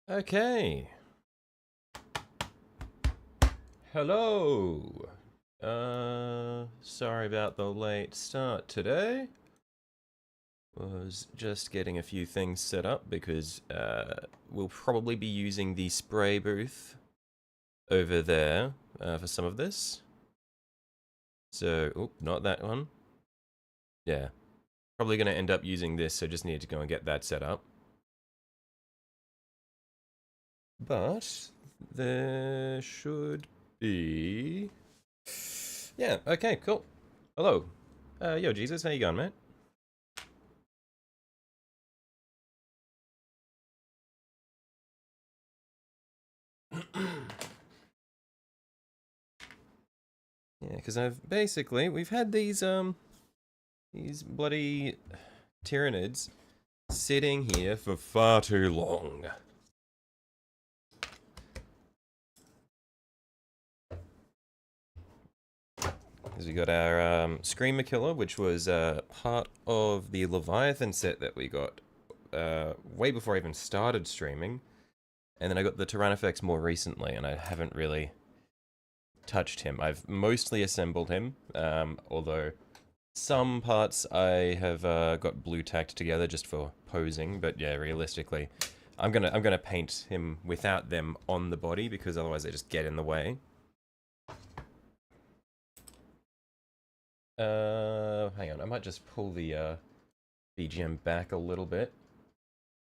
Okay. Hello. Sorry about the late start today. Was just getting a few things set up because we'll probably be using the spray booth over there for some of this. So, not that one. Yeah. Probably going to end up using this, so just need to go and get that set up. But there should be... Yeah, okay, cool. Hello. Yo, Jesus, how you going, mate? Yeah, because we've had these bloody tyranids sitting here for far too long. Because we got our Screamer Killer, which was part of the Leviathan set that we got way before I even started streaming. And then I got the Tyrannifex more recently, and I haven't really touched him. I've mostly assembled him, although some parts I have got blue tacked together just for posing, but yeah, realistically, I'm gonna paint him without them on the body because otherwise they just get in the way. Hang on, I might just pull the BGM back a little bit.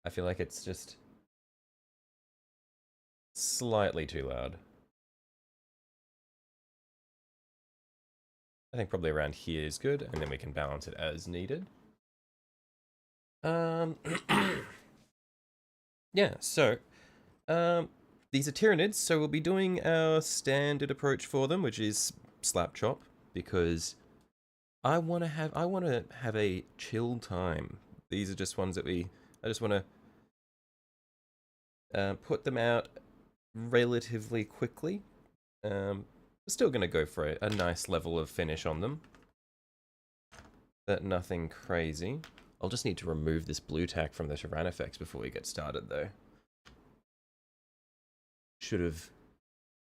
I feel like it's just slightly too loud. I think probably around here is good, and then we can balance it as needed. Um, yeah, so these are Tyranids, so we'll be doing our standard approach for them, which is slap chop, because I want to have a chill time. These are just ones that I just want to put them out relatively quickly. Still going to go for a nice level of finish on them, but nothing crazy. I'll just need to remove this blue tack from the Tyrannifex before we get started, though. Should have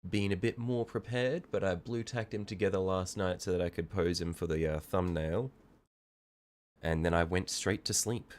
been a bit more prepared, but I blue tacked him together last night so that I could pose him for the thumbnail. And then I went straight to sleep.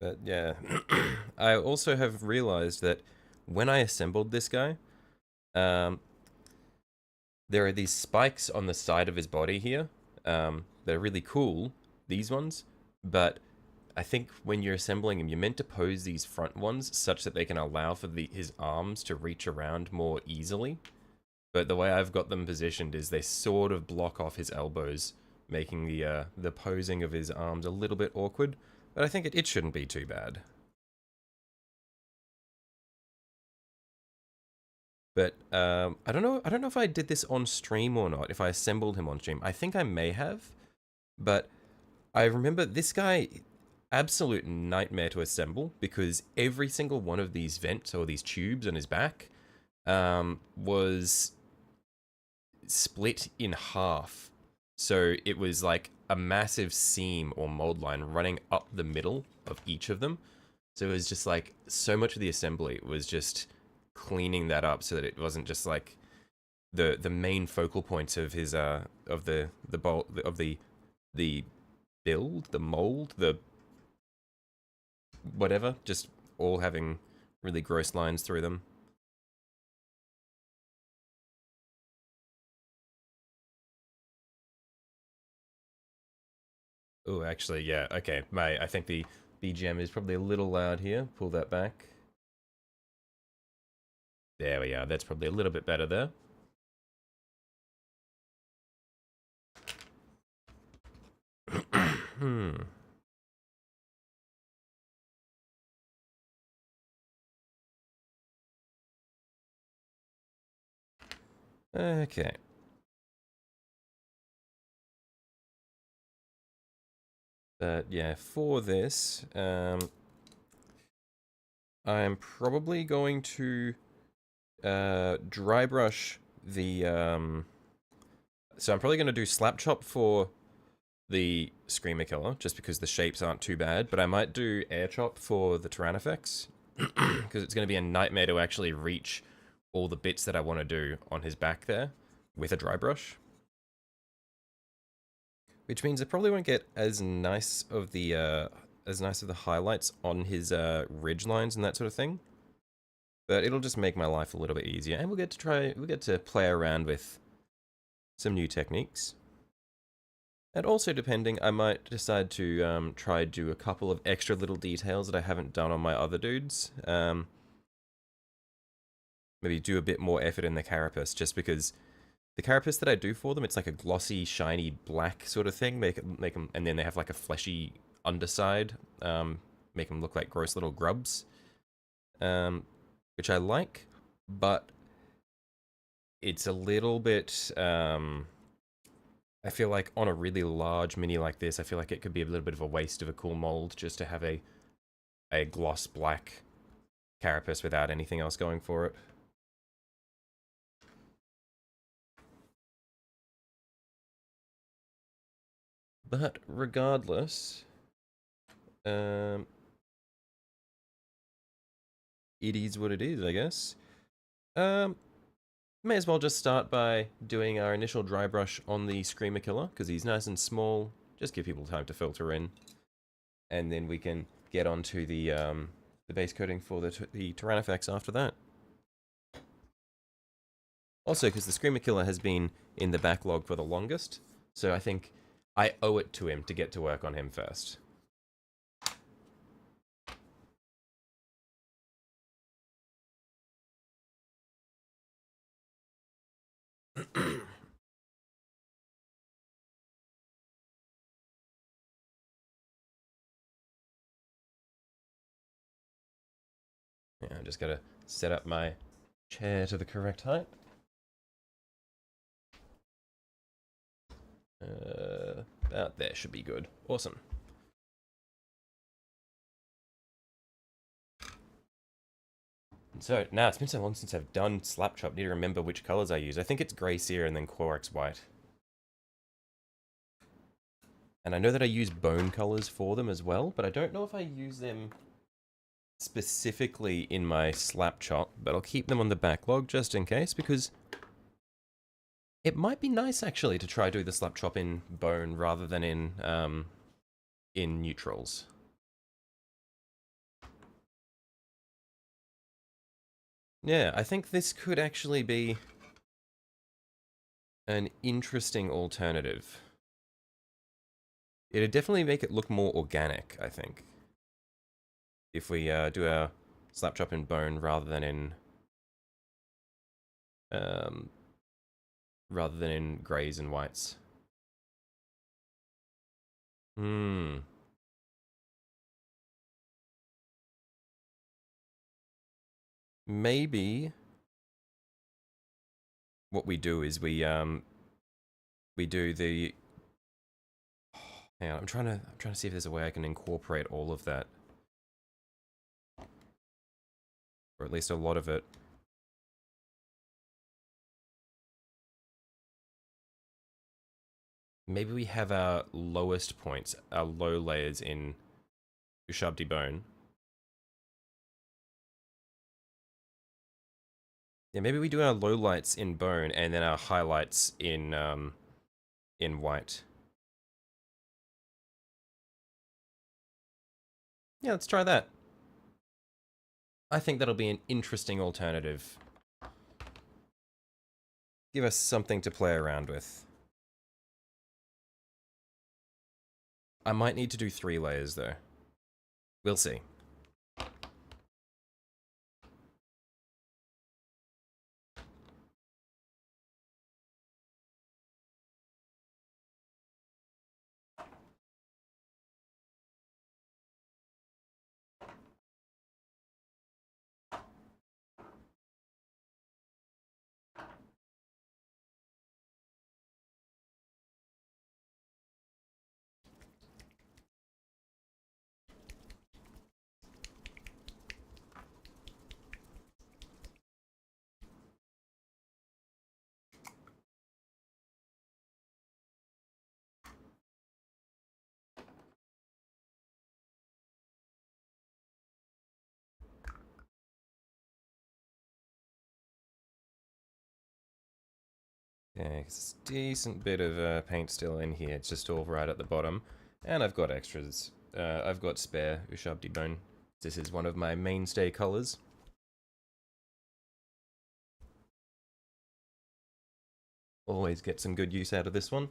But yeah, I also have realized that when I assembled this guy, um, there are these spikes on the side of his body here. They're really cool, these ones, but I think when you're assembling him, you're meant to pose these front ones such that they can allow for his arms to reach around more easily. But the way I've got them positioned is they sort of block off his elbows, making the posing of his arms a little bit awkward. But I think it shouldn't be too bad. But I don't know. I don't know if I did this on stream or not. If I assembled him on stream, I think I may have. But I remember this guy, absolute nightmare to assemble because every single one of these vents or these tubes on his back was split in half. So it was like a massive seam or mold line running up the middle of each of them. So it was just like so much of the assembly was just cleaning that up so that it wasn't just like the main focal points of his of the bolt of the build, the mold, the whatever, just all having really gross lines through them. Oh, actually, yeah, okay. I think the BGM is probably a little loud here. Pull that back. There we are. That's probably a little bit better there. Hmm. Okay. But yeah, for this, I'm probably going to dry brush the so I'm probably going to do slap chop for the Screamer Killer, just because the shapes aren't too bad, but I might do air chop for the Tyrannifex, because it's going to be a nightmare to actually reach all the bits that I want to do on his back there with a dry brush. Which means I probably won't get as nice of the highlights on his ridge lines and that sort of thing. But it'll just make my life a little bit easier, and we'll get to play around with some new techniques. And also, depending, I might decide to try do a couple of extra little details that I haven't done on my other dudes. Maybe do a bit more effort in the carapace, just because the carapace that I do for them, it's like a glossy, shiny black sort of thing. Make them, and then they have like a fleshy underside. Make them look like gross little grubs, which I like, but it's a little bit. I feel like on a really large mini like this, I feel like it could be a little bit of a waste of a cool mold just to have a gloss black carapace without anything else going for it. But regardless, it is what it is, I guess. May as well just start by doing our initial dry brush on the Screamer Killer, because he's nice and small. Just give people time to filter in. And then we can get onto the base coating for the Tyrannifex after that. Also, because the Screamer Killer has been in the backlog for the longest, so I think I owe it to him to get to work on him first. Yeah, I just gotta set up my chair to the correct height. About there should be good. Awesome. So now it's been so long since I've done slap chop. Need to remember which colors I use. I think it's grey sear and then Corax white. And I know that I use bone colors for them as well, but I don't know if I use them specifically in my slap chop, but I'll keep them on the backlog just in case, because it might be nice actually to try do the slap chop in bone rather than in neutrals. Yeah, I think this could actually be an interesting alternative. It'd definitely make it look more organic, I think, if we do our slap chop in bone um, rather than in greys and whites. Hmm. Maybe what we do is we do the. Hang on, I'm trying to see if there's a way I can incorporate all of that, or at least a lot of it. Maybe we have our lowest points, our low layers in Ushabti bone. Yeah, maybe we do our lowlights in bone and then our highlights in white. Yeah, let's try that. I think that'll be an interesting alternative. Give us something to play around with. I might need to do 3 layers though. We'll see. Yeah, 'cause it's a decent bit of paint still in here. It's just all right at the bottom. And I've got extras. I've got spare Ushabti bone. This is one of my mainstay colors. Always get some good use out of this one.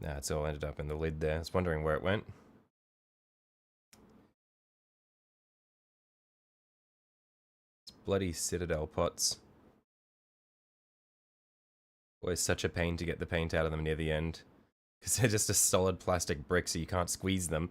Nah, it's all ended up in the lid there. I was wondering where it went. It's bloody Citadel pots. Always such a pain to get the paint out of them near the end. Because they're just a solid plastic brick, so you can't squeeze them.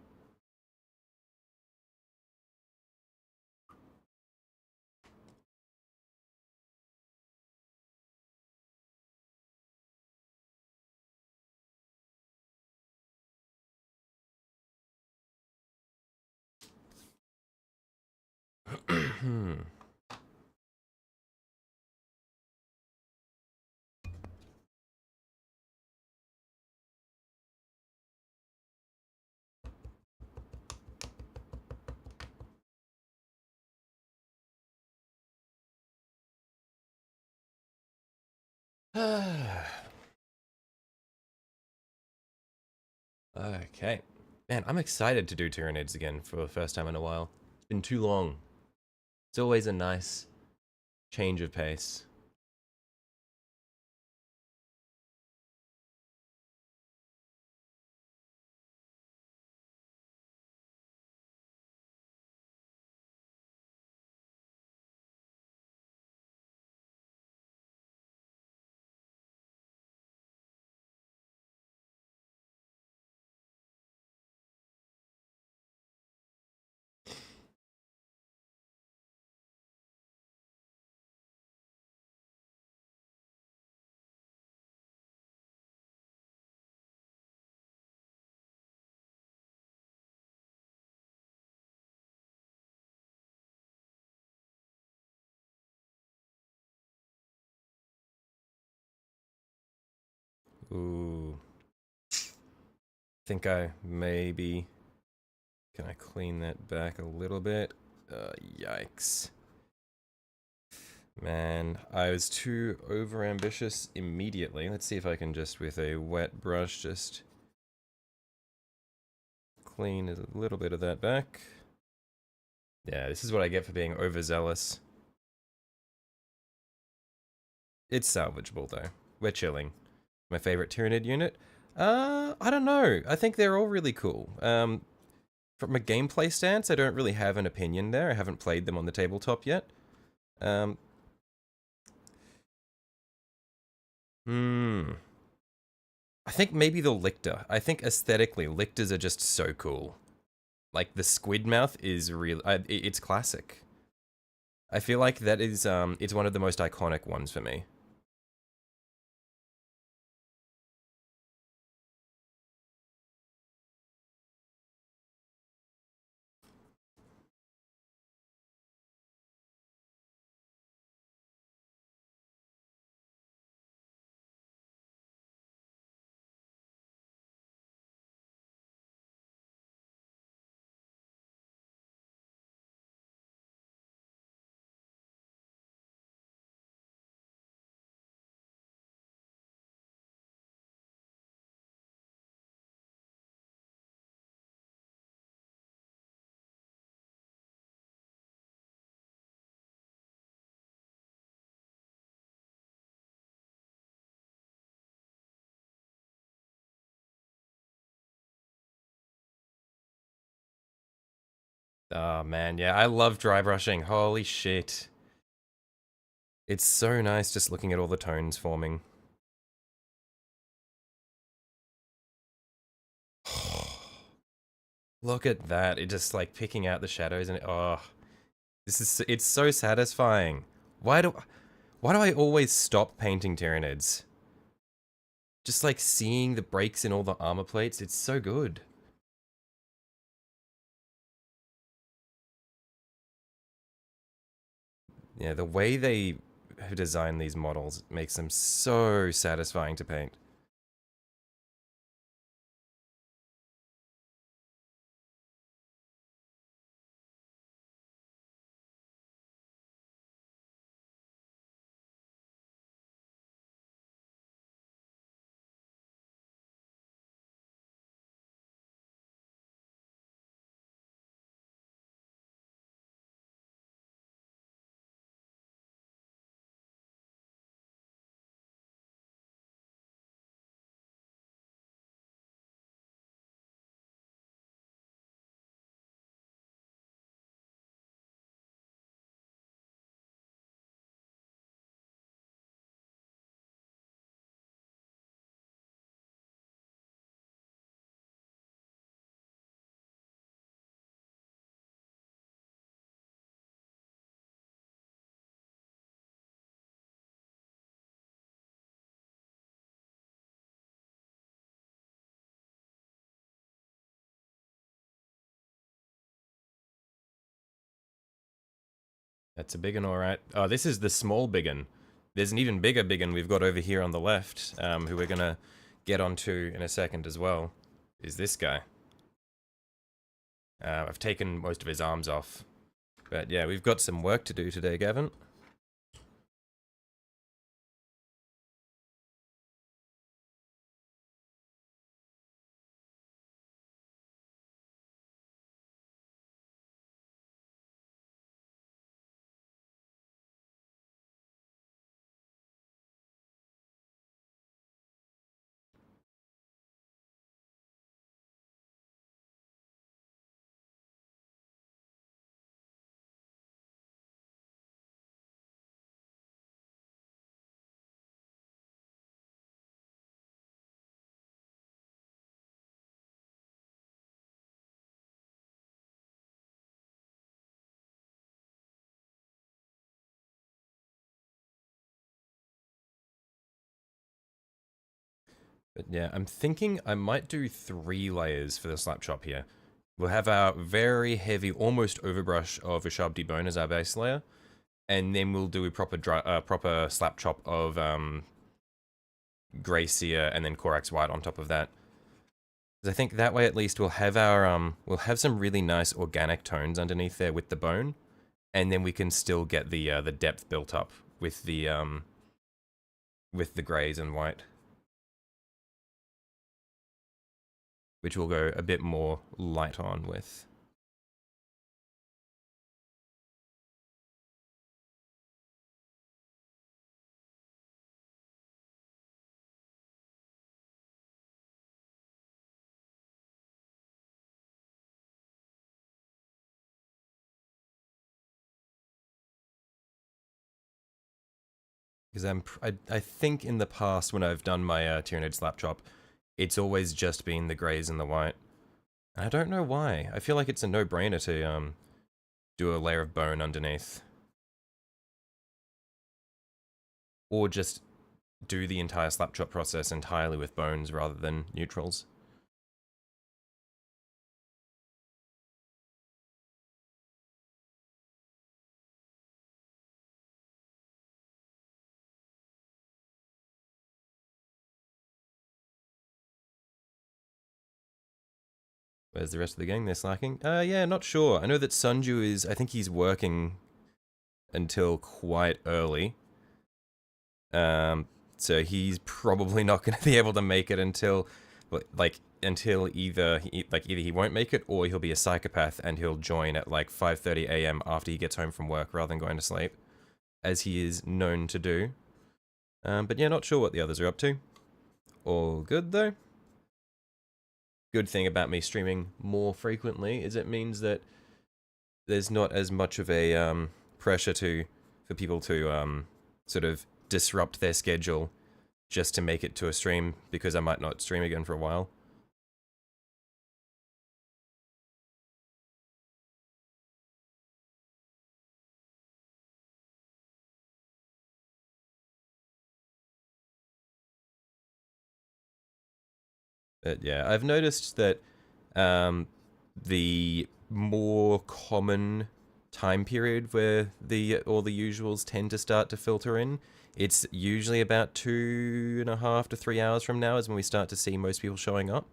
Okay. Man, I'm excited to do tyranids again for the first time in a while. It's been too long. It's always a nice change of pace. Ooh. Think I maybe... Can I clean that back a little bit? Yikes. Man, I was too over-ambitious immediately. Let's see if I can just, with a wet brush, just clean a little bit of that back. Yeah, this is what I get for being overzealous. It's salvageable, though. We're chilling. My favorite Tyranid unit? I don't know. I think they're all really cool. From a gameplay stance, I don't really have an opinion there. I haven't played them on the tabletop yet. I think maybe the Lictor. I think aesthetically, Lictors are just so cool. Like, the squid mouth is real. It's classic. I feel like that is, it's one of the most iconic ones for me. Oh man, yeah, I love dry brushing. Holy shit. It's so nice just looking at all the tones forming. Look at that. It just like picking out the shadows and oh, it's so satisfying. Why do I always stop painting Tyranids? Just like seeing the breaks in all the armor plates, it's so good. Yeah, the way they design these models makes them so satisfying to paint. That's a big one, all right. Oh, this is the small big one. There's an even bigger big one we've got over here on the left, who we're gonna get onto in a second as well, is this guy. I've taken most of his arms off. But yeah, we've got some work to do today, Gavin. But yeah, I'm thinking I might do 3 layers for the slap chop here. We'll have our very heavy, almost overbrush of a sharp debone as our base layer, and then we'll do a proper slap chop of Grey Seer and then Corax White on top of that. Because I think that way at least we'll have our we'll have some really nice organic tones underneath there with the bone, and then we can still get the depth built up with the greys and white, which we'll go a bit more light on with. Because I think in the past when I've done my Tyranid slap chop, it's always just been the greys and the white. And I don't know why. I feel like it's a no-brainer to do a layer of bone underneath, or just do the entire slap chop process entirely with bones rather than neutrals. Where's the rest of the gang? They're slacking. Yeah, not sure. I know that Sunju is. I think he's working until quite early. So he's probably not going to be able to make it until, like, until either he won't make it or he'll be a psychopath and he'll join at like 5:30 a.m. after he gets home from work rather than going to sleep, as he is known to do. But yeah, not sure what the others are up to. All good though. Good thing about me streaming more frequently is it means that there's not as much of a pressure for people to sort of disrupt their schedule just to make it to a stream, because I might not stream again for a while. But yeah, I've noticed that the more common time period where all the usuals tend to start to filter in. It's usually about 2.5 to 3 hours from now is when we start to see most people showing up.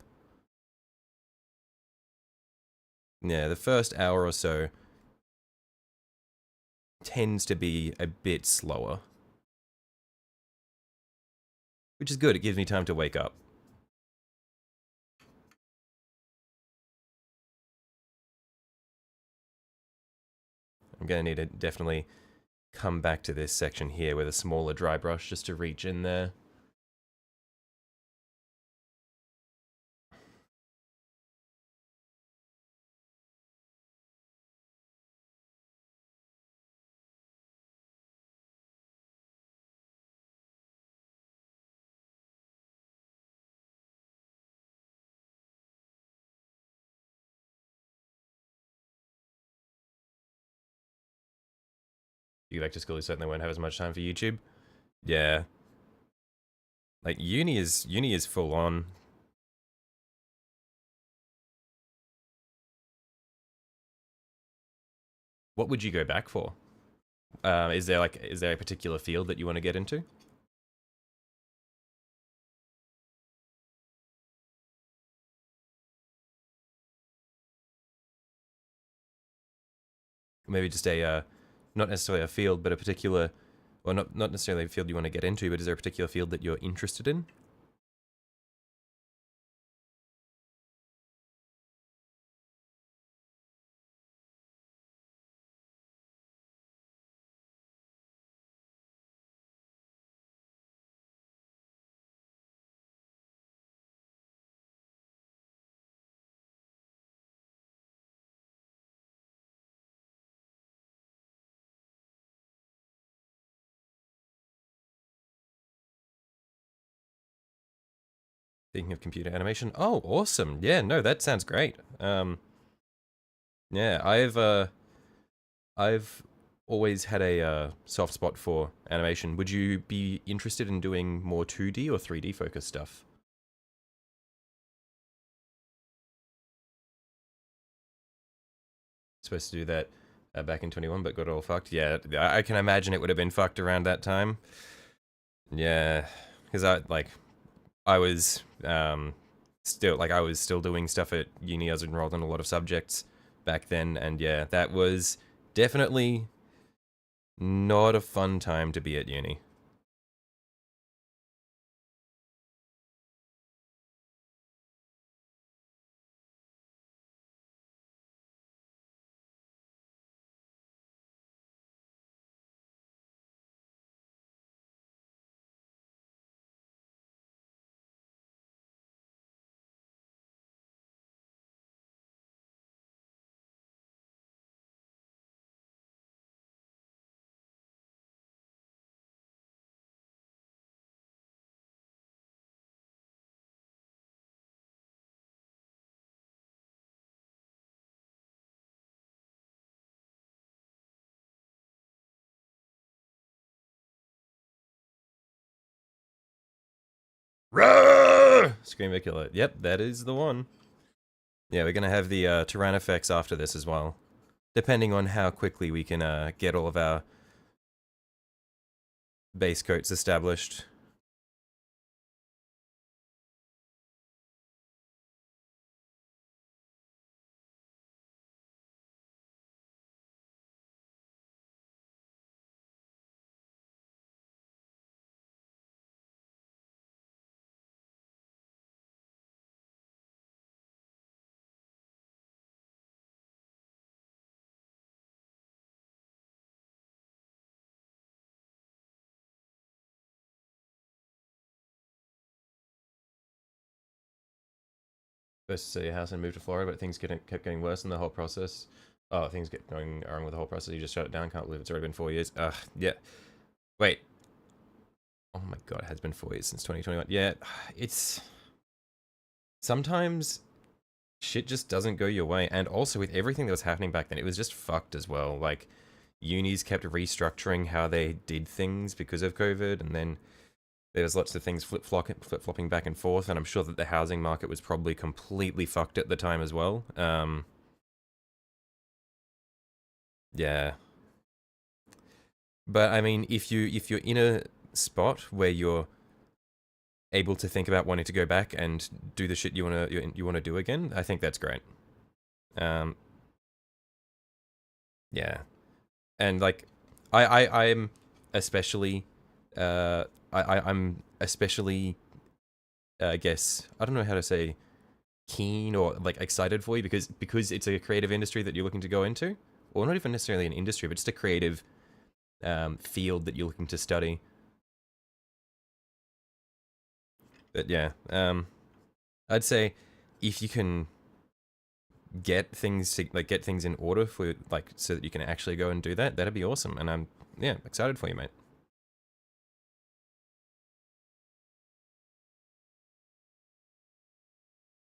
Yeah, the first hour or so tends to be a bit slower. Which is good, it gives me time to wake up. I'm gonna need to definitely come back to this section here with a smaller dry brush just to reach in there. You electric school certainly won't have as much time for YouTube. Yeah. Like uni is full on. What would you go back for? Is there a particular field that you want to get into? Maybe just a not necessarily a field, but a particular, or not necessarily a field you want to get into, but is there a particular field that you're interested in? Thinking of computer animation. Oh, awesome. Yeah, no, that sounds great. Yeah, I've always had a soft spot for animation. Would you be interested in doing more 2D or 3D focused stuff? Supposed to do that back in 21, but got all fucked. Yeah, I can imagine it would have been fucked around that time. Yeah, because I was I was still doing stuff at uni. I was enrolled in a lot of subjects back then, and yeah, that was definitely not a fun time to be at uni. Roar! Screamiculate. Yep, that is the one. Yeah, we're gonna have the Tyrannifex after this as well, depending on how quickly we can get all of our base coats established. Supposed to sell your house and move to Florida, but things kept getting worse in the whole process. Oh, things get going wrong with the whole process. You just shut it down. Can't believe it's already been 4 years. Yeah. Wait. Oh my god, it has been 4 years since 2021. Yeah, it's sometimes shit just doesn't go your way, and also with everything that was happening back then, it was just fucked as well. Like unis kept restructuring how they did things because of COVID, and then there was lots of things flip-flopping back and forth, and I'm sure that the housing market was probably completely fucked at the time as well. Yeah. But I mean, if you're in a spot where you're able to think about wanting to go back and do the shit you want to do again, I think that's great. Um, yeah, and like, I'm especially, I'm especially, I guess I don't know how to say keen or like excited for you because it's a creative industry that you're looking to go into, or not even necessarily an industry, but just a creative field that you're looking to study. But yeah, I'd say if you can get things in order for like so that you can actually go and do that, that'd be awesome. And I'm yeah excited for you, mate.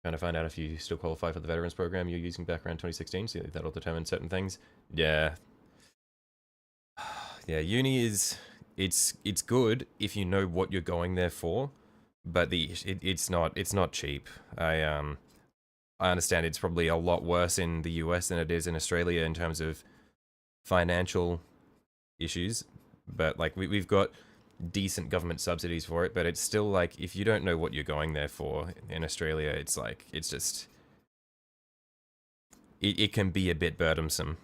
Trying to find out if you still qualify for the veterans program you're using back around 2016, so that'll determine certain things. Yeah, yeah. Uni is it's good if you know what you're going there for, but it's not cheap. I understand it's probably a lot worse in the US than it is in Australia in terms of financial issues, but like we've got decent government subsidies for it, but it's still like if you don't know what you're going there for in Australia, it's like it's just it can be a bit burdensome.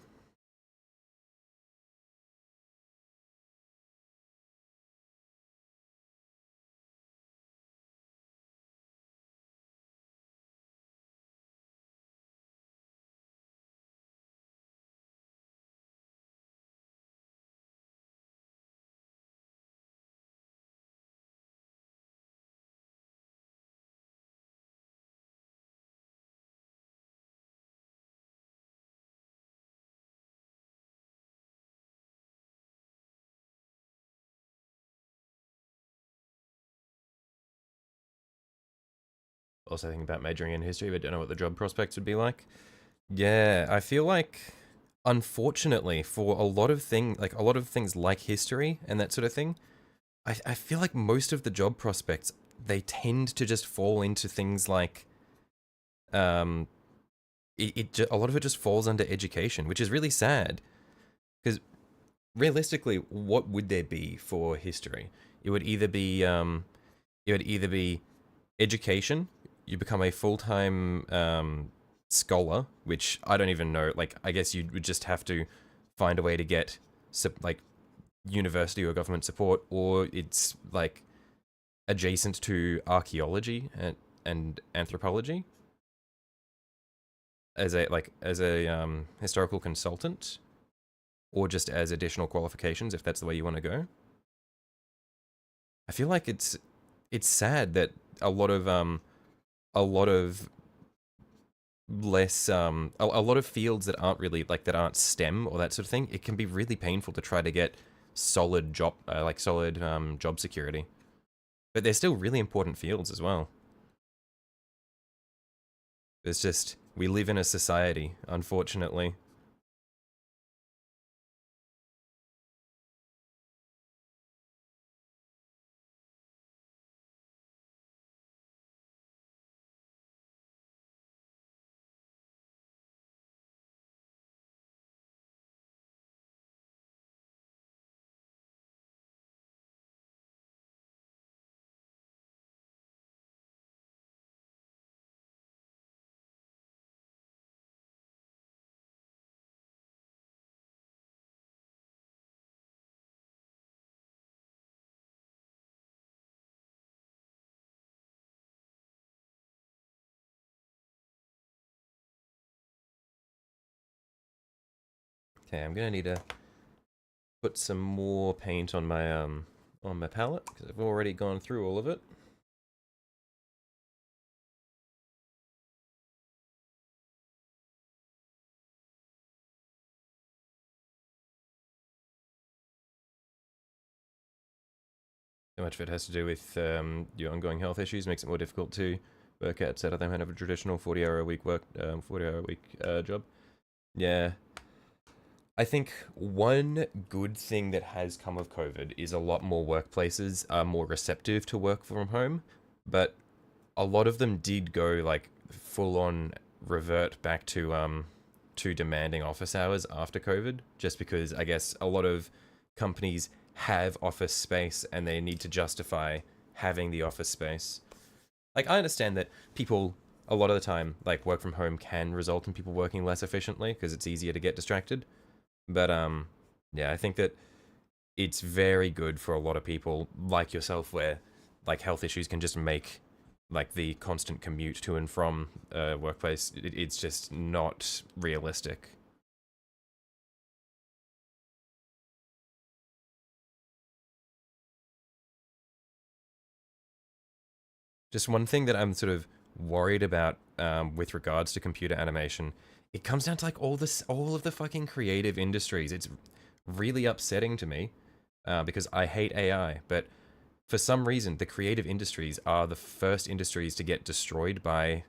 Also thinking about majoring in history, but don't know what the job prospects would be like. Yeah, I feel like unfortunately for a lot of things like history and that sort of thing, I feel like most of the job prospects they tend to just fall into things like um a lot of it just falls under education, which is really sad because realistically, what would there be for history? It would either be it would either be education. You become a full time scholar, which I don't even know. Like, I guess you would just have to find a way to get like university or government support, or it's like adjacent to archaeology and anthropology as a historical consultant, or just as additional qualifications if that's the way you want to go. I feel like it's sad that a lot of a lot of less a lot of fields that aren't really like that aren't STEM or that sort of thing. It can be really painful to try to get solid job security, but they're still really important fields as well. It's just we live in a society, unfortunately. Okay, I'm gonna need to put some more paint on my palette because I've already gone through all of it. So much of it has to do with your ongoing health issues, makes it more difficult to work outside of them and have a traditional 40-hour a week 40-hour a week job. Yeah. I think one good thing that has come of COVID is a lot more workplaces are more receptive to work from home, but a lot of them did go like full on revert back to too demanding office hours after COVID, just because I guess a lot of companies have office space and they need to justify having the office space. Like, I understand that people, a lot of the time, like, work from home can result in people working less efficiently because it's easier to get distracted. But, yeah, I think that it's very good for a lot of people like yourself where, like, health issues can just make, like, the constant commute to and from workplace, it's just not realistic. Just one thing that I'm sort of worried about with regards to computer animation, it comes down to like all of the fucking creative industries. It's really upsetting to me because I hate AI, but for some reason, the creative industries are the first industries to get destroyed by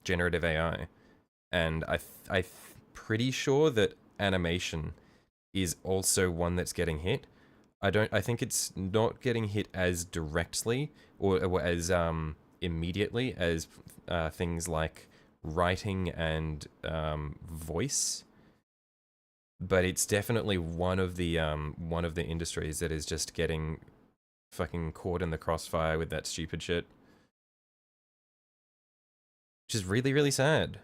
generative AI, and I'm pretty sure that animation is also one that's getting hit. I think it's not getting hit as directly or as immediately as things like writing and voice, but it's definitely one of the industries that is just getting fucking caught in the crossfire with that stupid shit, which is really really sad.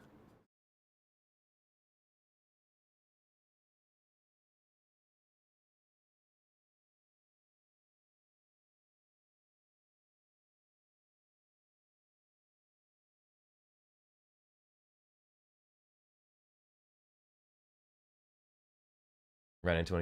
Ran into one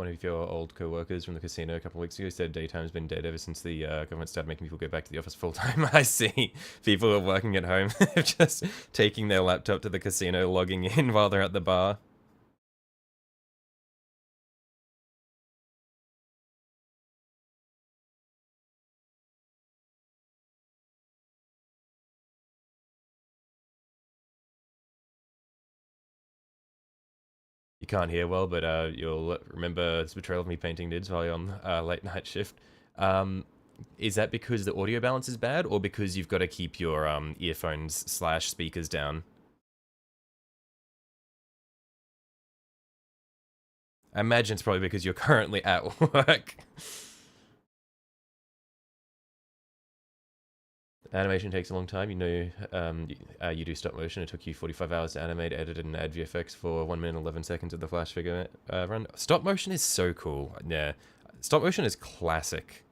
of your old co-workers from the casino a couple of weeks ago. Said daytime's been dead ever since the government started making people go back to the office full time. I see. People are working at home, just taking their laptop to the casino, logging in while they're at the bar. You can't hear well, but you'll remember this betrayal of me painting nids while you're on late night shift. Um, is that because the audio balance is bad, or because you've got to keep your earphones slash speakers down? I imagine it's probably because you're currently at work. Animation takes a long time. You know, you do stop motion. It took you 45 hours to animate, edit, and add VFX for 1 minute and 11 seconds of the Flash figure run. Stop motion is so cool. Yeah, stop motion is classic.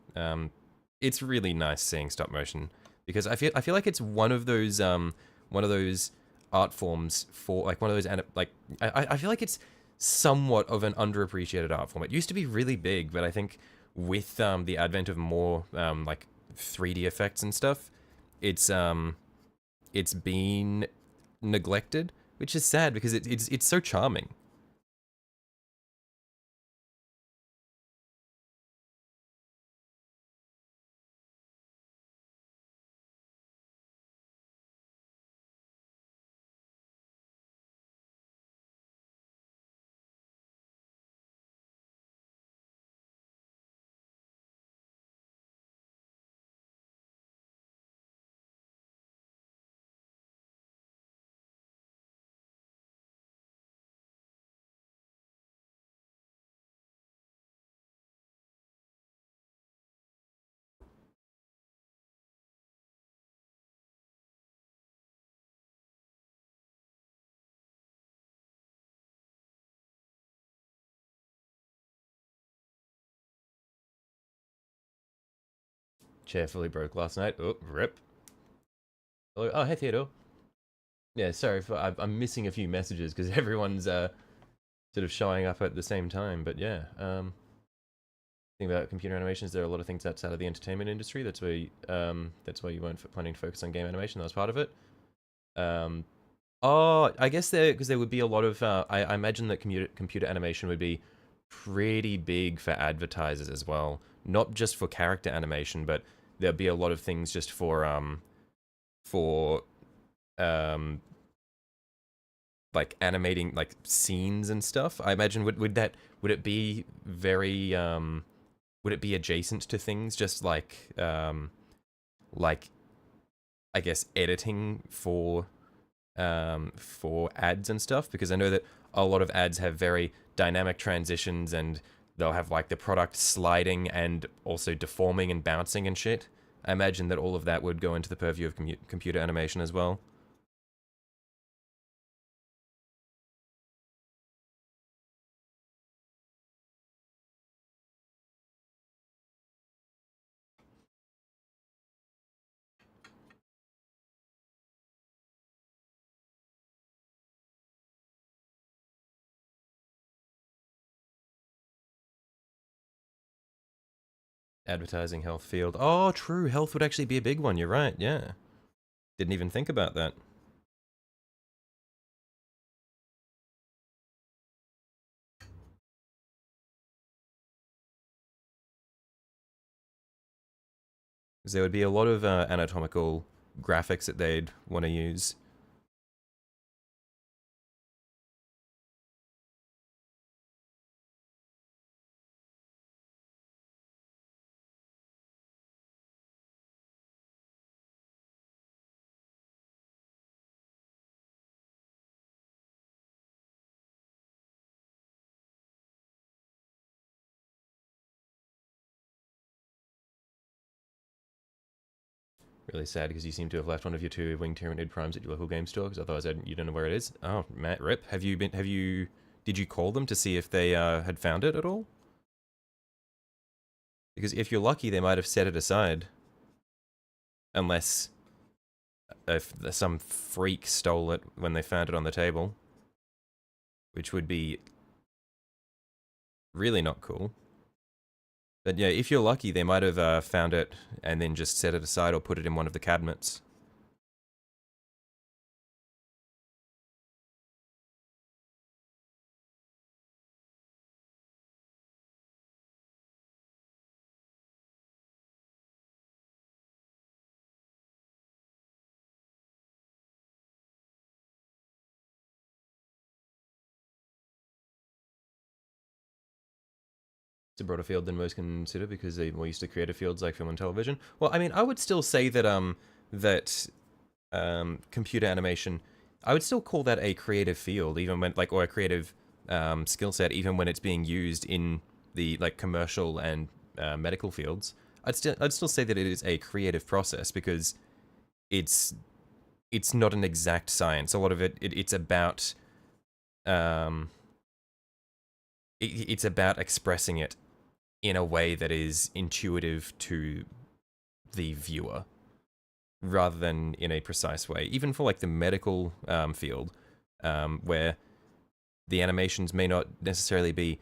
It's really nice seeing stop motion because I feel like it's one of those art forms for like one of those I feel like it's somewhat of an underappreciated art form. It used to be really big, but I think with the advent of more like 3D effects and stuff, it's it's been neglected, which is sad because it's so charming. Chair fully broke last night. Oh, rip. Hello. Oh, hey Theodore. Yeah, sorry for I'm missing a few messages because everyone's sort of showing up at the same time. But yeah, thing about computer animations, there are a lot of things outside of the entertainment industry. That's why you weren't planning to focus on game animation. That was part of it. Um, oh, I guess there would be a lot of. I imagine that computer animation would be pretty big for advertisers as well, not just for character animation, but there'd be a lot of things just for um like animating like scenes and stuff. I imagine would it be very would it be adjacent to things just like I guess editing for for ads and stuff, because I know that a lot of ads have very dynamic transitions, and they'll have like the product sliding and also deforming and bouncing and shit. I imagine that all of that would go into the purview of computer animation as well. Advertising, health field. Oh, true. Health would actually be a big one. You're right. Yeah. Didn't even think about that. Because there would be a lot of anatomical graphics that they'd want to use. Really sad, because you seem to have left one of your two winged tyranid primes at your local game store, because otherwise you don't know where it is. Oh, Matt, rip. Did you call them to see if they had found it at all? Because if you're lucky, they might have set it aside. Unless if some freak stole it when they found it on the table. Which would be really not cool. But yeah, if you're lucky, they might have found it and then just set it aside or put it in one of the cabinets. It's a broader field than most consider, because they're more used to creative fields like film and television. Well, I mean, I would still say that computer animation, I would still call that a creative field, even when or a creative skill set, even when it's being used in the like commercial and medical fields. I'd still say that it is a creative process, because it's it's not an exact science. A lot of it's about um, it's about expressing it in a way that is intuitive to the viewer, rather than in a precise way. Even for like the medical field, where the animations may not necessarily be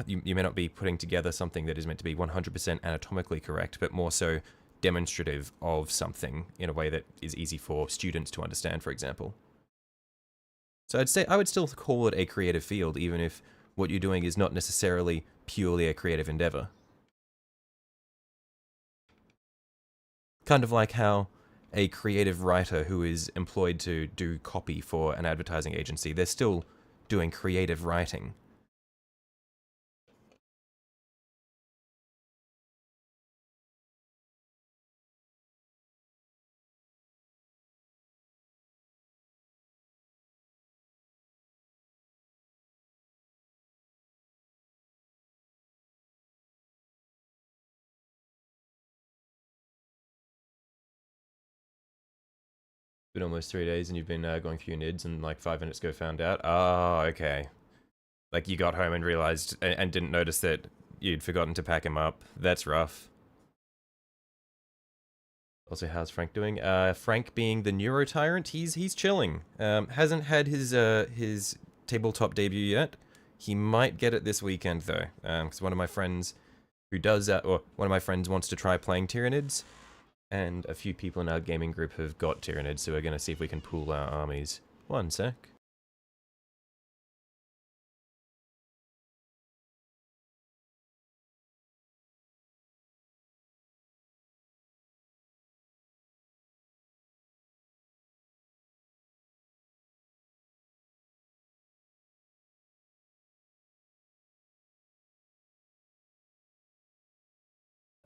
you may not be putting together something that is meant to be 100% anatomically correct, but more so demonstrative of something in a way that is easy for students to understand, for example. So I'd say I would still call it a creative field, even if what you're doing is not necessarily purely a creative endeavor. Kind of like how a creative writer who is employed to do copy for an advertising agency, they're still doing creative writing. Been almost 3 days and you've been going through your nids, and like 5 minutes ago found out. Oh, okay. Like you got home and realized and didn't notice that you'd forgotten to pack him up. That's rough. Also, how's Frank doing? Frank, being the neuro tyrant, he's chilling. Hasn't had his tabletop debut yet. He might get it this weekend though, because one of my friends who does that, or one of my friends wants to try playing Tyranids, and a few people in our gaming group have got Tyranids, so we're gonna see if we can pool our armies. One sec.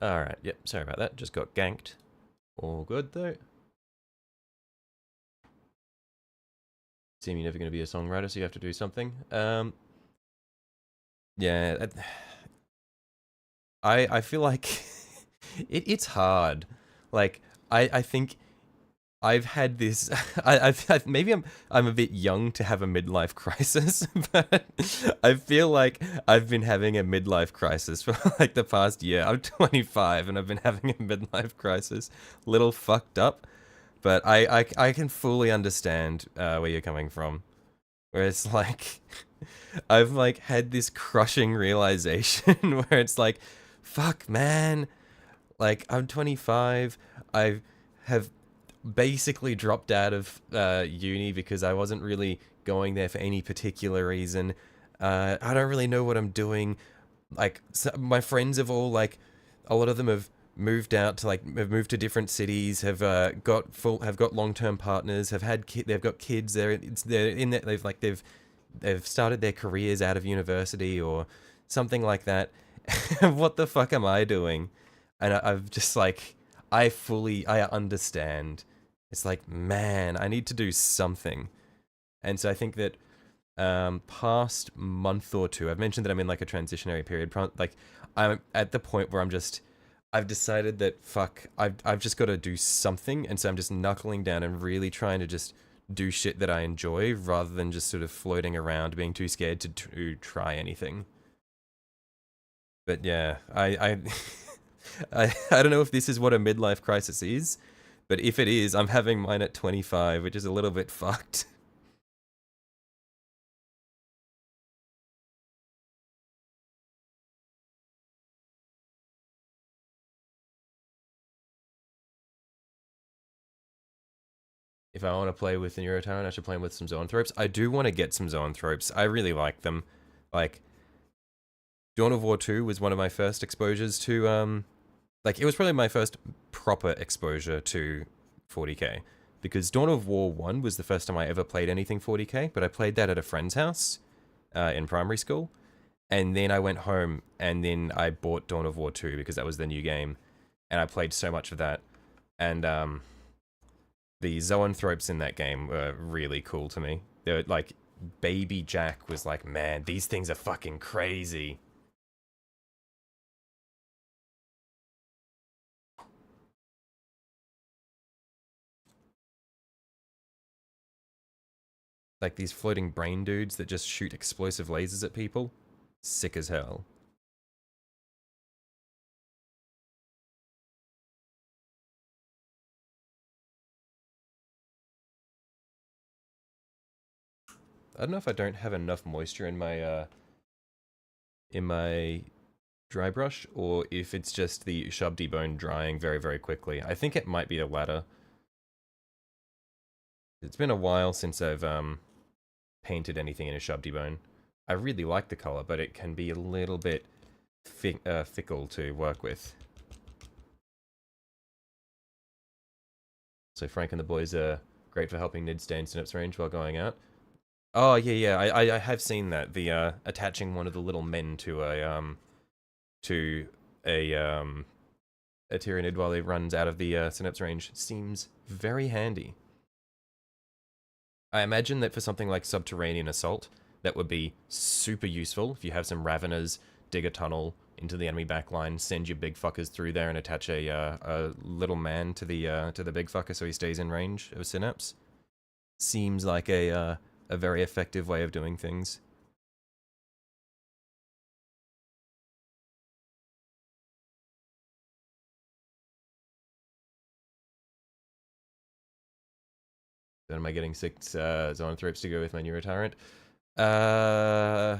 Alright, yep, sorry about that. Just got ganked. All good though. Seem you're never going to be a songwriter, so you have to do something. Yeah, I feel like it's hard. Like I think I've had this. Maybe I'm a bit young to have a midlife crisis, but I feel like I've been having a midlife crisis for like the past year. I'm 25 and I've been having a midlife crisis. Little fucked up, but I can fully understand where you're coming from. Where it's like I've like had this crushing realization where it's like, fuck, man. Like I'm 25. I have basically dropped out of uni because I wasn't really going there for any particular reason. I don't really know what I'm doing. Like my friends have all like, a lot of them have moved out to like have moved to different cities, have got long term partners, they've got kids. They're in there. They've started their careers out of university or something like that. What the fuck am I doing? And I've just like I understand. It's like, man, I need to do something. And so I think that past month or two, I've mentioned that I'm in like a transitionary period. Like I'm at the point where I've decided that fuck, I've just got to do something, and so I'm just knuckling down and really trying to just do shit that I enjoy rather than just sort of floating around, being too scared to try anything. But yeah, I don't know if this is what a midlife crisis is, but if it is, I'm having mine at 25, which is a little bit fucked. If I want to play with the Neurotyrant, I should play with some Zoanthropes. I do want to get some Zoanthropes. I really like them. Like, Dawn of War 2 was one of my first exposures to, like, it was probably my first proper exposure to 40k. Because Dawn of War 1 was the first time I ever played anything 40k, but I played that at a friend's house in primary school. And then I went home and then I bought Dawn of War 2 because that was the new game. And I played so much of that. And the zoanthropes in that game were really cool to me. They were like, Baby Jack was like, man, these things are fucking crazy. Like these floating brain dudes that just shoot explosive lasers at people. Sick as hell. I don't know if I don't have enough moisture in my dry brush, or if it's just the Shabdi bone drying very, very quickly. I think it might be the latter. It's been a while since I've painted anything in a Shabdi bone. I really like the color, but it can be a little bit fickle to work with. So Frank and the boys are great for helping Nid stay in Synapse range while going out. Oh yeah, yeah, I have seen that. The attaching one of the little men to a Tyranid while he runs out of the Synapse range seems very handy. I imagine that for something like Subterranean Assault, that would be super useful if you have some Raveners dig a tunnel into the enemy backline, send your big fuckers through there, and attach a little man to the big fucker so he stays in range of Synapse. Seems like a very effective way of doing things. Then am I getting 6 Zoanthropes to go with my Neurotyrant? Uh,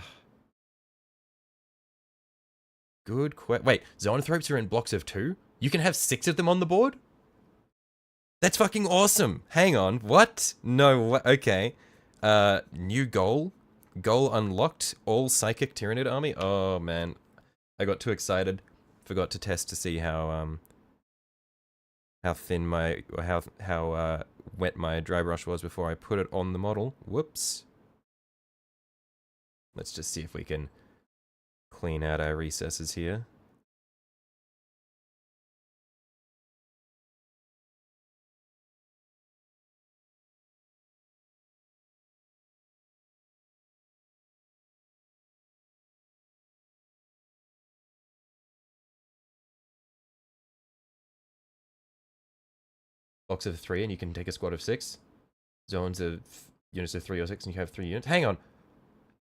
Good question. Wait, Zoanthropes are in blocks of 2? You can have 6 of them on the board? That's fucking awesome. Hang on, what? No, okay. New goal? Goal unlocked, all Psychic Tyranid army? Oh man, I got too excited. Forgot to test to see how thin my, or how wet my dry brush was before I put it on the model. Whoops. Let's just see if we can clean out our recesses here. Blocks of 3, and you can take a squad of 6. Zones of units of 3 or 6, and you have 3 units. Hang on.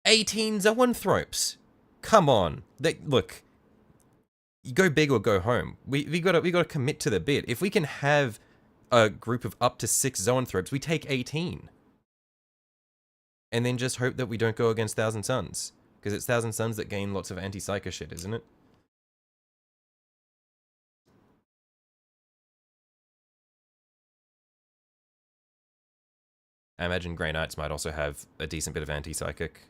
18 zoanthropes. Come on. Look, you go big or go home. We gotta commit to the bit. If we can have a group of up to 6 zoanthropes, we take 18. And then just hope that we don't go against Thousand Suns. Because it's Thousand Suns that gain lots of anti-psycho shit, isn't it? I imagine Grey Knights might also have a decent bit of anti-psychic.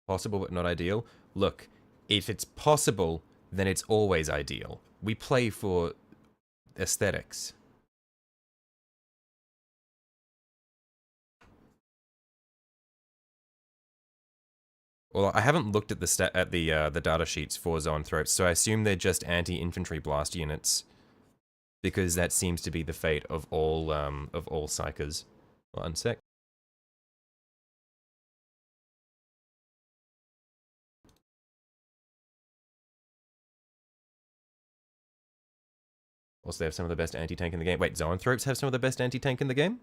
Possible but not ideal. Look, if it's possible, then it's always ideal. We play for aesthetics. Well, I haven't looked at the data sheets for zoanthropes, so I assume they're just anti-infantry blast units, because that seems to be the fate of all psychers. One sec. Also, they have some of the best anti-tank in the game. Wait, zoanthropes have some of the best anti-tank in the game?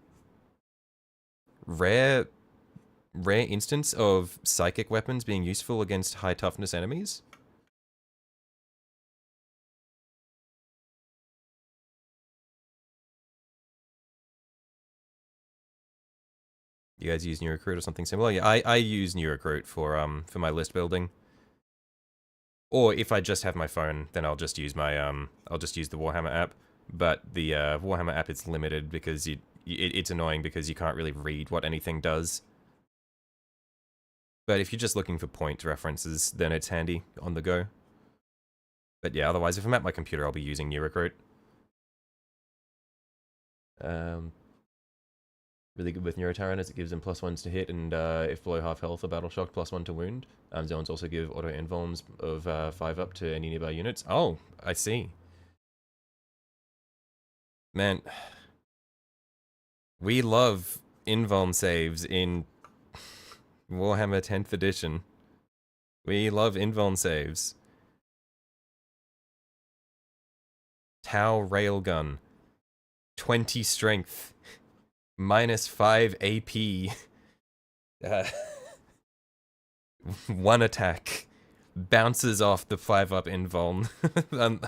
Rare instance of psychic weapons being useful against high toughness enemies? You guys use New-Recruit or something similar? Yeah, I use New-Recruit for my list building. Or if I just have my phone, then I'll just use my I'll just use the Warhammer app. But the Warhammer app is limited because it's annoying because you can't really read what anything does. But if you're just looking for point references, then it's handy on the go. But yeah, otherwise, if I'm at my computer, I'll be using New-Recruit. Really good with Neurotyranids, it gives them +1s to hit, and if below half health or battle shocked, +1 to wound. Zones also give auto invulns of 5 up to any nearby units. Oh, I see. Man, we love invuln saves in Warhammer 10th edition. We love invuln saves. Tau Railgun. 20 strength. -5 AP. 1 attack. Bounces off the 5-up invuln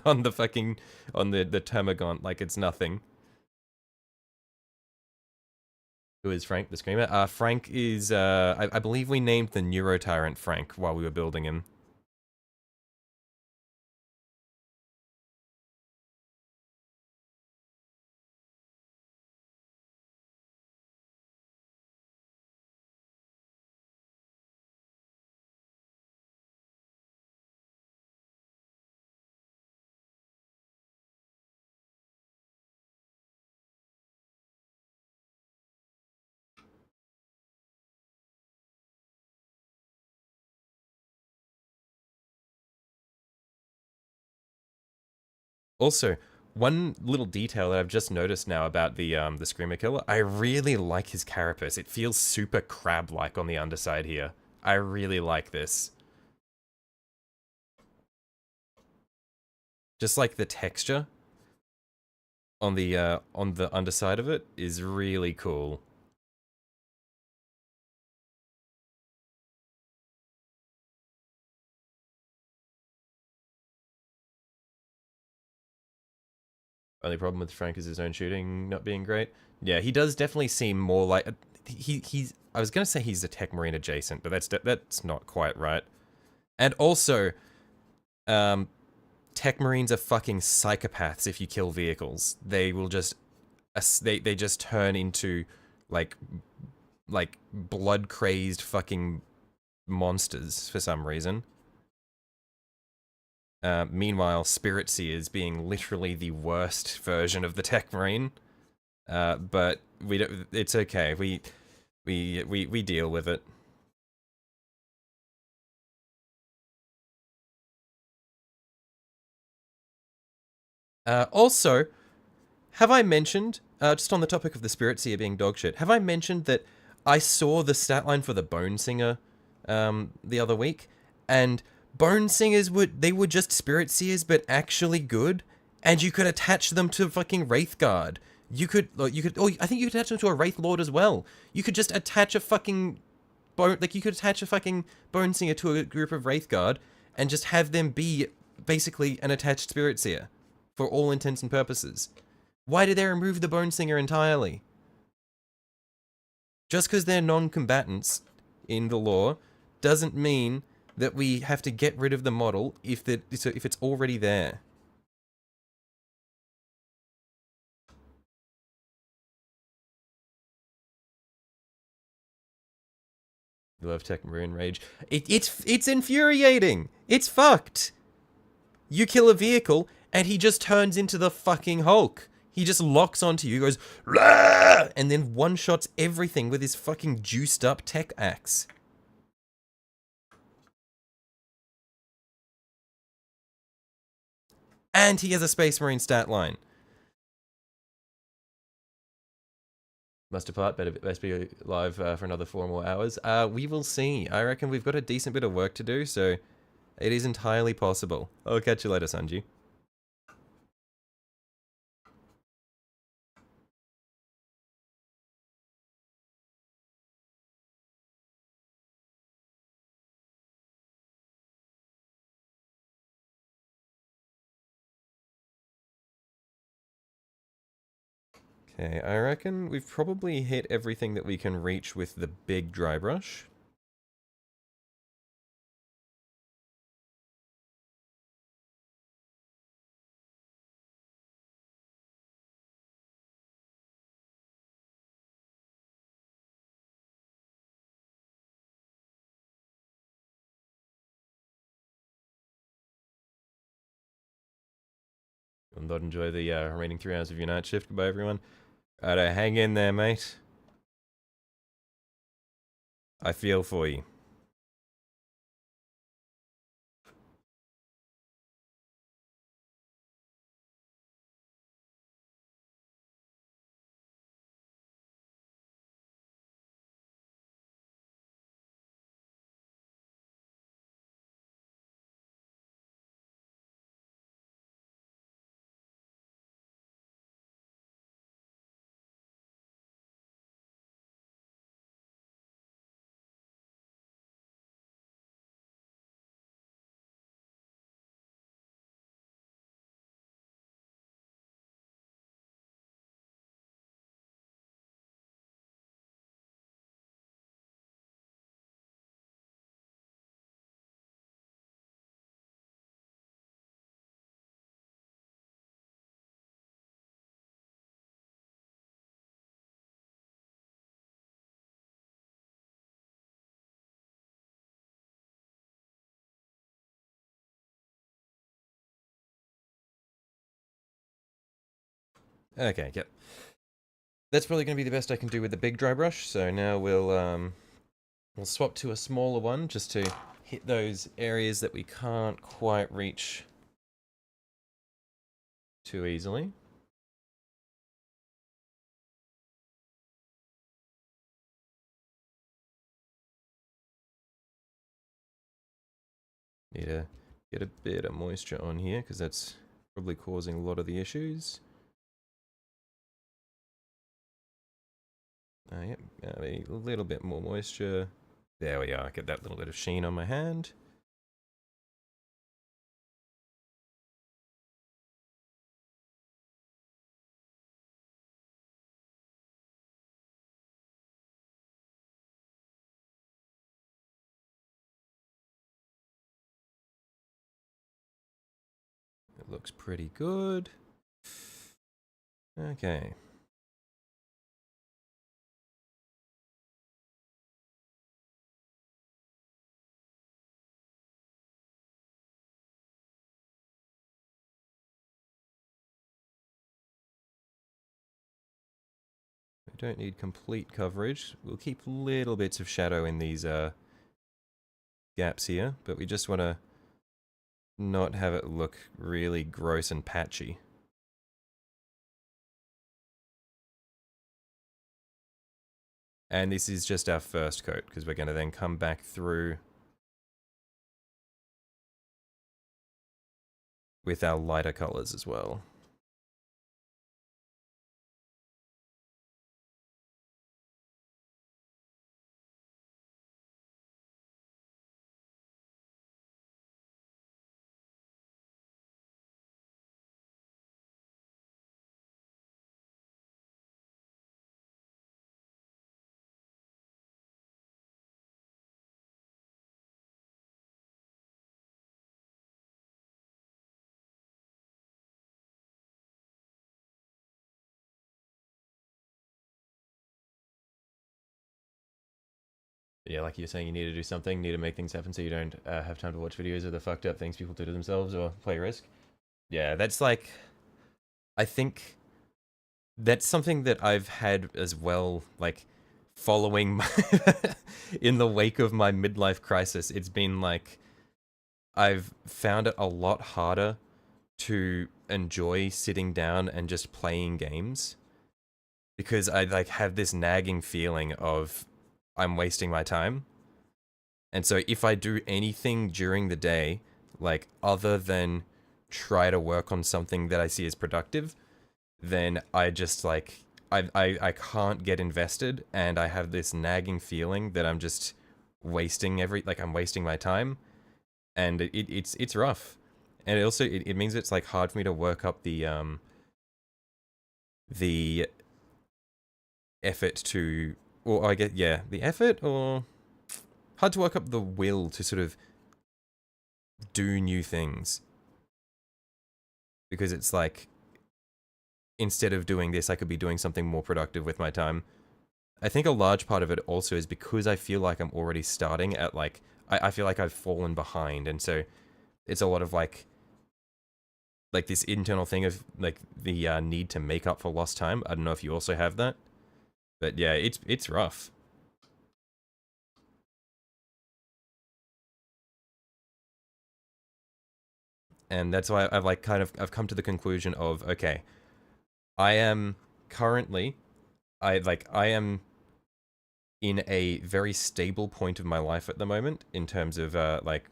on the fucking the Termagant like it's nothing. Who is Frank the Screamer? Frank is I believe we named the Neurotyrant Frank while we were building him. Also, one little detail that I've just noticed now about the Screamer Killer, I really like his carapace. It feels super crab-like on the underside here. I really like this. Just like the texture on the underside of it is really cool. Only problem with Frank is his own shooting not being great. Yeah, he does definitely seem more like he's. I was gonna say he's a Tech Marine adjacent, but that's not quite right. And also, Tech Marines are fucking psychopaths. If you kill vehicles, they will just they just turn into like blood crazed fucking monsters for some reason. Meanwhile, Spirit Seers being literally the worst version of the Tech Marine. But we don't, it's okay. We deal with it. Also, have I mentioned, just on the topic of the Spirit Seer being dogshit, have I mentioned that I saw the stat line for the Bone Singer the other week, and Bone Singers they were just Spirit Seers, but actually good, and you could attach them to fucking Wraithguard. Oh, I think you could attach them to a Wraith Lord as well. You could just attach a fucking you could attach a fucking Bone Singer to a group of Wraithguard and just have them be basically an attached Spirit Seer for all intents and purposes. Why did they remove the Bone Singer entirely? Just because they're non-combatants in the lore doesn't mean that we have to get rid of the model if it's already there. You love Tech Maroon Rage. It's infuriating. It's fucked. You kill a vehicle and he just turns into the fucking Hulk. He just locks onto you, goes, "Rah!" and then one-shots everything with his fucking juiced up tech axe. And he has a Space Marine stat line. Must depart, best be live for another 4 more hours. We will see. I reckon we've got a decent bit of work to do, so it is entirely possible. I'll catch you later, Sanji. Okay, I reckon we've probably hit everything that we can reach with the big dry brush. Will not enjoy the remaining 3 hours of your night shift. Goodbye, everyone. Righto, hang in there, mate. I feel for you. Okay, yep. That's probably going to be the best I can do with the big dry brush, so now we'll swap to a smaller one just to hit those areas that we can't quite reach too easily. Need to get a bit of moisture on here because that's probably causing a lot of the issues. Yep, a little bit more moisture. There we are, get that little bit of sheen on my hand. It looks pretty good. Okay. We don't need complete coverage. We'll keep little bits of shadow in these gaps here, but we just want to not have it look really gross and patchy. And this is just our first coat, because we're going to then come back through with our lighter colors as well. Yeah, like you're saying, you need to do something, need to make things happen so you don't have time to watch videos of the fucked up things people do to themselves or play Risk. Yeah, that's like, I think that's something that I've had as well, like, following my in the wake of my midlife crisis. It's been like, I've found it a lot harder to enjoy sitting down and just playing games because I like have this nagging feeling of I'm wasting my time. And so if I do anything during the day, like other than try to work on something that I see as productive, then I just like I can't get invested and I have this nagging feeling that I'm just wasting I'm wasting my time and it's rough. And it means it's like hard for me to work up the effort to, or I get, yeah, the effort, or hard to work up the will to sort of do new things. Because it's like, instead of doing this, I could be doing something more productive with my time. I think a large part of it also is because I feel like I'm already starting at like, I feel like I've fallen behind. And so it's a lot of like this internal thing of like the need to make up for lost time. I don't know if you also have that. But yeah, it's rough. And that's why I've like I've come to the conclusion of, okay, I am currently I am in a very stable point of my life at the moment in terms of like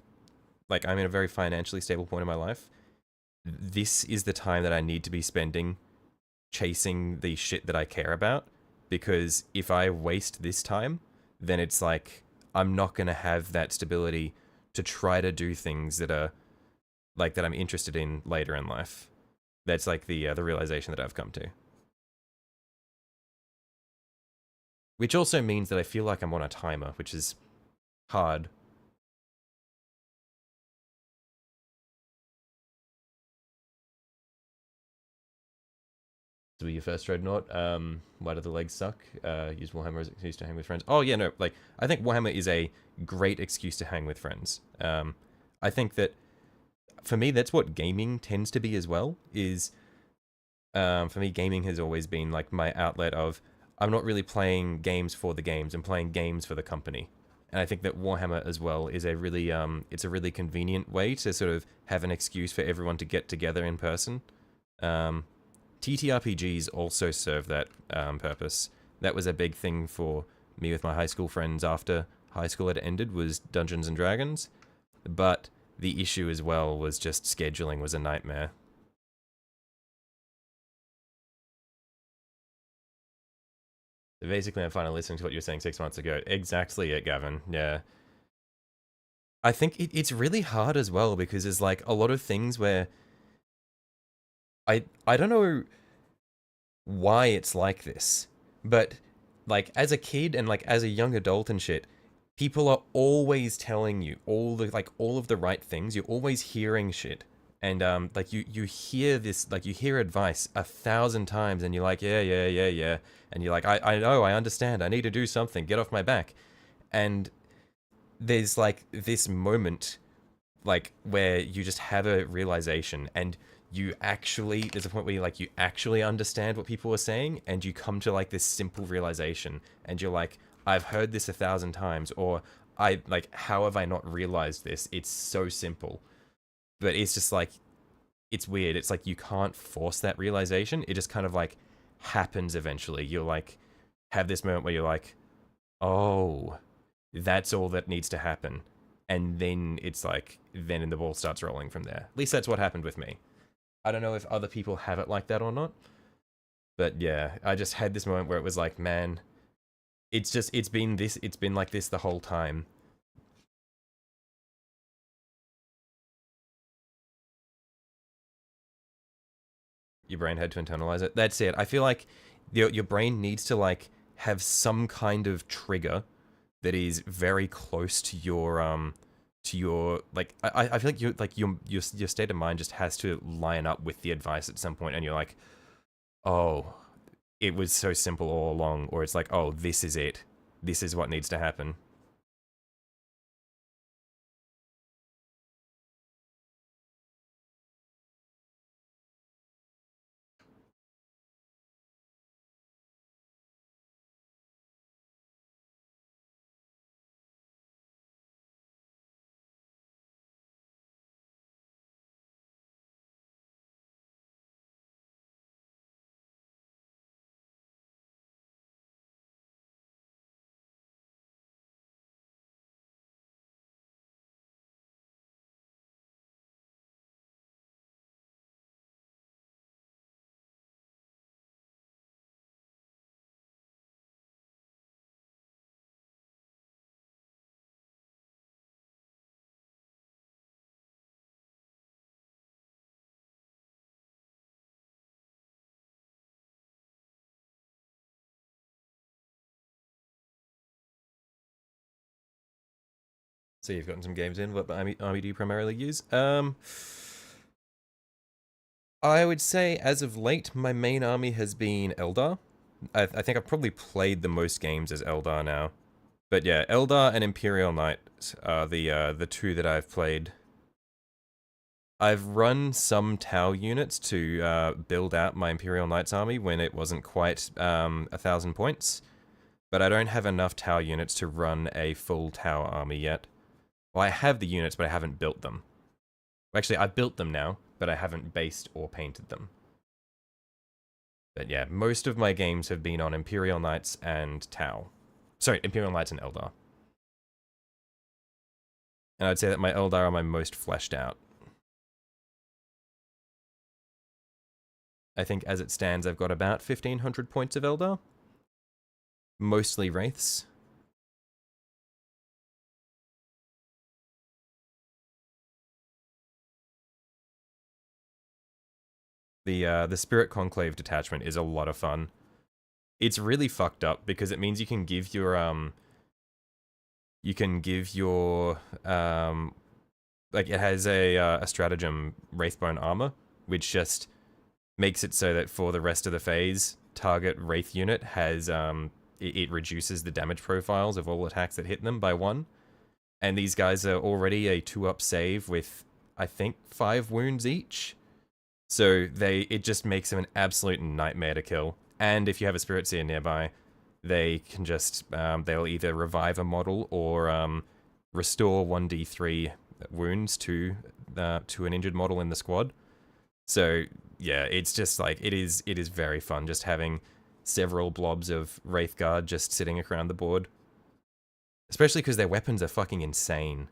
I'm in a very financially stable point of my life. This is the time that I need to be spending chasing the shit that I care about, because if I waste this time, then it's like I'm not going to have that stability to try to do things that are like that I'm interested in later in life. That's like the realization that I've come to. Which also means that I feel like I'm on a timer, which is hard. To be your first dreadnought, why do the legs suck? Use Warhammer as an excuse to hang with friends. Oh yeah, no, like I think Warhammer is a great excuse to hang with friends. I think that for me, that's what gaming tends to be as well. Is for me, gaming has always been like my outlet of I'm not really playing games for the games. I'm playing games for the company. And I think that Warhammer as well is a really it's a really convenient way to sort of have an excuse for everyone to get together in person. Um, TTRPGs also serve that purpose. That was a big thing for me with my high school friends after high school had ended, was Dungeons and Dragons. But the issue as well was just scheduling was a nightmare. Basically, I'm finally listening to what you were saying 6 months ago. Exactly it, Gavin. Yeah. I think it's really hard as well because there's like a lot of things where I don't know why it's like this, but like as a kid and like as a young adult and shit, people are always telling you all of the right things. You're always hearing shit. And like you hear this, like you hear advice 1,000 times and you're like, yeah, yeah, yeah, yeah. And you're like, I know, I understand. I need to do something. Get off my back. And there's like this moment like where you just have a realization and you actually, there's a point where you actually understand what people are saying and you come to like this simple realization and you're like, I've heard this 1,000 times, or I like, how have I not realized this? It's so simple. But it's just like, it's weird. It's like you can't force that realization. It just kind of like happens eventually. You'll like have this moment where you're like, oh, that's all that needs to happen. and then it's like, then the ball starts rolling from there. At least that's what happened with me. I don't know if other people have it like that or not, but yeah, I just had this moment where it was like, man, it's been like this the whole time. Your brain had to internalize it. That's it. I feel like your brain needs to like have some kind of trigger that is very close to your like I feel like your state of mind just has to line up with the advice at some point, and you're like, oh, it was so simple all along, or it's like, oh, this is it. This is what needs to happen. So you've gotten some games in. What army do you primarily use? I would say as of late, my main army has been Eldar. I think I've probably played the most games as Eldar now. But yeah, Eldar and Imperial Knight are the two that I've played. I've run some Tau units to build out my Imperial Knights army when it wasn't quite 1,000 points, but I don't have enough Tau units to run a full Tau army yet. Well, I have the units, but I haven't built them. Actually, I built them now, but I haven't based or painted them. But yeah, most of my games have been on Imperial Knights and Tau. Sorry, Imperial Knights and Eldar. And I'd say that my Eldar are my most fleshed out. I think as it stands, I've got about 1,500 points of Eldar. Mostly Wraiths. The Spirit Conclave detachment is a lot of fun. It's really fucked up because it means you can give your like it has a stratagem Wraithbone armor, which just makes it so that for the rest of the phase, target Wraith unit has it reduces the damage profiles of all attacks that hit them by 1. And these guys are already a 2-up save with, I think, 5 wounds each. So it just makes them an absolute nightmare to kill. And if you have a Spirit Seer nearby, they can just, they'll either revive a model or restore 1d3 wounds to an injured model in the squad. So yeah, it's just like, it is very fun just having several blobs of Wraithguard just sitting around the board. Especially because their weapons are fucking insane.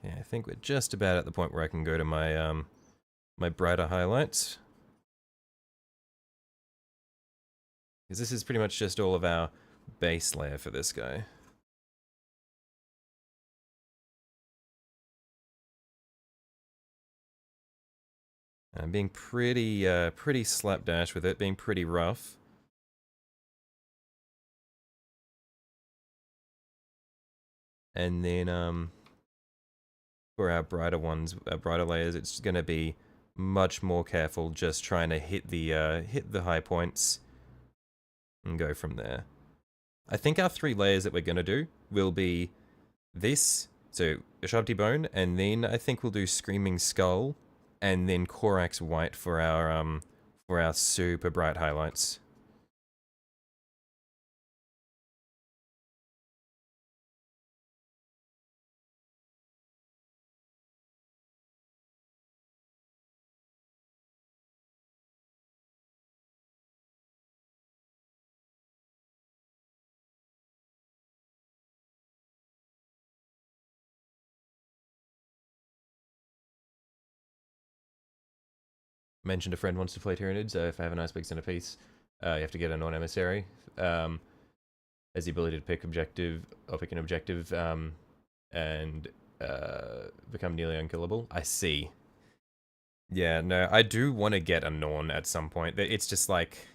Yeah, I think we're just about at the point where I can go to my my brighter highlights. Because this is pretty much just all of our base layer for this guy. And I'm being pretty slapdash with it, being pretty rough. And then for our brighter ones, brighter layers, it's gonna be much more careful, just trying to hit the high points and go from there. I think our 3 layers that we're gonna do will be This, so Sharpty Bone, and then I think we'll do Screaming Skull, and then Korax White for our super bright highlights. Mentioned a friend wants to play Tyranids. If I have a nice big centerpiece, you have to get a non-emissary. Has the ability to pick objective or pick an objective and become nearly unkillable. I see. Yeah, no, I do want to get a Norn at some point. It's just like,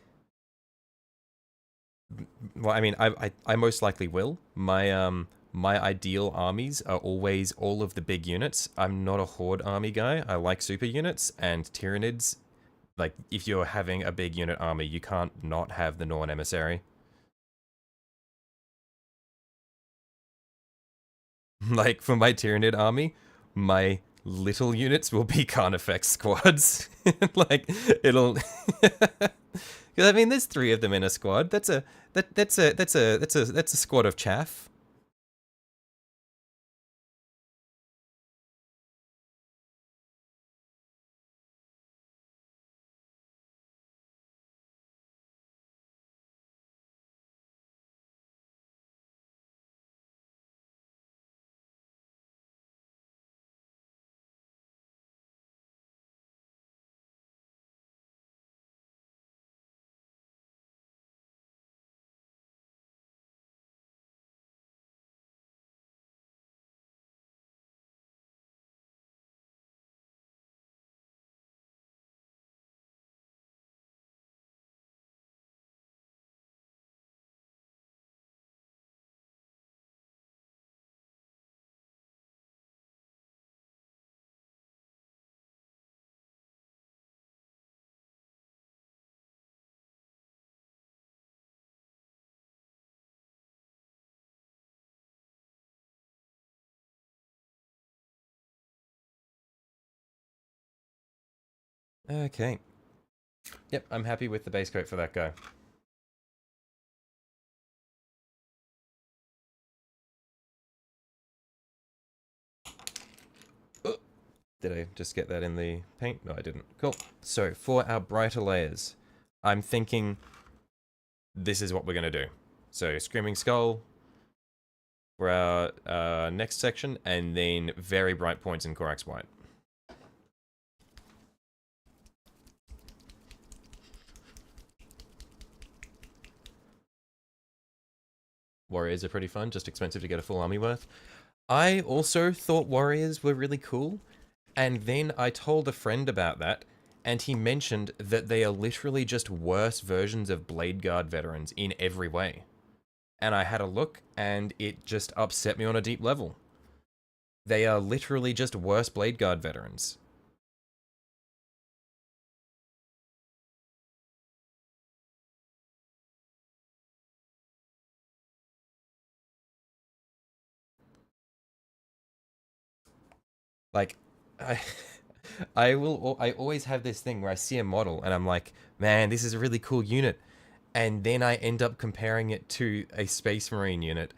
well, I mean, I most likely will. My ideal armies are always all of the big units. I'm not a horde army guy. I like super units and Tyranids. Like, if you're having a big unit army, you can't not have the Norn emissary. Like, for my Tyranid army, my little units will be Carnifex squads. Like, it'll... Because I mean, there's 3 of them in a squad. That's a squad of chaff. Okay. Yep, I'm happy with the base coat for that guy. Oh, did I just get that in the paint? No, I didn't. Cool. So, for our brighter layers, I'm thinking this is what we're going to do. So, Screaming Skull for our next section, and then very bright points in Korax White. Warriors are pretty fun, just expensive to get a full army worth. I also thought warriors were really cool, and then I told a friend about that, and he mentioned that they are literally just worse versions of Blade Guard veterans in every way. And I had a look, and it just upset me on a deep level. They are literally just worse Blade Guard veterans. Like, I, I always have this thing where I see a model and I'm like, man, this is a really cool unit. And then I end up comparing it to a Space Marine unit,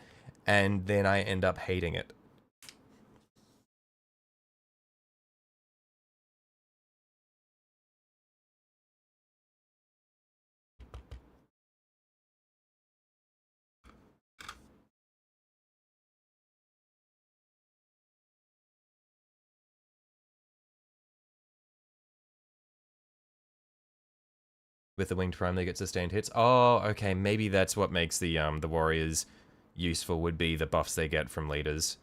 and then I end up hating it. With the Winged Prime, they get sustained hits. Oh, okay, maybe that's what makes the Warriors useful, would be the buffs they get from leaders.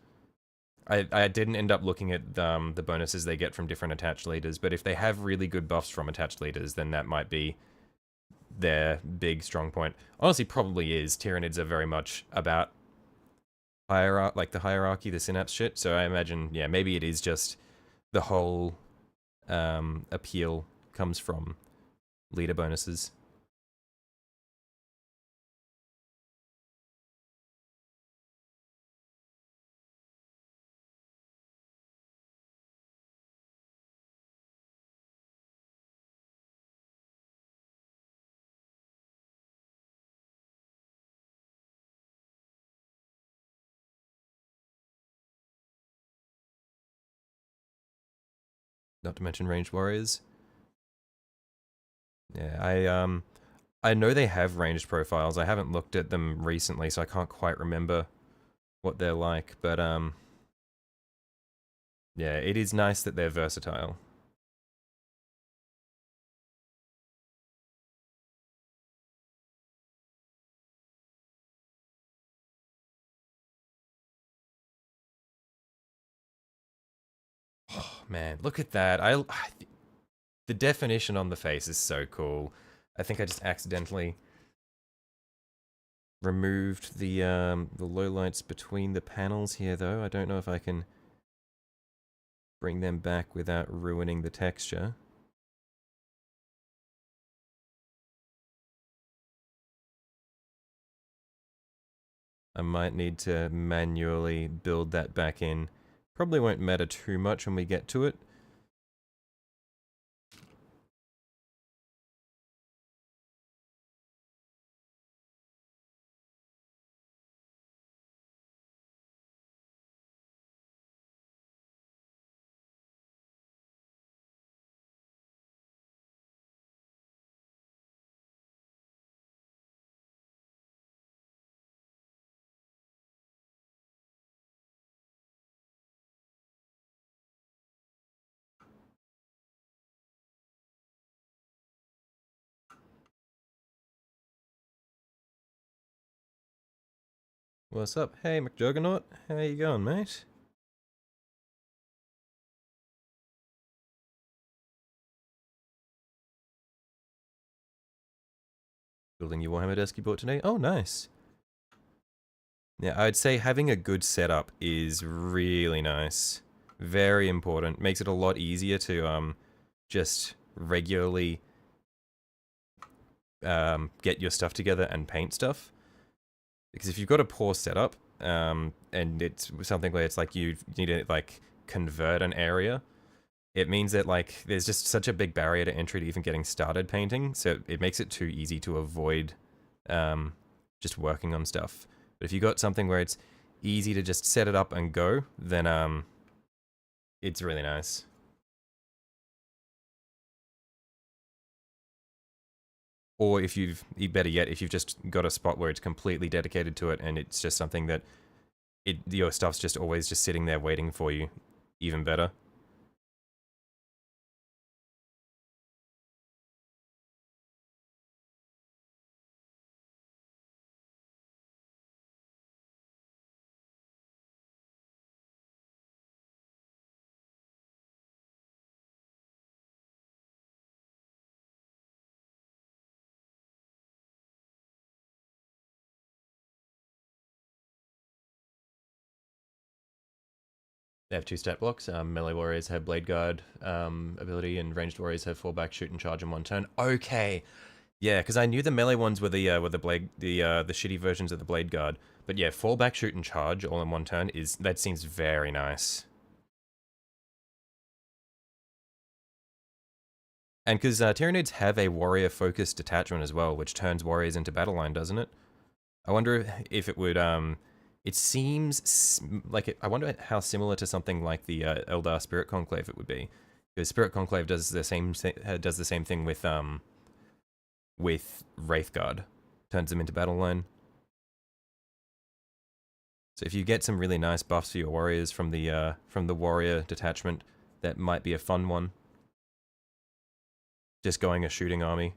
I didn't end up looking at the bonuses they get from different attached leaders, but if they have really good buffs from attached leaders, then that might be their big strong point. Honestly, probably is. Tyranids are very much about like the hierarchy, the synapse shit. So I imagine, yeah, maybe it is just the whole appeal comes from leader bonuses. Not to mention ranged warriors. Yeah, I know they have ranged profiles. I haven't looked at them recently, so I can't quite remember what they're like, but yeah, it is nice that they're versatile. Oh man, look at that. The definition on the face is so cool. I think I just accidentally removed the lowlights between the panels here though. I don't know if I can bring them back without ruining the texture. I might need to manually build that back in. Probably won't matter too much when we get to it. What's up? Hey, McJuggernaut. How you going, mate? Building your Warhammer desk you bought today? Oh, nice. Yeah, I'd say having a good setup is really nice. Very important. Makes it a lot easier to just regularly get your stuff together and paint stuff. Because if you've got a poor setup, and it's something where it's like you need to like convert an area, it means that like there's just such a big barrier to entry to even getting started painting. So it makes it too easy to avoid just working on stuff. But if you got something where it's easy to just set it up and go, then it's really nice. Or if you've, better yet, if you've just got a spot where it's completely dedicated to it and it's just something that your stuff's just always just sitting there waiting for you, even better. They have two stat blocks. Melee warriors have blade guard ability, and ranged warriors have fall back, shoot, and charge in one turn. Okay, yeah, because I knew the melee ones were the blade, the shitty versions of the blade guard. But yeah, fall back, shoot, and charge all in one turn that seems very nice. And because tyranids have a warrior focused detachment as well, which turns warriors into battle line, doesn't it? I wonder if it would. It seems like I wonder how similar to something like the Eldar Spirit Conclave it would be, because Spirit Conclave does the same thing with Wraithguard, turns them into battle line. So if you get some really nice buffs for your warriors from the warrior detachment, that might be a fun one. Just going a shooting army.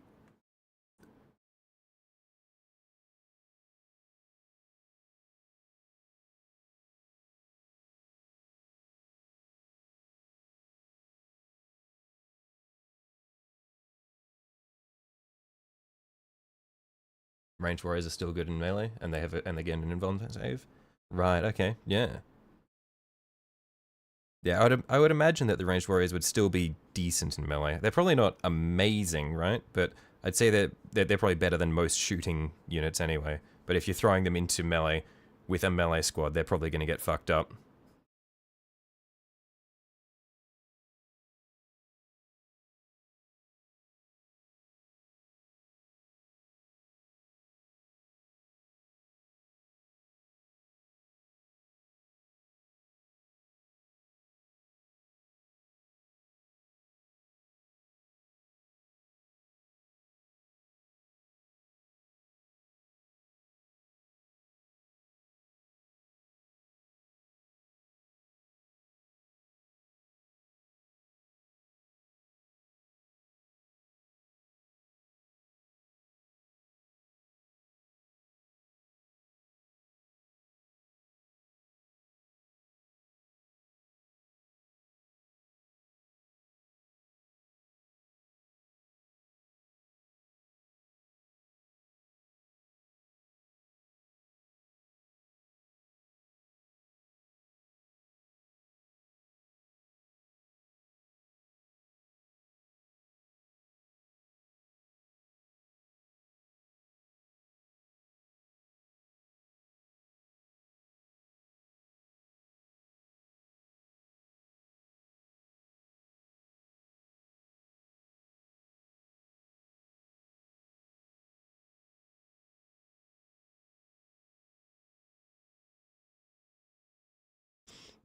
Ranged warriors are still good in melee, and they have and they get an invuln save. Right. Okay. Yeah. Yeah. I would imagine that the ranged warriors would still be decent in melee. They're probably not amazing, right? But I'd say that they're probably better than most shooting units anyway. But if you're throwing them into melee with a melee squad, they're probably going to get fucked up.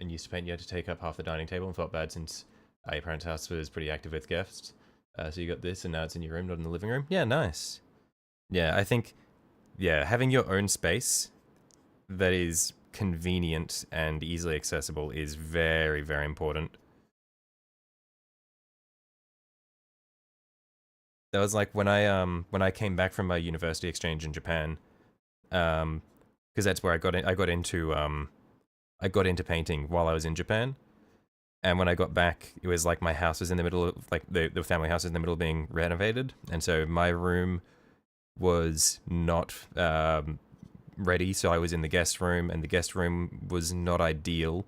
and used to paint, you had to take up half the dining table, and felt bad since your parents' house was pretty active with guests. So you got this, and now it's in your room, not in the living room. Yeah, nice. Yeah, I think, yeah, having your own space that is convenient and easily accessible is very, very important. That was like when I came back from my university exchange in Japan, because that's where I got into painting while I was in Japan. And when I got back, it was like my house was in the middle of, like, the family house was in the middle of being renovated, and so my room was not ready. So I was in the guest room, and the guest room was not ideal.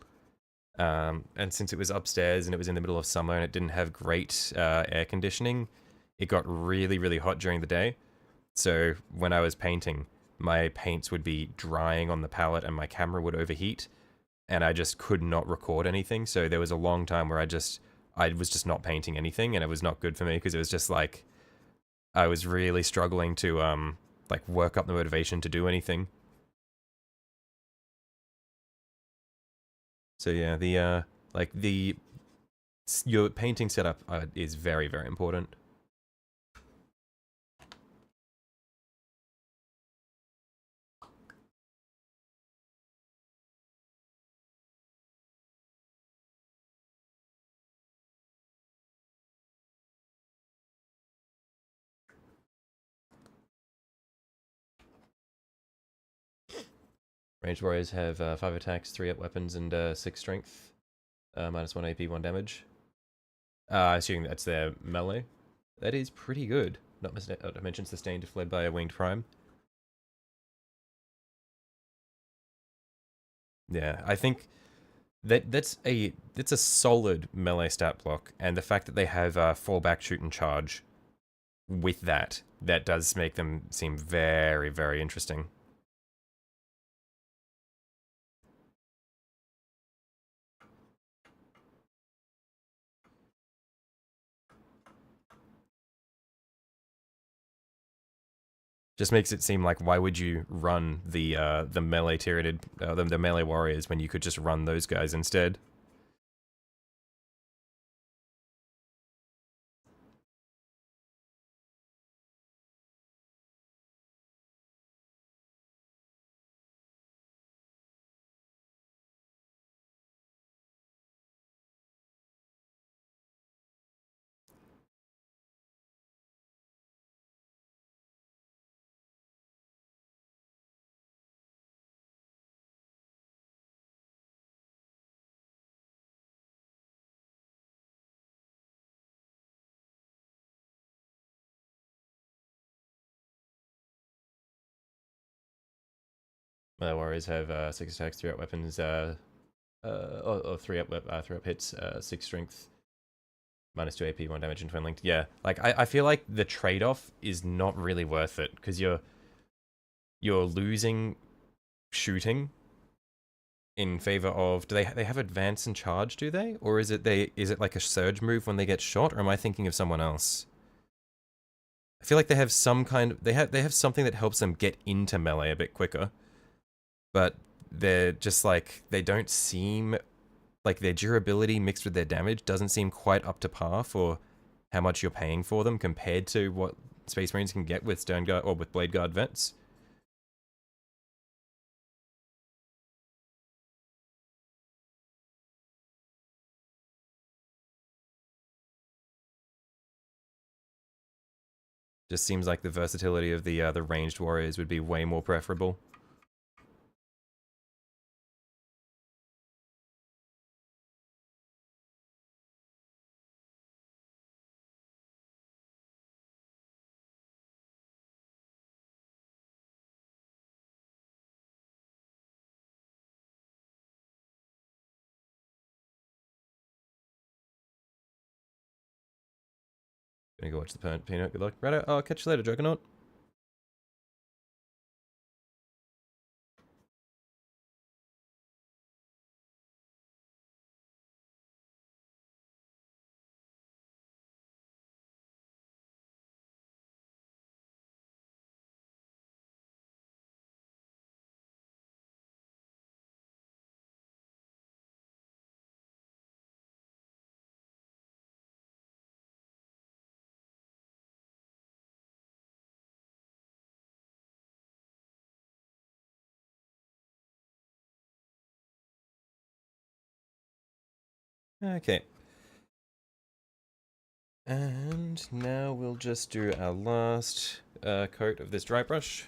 And since it was upstairs and it was in the middle of summer and it didn't have great air conditioning, it got really, really hot during the day. So when I was painting, my paints would be drying on the palette and my camera would overheat, and I just could not record anything. So there was a long time where I was just not painting anything, and it was not good for me because it was just like I was really struggling to like work up the motivation to do anything. So yeah, the like the your painting setup is very, very important. Ranged warriors have 5 attacks, 3 up weapons, and 6 strength. Minus 1 AP, 1 damage. I assume that's their melee. That is pretty good. Not mention sustained if led by a winged prime. Yeah, I think that's a solid melee stat block, and the fact that they have fall back, shoot, and charge with that does make them seem very, very interesting. Just makes it seem like, why would you run the melee tyranid, the melee warriors, when you could just run those guys instead? Melee warriors have 6 attacks, 3 up weapons, or 3 up hits, 6 strength, minus 2 AP, 1 damage, and twin linked. Yeah, like I feel like the trade off is not really worth it because you're losing shooting in favor of, do they have advance and charge, do they, or is it like a surge move when they get shot, or am I thinking of someone else? I feel like they have some kind of, they have something that helps them get into melee a bit quicker, but they're just like, they don't seem like, their durability mixed with their damage doesn't seem quite up to par for how much you're paying for them compared to what Space Marines can get with Stern Guard or with Blade Guard vets. Just seems like the versatility of the ranged warriors would be way more preferable. Gonna go watch the peanut. Good luck. Right. I'll catch you later, Juggernaut. Okay. And now we'll just do our last coat of this dry brush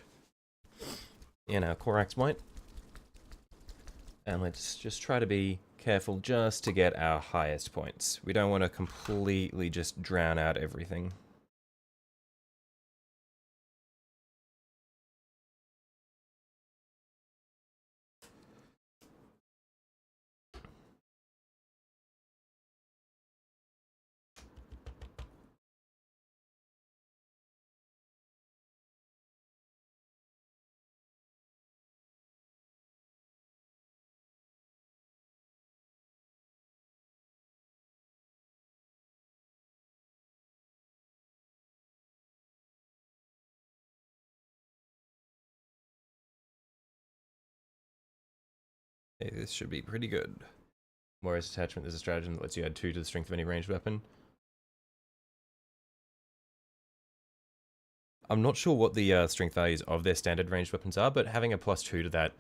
in our Corax white. And let's just try to be careful just to get our highest points. We don't want to completely just drown out everything. Okay, this should be pretty good. Warrior's attachment is a stratagem that lets you add 2 to the strength of any ranged weapon. I'm not sure what the strength values of their standard ranged weapons are, but having a +2 to that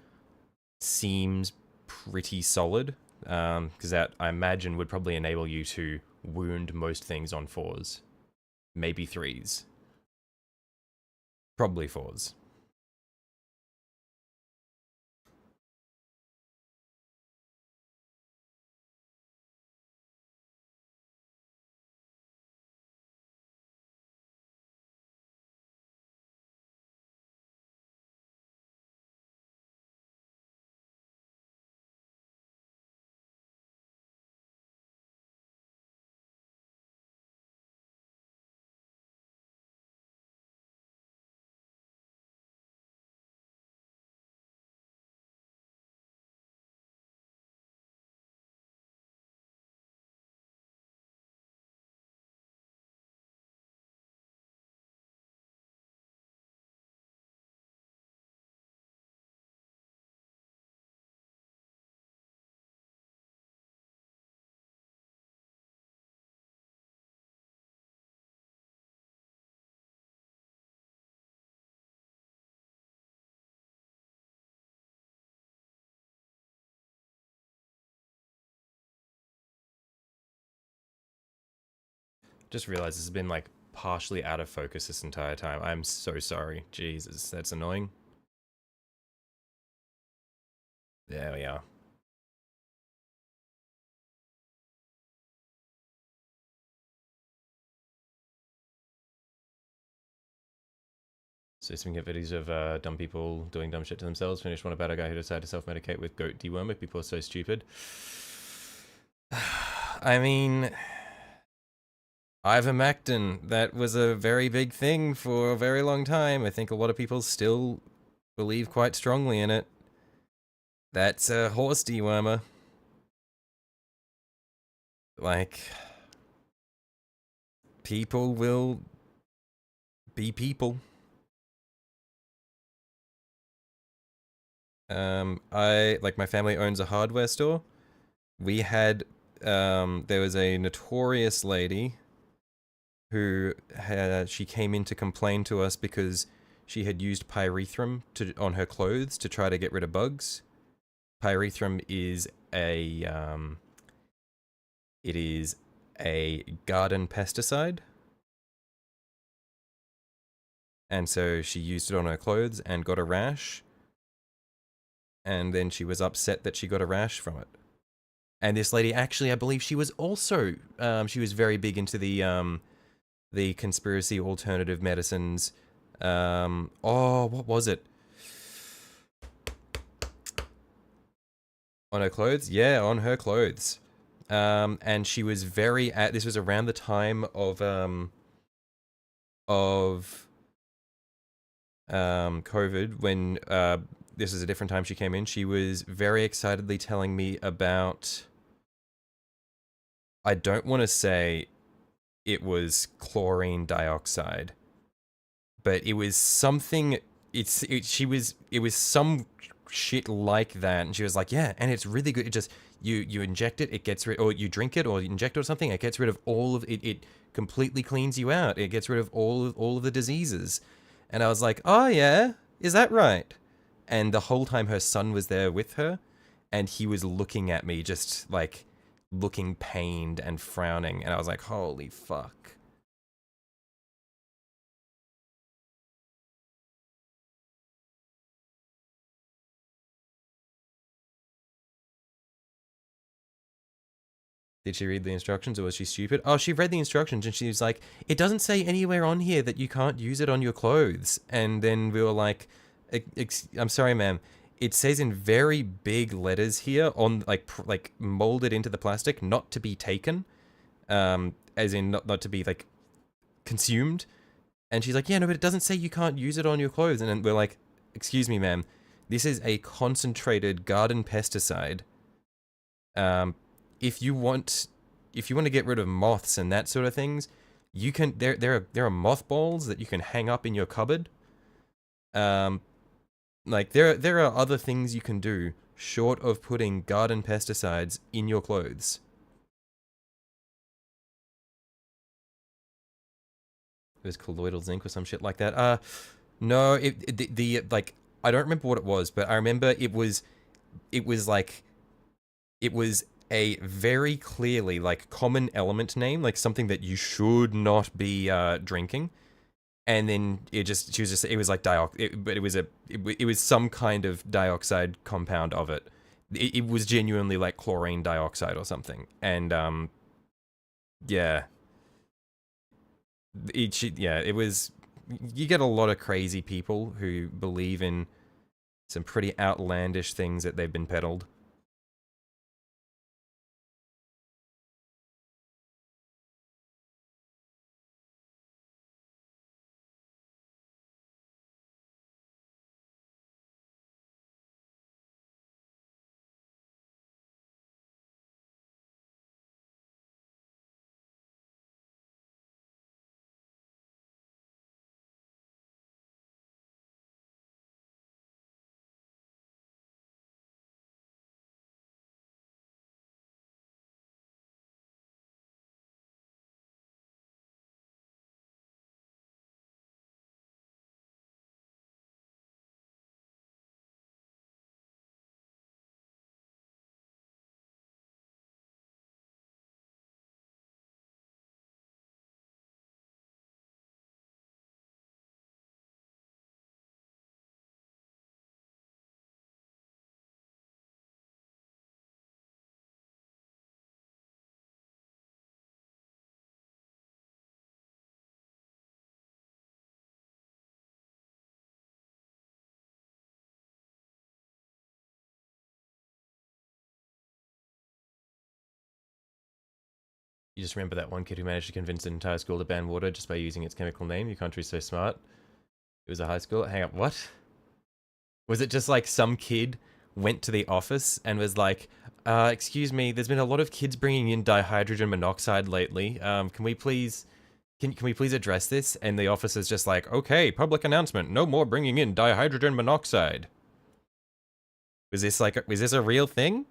seems pretty solid. Because that, I imagine, would probably enable you to wound most things on 4s. Maybe 3s. Probably 4s. Just realized this has been like partially out of focus this entire time. I'm so sorry. Jesus, that's annoying. There we are. So some get videos of dumb people doing dumb shit to themselves. Finished one about a guy who decided to self-medicate with goat dewormer. People are so stupid. I mean, ivermectin, that was a very big thing for a very long time. I think a lot of people still believe quite strongly in it. That's a horse dewormer. Like, people will be people. My family owns a hardware store. We had, there was a notorious lady who she came in to complain to us because she had used pyrethrum on her clothes to try to get rid of bugs. Pyrethrum is it is a garden pesticide. And so she used it on her clothes and got a rash. And then she was upset that she got a rash from it. And this lady, actually, I believe she was also, she was very big into the conspiracy alternative medicines. What was it? On her clothes? Yeah, on her clothes. And she was very, this was around the time of COVID, when, this is a different time she came in. She was very excitedly telling me about, I don't want to say it was chlorine dioxide, but it was something, it was some shit like that, and she was like, yeah, and it's really good. It just, you inject it, it gets rid, or you drink it, or you inject it or something, it gets rid of all of it. It completely cleans you out. It gets rid of all of the diseases. And I was like, oh yeah, is that right? And the whole time her son was there with her, and he was looking at me just like looking pained and frowning, and I was like, holy fuck. Did she read the instructions, or was she stupid? Oh, she read the instructions and she was like, it doesn't say anywhere on here that you can't use it on your clothes. And then we were like, I'm sorry, ma'am. It says in very big letters here on like molded into the plastic, not to be taken, as in not to be like consumed. And she's like, yeah, no, but it doesn't say you can't use it on your clothes. And then we're like, excuse me, ma'am, this is a concentrated garden pesticide. Um, if you want to get rid of moths and that sort of things, you can there are mothballs that you can hang up in your cupboard. Like there are other things you can do short of putting garden pesticides in your clothes. It was colloidal zinc or some shit like that. No, the like I don't remember what it was, but I remember it was like it was a very clearly like common element name, like something that you should not be drinking. And then she was just, it was like but it was some kind of dioxide compound of it. It was genuinely like chlorine dioxide or something. And yeah, it was. You get a lot of crazy people who believe in some pretty outlandish things that they've been peddled. You just remember that one kid who managed to convince an entire school to ban water just by using its chemical name. Your country's so smart. It was a high school. Hang on, what? Was it just like some kid went to the office and was like, excuse me, there's been a lot of kids bringing in dihydrogen monoxide lately. Can we please, can we please address this? And the officer's just like, okay, public announcement, no more bringing in dihydrogen monoxide. Was this a real thing?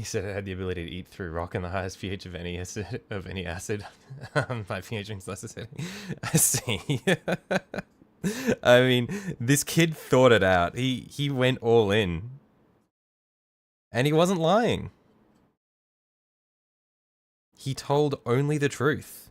He said it had the ability to eat through rock and the highest pH of any acid. My pH means less acidic. I see. I mean, this kid thought it out. He went all in. And he wasn't lying. He told only the truth.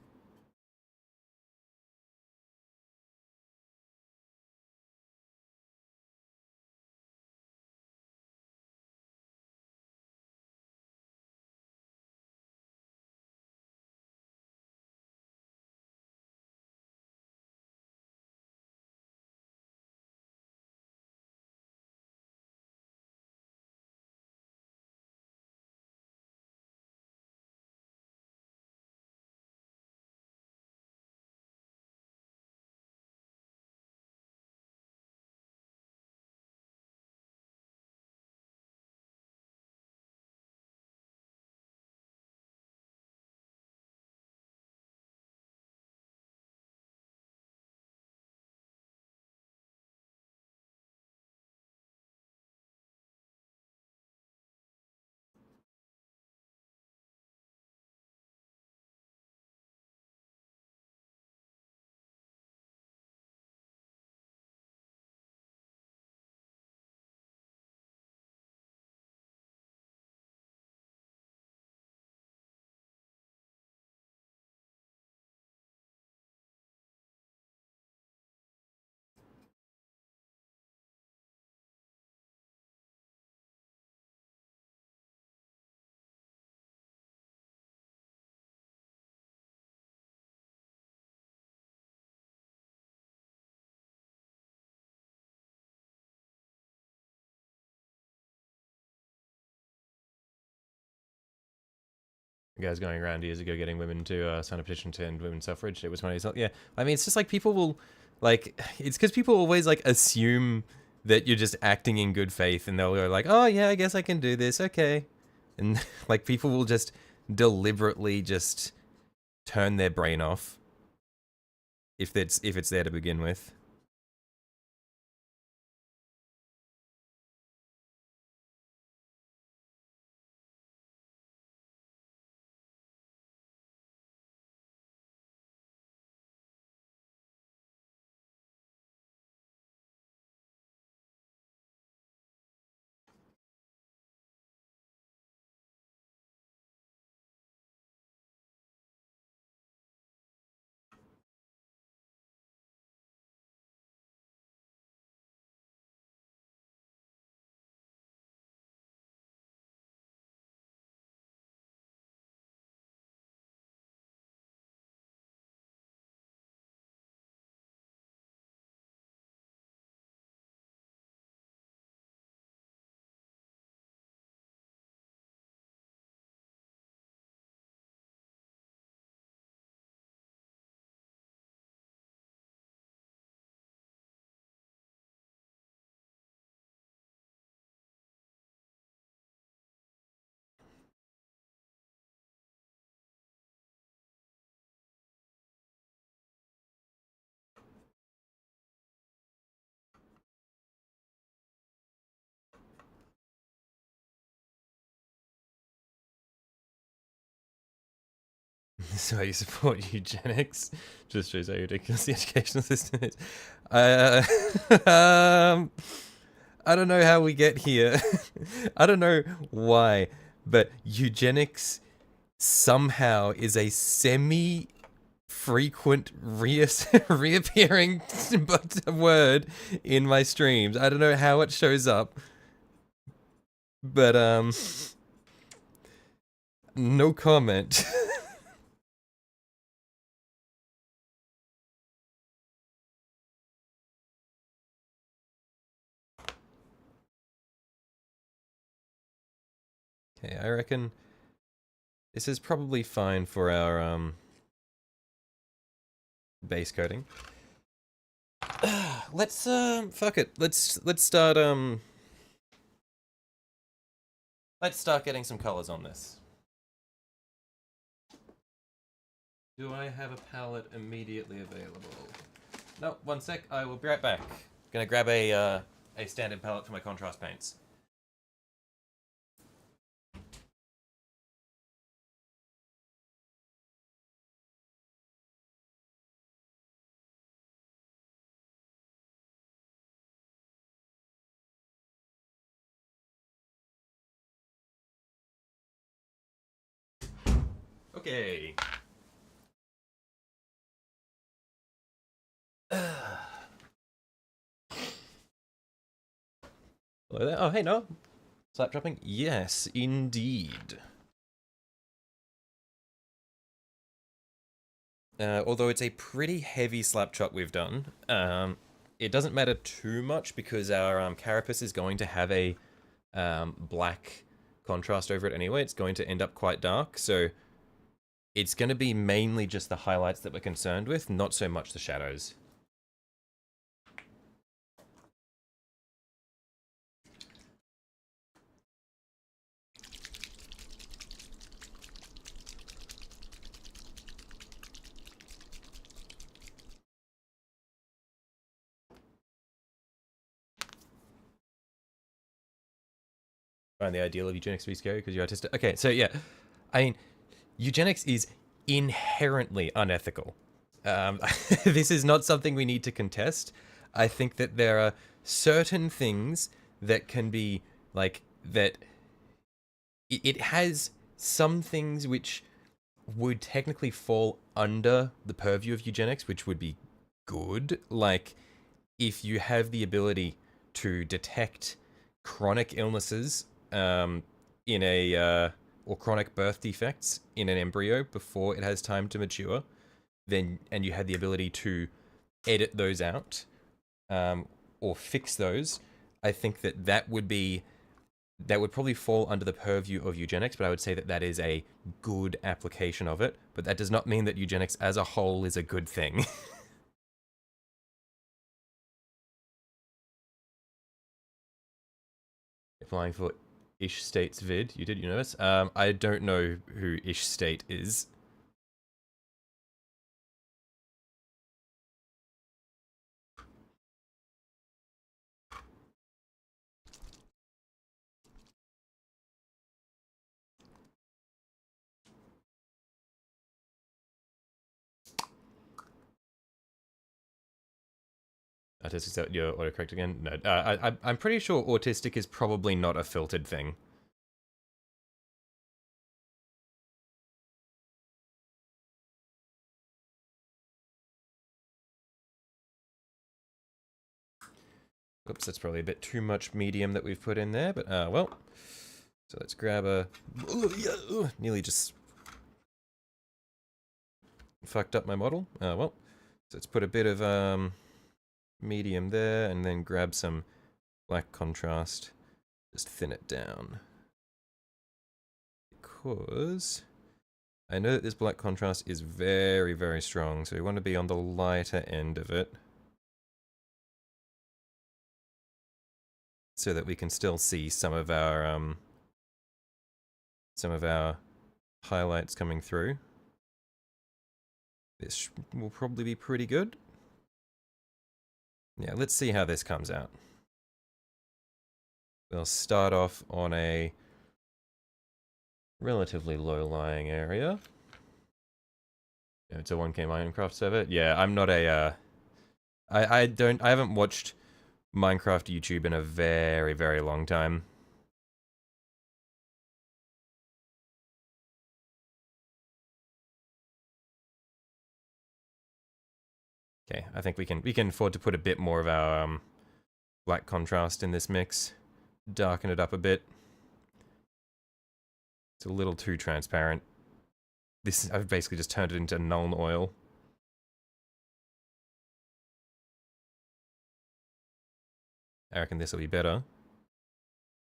The guy's going around years ago getting women to sign a petition to end women's suffrage. It was when he's yeah. I mean, it's just like people will, like, it's because people always like assume that you're just acting in good faith, and they'll go like, oh yeah, I guess I can do this, okay, and like people will just deliberately just turn their brain off if it's there to begin with. So you support eugenics? Just shows how ridiculous the educational system is. Um, I don't know how we get here. I don't know why, but eugenics somehow is a semi-frequent reappearing word in my streams. I don't know how it shows up, but no comment. Okay, I reckon this is probably fine for our base coating. Let's fuck it. Let's start getting some colors on this. Do I have a palette immediately available? No, one sec. I will be right back. Gonna grab a standard palette for my contrast paints. Okay. Hello there. Oh, hey, no. Slap dropping? Yes, indeed. Although it's a pretty heavy slap chop we've done, it doesn't matter too much because our carapace is going to have a black contrast over it anyway. It's going to end up quite dark, so it's going to be mainly just the highlights that we're concerned with, not so much the shadows. Find the ideal of eugenics to be scary because you're autistic. Okay, so yeah, I mean, eugenics is inherently unethical. This is not something we need to contest. I think that there are certain things that can be like that. It has some things which would technically fall under the purview of eugenics, which would be good. Like if you have the ability to detect chronic illnesses in a or chronic birth defects in an embryo before it has time to mature, then and you had the ability to edit those out or fix those, I think that that would probably fall under the purview of eugenics, but I would say that that is a good application of it. But that does not mean that eugenics as a whole is a good thing. Applying for Ish State's vid, you notice? I don't know who Ish State is. Autistic, you're autocorrect again? No, I'm pretty sure autistic is probably not a filtered thing. Oops, that's probably a bit too much medium that we've put in there, but well. So let's grab a... nearly just fucked up my model. Well, so let's put a bit of medium there and then grab some black contrast. Just thin it down. Because I know that this black contrast is very, very strong, so we want to be on the lighter end of it. So that we can still see some of our highlights coming through. This will probably be pretty good. Yeah, let's see how this comes out. We'll start off on a relatively low-lying area. It's a 1K Minecraft server. Yeah, I'm not a I haven't watched Minecraft YouTube in a very, very long time. Okay, I think we can afford to put a bit more of our black contrast in this mix. Darken it up a bit. It's a little too transparent. I've basically just turned it into Nuln oil. I reckon this will be better.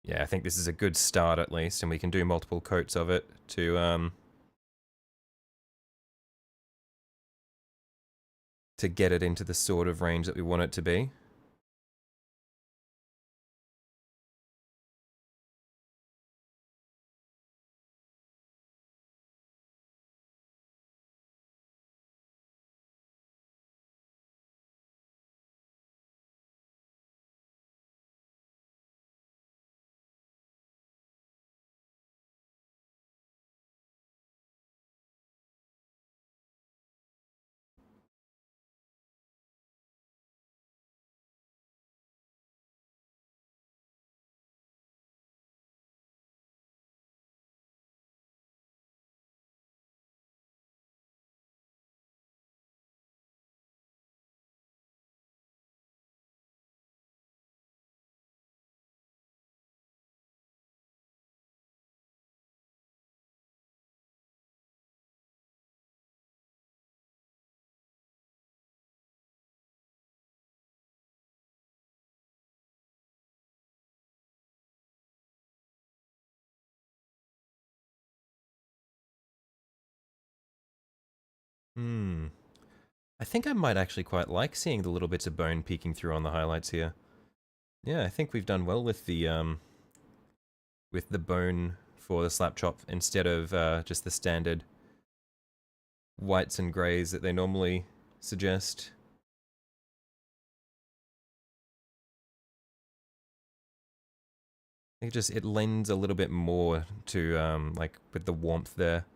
Yeah, I think this is a good start at least, and we can do multiple coats of it to get it into the sort of range that we want it to be. I think I might actually quite like seeing the little bits of bone peeking through on the highlights here. Yeah, I think we've done well with the bone for the slap chop instead of just the standard whites and greys that they normally suggest. It lends a little bit more to like with the warmth there.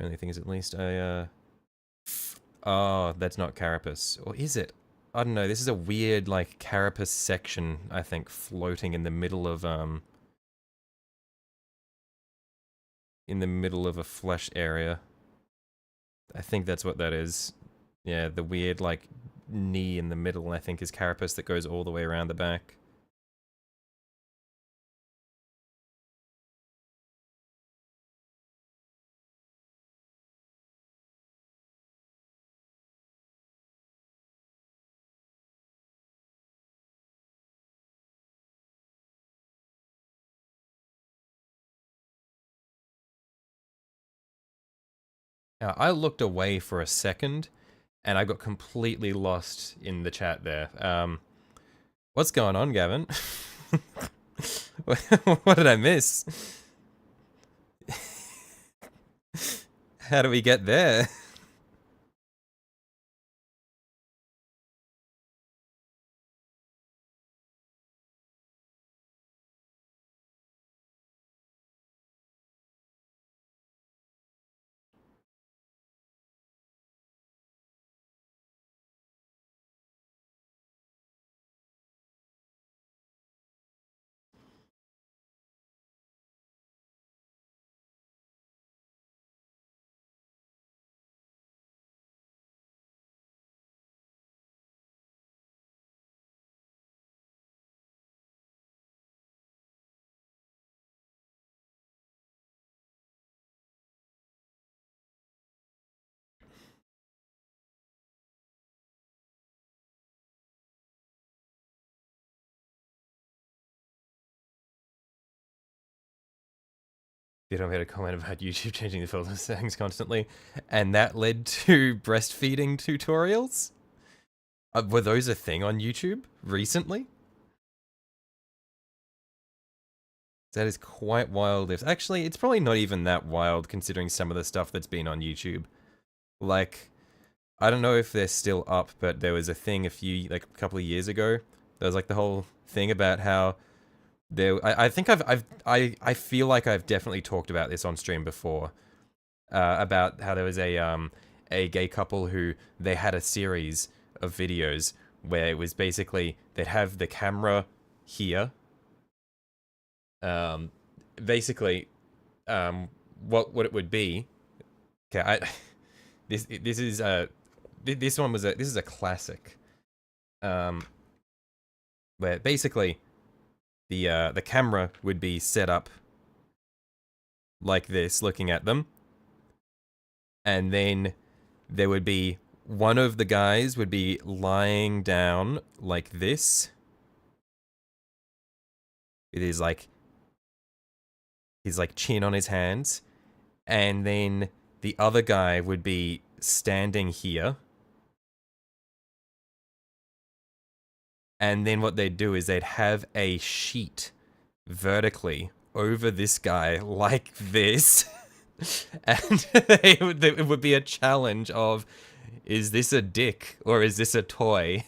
Only thing is, at least oh, that's not carapace, or is it? I don't know. This is a weird like carapace section, I think, floating in the middle of a flesh area. I think that's what that is. Yeah, the weird like knee in the middle, I think, is carapace that goes all the way around the back. Now, I looked away for a second, and I got completely lost in the chat there. What's going on, Gavin? What did I miss? How do we get there? You know, we had a comment about YouTube changing the filter settings constantly, and that led to breastfeeding tutorials. Were those a thing on YouTube recently? That is quite wild. Actually, it's probably not even that wild considering some of the stuff that's been on YouTube. Like, I don't know if they're still up, but there was a thing a couple of years ago. There was like the whole thing about how I think I feel like I've definitely talked about this on stream before. About how there was a gay couple who they had a series of videos where it was basically they'd have the camera here. Basically, what it would be. Okay, this is this is a classic. Where basically the camera would be set up like this, looking at them, and then there would be one of the guys would be lying down like this. It is like his like chin on his hands, and then the other guy would be standing here. And then what they'd do is they'd have a sheet vertically over this guy like this. And it would be a challenge of, is this a dick or is this a toy?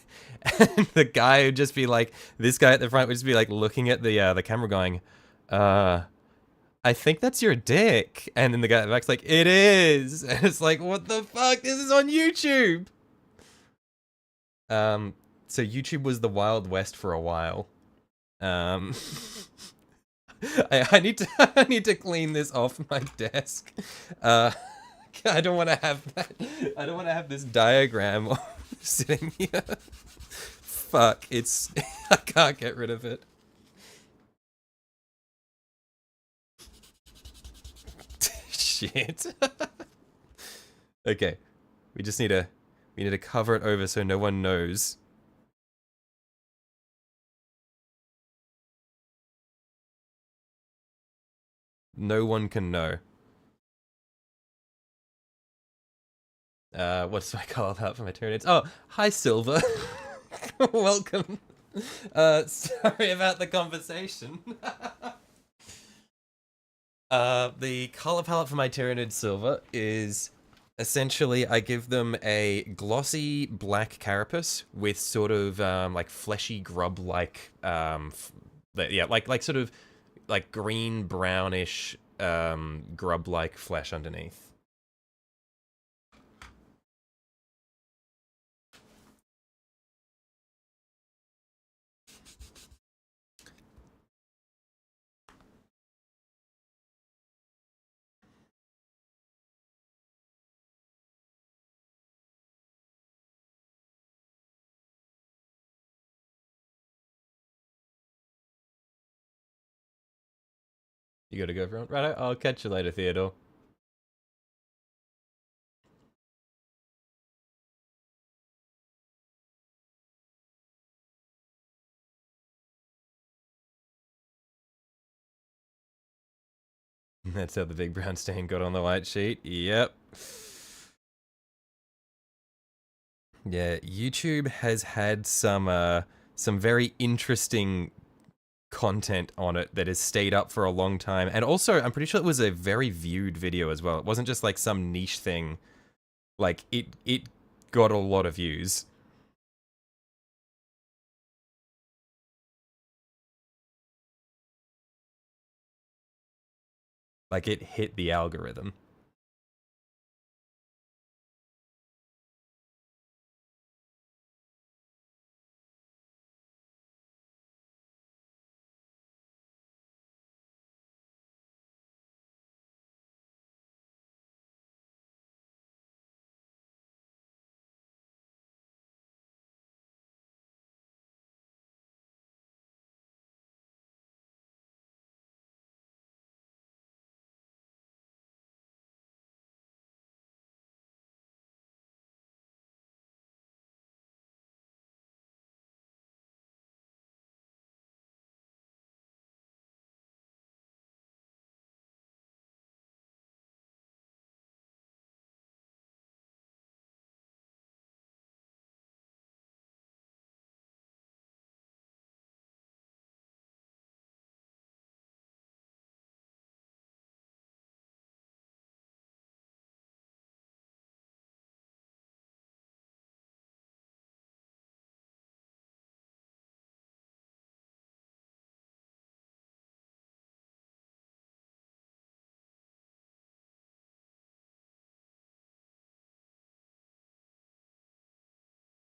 And the guy would just be like, this guy at the front would just be like looking at the camera going, I think that's your dick. And then the guy at the back's like, it is. And it's like, what the fuck? This is on YouTube. So YouTube was the Wild West for a while. I need to I need to clean this off my desk. I don't want to have that. I don't want to have this diagram sitting here. Fuck, it's I can't get rid of it. shit. Okay, we just need to cover it over so no one knows. No one can know. What's my call out for my tyranids? Oh, hi Silver. Welcome. Sorry about the conversation. The color palette for my Tyranid Silver is essentially I give them a glossy black carapace with sort of like fleshy grub-like, yeah, like sort of like green brownish grub-like flesh underneath. You gotta go, everyone. Right, I'll catch you later, Theodore. That's how the big brown stain got on the white sheet. Yep. Yeah, YouTube has had some very interesting content on it that has stayed up for a long time. And also, I'm pretty sure it was a very viewed video as well. It wasn't just like some niche thing. Like it got a lot of views. Like it hit the algorithm.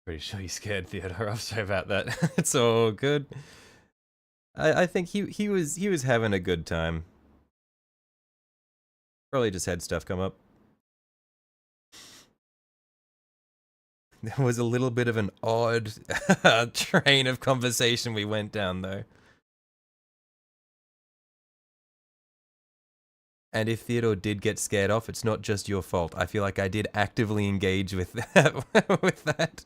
Pretty sure you scared Theodore off. Sorry about that. It's all good. I think he was having a good time. Probably just had stuff come up. There was a little bit of an odd train of conversation we went down though. And if Theodore did get scared off, it's not just your fault. I feel like I did actively engage with that. With that.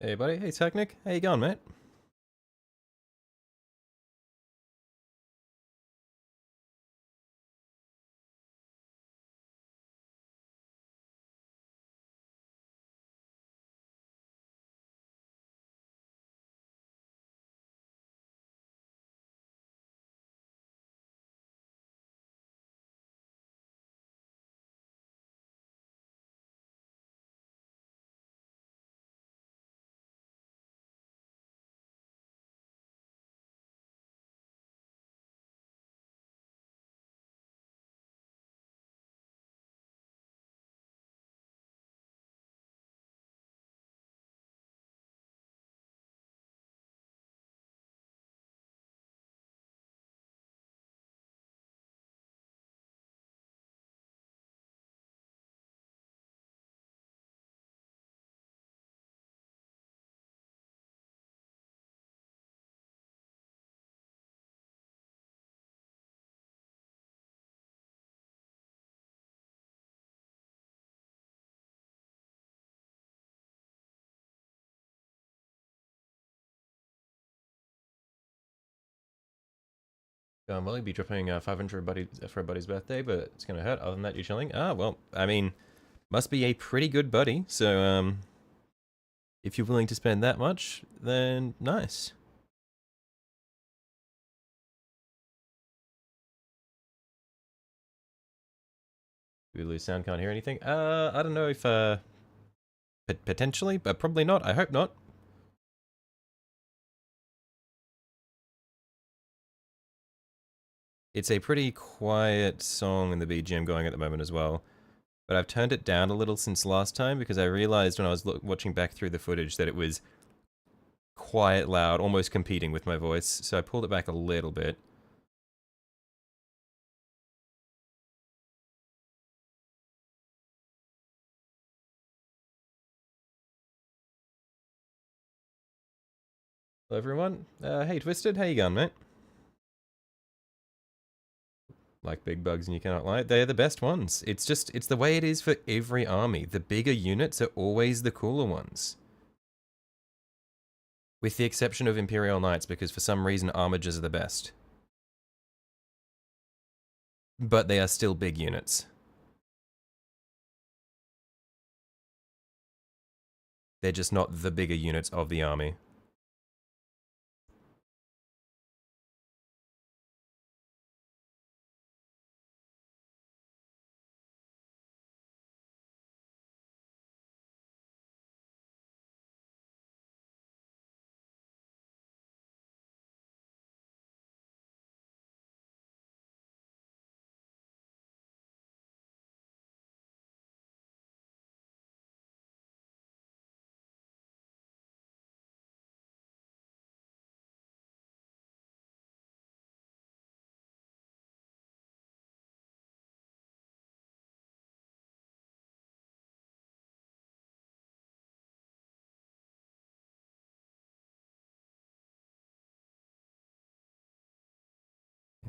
Hey, buddy. Hey, Technic. How you going, mate? Well, he'll be dropping 500 for a buddy's birthday, but it's gonna hurt. Other than that, you're chilling. Ah, well, I mean, must be a pretty good buddy. So, if you're willing to spend that much, then nice. We lose sound, can't hear anything. I don't know if potentially, but probably not. I hope not. It's a pretty quiet song in the BGM going at the moment as well. But I've turned it down a little since last time because I realized when I was watching back through the footage that it was quite loud, almost competing with my voice. So I pulled it back a little bit. Hello, everyone. Hey, Twisted. How you going, mate? Like big bugs and you cannot lie. They're the best ones. It's the way it is for every army. The bigger units are always the cooler ones. With the exception of Imperial Knights, because for some reason armigers are the best. But they are still big units. They're just not the bigger units of the army.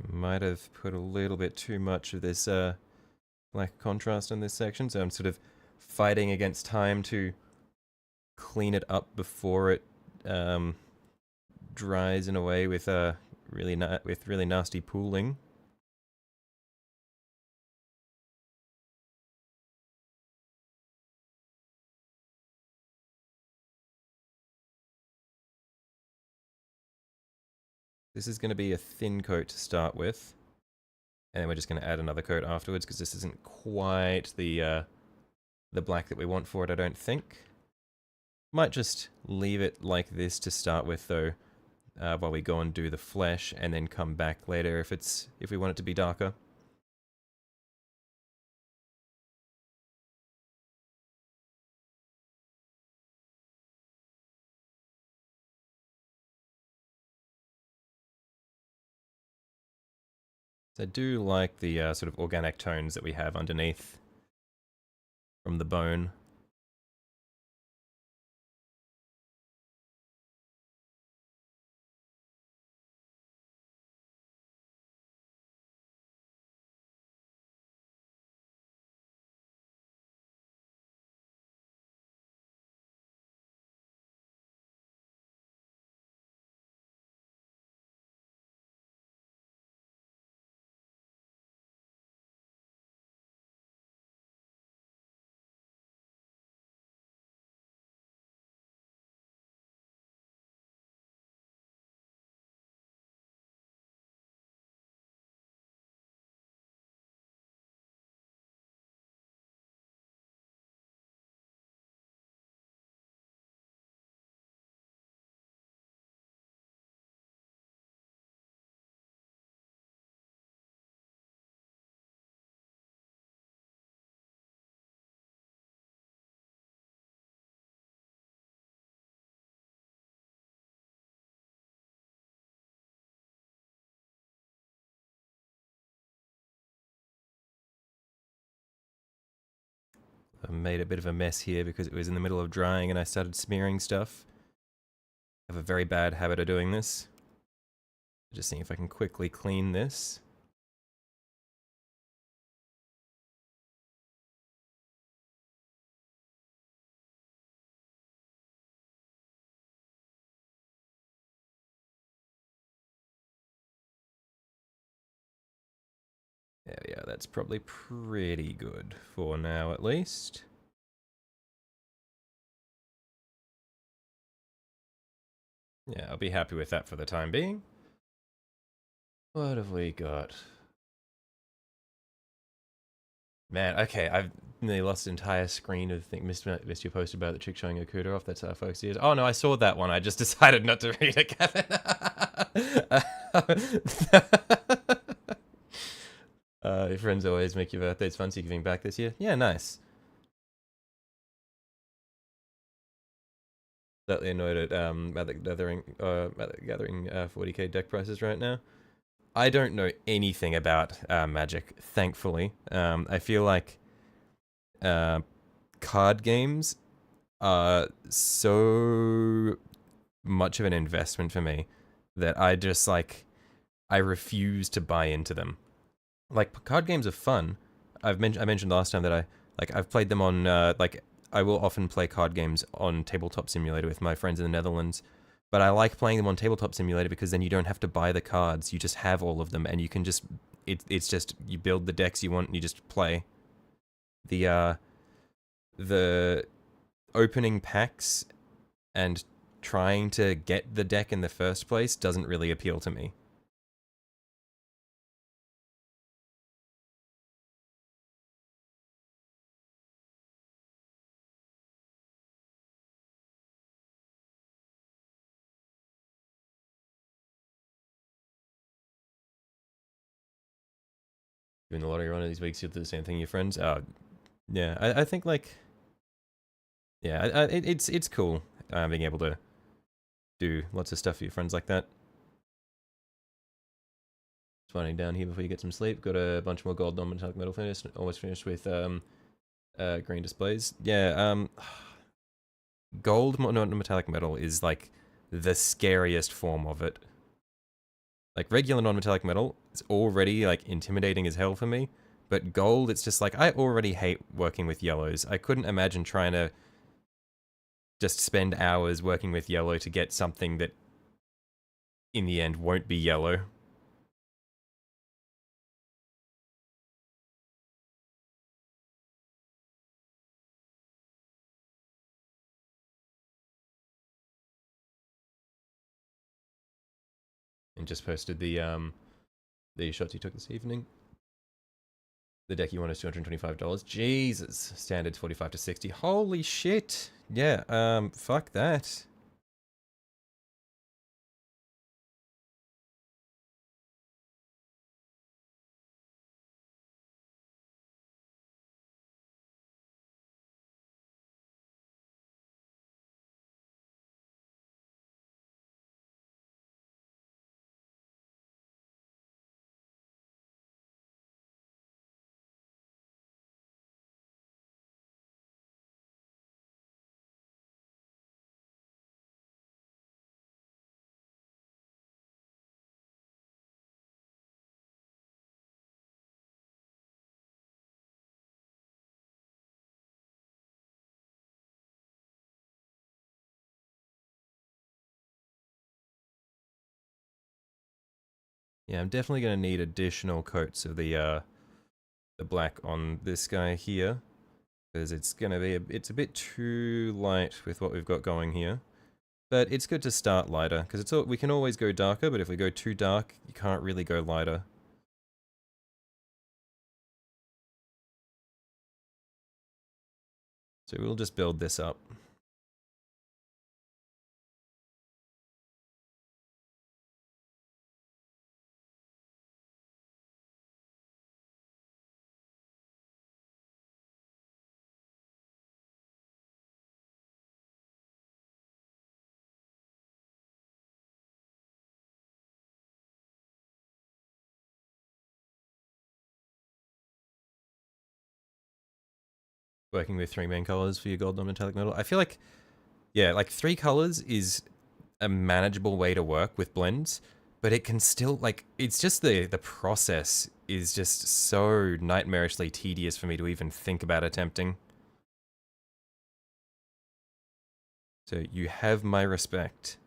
Might have put a little bit too much of this black contrast in this section, so I'm sort of fighting against time to clean it up before it dries in a way with really nasty pooling. This is going to be a thin coat to start with, and then we're just going to add another coat afterwards because this isn't quite the black that we want for it, I don't think. Might just leave it like this to start with though, while we go and do the flesh, and then come back later if we want it to be darker. So I do like the sort of organic tones that we have underneath from the bone. I made a bit of a mess here because it was in the middle of drying and I started smearing stuff. I have a very bad habit of doing this. Just seeing if I can quickly clean this. Yeah, that's probably pretty good for now at least. Yeah, I'll be happy with that for the time being. What have we got? Man, okay, I've nearly lost the entire screen of thing. Missed your post about the chick showing her cooter off. That's how folks is. Oh no, I saw that one. I just decided not to read it, Kevin. Your friends always make your birthdays fun, so you're giving back this year? Yeah, nice. Slightly annoyed at the gathering 40k deck prices right now. I don't know anything about Magic, thankfully. I feel like card games are so much of an investment for me that I just like I refuse to buy into them. Like card games are fun. I mentioned last time that I've played them on like I will often play card games on Tabletop Simulator with my friends in the Netherlands. But I like playing them on Tabletop Simulator because then you don't have to buy the cards. You just have all of them and you can just it's just you build the decks you want and you just play. The opening packs and trying to get the deck in the first place doesn't really appeal to me. Doing the lottery run of these weeks, you'll do the same thing, your friends. Yeah, I think like, yeah, it's cool being able to do lots of stuff for your friends like that. Just winding down here before you get some sleep. Got a bunch more gold non-metallic metal finished. Almost finished with green displays. Yeah, gold non-metallic metal is like the scariest form of it. Like regular non-metallic metal is already like intimidating as hell for me. But gold, it's just like, I already hate working with yellows. I couldn't imagine trying to just spend hours working with yellow to get something that in the end won't be yellow. And just posted the shots you took this evening. The deck you want is $225. Jesus. Standard's 45 to 60. Holy shit. Yeah, fuck that. Yeah, I'm definitely gonna need additional coats of the black on this guy here. Because it's gonna be it's a bit too light with what we've got going here. But it's good to start lighter, because we can always go darker, but if we go too dark, you can't really go lighter. So we'll just build this up. working with three main colors for your gold non-metallic metal. I feel like, yeah, like 3 colors is a manageable way to work with blends, but it can still, like, it's just the process is just so nightmarishly tedious for me to even think about attempting. So you have my respect.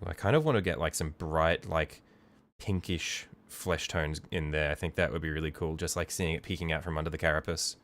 I kind of want to get like some bright, like pinkish flesh tones in there. I think that would be really cool, just like seeing it peeking out from under the carapace.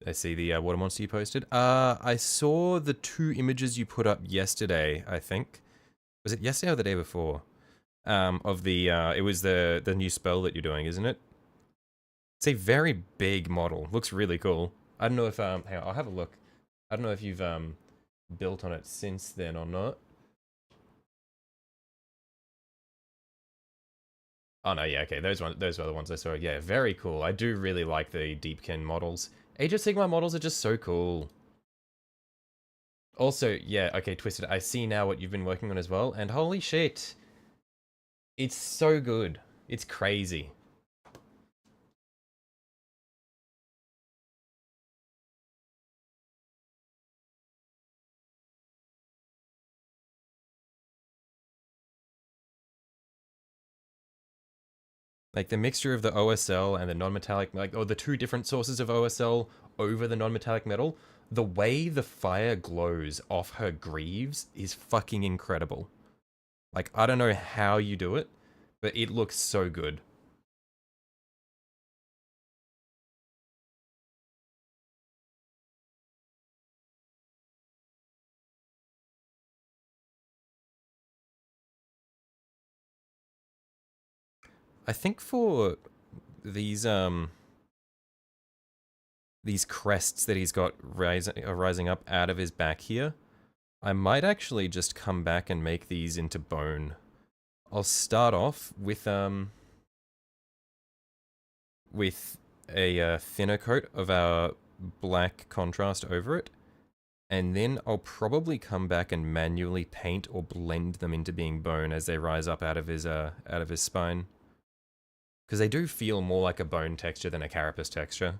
I see the water monster you posted. I saw the 2 images you put up yesterday, I think. Was it yesterday or the day before? Of the, it was the new spell that you're doing, isn't it? It's a very big model. Looks really cool. I don't know if, hang on, I'll have a look. I don't know if you've, built on it since then or not. Oh no, yeah, okay, those were the ones I saw. Yeah, very cool. I do really like the Deepkin models. Age of Sigmar models are just so cool. Also, yeah, okay, Twisted, I see now what you've been working on as well, and holy shit. It's so good. It's crazy. Like the mixture of the OSL and the non-metallic, like, or the 2 different sources of OSL over the non-metallic metal, the way the fire glows off her greaves is fucking incredible. Like, I don't know how you do it, but it looks so good. I think for these these crests that he's got rising up out of his back here, I might actually just come back and make these into bone. I'll start off with a thinner coat of our black contrast over it, and then I'll probably come back and manually paint or blend them into being bone as they rise up out of his spine, because they do feel more like a bone texture than a carapace texture.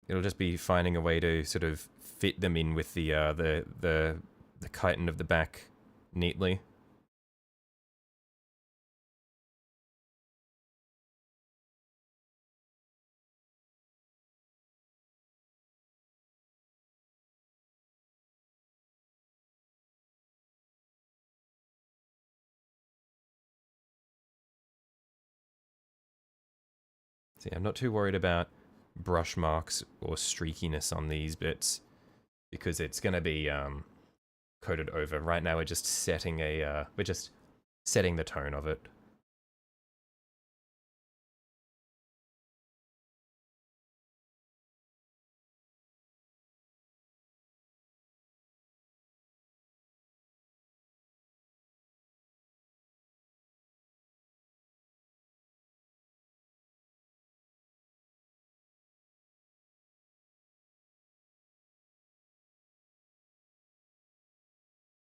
It'll just be finding a way to sort of fit them in with the chitin of the back neatly. See, I'm not too worried about brush marks or streakiness on these bits because it's going to be coated over. Right now, we're just setting the tone of it.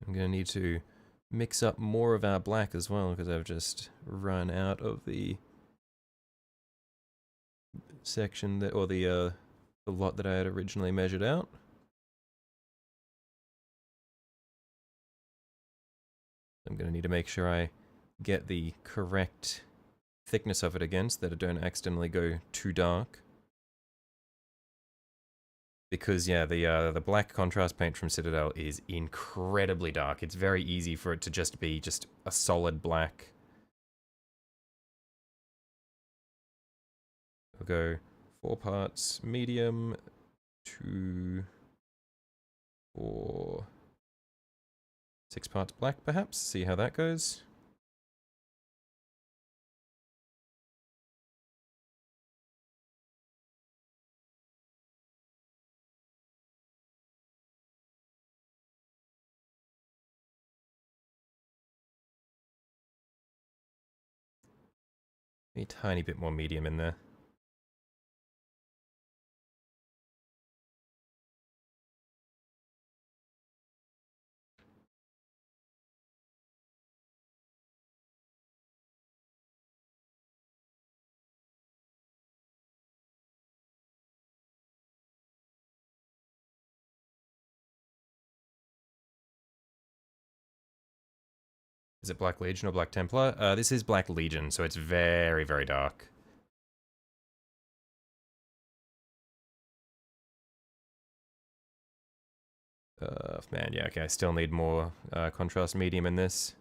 I'm going to need to mix up more of our black as well because I've just run out of the section that, or the lot that I had originally measured out. I'm going to need to make sure I get the correct thickness of it again so that I don't accidentally go too dark. Because, yeah, the black contrast paint from Citadel is incredibly dark. It's very easy for it to just be just a solid black. We'll go 4 parts medium, 2, 4, 6 parts black, perhaps. See how that goes. A tiny bit more medium in there. Is it Black Legion or Black Templar? This is Black Legion, so it's very, very dark. Man, yeah, okay, I still need more contrast medium in this.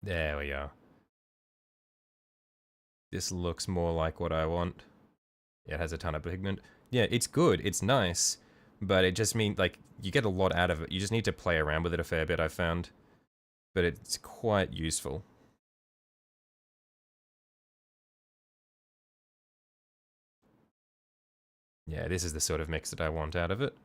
There we are. This looks more like what I want. Yeah, it has a ton of pigment. Yeah, it's good, it's nice, but it just means, like, you get a lot out of it. You just need to play around with it a fair bit, I've found. But it's quite useful. Yeah, this is the sort of mix that I want out of it.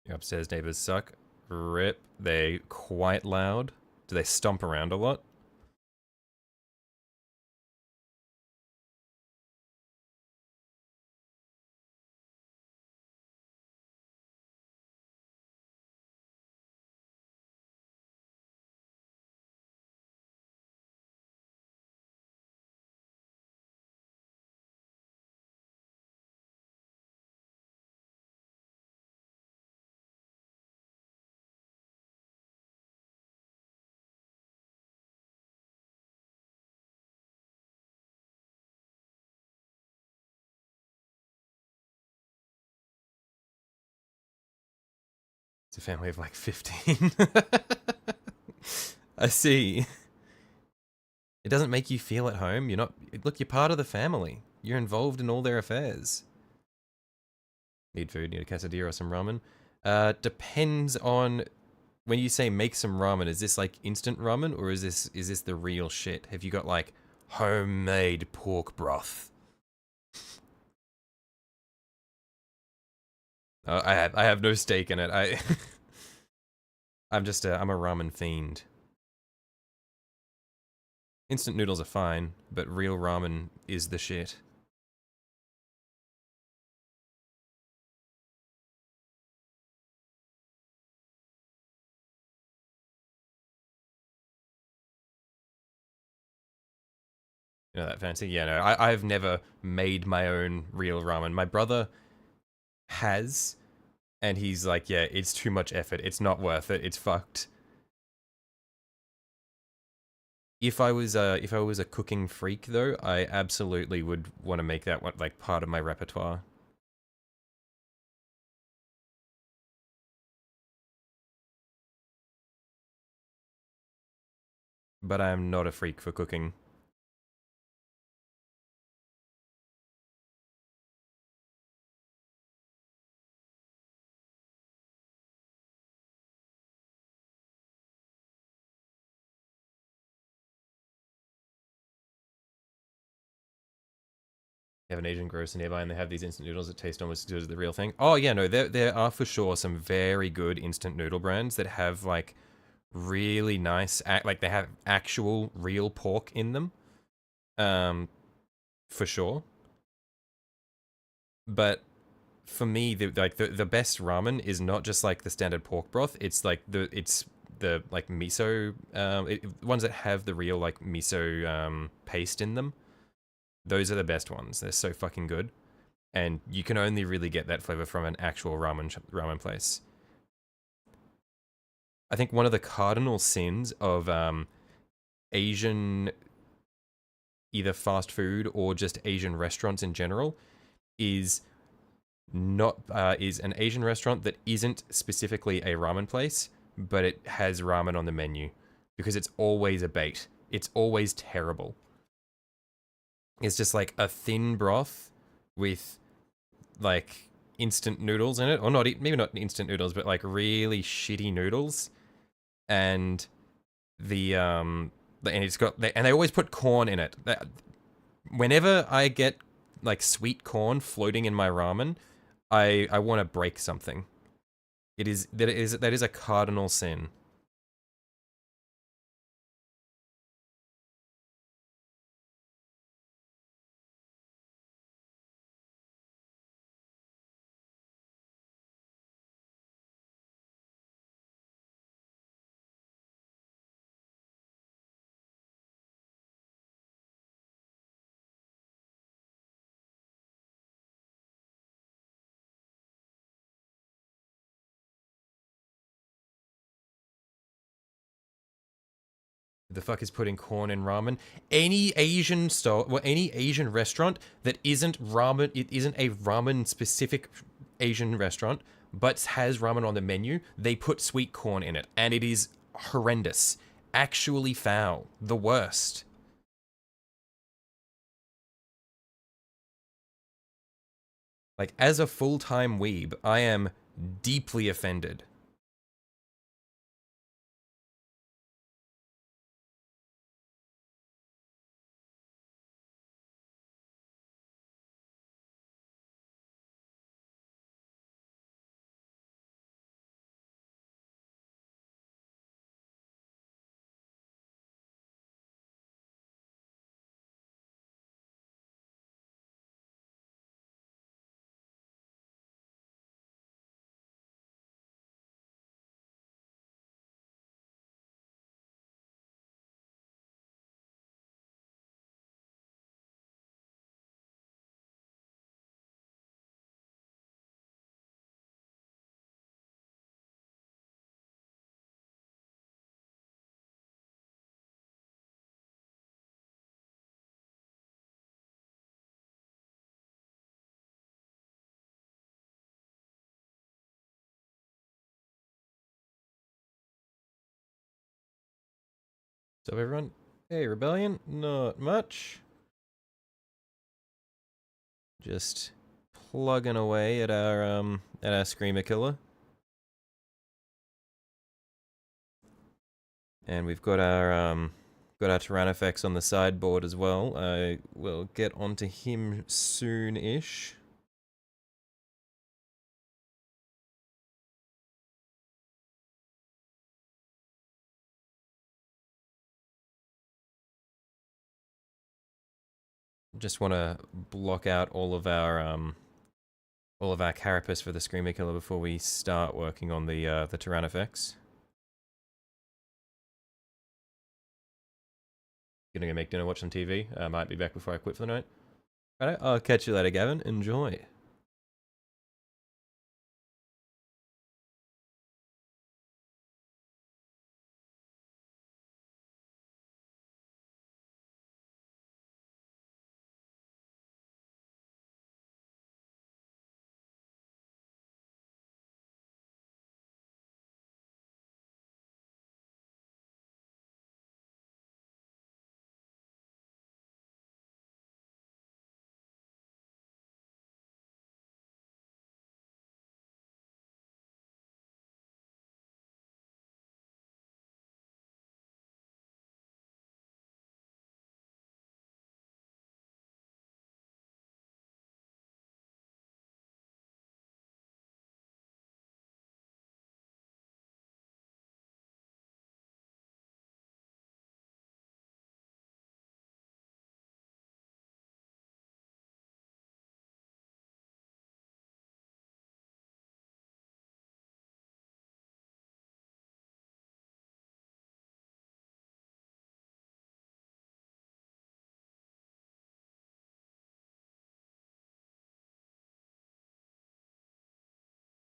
Your upstairs neighbors suck. Rip. They quite loud. Do they stomp around a lot? It's a family of like 15. I see. It doesn't make you feel at home. You're not. Look, you're part of the family. You're involved in all their affairs. Need food, need a quesadilla or some ramen. Depends on when you say make some ramen, is this like instant ramen or is this the real shit? Have you got like homemade pork broth? I have no stake in it. I'm a ramen fiend. Instant noodles are fine, but real ramen is the shit. You know that fancy? Yeah, no, I've never made my own real ramen. My brother has, and he's like, yeah, it's too much effort. It's not worth it. It's fucked. If I was a cooking freak though, I absolutely would want to make that one like part of my repertoire. but I am not a freak for cooking. They have an Asian grocer nearby, and they have these instant noodles that taste almost as good as the real thing. Oh yeah, no, there are for sure some very good instant noodle brands that have like really nice, like they have actual real pork in them, um, for sure. But for me, the best ramen is not just like the standard pork broth. It's the like miso, ones that have the real like miso paste in them. Those are the best ones. They're so fucking good, and you can only really get that flavor from an actual ramen place. I think one of the cardinal sins of Asian, either fast food or just Asian restaurants in general, is not is an Asian restaurant that isn't specifically a ramen place, but it has ramen on the menu, because it's always a bait. It's always terrible. It's just like a thin broth with like instant noodles in it, or not, maybe not instant noodles, but like really shitty noodles, and and it's got, and they always put corn in it. Whenever I get like sweet corn floating in my ramen, I want to break something. That is a cardinal sin. The fuck is putting corn in ramen? Any Asian store, well, any Asian restaurant that isn't ramen, it isn't a ramen specific Asian restaurant, but has ramen on the menu, they put sweet corn in it, and it is horrendous. Actually foul. The worst. Like, as a full time weeb, I am deeply offended. So, everyone, hey, Rebellion, not much. Just plugging away at our Screamer Killer. And we've got our Tyrannofex on the sideboard as well. I will get onto him soon-ish. Just want to block out all of our carapace for the Screamer Killer before we start working on the Tyrannofex. Gonna go make dinner, watch some TV. I might be back before I quit for the night. Alright, I'll catch you later, Gavin. Enjoy.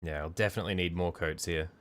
Yeah, I'll definitely need more coats here.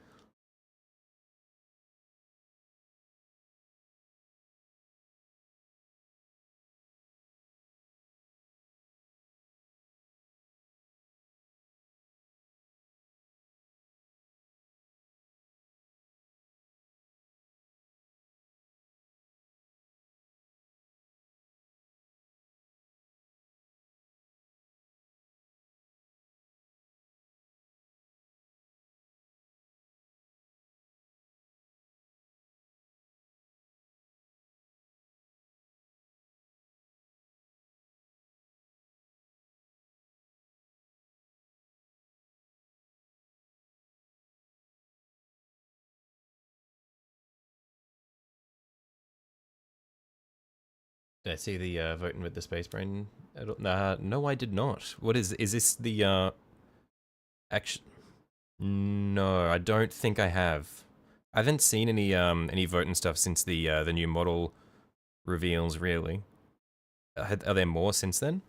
Did I see the voting with the space brain? Nah, no, I did not. What is this the action? No, I don't think I have. I haven't seen any voting stuff since the new model reveals. Really, are there more since then?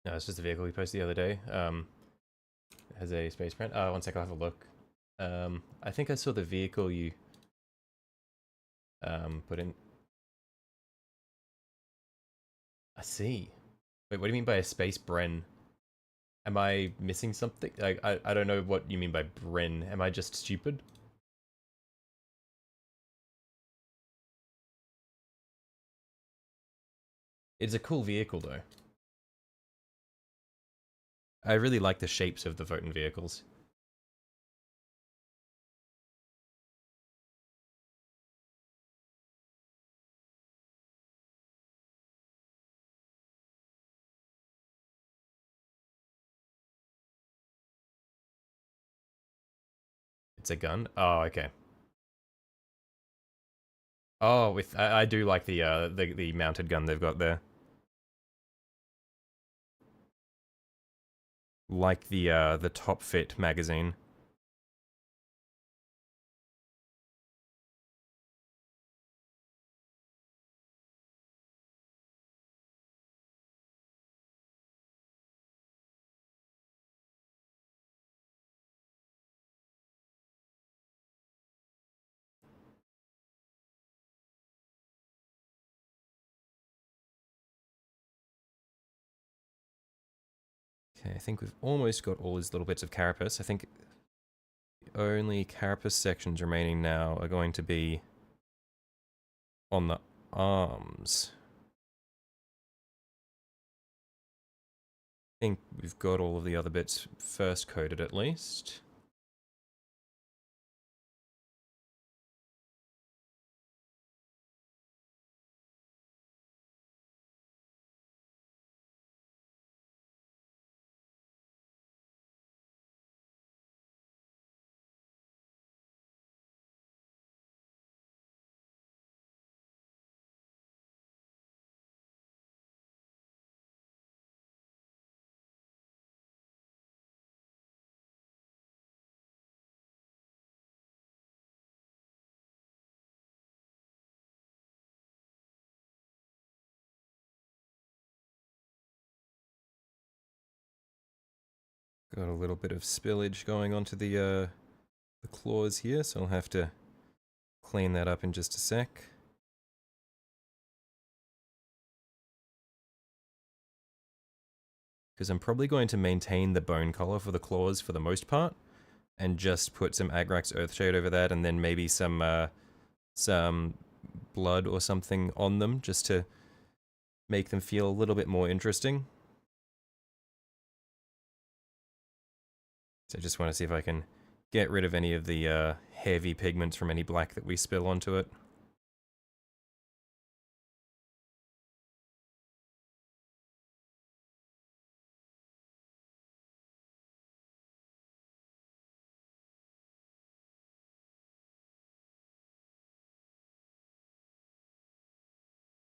No, it's just a vehicle we posted the other day. It has a space brand. One sec, I'll have a look. I think I saw the vehicle you put in. I see. Wait, what do you mean by a space Bren? Am I missing something? Like, I don't know what you mean by Bren. Am I just stupid? It's a cool vehicle, though. I really like the shapes of the Votan vehicles. It's a gun? Oh, okay. Oh, with I do like the mounted gun they've got there. Like the Top Fit magazine. Okay, I think we've almost got all these little bits of carapace. I think the only carapace sections remaining now are going to be on the arms. I think we've got all of the other bits first coated at least. Got a little bit of spillage going onto the claws here, so I'll have to clean that up in just a sec. because I'm probably going to maintain the bone color for the claws for the most part, and just put some Agrax Earthshade over that, and then maybe some blood or something on them, just to make them feel a little bit more interesting. So I just want to see if I can get rid of any of the heavy pigments from any black that we spill onto it.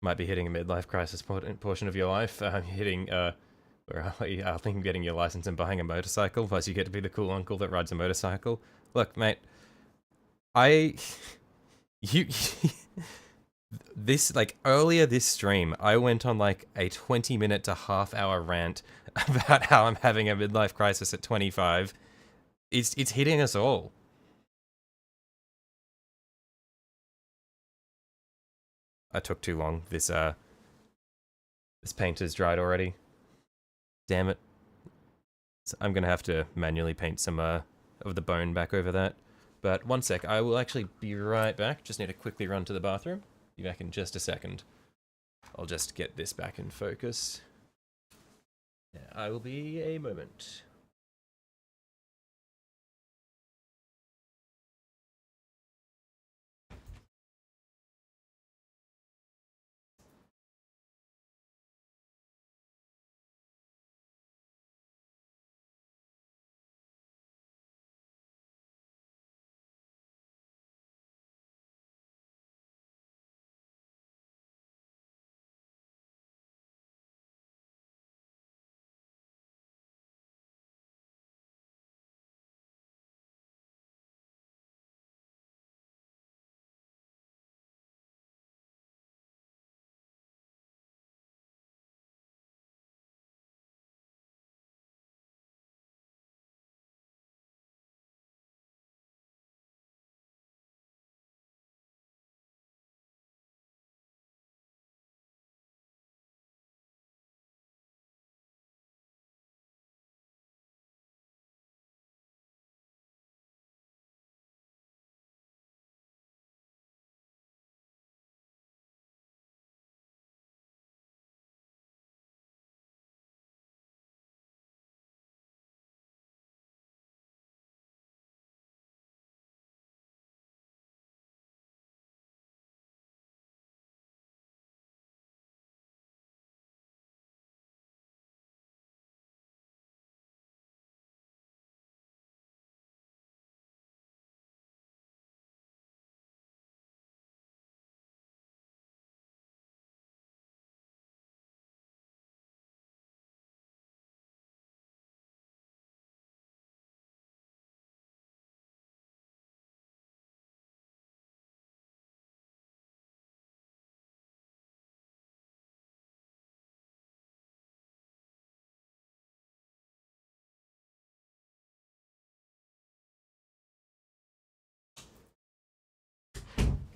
Might be hitting a midlife crisis portion of your life. Hitting, where are you? I think getting your license and buying a motorcycle, plus you get to be the cool uncle that rides a motorcycle. Look, mate, you, this, like, earlier this stream, I went on, like, a 20-minute to half-hour rant about how I'm having a midlife crisis at 25. It's hitting us all. I took too long. This paint is dried already. Damn it. So I'm gonna have to manually paint some of the bone back over that. But one sec, I will actually be right back. Just need to quickly run to the bathroom. Be back in just a second. I'll just get this back in focus. Yeah, I will be a moment.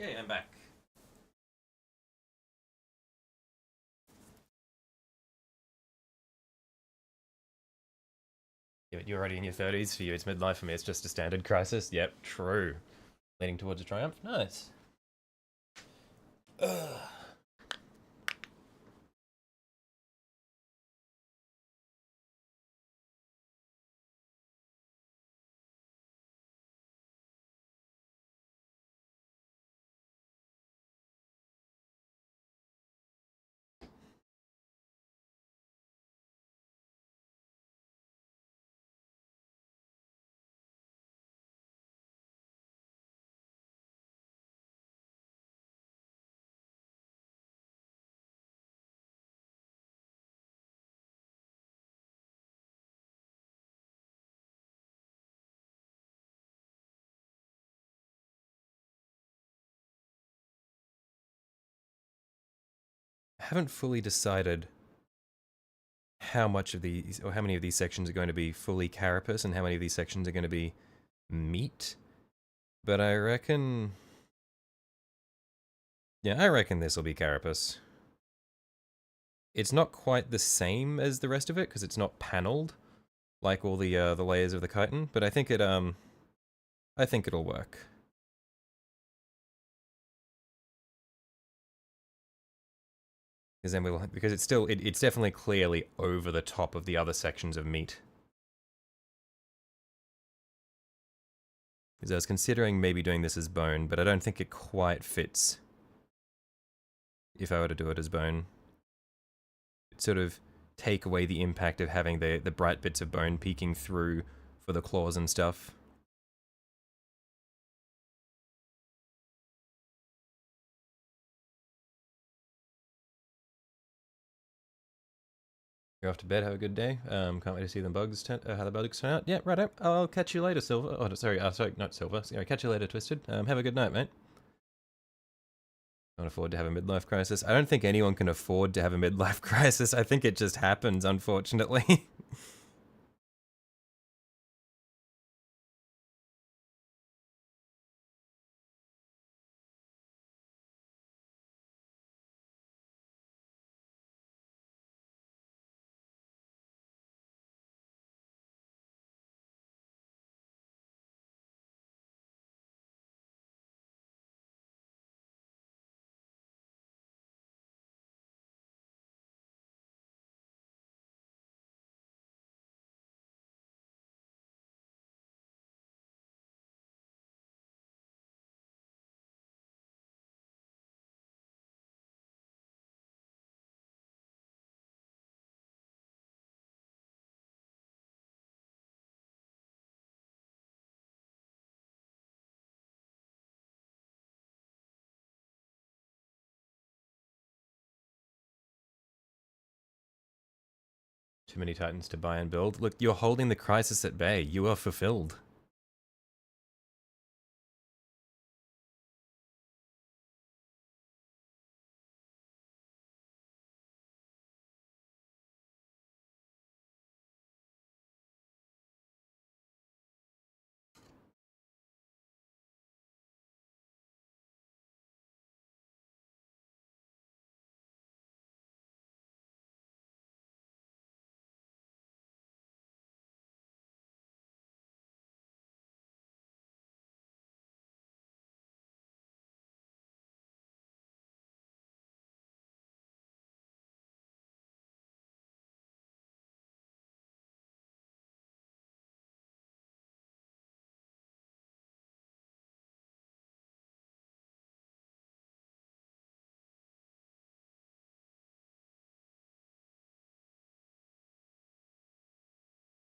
Okay, I'm back. Yeah, you're already in your 30s. For you, it's midlife. For me, it's just a standard crisis. Yep, true. Leading towards a triumph. Nice. Ugh. I haven't fully decided how much of these, or how many of these sections are going to be fully carapace and how many of these sections are going to be meat. But I reckon... Yeah, I reckon this will be carapace. It's not quite the same as the rest of it because it's not paneled like all the layers of the chitin, but I think it'll work. Because then because it's still it's definitely clearly over the top of the other sections of meat. Because I was considering maybe doing this as bone, but I don't think it quite fits if I were to do it as bone. It'd sort of take away the impact of having the bright bits of bone peeking through for the claws and stuff. You're off to bed. Have a good day. Can't wait to see the bugs how the bugs turn out. Yeah, right. I'll catch you later, Silver. Oh, sorry. Sorry, not Silver. Sorry, catch you later, Twisted. Have a good night, mate. Can't afford to have a midlife crisis. I don't think anyone can afford to have a midlife crisis. I think it just happens, unfortunately. Too many titans to buy and build. Look, you're holding the crisis at bay. You are fulfilled.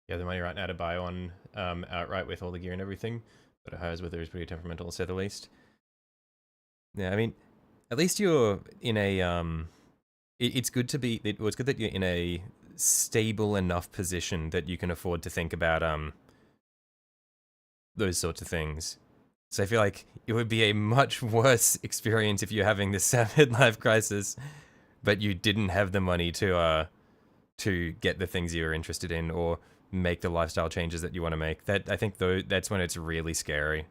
You have the money right now to buy one outright with all the gear and everything, but Ohio's weather is pretty temperamental, to say the least. Yeah, I mean, at least you're in a it's good to be. It's good that you're in a stable enough position that you can afford to think about those sorts of things. So I feel like it would be a much worse experience if you're having this midlife crisis, but you didn't have the money to get the things you're interested in or make the lifestyle changes that you want to make. That I think though that's when it's really scary.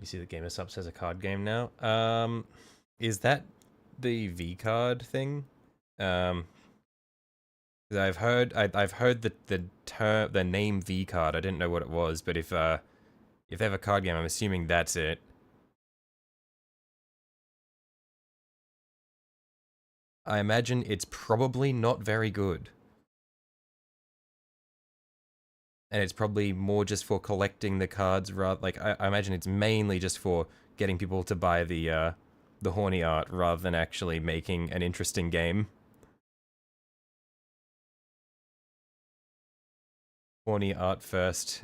You see the Gamer Subs has a card game now. Is that the V card thing? 'Cause I've heard the name V card. I didn't know what it was, but if they have a card game, I'm assuming that's it. I imagine it's probably not very good. And it's probably more just for collecting the cards rather like I imagine it's mainly just for getting people to buy the horny art rather than actually making an interesting game. Horny art first,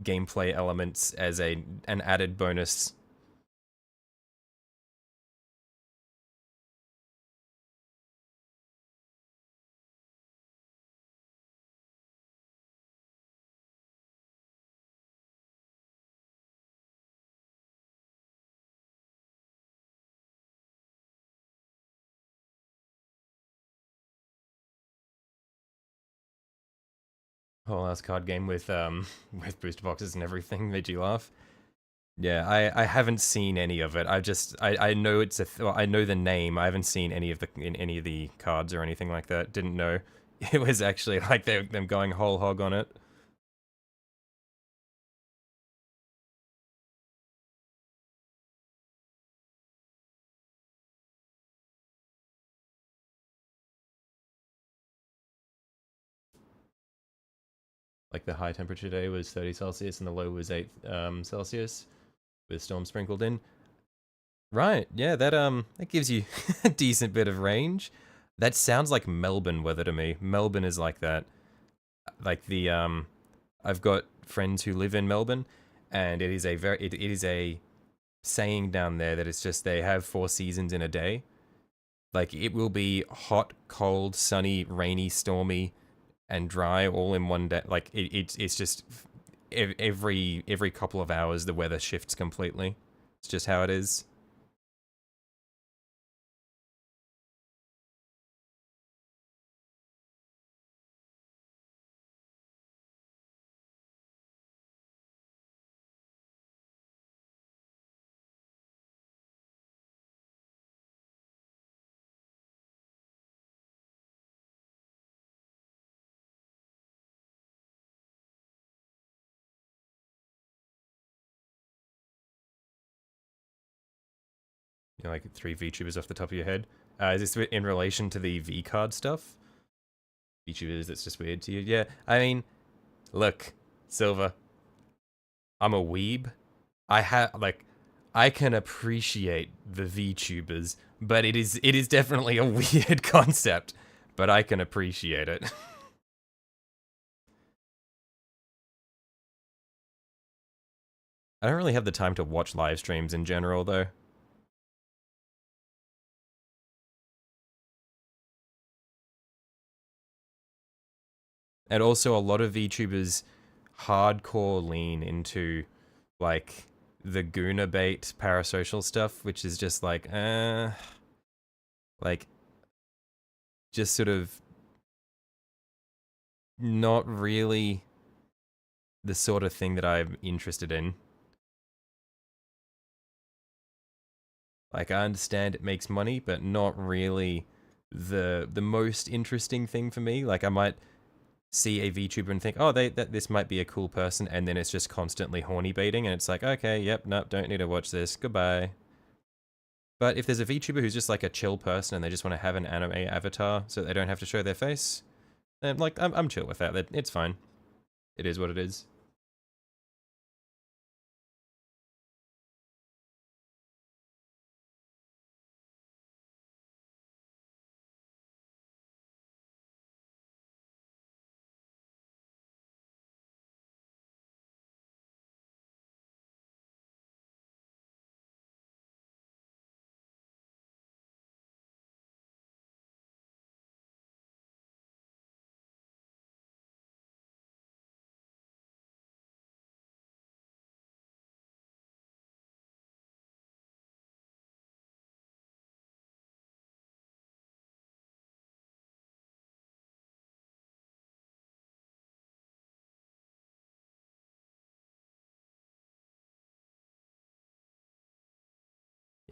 gameplay elements as an added bonus. Whole ass card game with with booster boxes and everything made you laugh. Yeah, I haven't seen any of it. I know it's well, I know the name. I haven't seen any of the cards or anything like that. Didn't know it was actually like them going whole hog on it. Like the high temperature day was 30 Celsius and the low was 8 Celsius with storm sprinkled in. Right, yeah, that gives you a decent bit of range. That sounds like Melbourne weather to me. Melbourne is like that. Like I've got friends who live in Melbourne, and it is a saying down there that it's just they have 4 seasons in a day. Like it will be hot, cold, sunny, rainy, stormy, and dry all in one day. Like it's just every couple of hours the weather shifts completely. It's just how it is. You know, like three VTubers off the top of your head. Is this in relation to the V card stuff? VTubers that's just weird to you? Yeah, I mean, look, Silver, I'm a weeb. I have like I can appreciate the VTubers, but it is definitely a weird concept. But I can appreciate it. I don't really have the time to watch live streams in general, though. And also, a lot of VTubers hardcore lean into like the Guna bait parasocial stuff, which is just like just sort of not really the sort of thing that I'm interested in. Like I understand it makes money, but not really the most interesting thing for me. Like I might see a VTuber and think, oh, this might be a cool person, and then it's just constantly horny baiting, and it's like, okay, yep, nope, don't need to watch this, goodbye. But if there's a VTuber who's just like a chill person and they just want to have an anime avatar so they don't have to show their face, then like I'm chill with that. It's fine. It is what it is.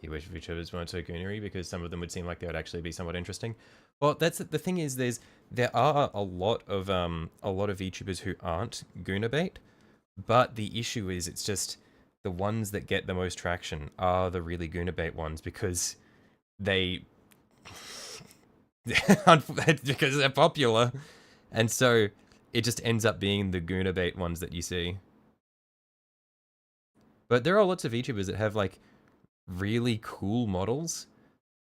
You wish VTubers weren't so goonery because some of them would seem like they would actually be somewhat interesting. Well, that's the thing is there are a lot of VTubers who aren't gooner bait, but the issue is it's just the ones that get the most traction are the really gooner bait ones because they because they're popular, and so it just ends up being the gooner bait ones that you see. But there are lots of VTubers that have like really cool models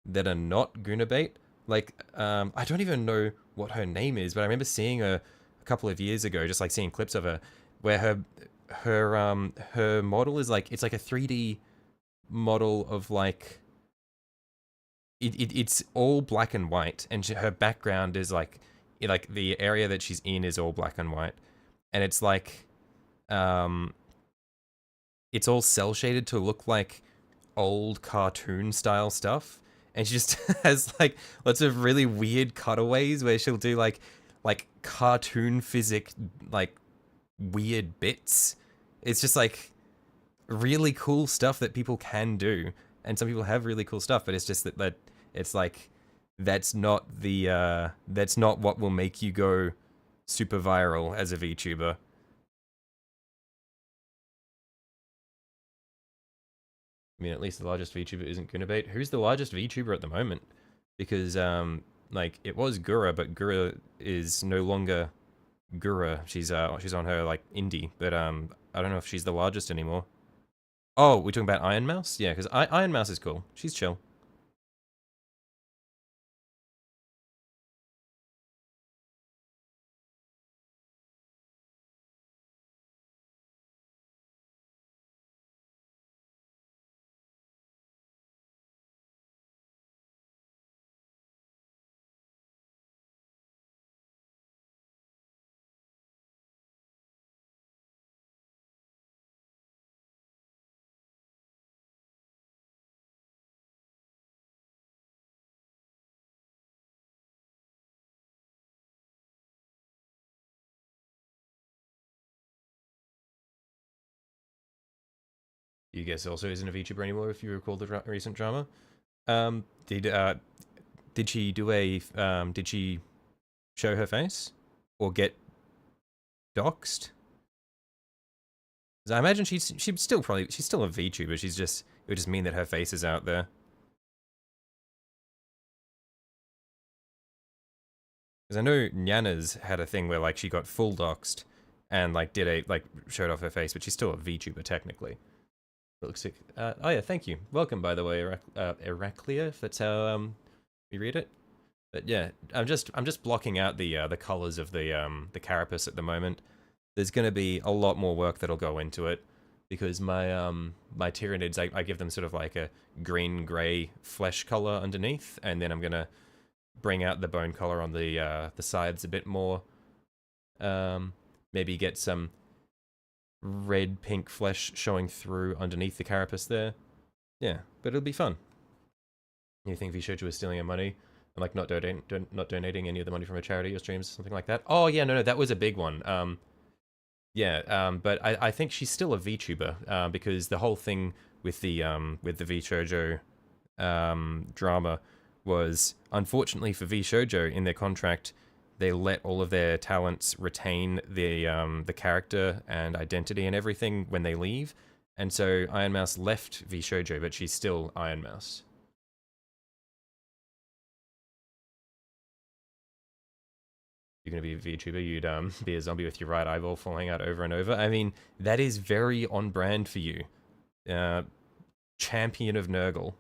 that are not Gunabait. Like, I don't even know what her name is, but I remember seeing her a couple of years ago, just like seeing clips of her, where her model is like, it's like a 3D model of like, it's all black and white, and her background is like the area that she's in is all black and white, and it's like, um, it's all cell shaded to look like old cartoon style stuff, and she just has like lots of really weird cutaways where she'll do like cartoon physic like weird bits. It's just like really cool stuff that people can do, and some people have really cool stuff, but it's just that it's like that's not what will make you go super viral as a VTuber. I mean, at least the largest VTuber isn't Gunabait. Who's the largest VTuber at the moment? Because, like, it was Gura, but Gura is no longer Gura. She's on her, like, indie, but, I don't know if she's the largest anymore. Oh, we're talking about Iron Mouse? Yeah, because Iron Mouse is cool. She's chill. You guess also isn't a VTuber anymore if you recall the recent drama. Um, did, uh, did she do did she show her face? Or get doxxed? 'Cause I imagine she's still a VTuber. She's just it would just mean that her face is out there. Because I know Nyana's had a thing where like she got full doxed and like did a like showed off her face, but she's still a VTuber technically. It looks like oh yeah, thank you. Welcome by the way, Heraclea, if that's how we read it. But yeah, I'm just blocking out the colors of the carapace at the moment. There's gonna be a lot more work that'll go into it because my tyranids I give them sort of like a green gray flesh color underneath, and then I'm gonna bring out the bone color on the sides a bit more. Maybe get some red pink flesh showing through underneath the carapace there. Yeah, but it'll be fun. You think Vishoju is stealing her money and like not donating any of the money from her charity or streams, something like that? Oh yeah, no, that was a big one. Yeah, but I think she's still a VTuber because the whole thing with the VShojo drama was, unfortunately for VShojo, in their contract, they let all of their talents retain the character and identity and everything when they leave, and so Iron Mouse left VShojo, but she's still Iron Mouse. You're gonna be a VTuber, you'd be a zombie with your right eyeball falling out over and over. I mean, that is very on brand for you. Champion of Nurgle.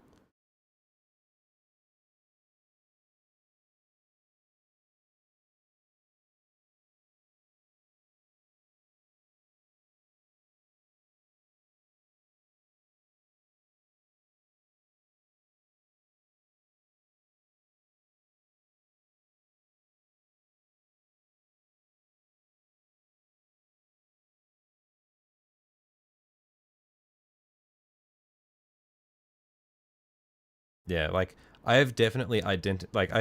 Yeah, like I've definitely I've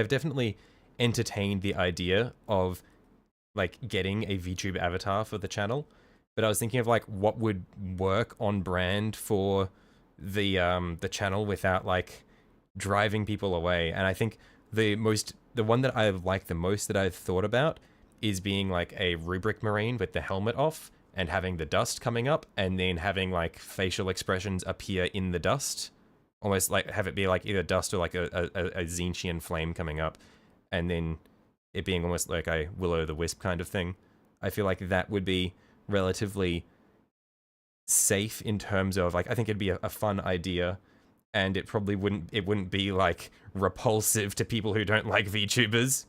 definitely entertained the idea of like getting a VTuber avatar for the channel, but I was thinking of like what would work on brand for the channel without like driving people away. And I think the one that I like the most that I've thought about is being like a rubric marine with the helmet off and having the dust coming up and then having like facial expressions appear in the dust, almost like have it be like either dust or like a Zinchian flame coming up, and then it being almost like a will-o'-the-wisp kind of thing. I feel like that would be relatively safe in terms of like I think it'd be a fun idea, and it wouldn't be like repulsive to people who don't like VTubers.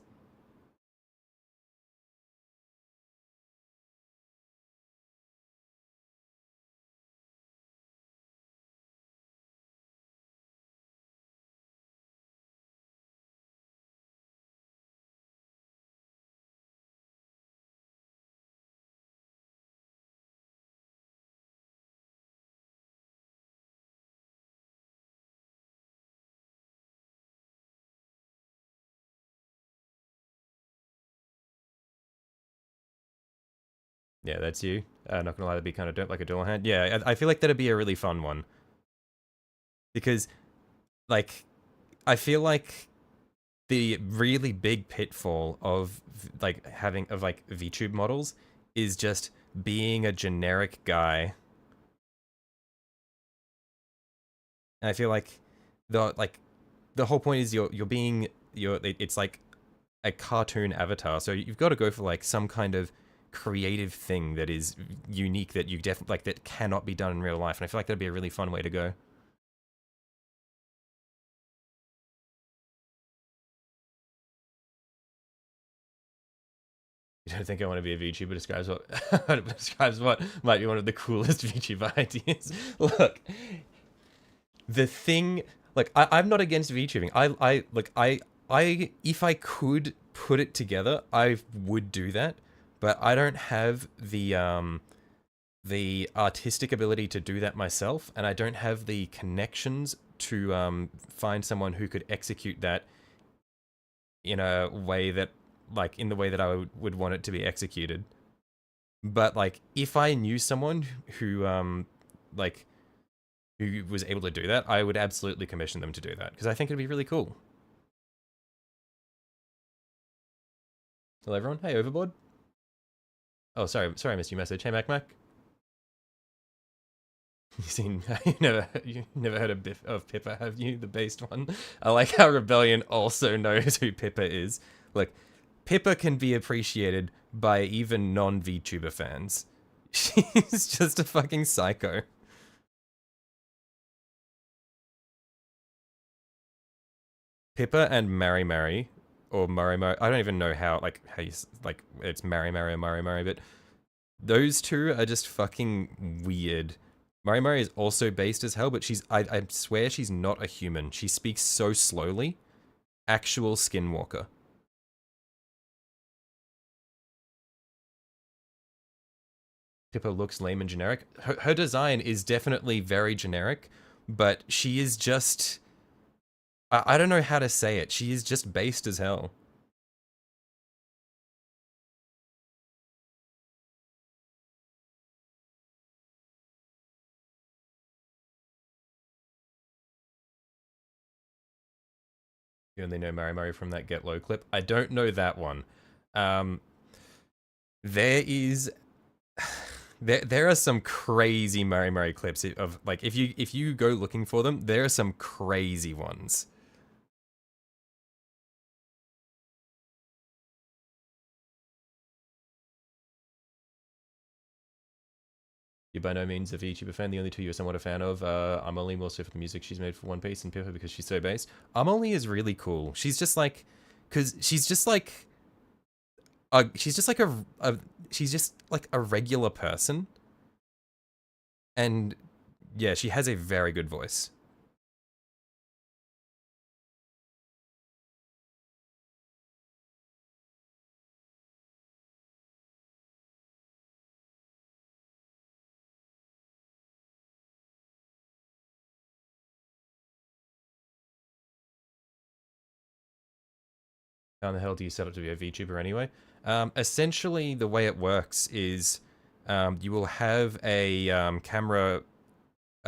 Yeah, that's you. Not gonna lie, that'd be kind of dope, like a dual hand. Yeah, I feel like that'd be a really fun one because, like, I feel like the really big pitfall of like having of like VTube models is just being a generic guy. And I feel like the whole point is it's like a cartoon avatar, so you've got to go for like some kind of creative thing that is unique that you definitely like that cannot be done in real life, and I feel like that'd be a really fun way to go. You don't think I want to be a VTuber? Describes what describes what might be one of the coolest VTuber ideas. Look, the thing, like I'm not against VTubing. I if I could put it together, I would do that, but I don't have the artistic ability to do that myself, and I don't have the connections to find someone who could execute that in a way that, like, in the way that I would want it to be executed. But like, if I knew someone who like who was able to do that, I would absolutely commission them to do that because I think it'd be really cool. Hello everyone. Hey, Overboard. Oh, sorry, I missed your message. Hey, Mac. You never heard of Pippa, have you? The based one. I like how Rebellion also knows who Pippa is. Look, Pippa can be appreciated by even non-VTuber fans. She's just a fucking psycho. Pippa and Mary, or Murray. I don't even know how you like it's Mary or Murray, but those two are just fucking weird. Murray is also based as hell, but I swear she's not a human. She speaks so slowly. Actual skinwalker. Pippa looks lame and generic. Her design is definitely very generic, but she is just... I don't know how to say it. She is just based as hell. You only know Murray from that Get Low clip. I don't know that one. Um, there is... There are some crazy Murray clips of like if you go looking for them, there are some crazy ones. You're by no means a VTuber fan. The only two you're somewhat a fan of, Amelie, more so for the music she's made for One Piece, and Pippa because she's so based. Amelie is really cool. She's just like, because she's just like she's just like a regular person, and yeah, she has a very good voice. How the hell do you set up to be a VTuber anyway? Essentially, the way it works is you will have a camera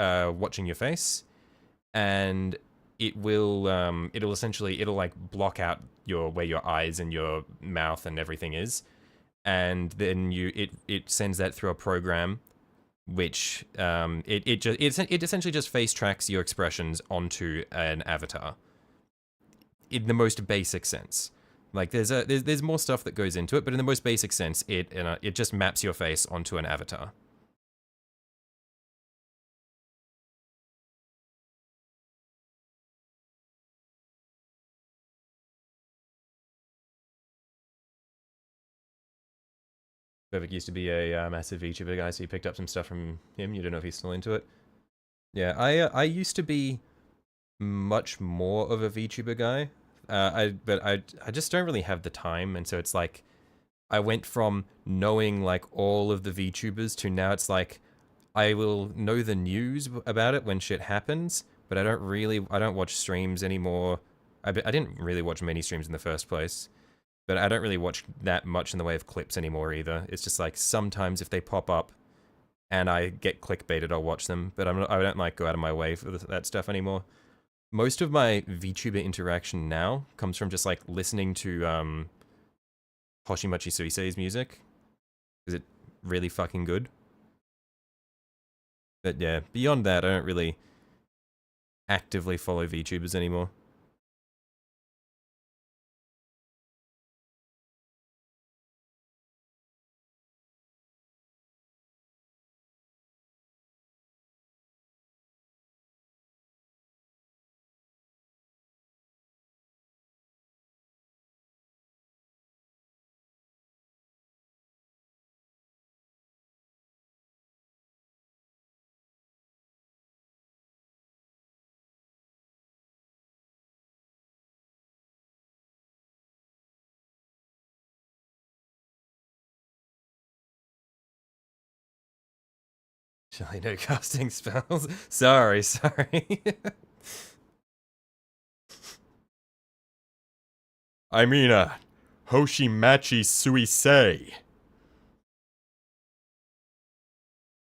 watching your face, and it'll essentially like block out where your eyes and your mouth and everything is, and then it sends that through a program which it essentially just face tracks your expressions onto an avatar in the most basic sense. Like there's more stuff that goes into it, but in the most basic sense, it just maps your face onto an avatar. Vivek used to be a massive VTuber guy, so you picked up some stuff from him. You don't know if he's still into it. Yeah, I used to be much more of a VTuber guy. I just don't really have the time, and so it's like I went from knowing like all of the VTubers to now it's like I will know the news about it when shit happens, but I don't watch streams anymore. I didn't really watch many streams in the first place, but I don't really watch that much in the way of clips anymore either. It's just like sometimes if they pop up and I get clickbaited, I'll watch them, but I don't like go out of my way for that stuff anymore. Most of my VTuber interaction now comes from just like listening to Hoshimachi Suisei's music. Is it really fucking good? But yeah, beyond that, I don't really actively follow VTubers anymore. Surely no casting spells. Sorry. I mean, Hoshimachi Suisei.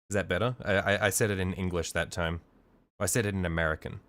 Is that better? I said it in English that time. I said it in American.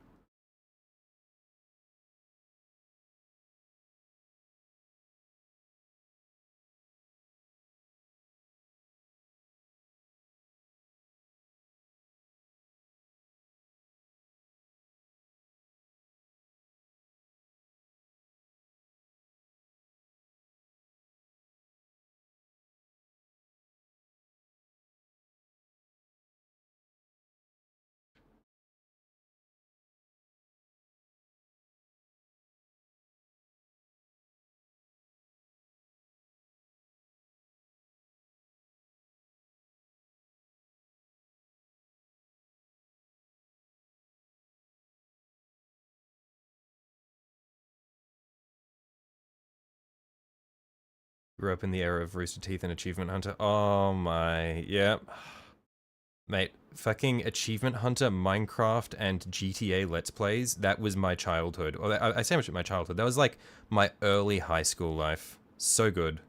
Grew up in the era of Rooster Teeth and Achievement Hunter. Oh my, yeah. Mate, fucking Achievement Hunter, Minecraft, and GTA Let's Plays, that was my childhood. Or I say much of my childhood. That was like my early high school life. So good.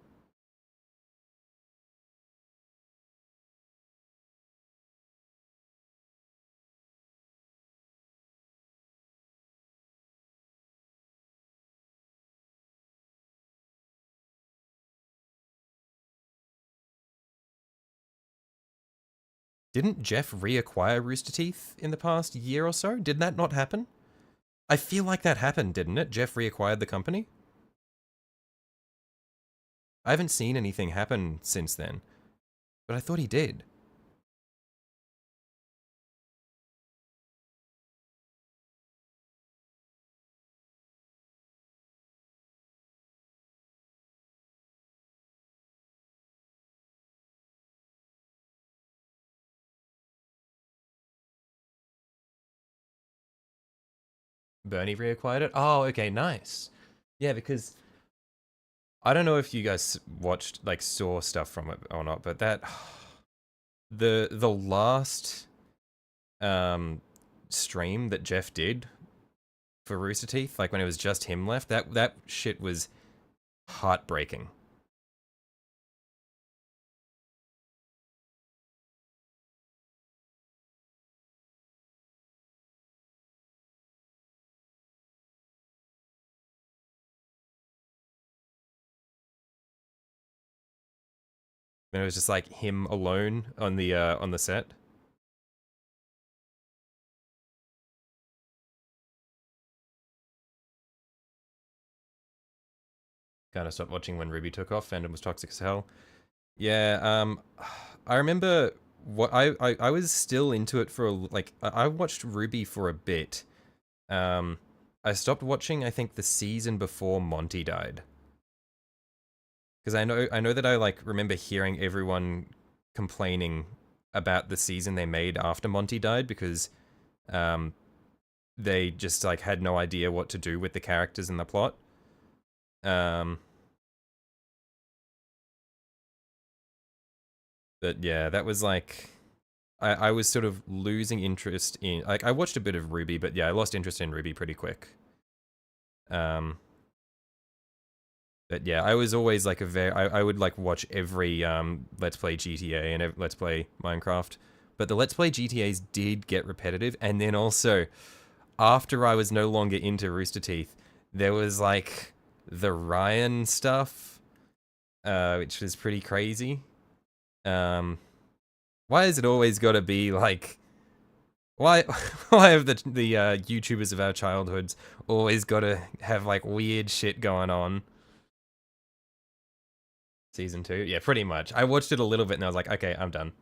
Didn't Jeff reacquire Rooster Teeth in the past year or so? Did that not happen? I feel like that happened, didn't it? Jeff reacquired the company? I haven't seen anything happen since then, but I thought he did. Bernie reacquired it? Oh, okay, nice. Yeah, because I don't know if you guys watched, like, saw stuff from it or not, but that the last stream that Jeff did for Rooster Teeth, like when it was just him left, that shit was heartbreaking. When it was just like him alone on the set. Kind of stopped watching when Ruby took off. Fandom was toxic as hell. Yeah, I remember I was still into it for like I watched Ruby for a bit. Um, I stopped watching I think the season before Monty died because I know that I like remember hearing everyone complaining about the season they made after Monty died because um they just like had no idea what to do with the characters and the plot. Um, but yeah, that was like I was sort of losing interest in like I watched a bit of Ruby, but yeah, I lost interest in Ruby pretty quick. Um, but yeah, I was always like a very I would like watch every Let's Play GTA and Let's Play Minecraft, but the Let's Play GTA's did get repetitive, and then also after I was no longer into Rooster Teeth, there was like the Ryan stuff, which was pretty crazy. Um, why has it always got to be like why why have the YouTubers of our childhoods always got to have like weird shit going on? Season 2? Yeah, pretty much. I watched it a little bit and I was like, okay, I'm done.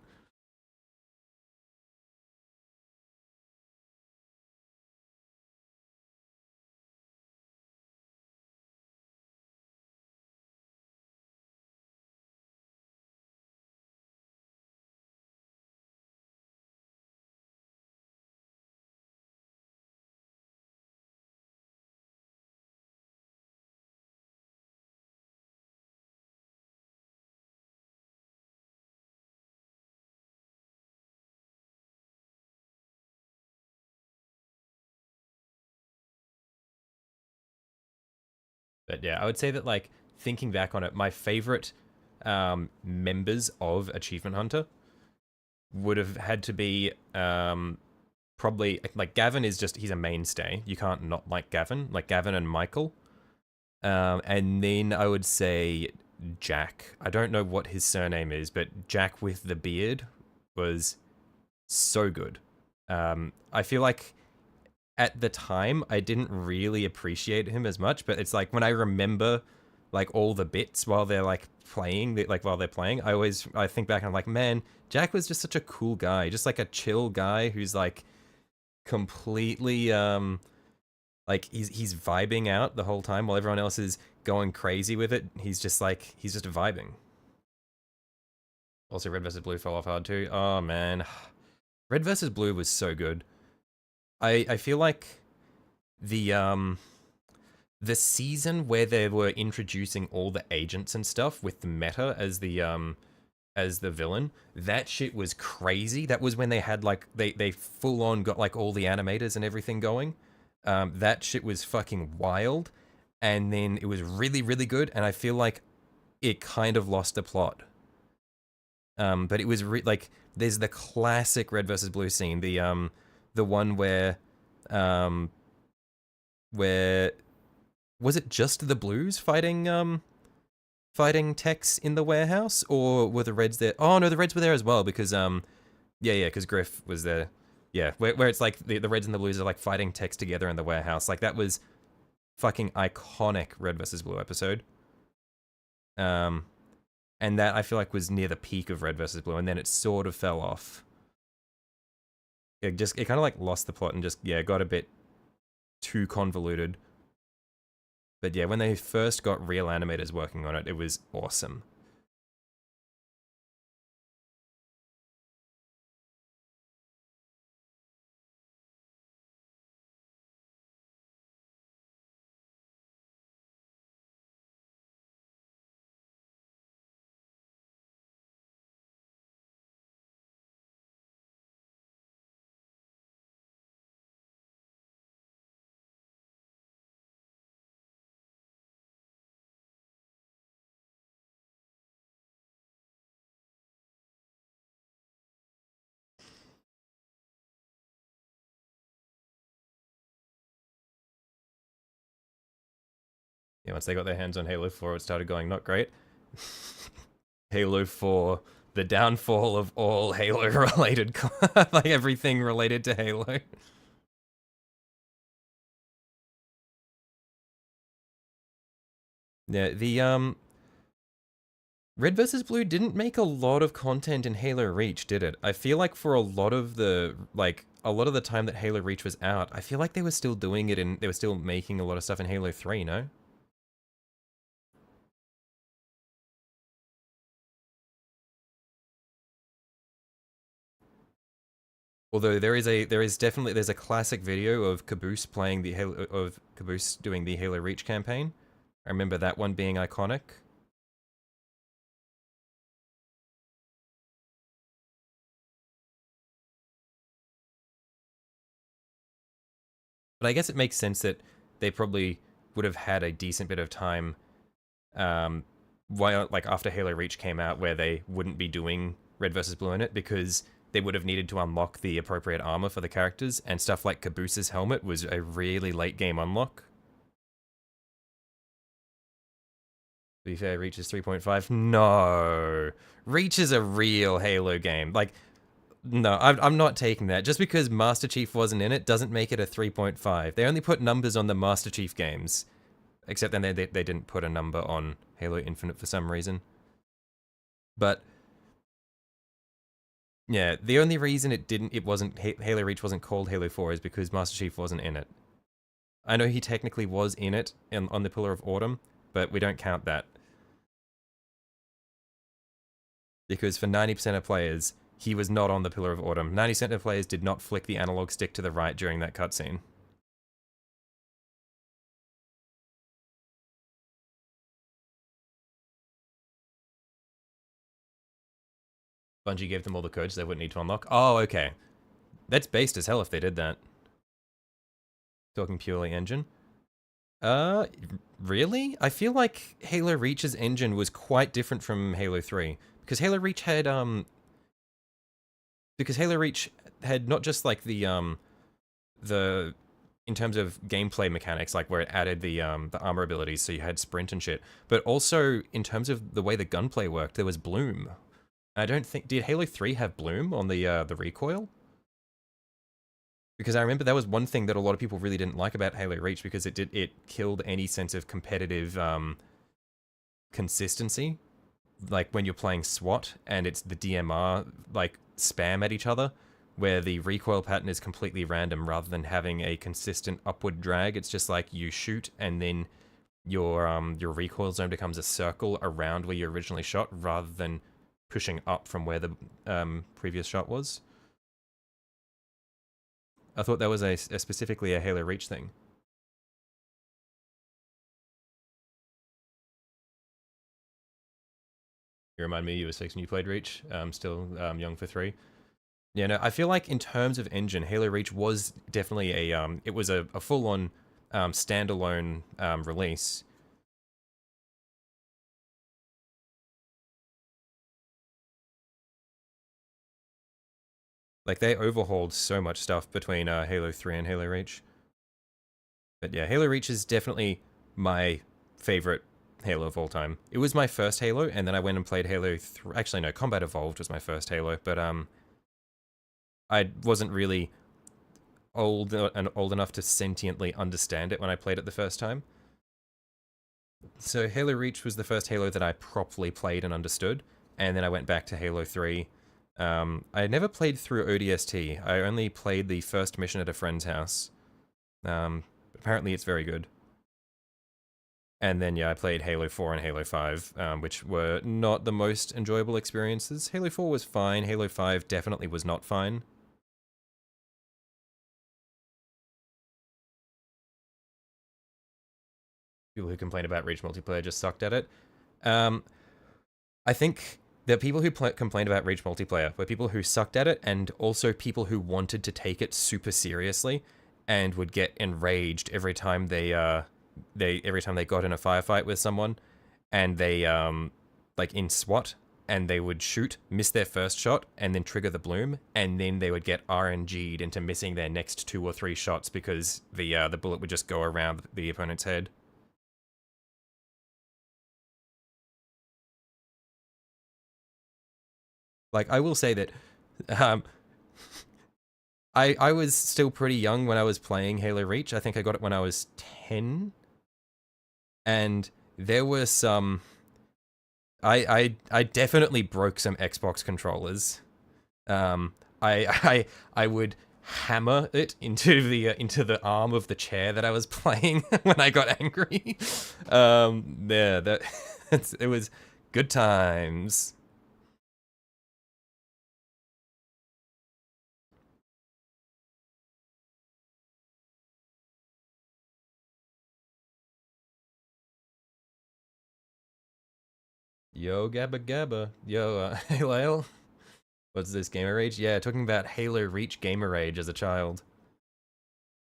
But yeah, I would say that like thinking back on it, my favorite members of Achievement Hunter would have had to be probably like Gavin is just he's a mainstay. You can't not like Gavin, like Gavin and Michael. And then I would say Jack. I don't know what his surname is, but Jack with the beard was so good. I feel like at the time I didn't really appreciate him as much, but it's like when I remember like all the bits while they're like playing, like while they're playing, I think back and I'm like, man, Jack was just such a cool guy, just like a chill guy who's like completely like he's vibing out the whole time while everyone else is going crazy with it. He's just vibing. Also, Red versus Blue fell off hard too. Oh man, Red versus Blue was so good. I feel like the the season where they were introducing all the agents and stuff with the meta as the villain, that shit was crazy. That was when they had like they full on got like all the animators and everything going. That shit was fucking wild, and then it was really really good. And I feel like it kind of lost the plot. But it was like there's the classic Red versus Blue scene, the one um where was it just the Blues fighting Tex in the warehouse, or were the Reds there? Oh no, the Reds were there as well because yeah, because Griff was there. Yeah, where it's like the Reds and the Blues are like fighting Tex together in the warehouse. Like that was fucking iconic Red versus Blue episode. Um, and that I feel like was near the peak of Red versus Blue, and then it sort of fell off. It kind of like lost the plot and just yeah got a bit too convoluted. But yeah, when they first got real animators working on it, it was awesome. Yeah, once they got their hands on Halo 4, it started going not great. Halo 4, the downfall of all Halo related, like everything related to Halo. Yeah, the Red versus Blue didn't make a lot of content in Halo Reach, did it? I feel like for a lot of the time that Halo Reach was out, I feel like they were still doing it and they were still making a lot of stuff in Halo 3, no? Although there's a classic video of Caboose playing the Halo of Caboose doing the Halo Reach campaign. I remember that one being iconic. But I guess it makes sense that they probably would have had a decent bit of time, while like after Halo Reach came out, where they wouldn't be doing Red versus Blue in it because they would have needed to unlock the appropriate armor for the characters, and stuff like Caboose's helmet was a really late game unlock. To be fair, Reach is 3.5. No, Reach is a real Halo game. Like, no, I'm not taking that. Just because Master Chief wasn't in it doesn't make it a 3.5. They only put numbers on the Master Chief games. Except then they didn't put a number on Halo Infinite for some reason. But yeah, the only reason Halo Reach wasn't called Halo 4 is because Master Chief wasn't in it. I know he technically was in it on the Pillar of Autumn, but we don't count that. Because for 90% of players, he was not on the Pillar of Autumn. 90% of players did not flick the analog stick to the right during that cutscene. Bungie gave them all the codes they wouldn't need to unlock. Oh, okay. That's based as hell if they did that. Talking purely engine. Uh, really? I feel like Halo Reach's engine was quite different from Halo 3. Because Halo Reach had not just like the in terms of gameplay mechanics, like where it added the armor abilities, so you had sprint and shit, but also in terms of the way the gunplay worked, there was bloom. I don't think did Halo 3 have bloom on the recoil? Because I remember that was one thing that a lot of people really didn't like about Halo Reach, because it killed any sense of competitive consistency. Like when you're playing SWAT and it's the DMR like spam at each other, where the recoil pattern is completely random rather than having a consistent upward drag. It's just like you shoot and then your recoil zone becomes a circle around where you originally shot rather than pushing up from where the previous shot was. I thought that was a specifically a Halo Reach thing. You remind me you were 6 when you played Reach. Still young for 3. Yeah, no, I feel like in terms of engine, Halo Reach was definitely it was a full-on standalone release. Like they overhauled so much stuff between Halo 3 and Halo Reach. But yeah, Halo Reach is definitely my favorite Halo of all time. It was my first Halo, and then I went and played Halo 3. Actually, no, Combat Evolved was my first Halo, but I wasn't really old enough to sentiently understand it when I played it the first time. So Halo Reach was the first Halo that I properly played and understood, and then I went back to Halo 3. I never played through ODST. I only played the first mission at a friend's house. Apparently it's very good. And then, yeah, I played Halo 4 and Halo 5, which were not the most enjoyable experiences. Halo 4 was fine. Halo 5 definitely was not fine. People who complain about Reach multiplayer just sucked at it. I think the people who complained about Reach multiplayer were people who sucked at it, and also people who wanted to take it super seriously and would get enraged every time they got in a firefight with someone, and they like in SWAT, and they would shoot, miss their first shot, and then trigger the bloom, and then they would get RNG'd into missing their next 2 or 3 shots because the bullet would just go around the opponent's head. Like, I will say that um, I was still pretty young when I was playing Halo Reach. I think I got it when I was 10, and there were some. I definitely broke some Xbox controllers. Um, I would hammer it into the arm of the chair that I was playing when I got angry. Yeah, it was good times. Yo, Gabba Gabba. Yo, hey Lyle. What's this, gamer rage? Yeah, talking about Halo Reach gamer rage as a child.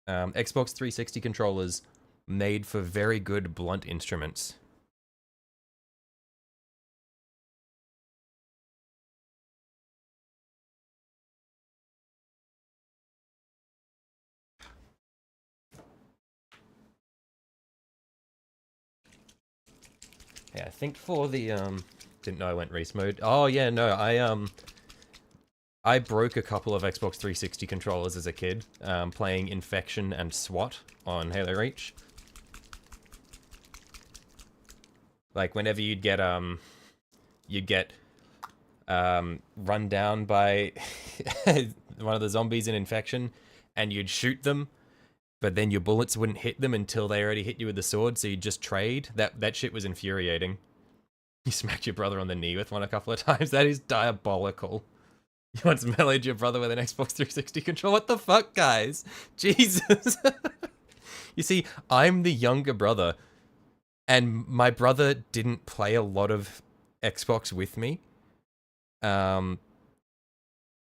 Xbox 360 controllers made for very good blunt instruments. Yeah, I think for the didn't know I went race mode. Oh yeah, no, I broke a couple of Xbox 360 controllers as a kid, playing Infection and SWAT on Halo Reach. Like whenever you'd get run down by one of the zombies in Infection, and you'd shoot them, but then your bullets wouldn't hit them until they already hit you with the sword, so you'd just trade. That shit was infuriating. You smacked your brother on the knee with one a couple of times. That is diabolical. You once meleeed your brother with an Xbox 360 controller? What the fuck, guys? Jesus. You see, I'm the younger brother, and my brother didn't play a lot of Xbox with me. Um,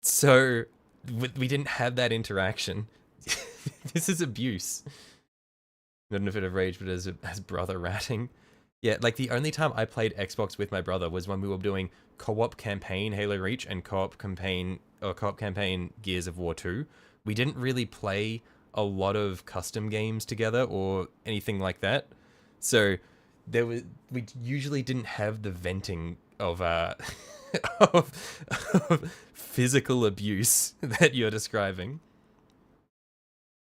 so we didn't have that interaction. This is abuse. Not in a fit of rage, but as brother ratting. Yeah, like the only time I played Xbox with my brother was when we were doing co-op campaign Halo Reach and co-op campaign Gears of War 2. We didn't really play a lot of custom games together or anything like that. So we usually didn't have the venting of of physical abuse that you're describing.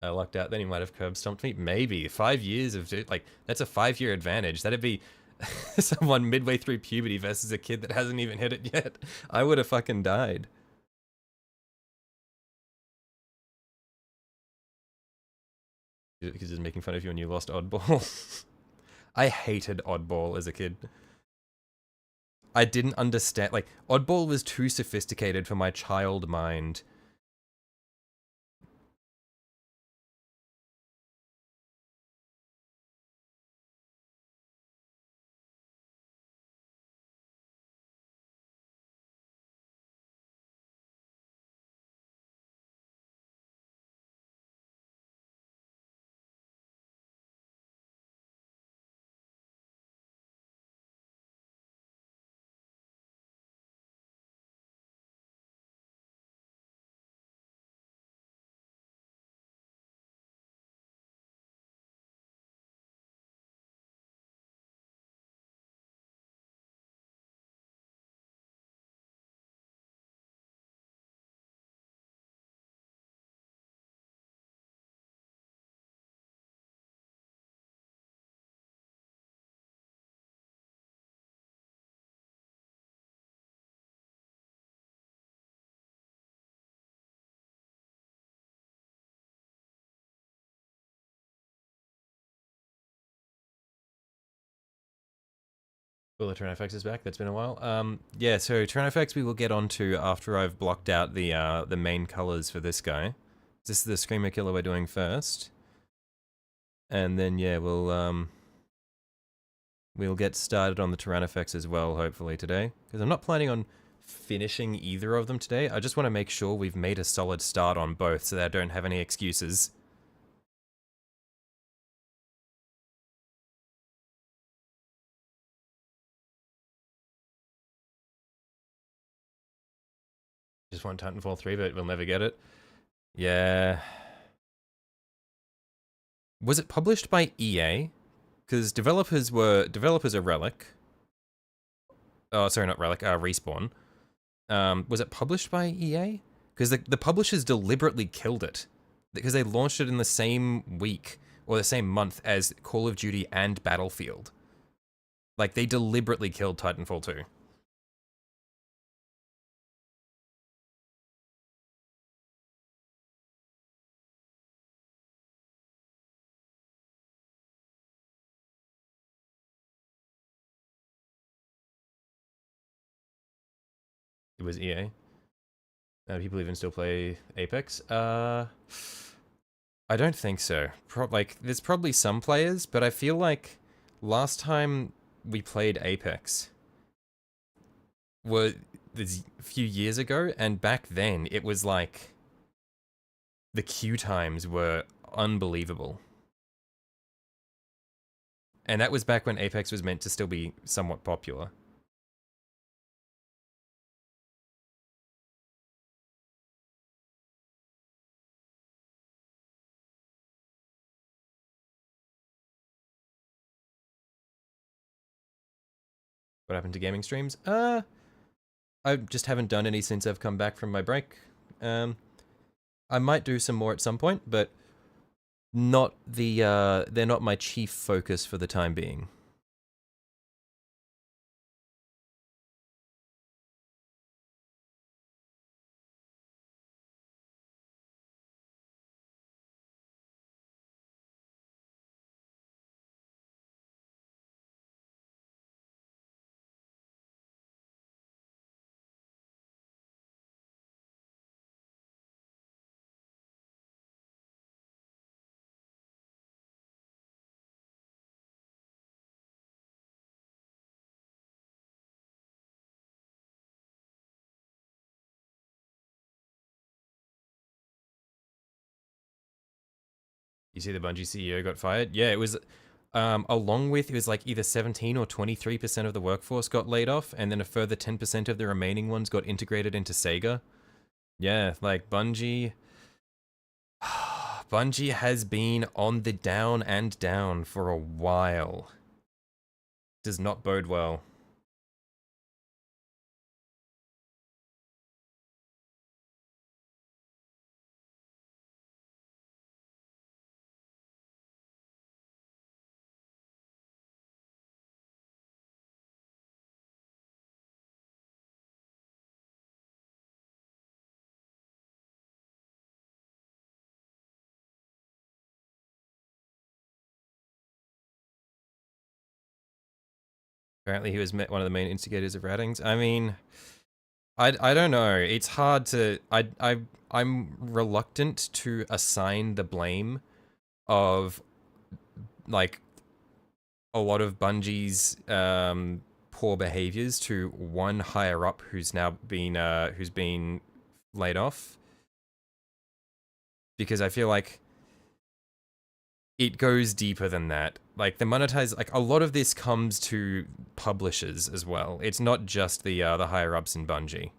I lucked out. Then he might have curb stomped me. Maybe 5 years of like that's a 5 year advantage. That'd be someone midway through puberty versus a kid that hasn't even hit it yet. I would have fucking died. Because he's making fun of you when you lost Oddball. I hated Oddball as a kid. I didn't understand. Like Oddball was too sophisticated for my child mind. Will the Tyranids is back? That's been a while. Yeah. So Tyranids we will get onto after I've blocked out the main colors for this guy. This is the Screamer Killer we're doing first, and then yeah, we'll get started on the Tyranids as well, hopefully today, because I'm not planning on finishing either of them today. I just want to make sure we've made a solid start on both, so that I don't have any excuses. Just want Titanfall 3, but we'll never get it. Yeah. Was it published by EA? Because developers are Relic. Oh, sorry, not Relic. Respawn. Was it published by EA? Because the publishers deliberately killed it because they launched it in the same week or the same month as Call of Duty and Battlefield. Like, they deliberately killed Titanfall 2. It was EA. People even still play Apex? I don't think so. Like, there's probably some players, but I feel like last time we played Apex was a few years ago, and back then it was like the queue times were unbelievable. And that was back when Apex was meant to still be somewhat popular. What happened to gaming streams? I just haven't done any since I've come back from my break. I might do some more at some point, but not they're not my chief focus for the time being. You see the Bungie CEO got fired? Yeah, it was along with, it was like either 17 or 23% of the workforce got laid off, and then a further 10% of the remaining ones got integrated into Sega. Yeah, like Bungie. Bungie has been on the down and down for a while. Does not bode well. Apparently, he was one of the main instigators of ratings. I mean, I don't know. It's hard to I'm reluctant to assign the blame of like a lot of Bungie's poor behaviors to one higher up who's now been who's been laid off, because I feel like it goes deeper than that. Like the monetize, like a lot of this comes to publishers as well. It's not just the higher ups in Bungie.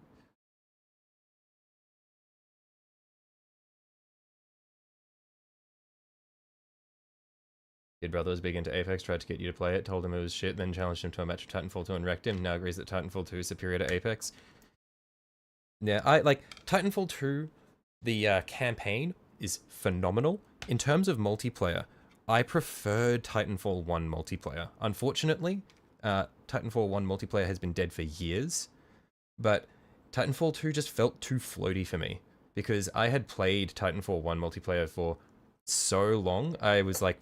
Kid brother was big into Apex, tried to get you to play it, told him it was shit, then challenged him to a match of Titanfall 2 and wrecked him. Now agrees that Titanfall 2 is superior to Apex. Yeah, I like Titanfall 2. The campaign is phenomenal. In terms of multiplayer, I preferred Titanfall 1 multiplayer. Unfortunately, Titanfall 1 multiplayer has been dead for years, but Titanfall 2 just felt too floaty for me because I had played Titanfall 1 multiplayer for so long. I was like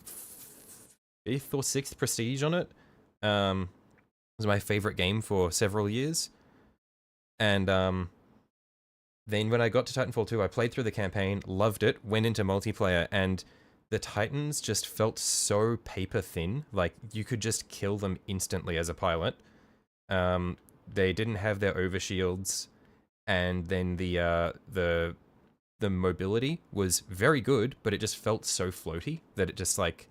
5th or 6th prestige on it. It was my favorite game for several years. And then when I got to Titanfall 2, I played through the campaign, loved it, went into multiplayer, and the Titans just felt so paper thin. Like, you could just kill them instantly as a pilot. They didn't have their overshields, and then the mobility was very good, but it just felt so floaty that it just, like,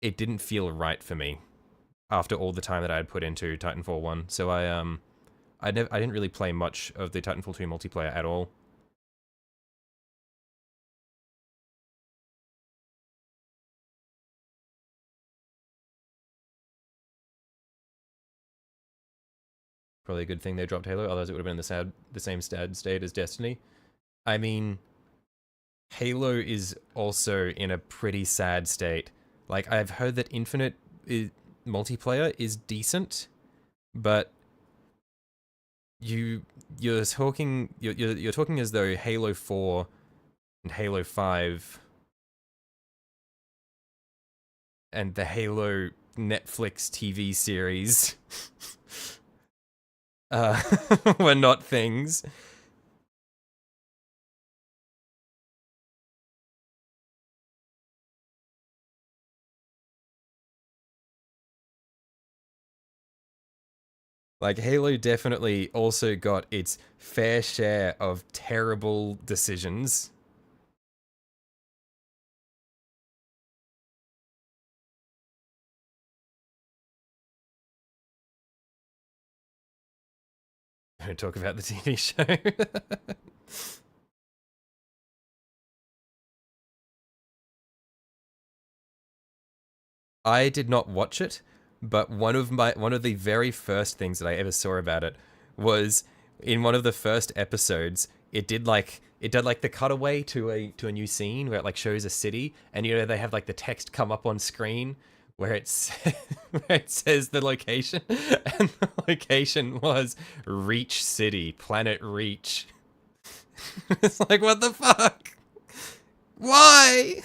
it didn't feel right for me after all the time that I had put into Titanfall 1. So I didn't really play much of the Titanfall 2 multiplayer at all. Probably a good thing they dropped Halo, otherwise it would have been the same sad state as Destiny. I mean, Halo is also in a pretty sad state. Like, I've heard that multiplayer is decent, but you're talking as though Halo 4 and Halo 5 and the Halo Netflix TV series uh, were not things. Like, Halo definitely also got its fair share of terrible decisions. Don't talk about the TV show. I did not watch it, but one of the very first things that I ever saw about it was in one of the first episodes. It did like the cutaway to a new scene where it like shows a city, and they have like the text come up on screen where where it says the location, and the location was Reach City, Planet Reach. It's like, what the fuck? Why?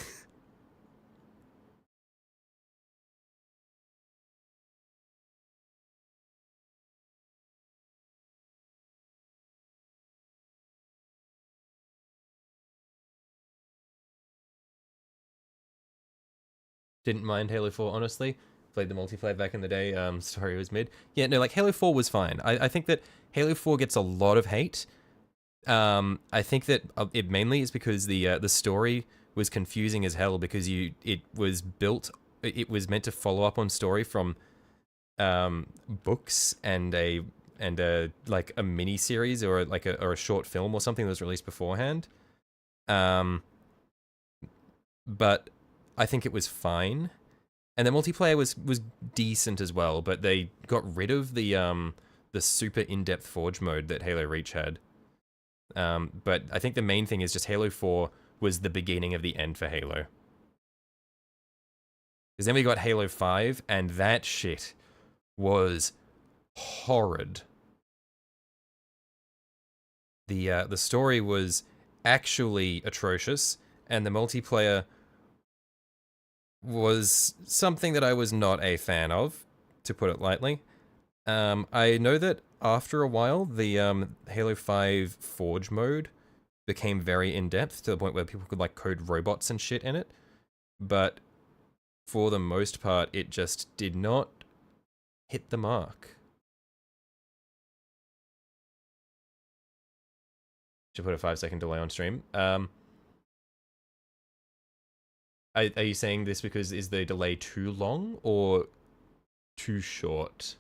Didn't mind Halo 4, honestly. Played the multiplayer back in the day. Story was mid. Yeah, no, like Halo 4 was fine. I think that Halo 4 gets a lot of hate. I think that it mainly is because the story was confusing as hell because it was built, it was meant to follow up on story from books and a like a mini series or like a short film or something that was released beforehand. Um, but I think it was fine. And the multiplayer was decent as well, but they got rid of the super in-depth Forge mode that Halo Reach had. But I think the main thing is just Halo 4 was the beginning of the end for Halo. Because then we got Halo 5, and that shit was horrid. The story was actually atrocious, and the multiplayer was something that I was not a fan of, to put it lightly. I know that after a while, the Halo 5 Forge mode became very in-depth to the point where people could like code robots and shit in it. But for the most part, it just did not hit the mark. Should put a 5-second delay on stream. Are you saying this because is the delay too long or too short?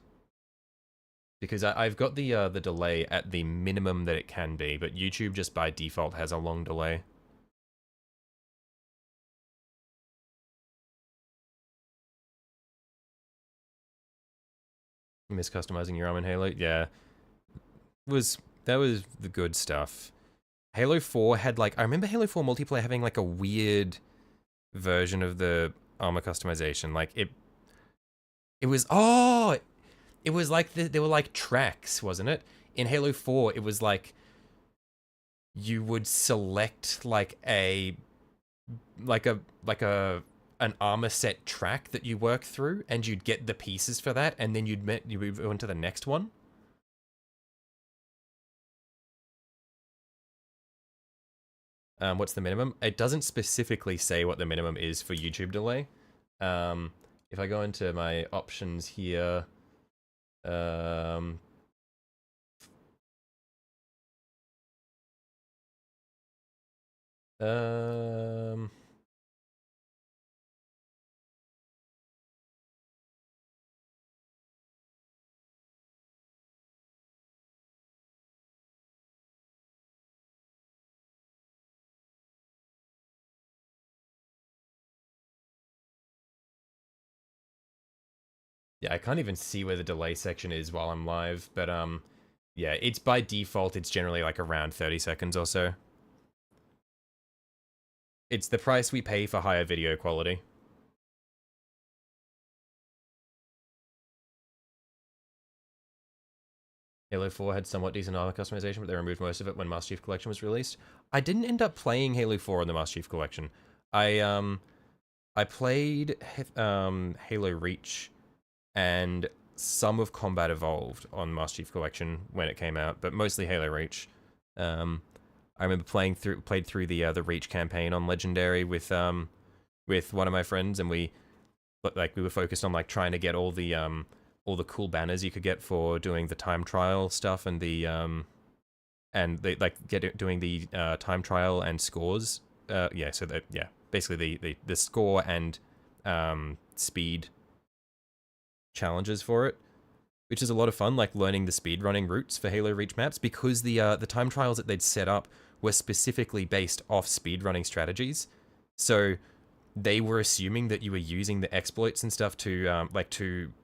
Because I've got the delay at the minimum that it can be, but YouTube just by default has a long delay. Miscustomizing your arm in Halo, yeah, that was the good stuff. Halo 4 had like I remember Halo 4 multiplayer having like a weird version of the armor customization. Like it was it was like there were like tracks, wasn't it? In Halo 4, it was like you would select like a an armor set track that you work through, and you'd get the pieces for that, and then you move on to the next one. What's the minimum? It doesn't specifically say what the minimum is for YouTube delay. If I go into my options here, um, um, Yeah, I can't even see where the delay section is while I'm live, but yeah, it's by default, it's generally like around 30 seconds or so. It's the price we pay for higher video quality. Halo 4 had somewhat decent armor customization, but they removed most of it when Master Chief Collection was released. I didn't end up playing Halo 4 in the Master Chief Collection. I played Halo Reach and some of Combat Evolved on Master Chief Collection when it came out, but mostly Halo Reach. I remember played through the Reach campaign on Legendary with one of my friends, and we were focused on like trying to get all the cool banners you could get for doing the time trial stuff and doing the time trial and scores. Yeah, so that yeah, basically the score and speed challenges for it, which is a lot of fun, like learning the speed running routes for Halo Reach maps, because the time trials that they'd set up were specifically based off speed running strategies. So they were assuming that you were using the exploits and stuff to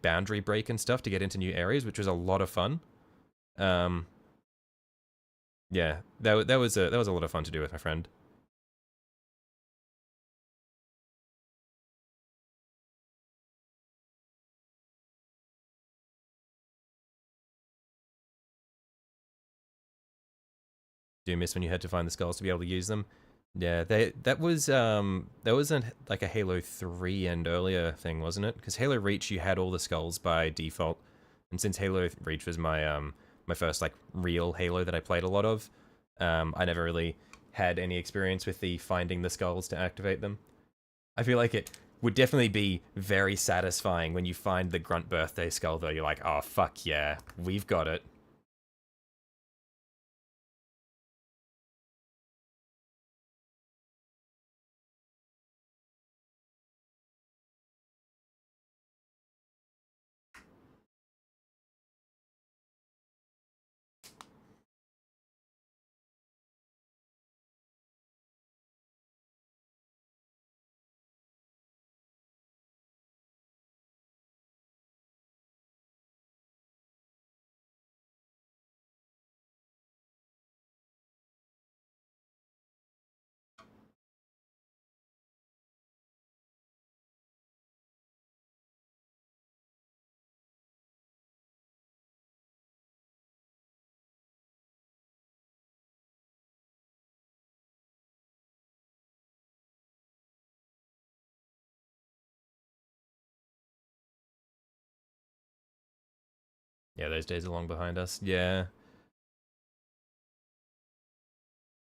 boundary break and stuff to get into new areas, which was a lot of fun. Yeah, that was a lot of fun to do with my friend. Do you miss when you had to find the skulls to be able to use them? Yeah, that was like a Halo 3 and earlier thing, wasn't it? Because Halo Reach, you had all the skulls by default, and since Halo Reach was my first like real Halo that I played a lot of, I never really had any experience with the finding the skulls to activate them. I feel like it would definitely be very satisfying when you find the Grunt birthday skull, though. You're like, oh fuck yeah, we've got it. Yeah, those days are long behind us. Yeah.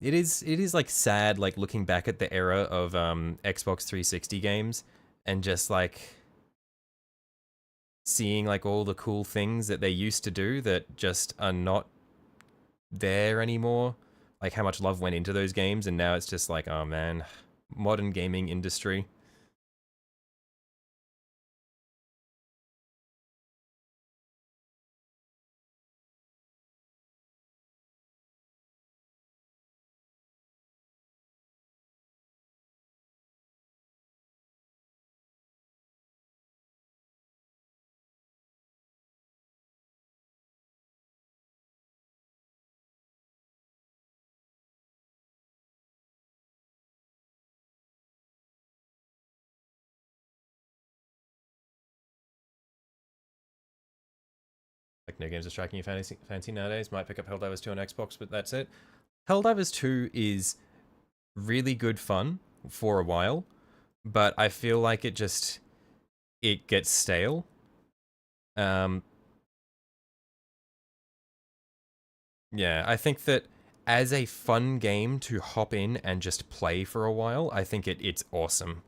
It is like sad like looking back at the era of Xbox 360 games and just like seeing like all the cool things that they used to do that just are not there anymore. Like how much love went into those games, and now it's just like, oh man, modern gaming industry. Like no games are striking you fancy nowadays. Might pick up Helldivers 2 on Xbox, but that's it. Helldivers 2 is really good fun for a while, but I feel like it gets stale. Um, yeah, I think that as a fun game to hop in and just play for a while, I think it's awesome.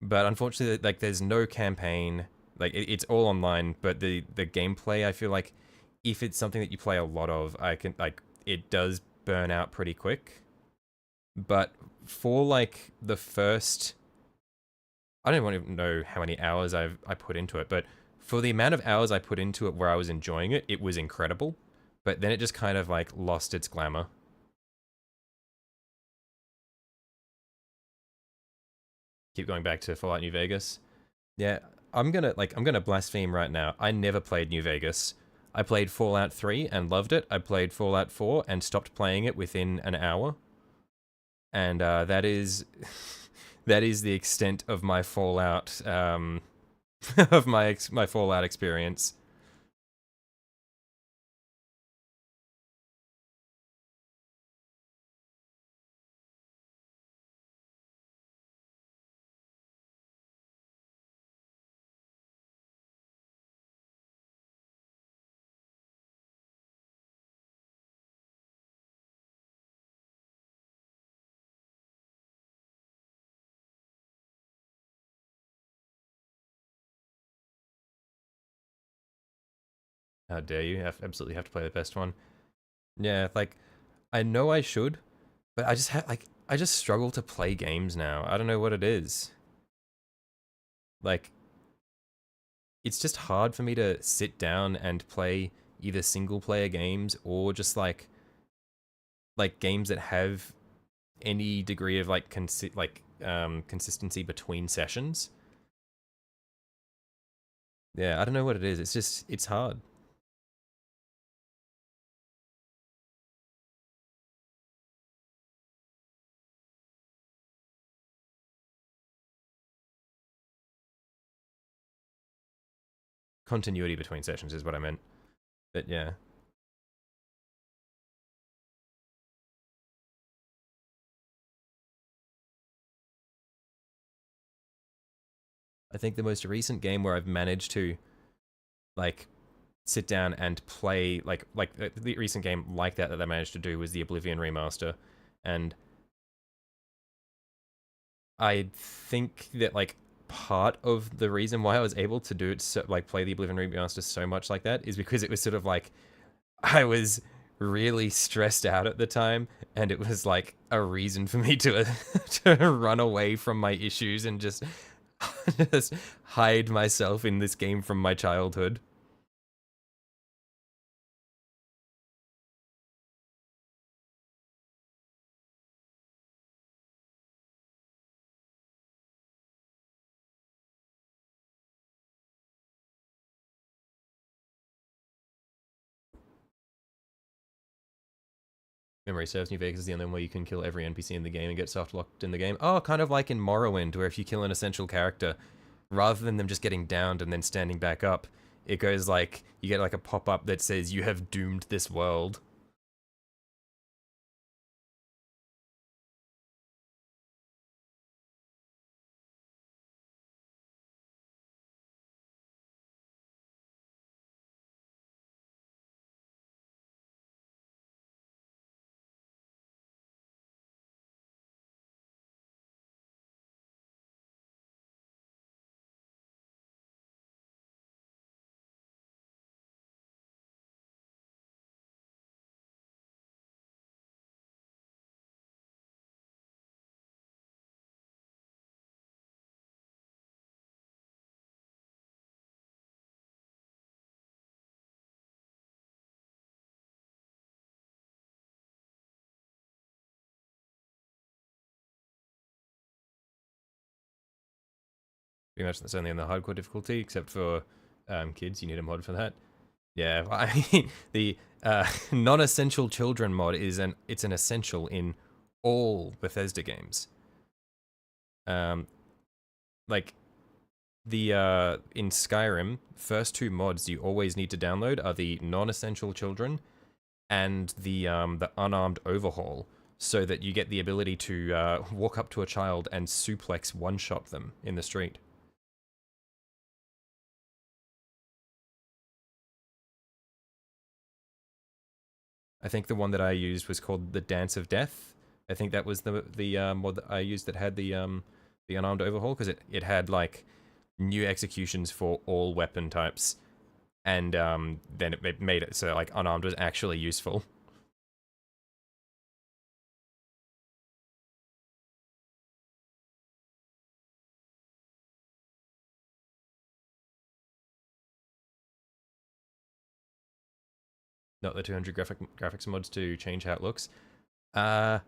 But unfortunately, like there's no campaign. Like it's all online, but the gameplay, I feel like if it's something that you play a lot of, I can like it does burn out pretty quick. But for like the first, I don't even know how many hours I put into it, but for the amount of hours I put into it where I was enjoying it, it was incredible. But then it just kind of like lost its glamour. Keep going back to Fallout New Vegas. Yeah, I'm gonna blaspheme right now. I never played New Vegas. I played Fallout 3 and loved it. I played Fallout 4 and stopped playing it within an hour. And that is that is the extent of my Fallout of my Fallout experience. How dare you? Absolutely have to play the best one. Yeah, like I know I should, but I just struggle to play games now. I don't know what it is. Like it's just hard for me to sit down and play either single player games or just like games that have any degree of like consistency between sessions. Yeah, I don't know what it is. It's just it's hard. Continuity between sessions is what I meant. But yeah, I think the most recent game where I've managed to like sit down and play like the recent game like that I managed to do was the Oblivion remaster, and I think that like part of the reason why I was able to do it so, like play the Oblivion remaster so much like that is because it was sort of like I was really stressed out at the time, and it was like a reason for me to to run away from my issues and just just hide myself in this game from my childhood. Memory serves, New Vegas is the only one where you can kill every NPC in the game and get soft locked in the game. Oh, kind of like in Morrowind, where if you kill an essential character, rather than them just getting downed and then standing back up, it goes like you get like a pop up that says you have doomed this world. Pretty much that's only on the hardcore difficulty, except for kids. You need a mod for that. Yeah, I mean, the non-essential children mod is an essential in all Bethesda games. Um, like the in Skyrim, first two mods you always need to download are the non-essential children and the unarmed overhaul, so that you get the ability to walk up to a child and suplex one-shot them in the street. I think the one that I used was called the Dance of Death. I think that was the mod that I used that had the unarmed overhaul, because it had like new executions for all weapon types, and then it made it so like unarmed was actually useful. Not the 200 graphics mods to change how it looks. Uh,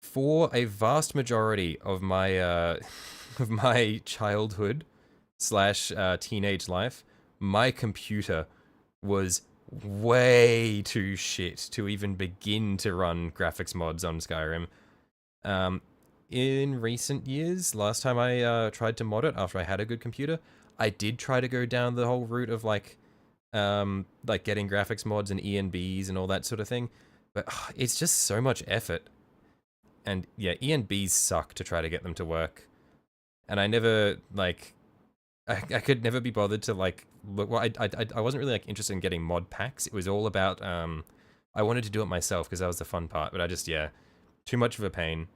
for a vast majority of my of my childhood, slash teenage life, my computer was way too shit to even begin to run graphics mods on Skyrim. Um, in recent years, last time I tried to mod it after I had a good computer, I did try to go down the whole route of like getting graphics mods and ENBs and all that sort of thing, but it's just so much effort. And yeah, ENBs suck to try to get them to work. And I never like I could never be bothered to like look. Well, I wasn't really like interested in getting mod packs. It was all about I wanted to do it myself because that was the fun part. But I just yeah, too much of a pain.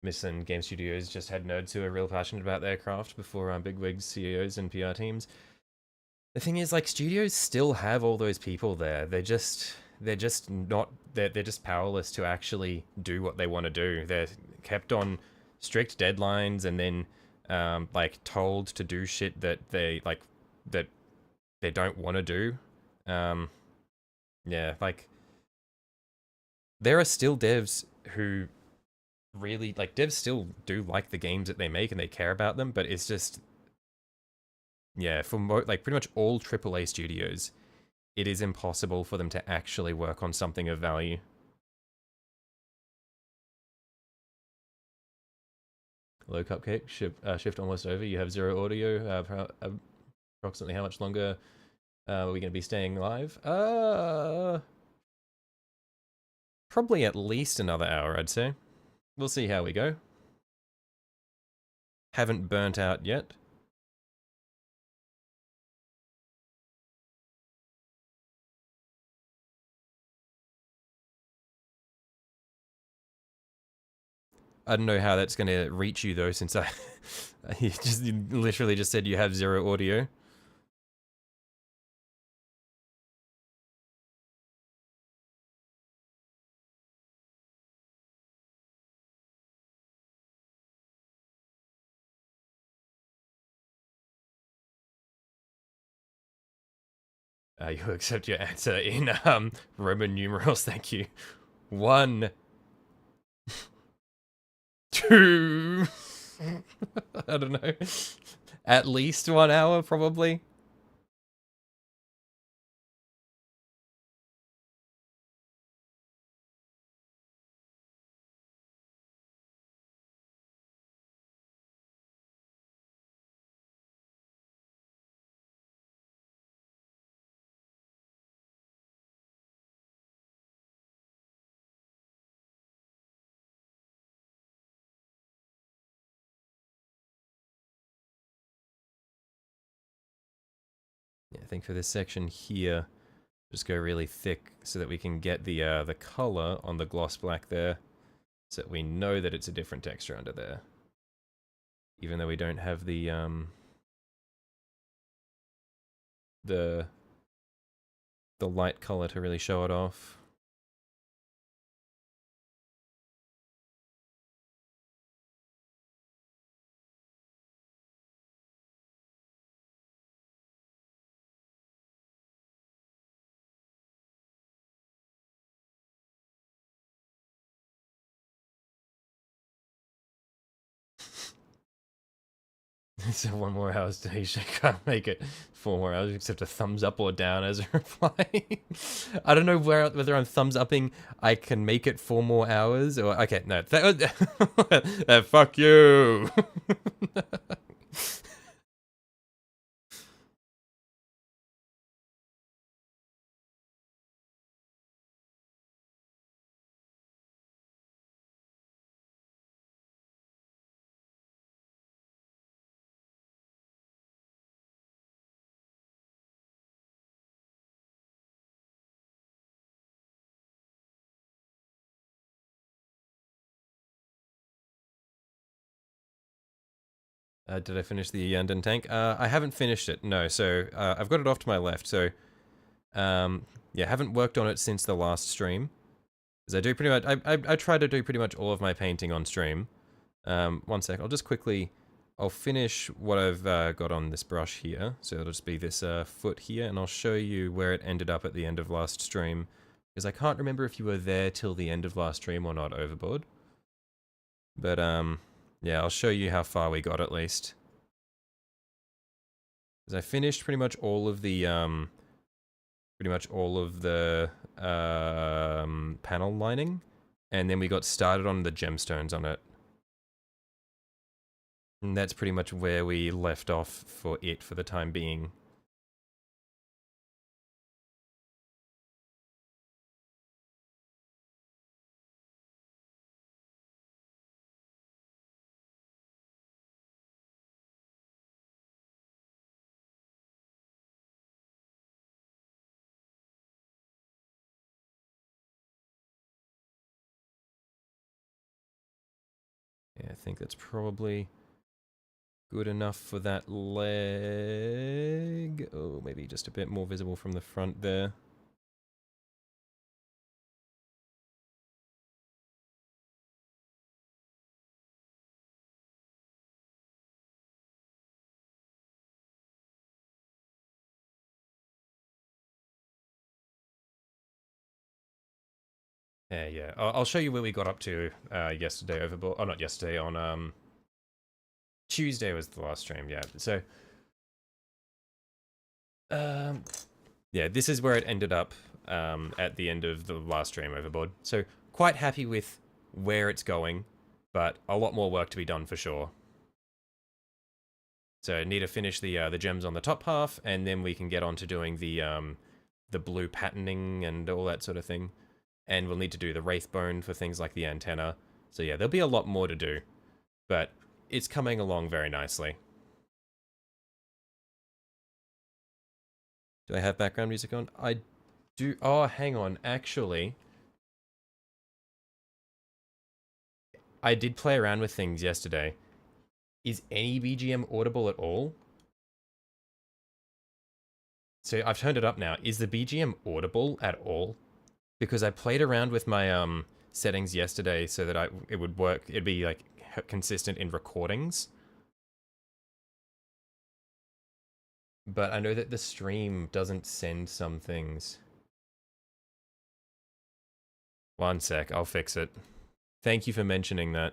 Missing game studios just had nerds who are real passionate about their craft before bigwigs, CEOs, and PR teams. The thing is, like, studios still have all those people there. They're just not they're just powerless to actually do what they want to do. They're kept on strict deadlines and then like told to do shit that that they don't want to do. Um, yeah, like there are still devs who really like devs still do like the games that they make and they care about them, but it's just yeah, for like pretty much all AAA studios, it is impossible for them to actually work on something of value. Low cupcake, shift almost over. You have zero audio. Approximately how much longer are we going to be staying live? Probably at least another hour, I'd say. We'll see how we go. Haven't burnt out yet. I don't know how that's going to reach you though, since you literally just said you have zero audio. You accept your answer in Roman numerals. Thank you. 1, 2. I don't know. At least 1 hour, probably. Yeah, I think for this section here, just go really thick so that we can get the color on the gloss black there, so that we know that it's a different texture under there, even though we don't have the the light color to really show it off. So 1 more hour station, can't make it 4 more hours, except a thumbs up or down as a reply. I don't know whether I'm thumbs upping I can make it 4 more hours or okay, no. Fuck you. Did I finish the Yandan tank? I haven't finished it, no. So I've got it off to my left. So yeah, haven't worked on it since the last stream. Because I do pretty much, I try to do pretty much all of my painting on stream. One sec, I'll just quickly, I'll finish what I've got on this brush here. So it'll just be this foot here, and I'll show you where it ended up at the end of last stream. Because I can't remember if you were there till the end of last stream or not, Overboard. But yeah, I'll show you how far we got at least. Because I finished pretty much all of the panel lining, and then we got started on the gemstones on it. And that's pretty much where we left off for it for the time being. Yeah, I think that's probably good enough for that leg. Oh, maybe just a bit more visible from the front there. Yeah. I'll show you where we got up to yesterday overboard. Oh, not yesterday, on Tuesday was the last stream, yeah. So yeah, this is where it ended up at the end of the last stream overboard. So quite happy with where it's going, but a lot more work to be done for sure. So need to finish the gems on the top half, and then we can get on to doing the blue patterning and all that sort of thing. And we'll need to do the wraith bone for things like the antenna. So yeah, there'll be a lot more to do, but it's coming along very nicely. Do I have background music on? I do. Oh, hang on. Actually, I did play around with things yesterday. Is any BGM audible at all? So I've turned it up now. Is the BGM audible at all? Because I played around with my settings yesterday so that it would work. It'd be like consistent in recordings. But I know that the stream doesn't send some things. One sec, I'll fix it. Thank you for mentioning that.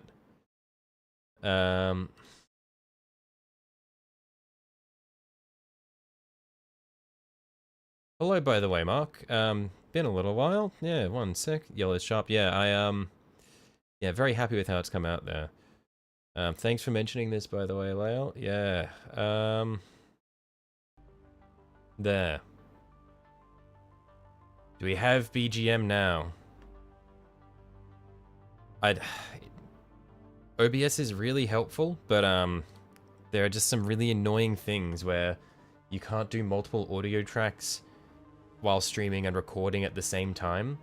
Hello, by the way, Mark. Been a little while. Yeah, one sec. Yellow sharp. Yeah, yeah, very happy with how it's come out there. Thanks for mentioning this, by the way, Lael. Yeah. There. Do we have BGM now? OBS is really helpful, but there are just some really annoying things where you can't do multiple audio tracks while streaming and recording at the same time.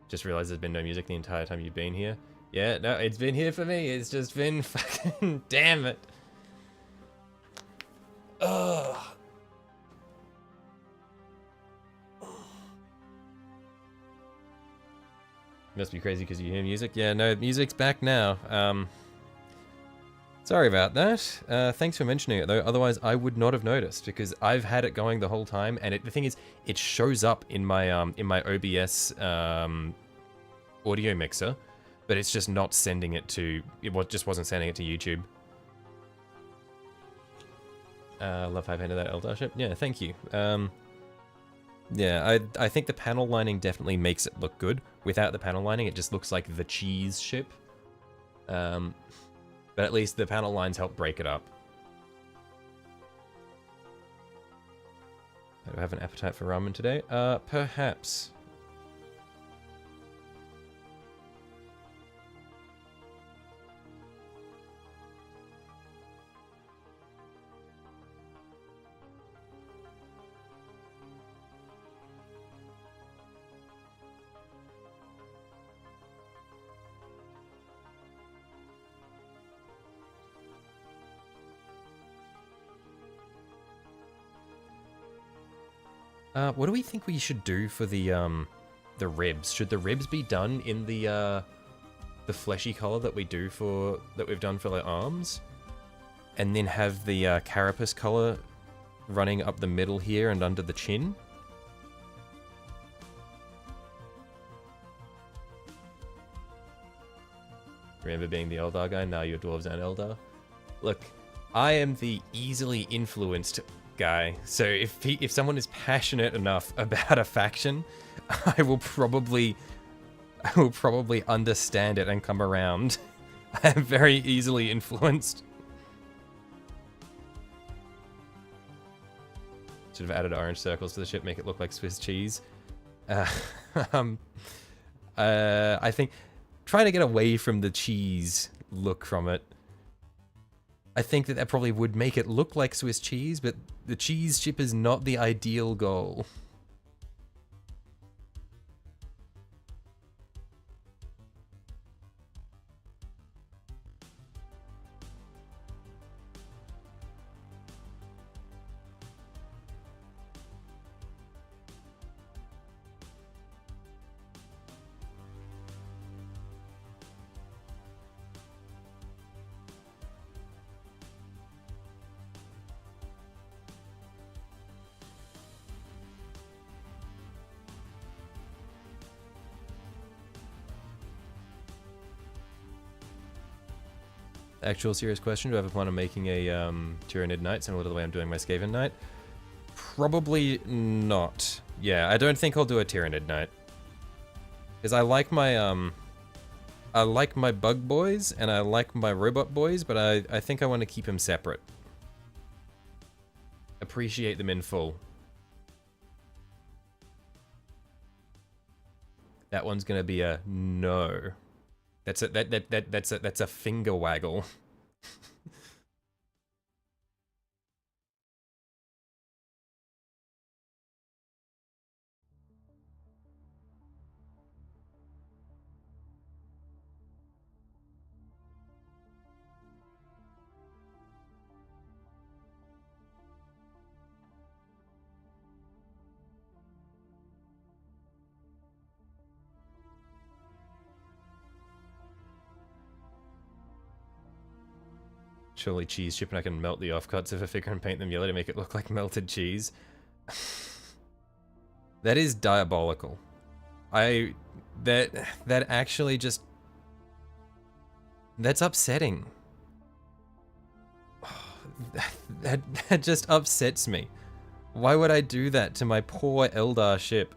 Just realized there's been no music the entire time you've been here. Yeah, no, it's been here for me. It's just been fucking damn it. Ugh. Must be crazy because you hear music. Yeah, no, music's back now. Sorry about that. Thanks for mentioning it though. Otherwise, I would not have noticed because I've had it going the whole time. And the thing is, it shows up in my OBS audio mixer, but it's just not sending it to. Just wasn't sending it to YouTube. Love how I painted that Eldar ship. Yeah, thank you. Yeah, I think the panel lining definitely makes it look good. Without the panel lining, it just looks like the cheese ship. But at least the panel lines help break it up. I have an appetite for ramen today. Perhaps. What do we think we should do for the ribs? Should the ribs be done in the fleshy color that we've done for the arms? And then have the carapace color running up the middle here and under the chin? Remember being the Eldar guy? Now you're Dwarves and Eldar. Look, I am the easily influenced guy, so if someone is passionate enough about a faction, I will probably understand it and come around. I am very easily influenced. Should have added orange circles to the ship, make it look like Swiss cheese. I think trying to get away from the cheese look from it. I think that probably would make it look like Swiss cheese, but the cheese chip is not the ideal goal. Actual serious question, do I have a plan on making a Tyranid Knight similar to the way I'm doing my Skaven Knight? Probably not. Yeah, I don't think I'll do a Tyranid Knight. Because I like my bug boys and I like my robot boys, but I think I want to keep them separate. Appreciate them in full. That one's gonna be a no. That's a finger waggle. Surely cheese chip and I can melt the offcuts of a figure and paint them yellow to make it look like melted cheese. That is diabolical. That actually just... That's upsetting. That just upsets me. Why would I do that to my poor Eldar ship?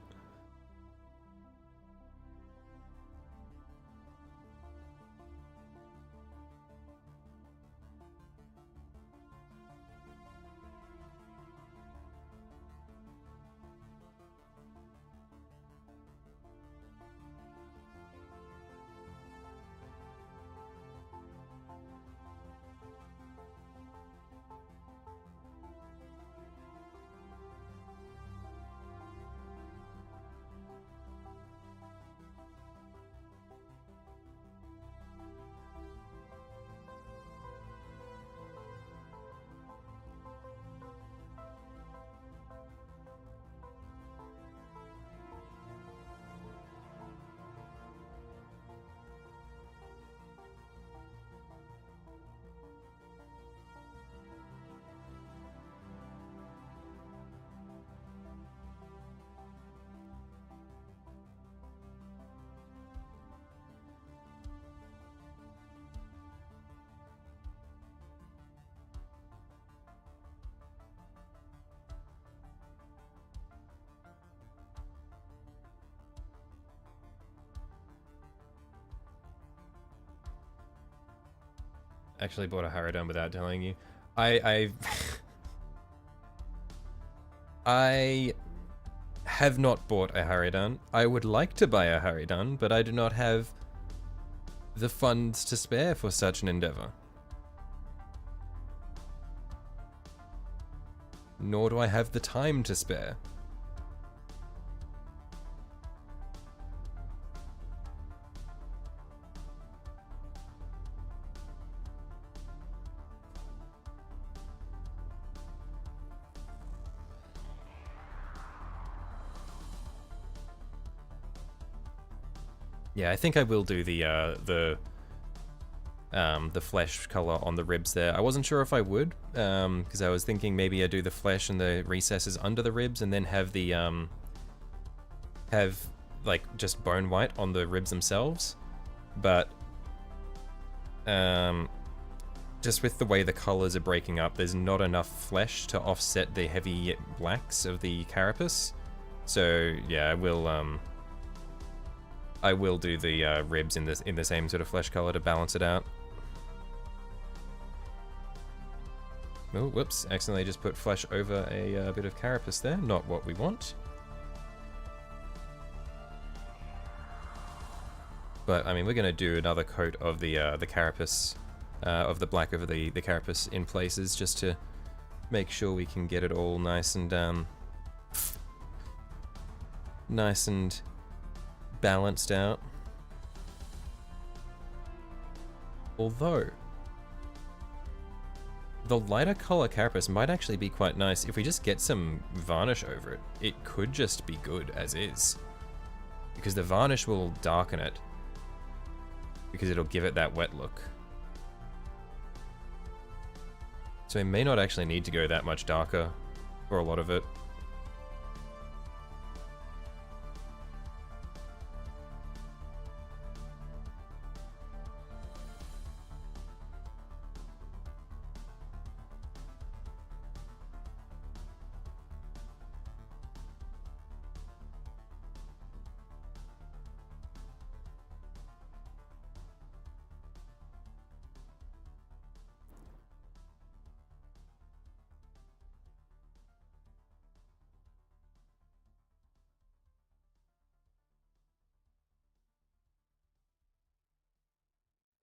Actually bought a Harridan without telling you. I have not bought a Harridan. I would like to buy a Harridan, but I do not have the funds to spare for such an endeavor. Nor do I have the time to spare. Yeah, I think I will do the flesh color on the ribs there. I wasn't sure if I would, because I was thinking maybe I do the flesh and the recesses under the ribs, and then have the have like just bone white on the ribs themselves. But just with the way the colors are breaking up, there's not enough flesh to offset the heavy blacks of the carapace. So yeah, I will do the ribs in the same sort of flesh color to balance it out. Oh, whoops, accidentally just put flesh over a bit of carapace there, not what we want. But, I mean, we're going to do another coat of the carapace, of the black over the carapace in places, just to make sure we can get it all nice and balanced out. Although, the lighter color carapace might actually be quite nice. If we just get some varnish over it, it could just be good as is. Because the varnish will darken it. Because it'll give it that wet look. So we may not actually need to go that much darker for a lot of it.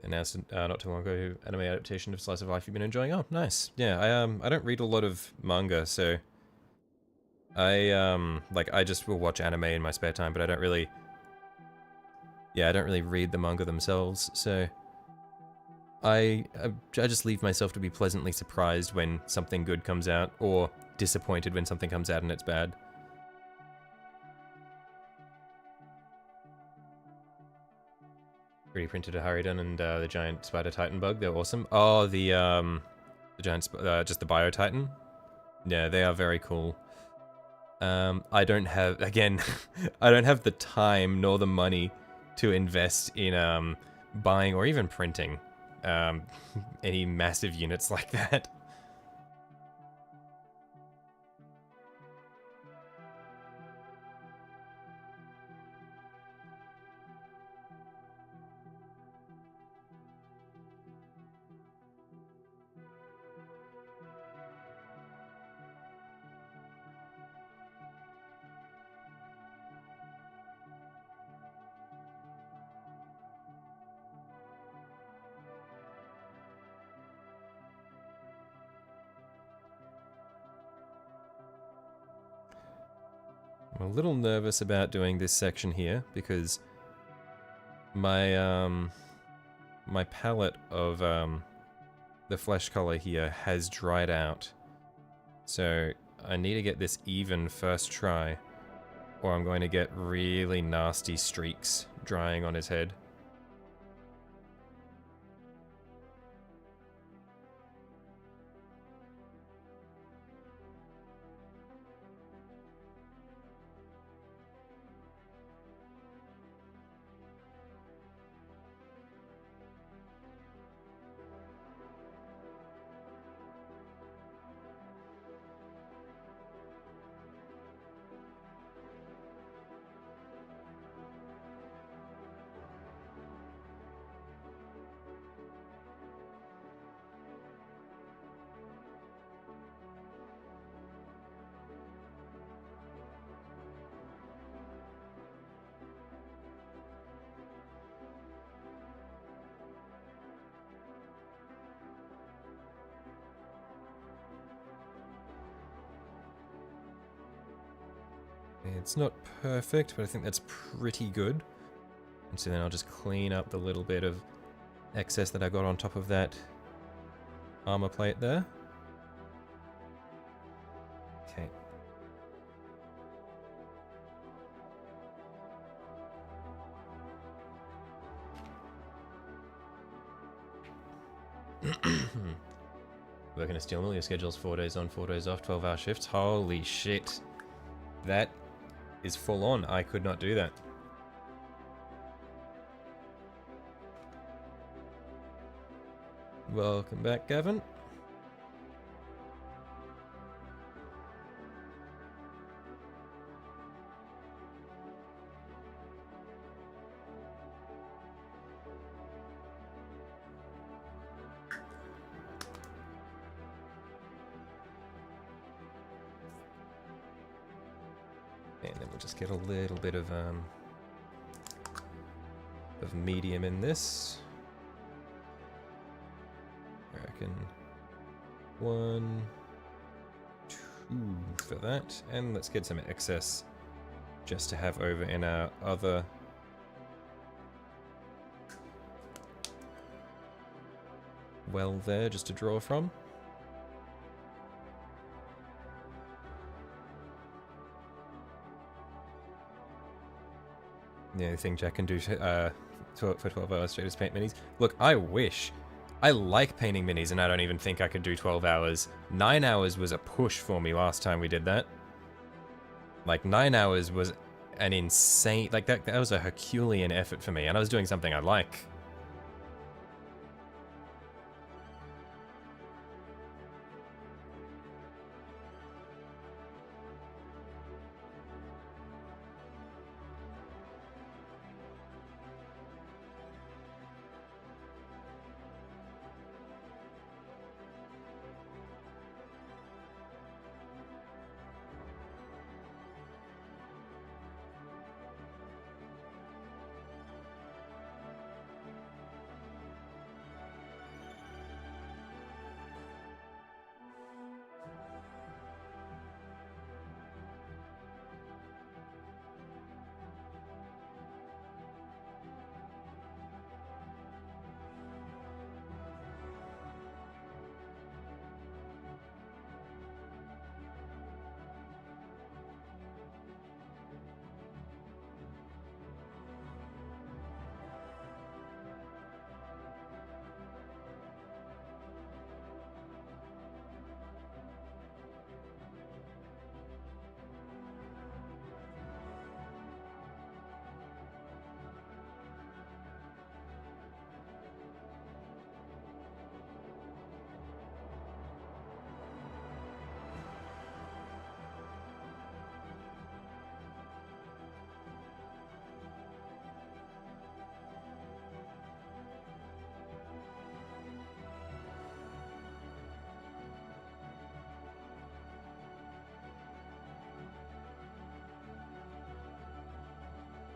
Announced not too long ago, anime adaptation of slice of life you've been enjoying. Oh, nice. Yeah, I don't read a lot of manga, so I just will watch anime in my spare time, but I don't really read the manga themselves. So I just leave myself to be pleasantly surprised when something good comes out, or disappointed when something comes out and it's bad. 3D printed a Harridan and the giant spider titan bug. They're awesome. Oh, the giant, just the bio titan. Yeah, they are very cool. I don't have, again, I don't have the time nor the money to invest in buying or even printing any massive units like that. I'm a little nervous about doing this section here because my my palette of the flesh color here has dried out. So I need to get this even first try, or I'm going to get really nasty streaks drying on his head. It's not perfect, but I think that's pretty good. And so then I'll just clean up the little bit of excess that I got on top of that armor plate there. Okay. Working a steel mill, your schedule's 4 days on, 4 days off, 12-hour shifts. Holy shit. That is full on. I could not do that. Welcome back, Gavin. And then we'll just get a little bit of medium in this. I reckon 1, 2 for that. And let's get some excess just to have over in our other well there, just to draw from. The only thing Jack can do for 12 hours straight is paint minis. Look, I wish. I like painting minis, and I don't even think I could do 12 hours. 9 hours was a push for me last time we did that. Like, 9 hours was an insane... Like, that was a Herculean effort for me, and I was doing something I like.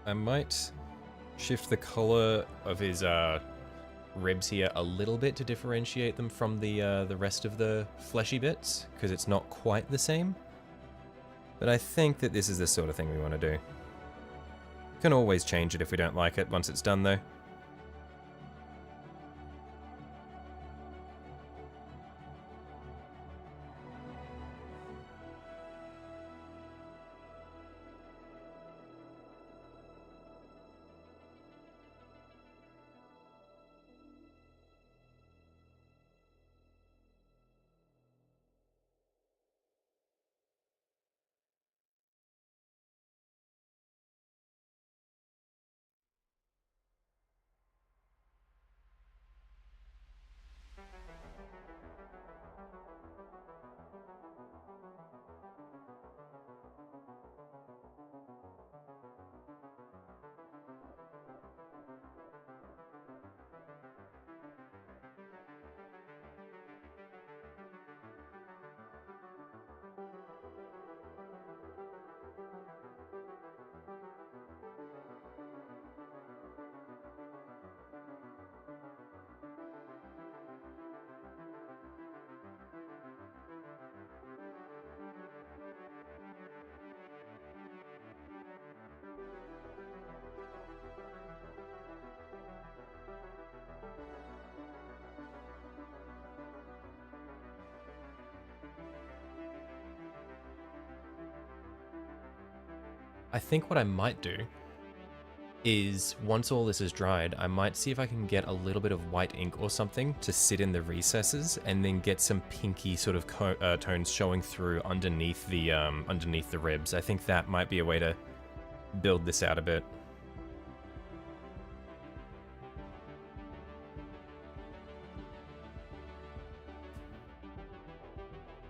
I might shift the color of his ribs here a little bit to differentiate them from the rest of the fleshy bits, because it's not quite the same. But I think that this is the sort of thing we want to do. Can always change it if we don't like it once it's done, though. I think what I might do is once all this is dried, I might see if I can get a little bit of white ink or something to sit in the recesses, and then get some pinky sort of tones showing through underneath the ribs. I think that might be a way to build this out a bit.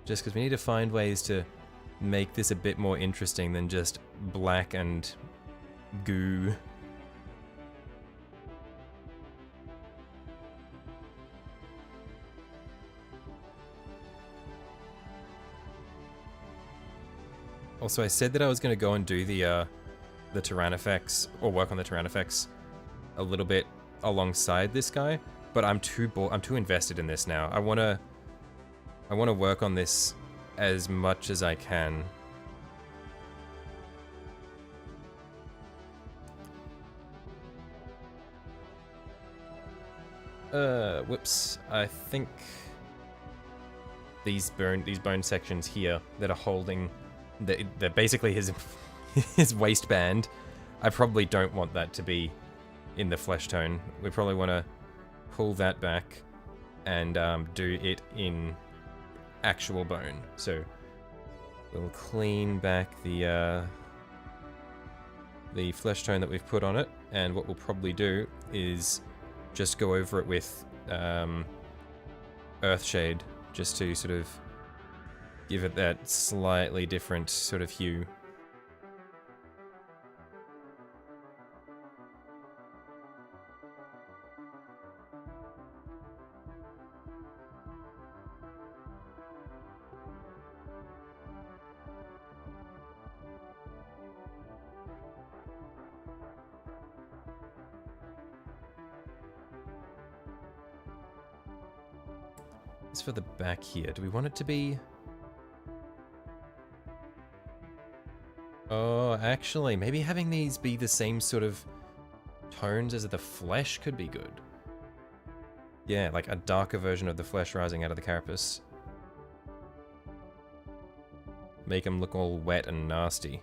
Just because we need to find ways to make this a bit more interesting than just black and goo. Also, I said that I was going to go and do the Tyrannifex, or work on the Tyrannifex a little bit alongside this guy, but I'm too invested in this now. I want to work on this as much as I can. Whoops. I think these bone sections here that are holding they're basically his his waistband. I probably don't want that to be in the flesh tone. We probably want to pull that back and do it in actual bone. So we'll clean back the flesh tone that we've put on it, and what we'll probably do is just go over it with Earthshade, just to sort of give it that slightly different sort of hue. As for the back here, do we want it to be... Oh, actually, maybe having these be the same sort of tones as the flesh could be good. Yeah, like a darker version of the flesh rising out of the carapace. Make them look all wet and nasty.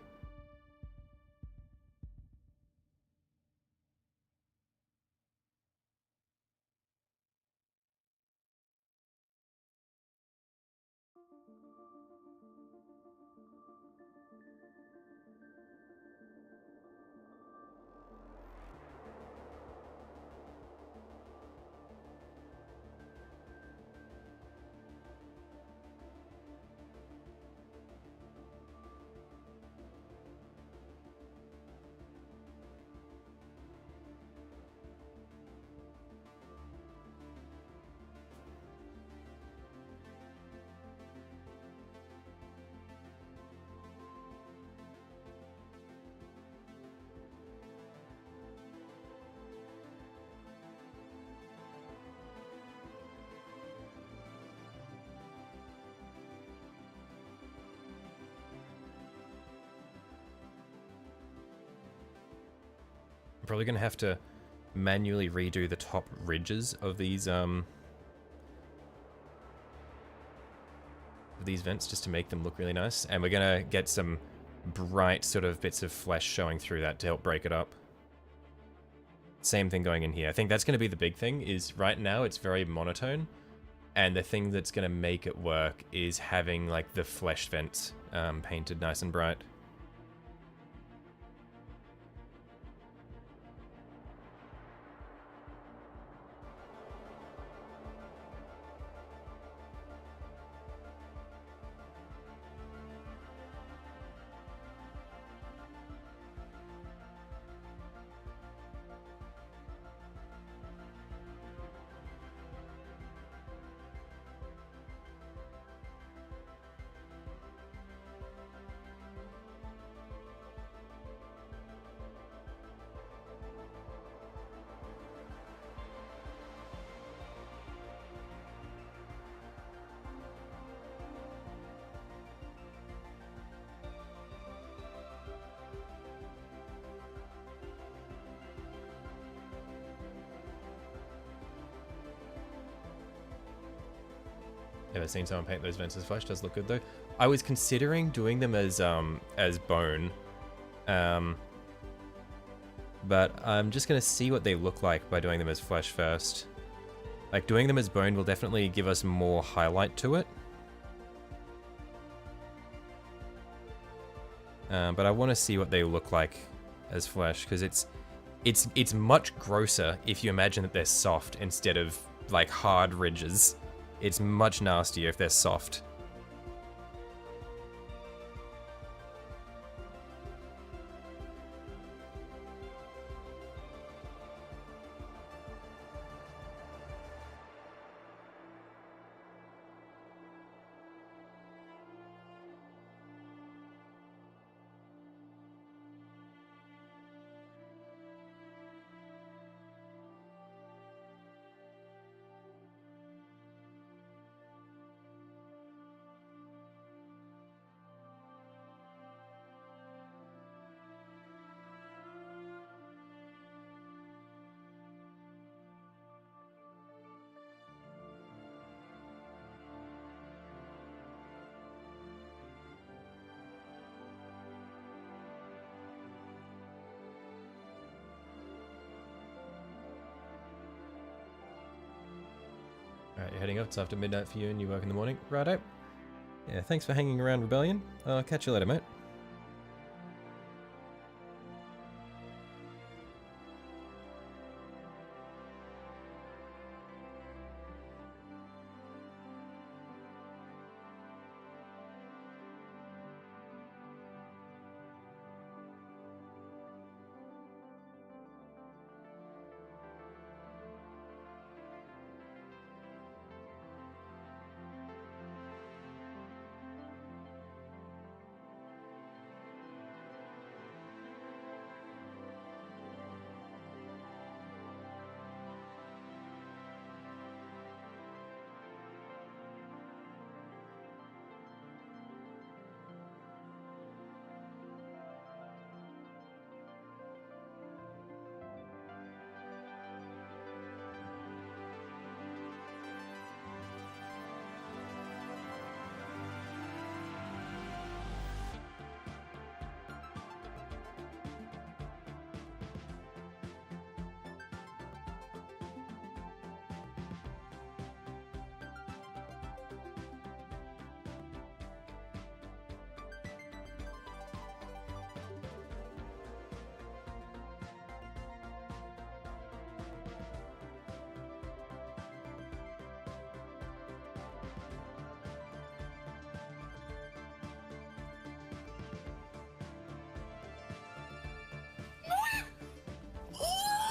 I'm probably going to have to manually redo the top ridges of these vents just to make them look really nice. And we're going to get some bright sort of bits of flesh showing through that to help break it up. Same thing going in here. I think that's going to be the big thing, is right now it's very monotone. And the thing that's going to make it work is having like the flesh vents painted nice and bright. Never seen someone paint those vents as flesh. Does look good though. I was considering doing them as bone, But I'm just going to see what they look like by doing them as flesh first. Like, doing them as bone will definitely give us more highlight to it. But I want to see what they look like as flesh, because it's much grosser if you imagine that they're soft instead of, like, hard ridges. It's much nastier if they're soft. Alright, you're heading up. It's after midnight for you and you work in the morning. Righto. Yeah, thanks for hanging around, Rebellion. I'll catch you later, mate.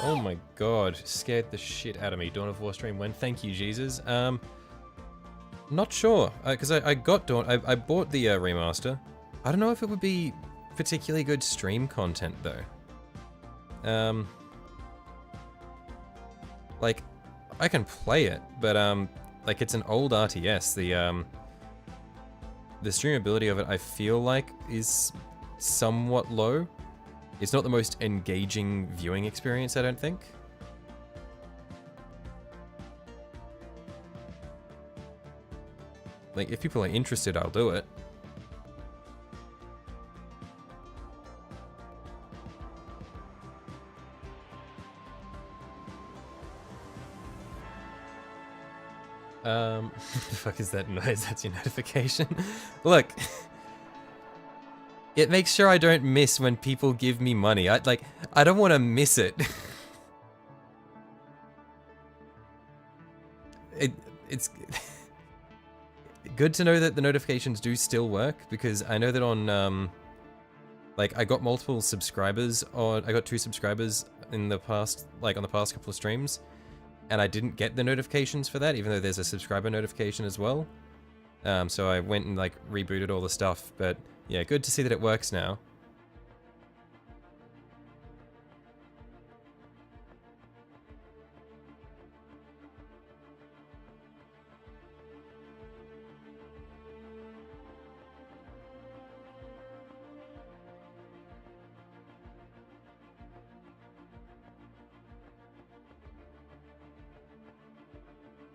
Oh my god, scared the shit out of me. Dawn of War stream when? Thank you, Jesus. Not sure, because I got Dawn, I bought the remaster. I don't know if it would be particularly good stream content though. Like, I can play it, but like it's an old RTS. The streamability of it, I feel like, is somewhat low. It's not the most engaging viewing experience, I don't think. Like, if people are interested, I'll do it. What the fuck is that noise? That's your notification. Look. It makes sure I don't miss when people give me money. I don't want to miss it. It's good to know that the notifications do still work, because I know that on like, I got multiple subscribers, I got 2 subscribers in the past, like on the past couple of streams, and I didn't get the notifications for that, even though there's a subscriber notification as well. So I went and like rebooted all the stuff, but yeah, good to see that it works now.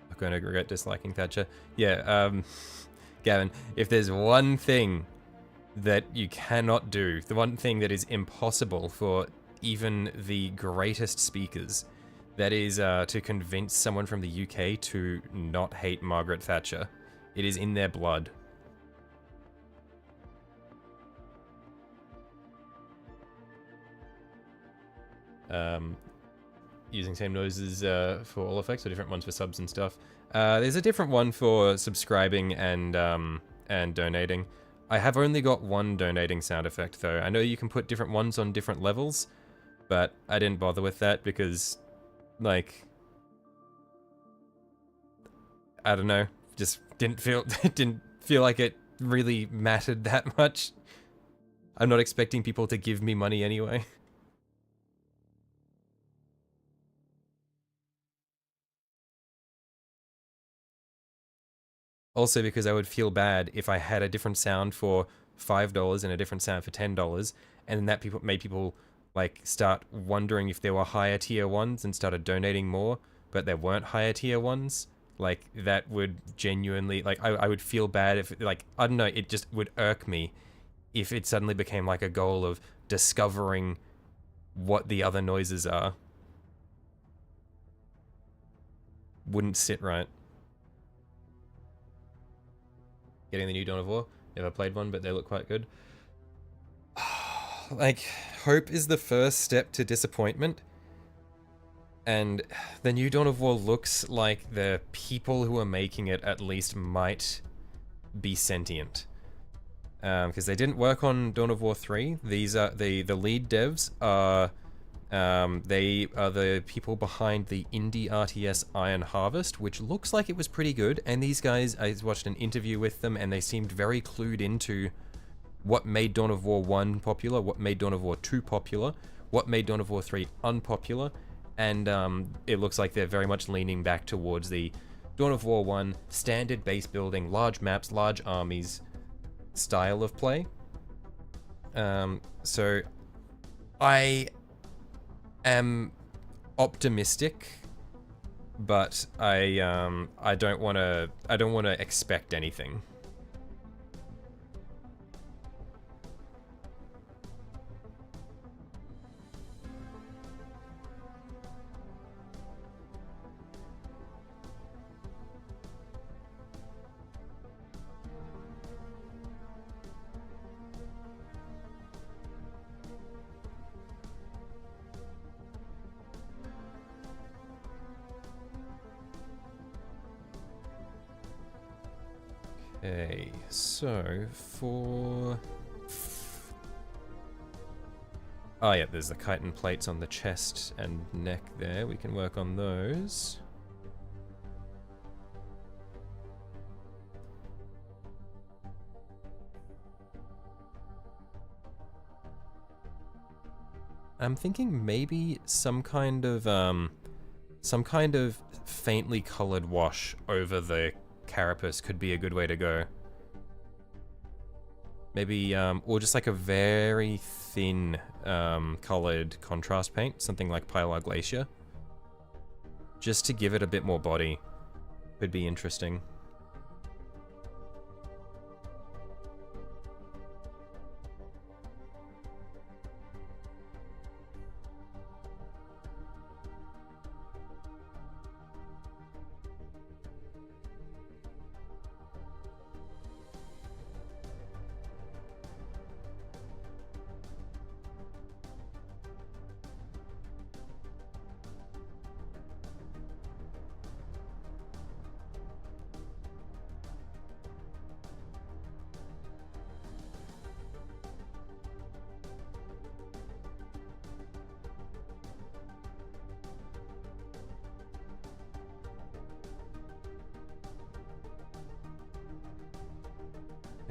I'm going to regret disliking Thatcher. Yeah, Gavin, if there's one thing that you cannot do, the one thing that is impossible for even the greatest speakers. That is to convince someone from the UK to not hate Margaret Thatcher. It is in their blood. Using same noises for all effects, or different ones for subs and stuff. There's a different one for subscribing and donating. I have only got one donating sound effect though. I know you can put different ones on different levels, but I didn't bother with that because, like, I don't know, just didn't feel like it really mattered that much. I'm not expecting people to give me money anyway. Also because I would feel bad if I had a different sound for $5 and a different sound for $10, and then that made people like start wondering if there were higher tier ones and started donating more, but there weren't higher tier ones. Like, that would genuinely, like, I would feel bad if, like, I don't know, it just would irk me if it suddenly became like a goal of discovering what the other noises are. Wouldn't sit right. Getting the new Dawn of War. Never played one, but they look quite good. Like, hope is the first step to disappointment. And the new Dawn of War looks like the people who are making it at least might be sentient. Because they didn't work on Dawn of War 3. These are the lead devs are they are the people behind the indie RTS Iron Harvest, which looks like it was pretty good. And these guys, I watched an interview with them, and they seemed very clued into what made Dawn of War 1 popular, what made Dawn of War 2 popular, what made Dawn of War 3 unpopular, and it looks like they're very much leaning back towards the Dawn of War 1 standard base building, large maps, large armies style of play. So I am optimistic, but I don't want to expect anything. Okay, so for... Oh yeah, there's the chitin plates on the chest and neck there. We can work on those. I'm thinking maybe some kind of faintly colored wash over the carapace could be a good way to go. Maybe, or just like a very thin colored contrast paint, something like Pilar Glacier. Just to give it a bit more body. Could be interesting.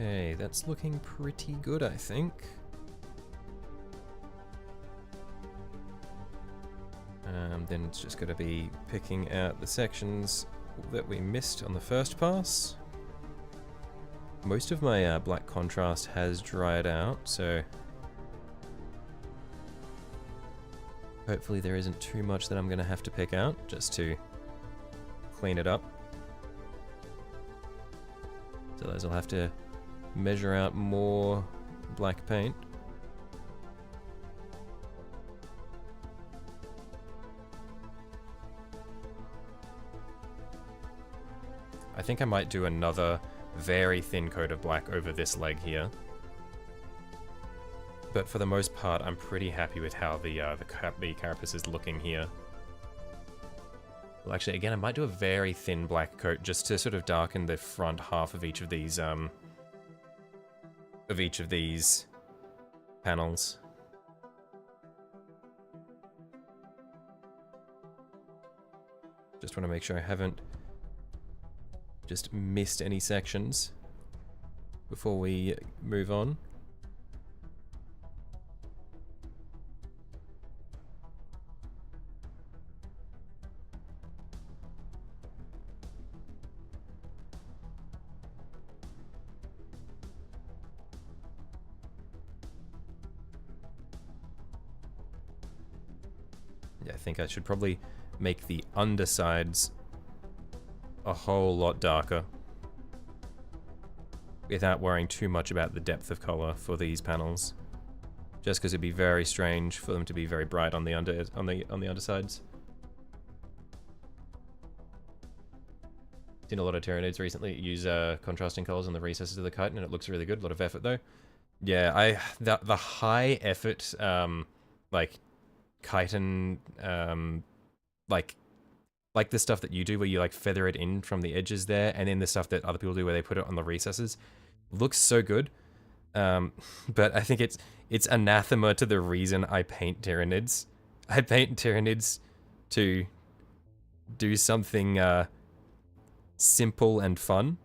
Okay, that's looking pretty good, I think. Then it's just going to be picking out the sections that we missed on the first pass. Most of my black contrast has dried out, so hopefully there isn't too much that I'm going to have to pick out just to clean it up. So those will have to measure out more black paint. I think I might do another very thin coat of black over this leg here. But for the most part, I'm pretty happy with how the carapace is looking here. Well, actually, again, I might do a very thin black coat just to sort of darken the front half of each of these panels. Just want to make sure I haven't just missed any sections before we move on. Yeah, I think I should probably make the undersides a whole lot darker without worrying too much about the depth of color for these panels, just because it'd be very strange for them to be very bright on the undersides. Seen a lot of tyranids recently use contrasting colors on the recesses of the kite, and it looks really good. A lot of effort though. Yeah, the high effort like chitin like the stuff that you do where you like feather it in from the edges there, and then the stuff that other people do where they put it on the recesses, looks so good. But I think it's anathema to the reason I paint tyranids. I paint tyranids to do something simple and fun.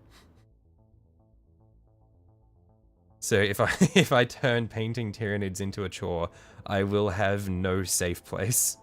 So if I turn painting tyranids into a chore, I will have no safe place.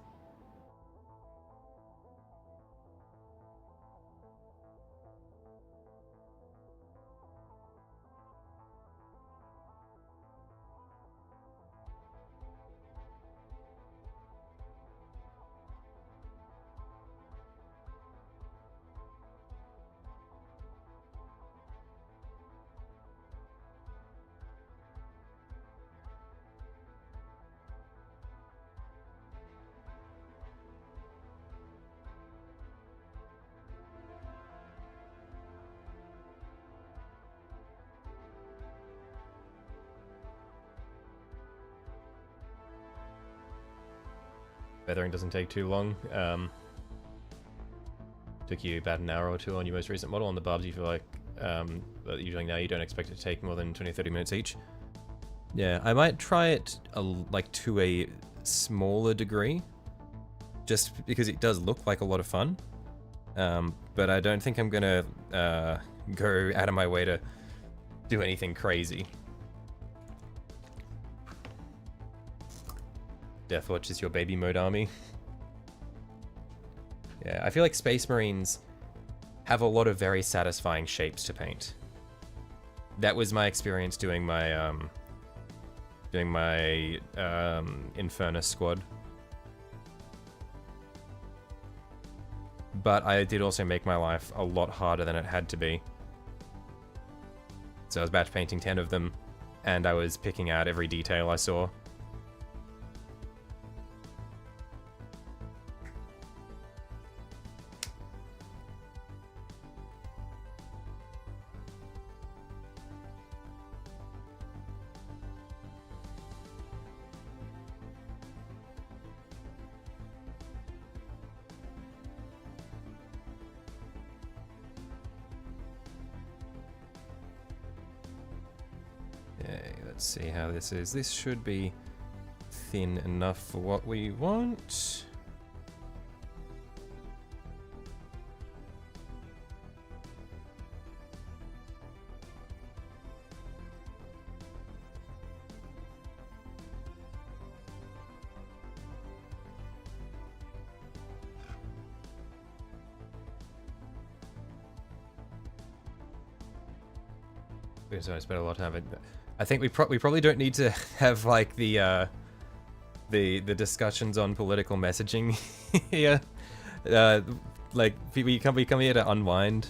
Feathering doesn't take too long. Took you about an hour or two on your most recent model. On the barbs, you feel like that you're doing now, you don't expect it to take more than 20-30 minutes each. Yeah, I might try it like to a smaller degree, just because it does look like a lot of fun. But I don't think I'm gonna go out of my way to do anything crazy. Deathwatch is your baby mode army. Yeah, I feel like Space Marines have a lot of very satisfying shapes to paint. That was my experience doing my Infernus squad. But I did also make my life a lot harder than it had to be. So I was batch painting 10 of them, and I was picking out every detail I saw. Okay, let's see how this is. This should be thin enough for what we want. So I spent a lot of time. I think we probably don't need to have like the discussions on political messaging here. Like we come here to unwind.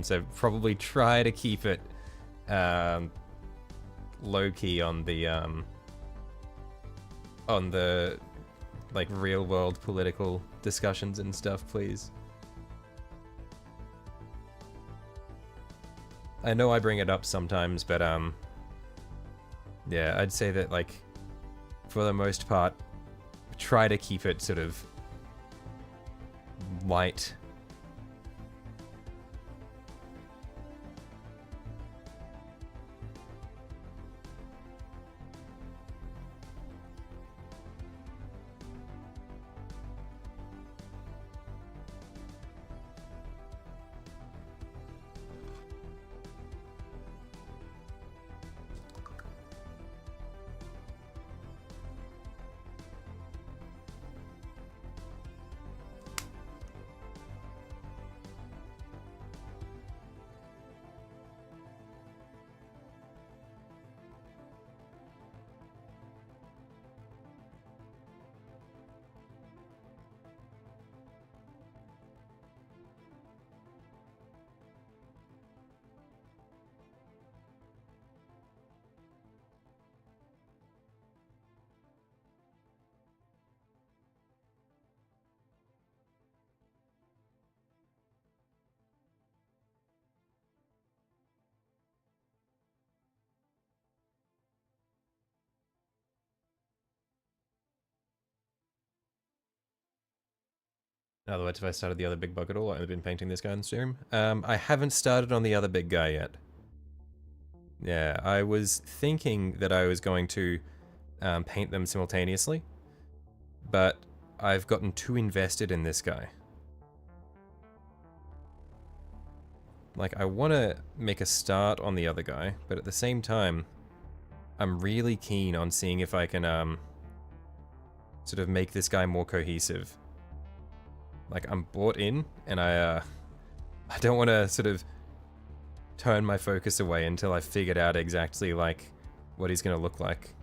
So probably try to keep it low key on the like real world political discussions and stuff, please. I know I bring it up sometimes, but yeah, I'd say that, like, for the most part, try to keep it sort of light. In other words, if I started the other big bug at all, I've been painting this guy on stream. I haven't started on the other big guy yet. Yeah, I was thinking that I was going to paint them simultaneously, but I've gotten too invested in this guy. Like, I want to make a start on the other guy, but at the same time, I'm really keen on seeing if I can sort of make this guy more cohesive. Like, I'm bought in, and I don't want to sort of turn my focus away until I've figured out exactly, like, what he's going to look like.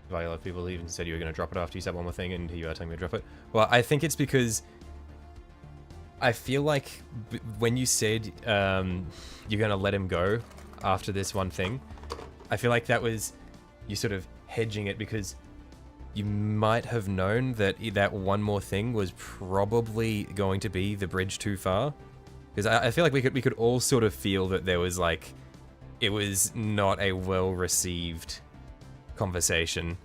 Viola, people even said you were going to drop it after you said one more thing, and you are telling me to drop it. Well, I think it's because I feel like when you said you're going to let him go after this one thing, I feel like that was you sort of hedging it because you might have known that that one more thing was probably going to be the bridge too far. Because I feel like we could all sort of feel that there was, like, it was not a well-received conversation,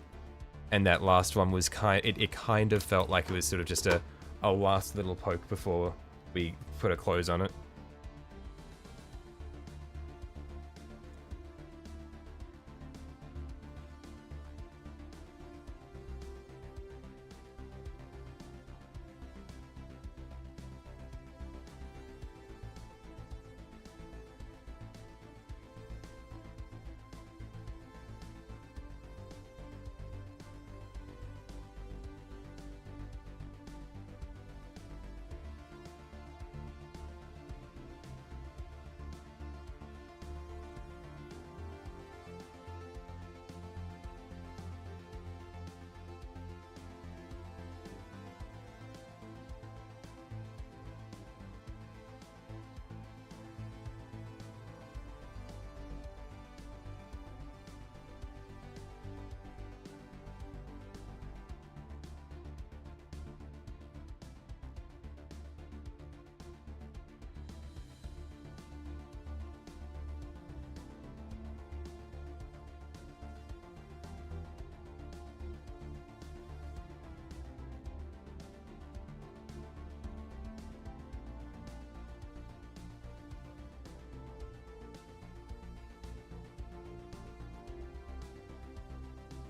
and that last one was it kind of felt like it was sort of just a last little poke before we put a close on it.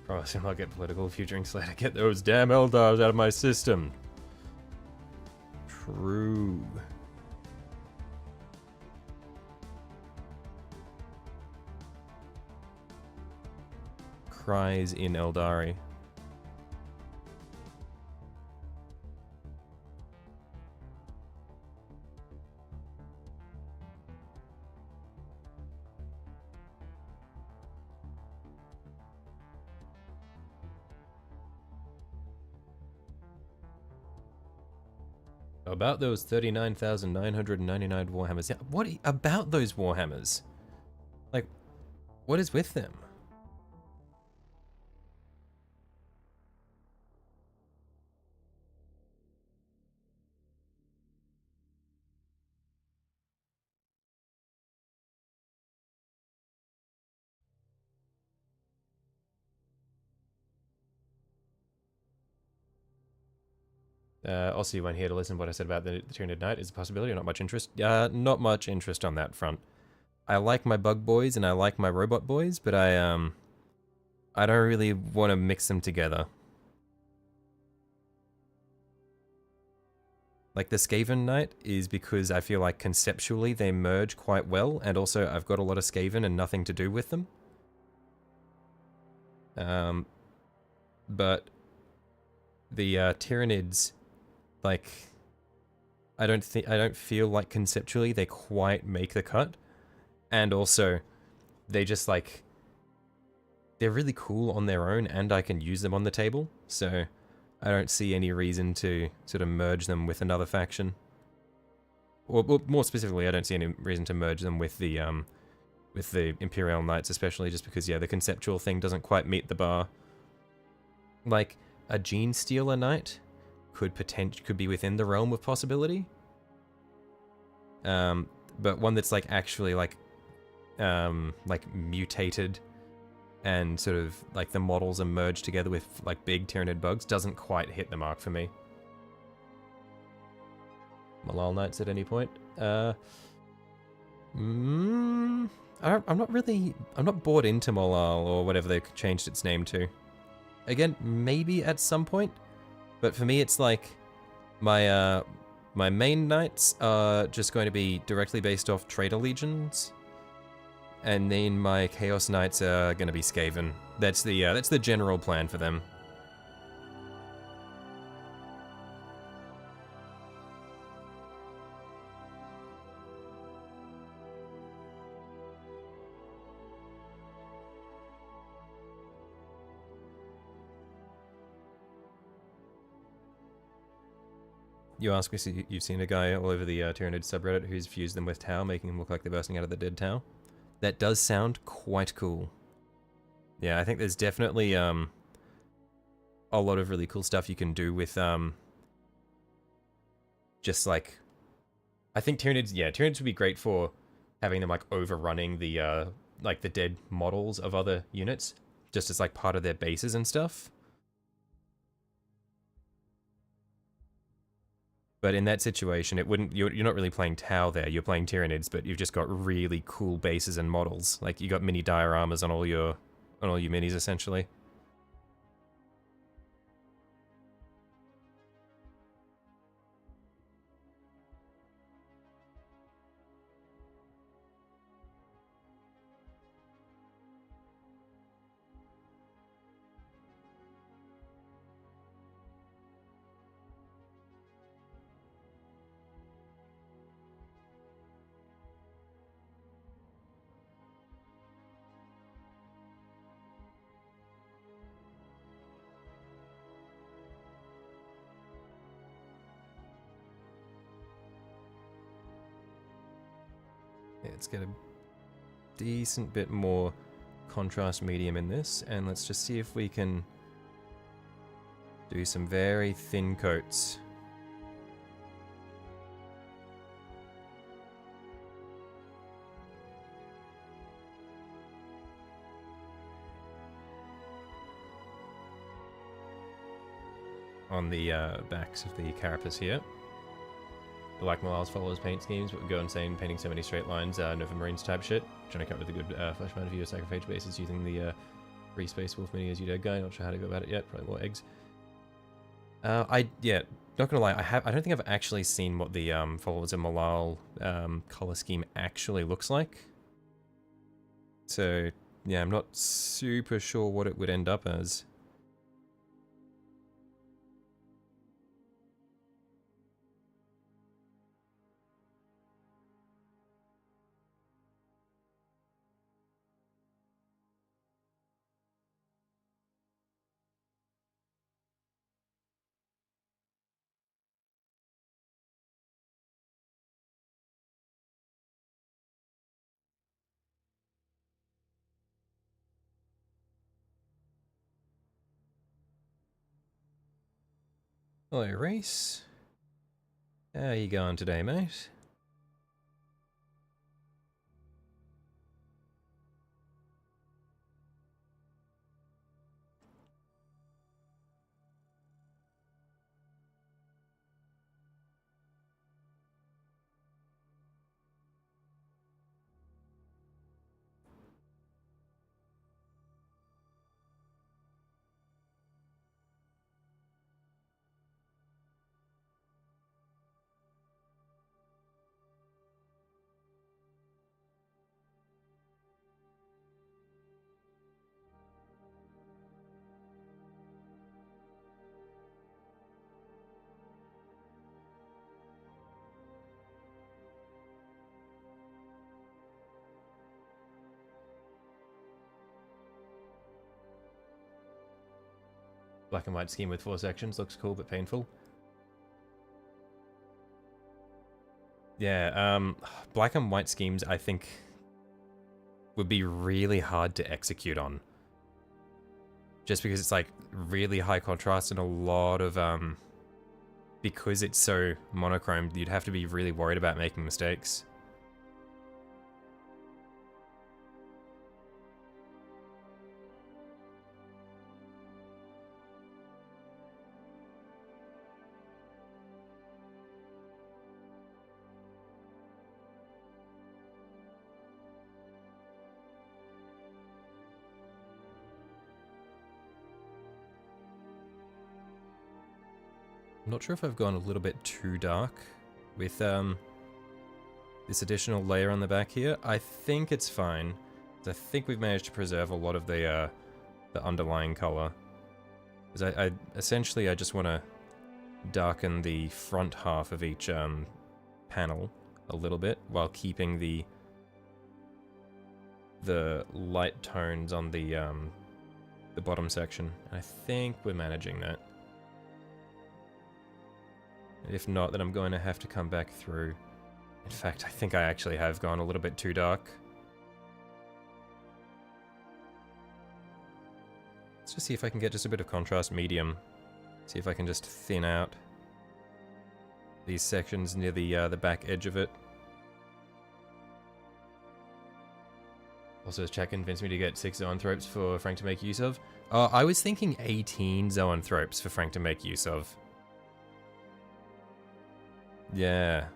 Promise I'll get political a few drinks later. Get those damn Eldars out of my system. True. Cries in Eldari. About those 39,999 Warhammers. Yeah, what about those Warhammers? Like, what is with them? Also, you weren't here to listen to what I said about the Tyranid Knight. Is a possibility or not much interest? Not much interest on that front. I like my bug boys and I like my robot boys, but I don't really want to mix them together. Like the Skaven Knight is because I feel like conceptually they merge quite well, and also I've got a lot of Skaven and nothing to do with them. But the Tyranids, like, I don't feel like conceptually they quite make the cut, and also they just like they're really cool on their own, and I can use them on the table, so I don't see any reason to sort of merge them with another faction. Or more specifically, I don't see any reason to merge them with the Imperial Knights, especially just because, yeah, the conceptual thing doesn't quite meet the bar. Like, a Gene Stealer Knight could be within the realm of possibility. But one that's like actually like mutated and sort of like the models are merged together with like big Tyranid bugs doesn't quite hit the mark for me. Malal Knights at any point? I'm not bought into Malal or whatever they changed its name to. Again, maybe at some point, but for me it's like my my main knights are just going to be directly based off Traitor Legions, and then my Chaos Knights are going to be Skaven. That's the general plan for them. You ask me if you've seen a guy all over the Tyranid subreddit who's fused them with Tau, making them look like they're bursting out of the dead Tau. That does sound quite cool. Yeah, I think there's definitely a lot of really cool stuff you can do with just like, I think Tyranids would be great for having them like overrunning the like the dead models of other units, just as like part of their bases and stuff. But in that situation, it wouldn't. You're not really playing Tau there. You're playing Tyranids, but you've just got really cool bases and models. Like you got mini dioramas on all your minis essentially. Yeah, let's get a decent bit more contrast medium in this, and let's just see if we can do some very thin coats. On the backs of the carapace here. Like Malal's followers paint schemes, but would go insane painting so many straight lines, no for Marines type shit. Trying to come up with a good flesh mount for your sacrifice bases using the free Space Wolf mini as you dead guy. Not sure how to go about it yet, probably more eggs. Yeah, not gonna lie, I don't think I've actually seen what the followers of Malal color scheme actually looks like. So yeah, I'm not super sure what it would end up as. Hello, Reese. How you going today, mate? Black and white scheme with 4 sections. Looks cool but painful. Yeah, black and white schemes I think would be really hard to execute on. Just because it's like really high contrast and a lot of, because it's so monochromed, you'd have to be really worried about making mistakes. I'm not sure if I've gone a little bit too dark with this additional layer on the back here. I think it's fine. I think we've managed to preserve a lot of the underlying color. Because I essentially I just want to darken the front half of each panel a little bit while keeping the light tones on the bottom section. I think we're managing that. If not, then I'm going to have to come back through. In fact, I think I actually have gone a little bit too dark. Let's just see if I can get just a bit of contrast medium. See if I can just thin out these sections near the back edge of it. Also, chat convinced me to get 6 zoanthropes for Frank to make use of. I was thinking 18 zoanthropes for Frank to make use of. Yeah.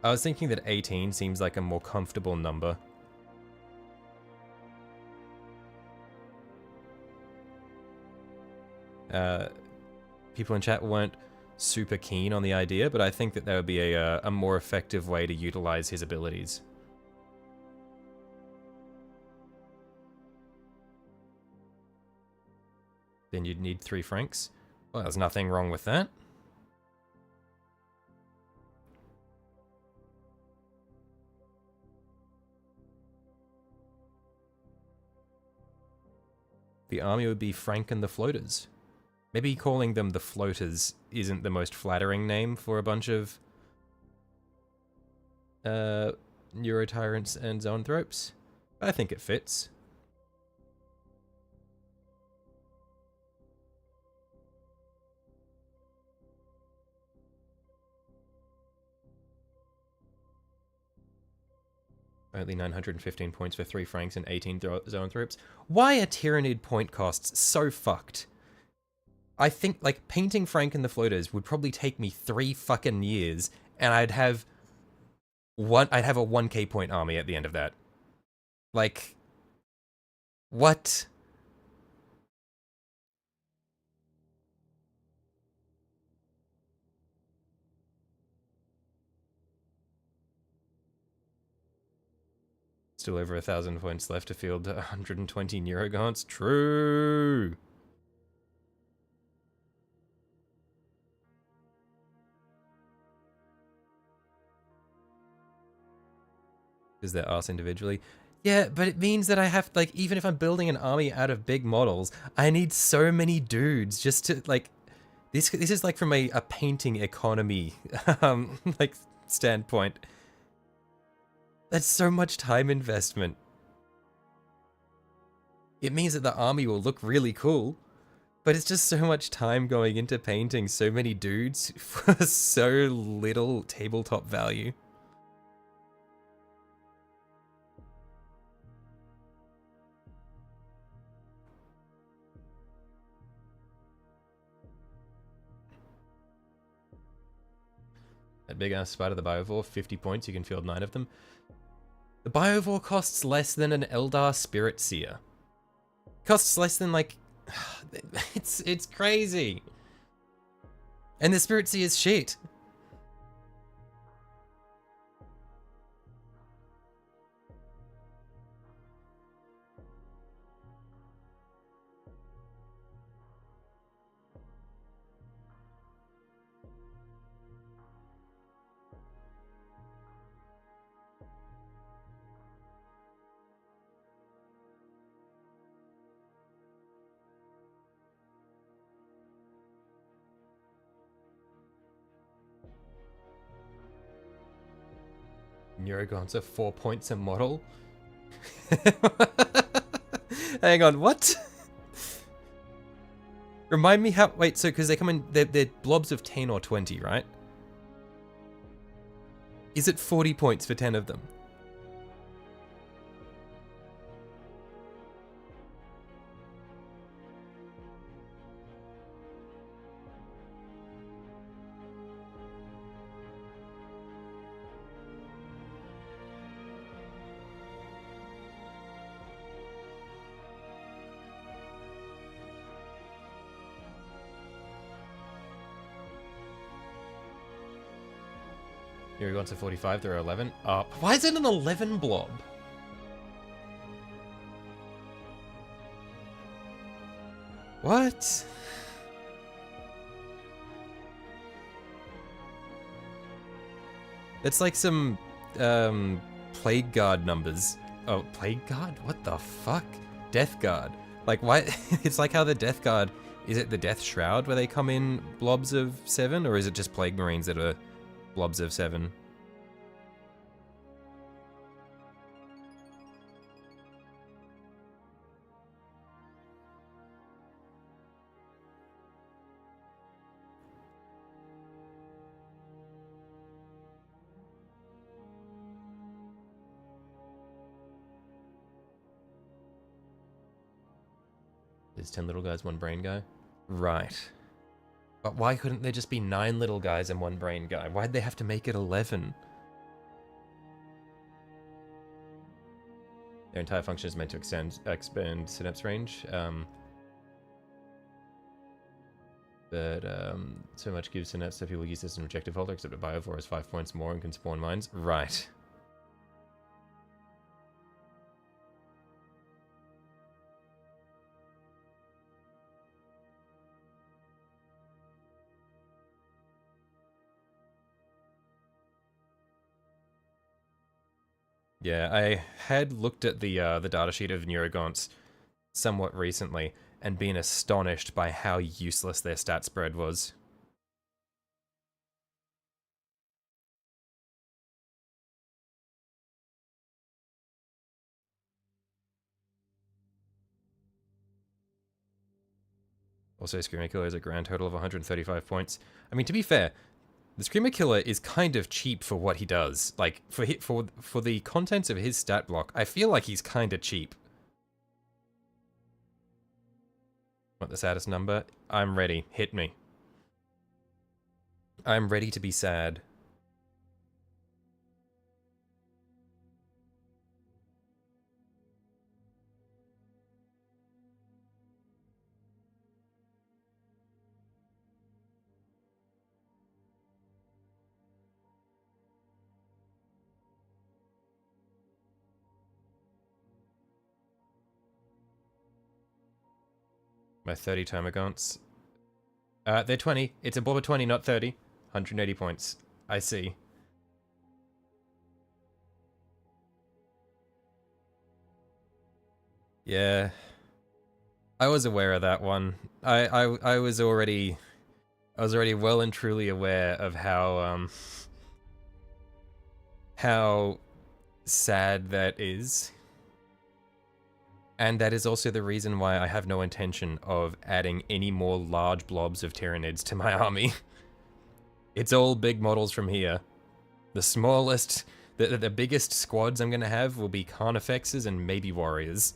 I was thinking that 18 seems like a more comfortable number. People in chat weren't super keen on the idea, but I think that would be a more effective way to utilize his abilities. Then you'd need 3 Franks. Well, there's nothing wrong with that. The army would be Frank and the Floaters. Maybe calling them the Floaters isn't the most flattering name for a bunch of Neurotyrants and Zoanthropes. I think it fits. Only 915 points for 3 Franks and 18 Zoanthropes. Why are Tyranid point costs so fucked? I think, like, painting Frank and the Floaters would probably take me 3 fucking years, and I'd have a 1k point army at the end of that. Like, what? Still over 1,000 points left to field 120 Neurogants. True. Because they're us individually. Yeah, but it means that I have, like, even if I'm building an army out of big models, I need so many dudes just to, like, this is like from a painting economy, like, standpoint. That's so much time investment. It means that the army will look really cool, But it's just so much time going into painting so many dudes for so little tabletop value. That big ass spider, the Biovore, 50 points, you can field 9 of them. The Biovore costs less than an Eldar Spirit Seer. Costs less than, like... it's crazy. And the Spirit Seer is shit. Neurogon's are 4 points a model? Hang on, what? Remind me how... Wait, so because they come in... They're blobs of 10 or 20, right? Is it 40 points for 10 of them? Here we go to 45, there are 11. Why is it an 11 blob? What? It's like some, Plague Guard numbers. Oh, Plague Guard? What the fuck? Death Guard. Like, why? It's like how the Death Guard, is it the Death Shroud where they come in blobs of 7? Or is it just Plague Marines that are blobs of 7? There's 10 little guys, 1 brain guy. Right. But why couldn't there just be 9 little guys and 1 brain guy? Why'd they have to make it 11? Their entire function is meant to expand synapse range. So much gives synapse so people use this as an objective holder, except a Biovore has 5 points more and can spawn mines. Right. Yeah, I had looked at the datasheet of Neurogaunt's somewhat recently and been astonished by how useless their stat spread was. Also, Screamer Killer is a grand total of 135 points. I mean, to be fair, the Screamer Killer is kind of cheap for what he does. Like, for the contents of his stat block, I feel like he's kind of cheap. What, the saddest number? I'm ready. Hit me. I'm ready to be sad. My 30 Termagants. They're 20. It's a blob of 20, not 30. 180 points. I see. Yeah. I was aware of that one. I was already well and truly aware of how sad that is. And that is also the reason why I have no intention of adding any more large blobs of tyranids to my army. It's all big models from here. The smallest, the biggest squads I'm going to have will be Carnifexes and maybe Warriors.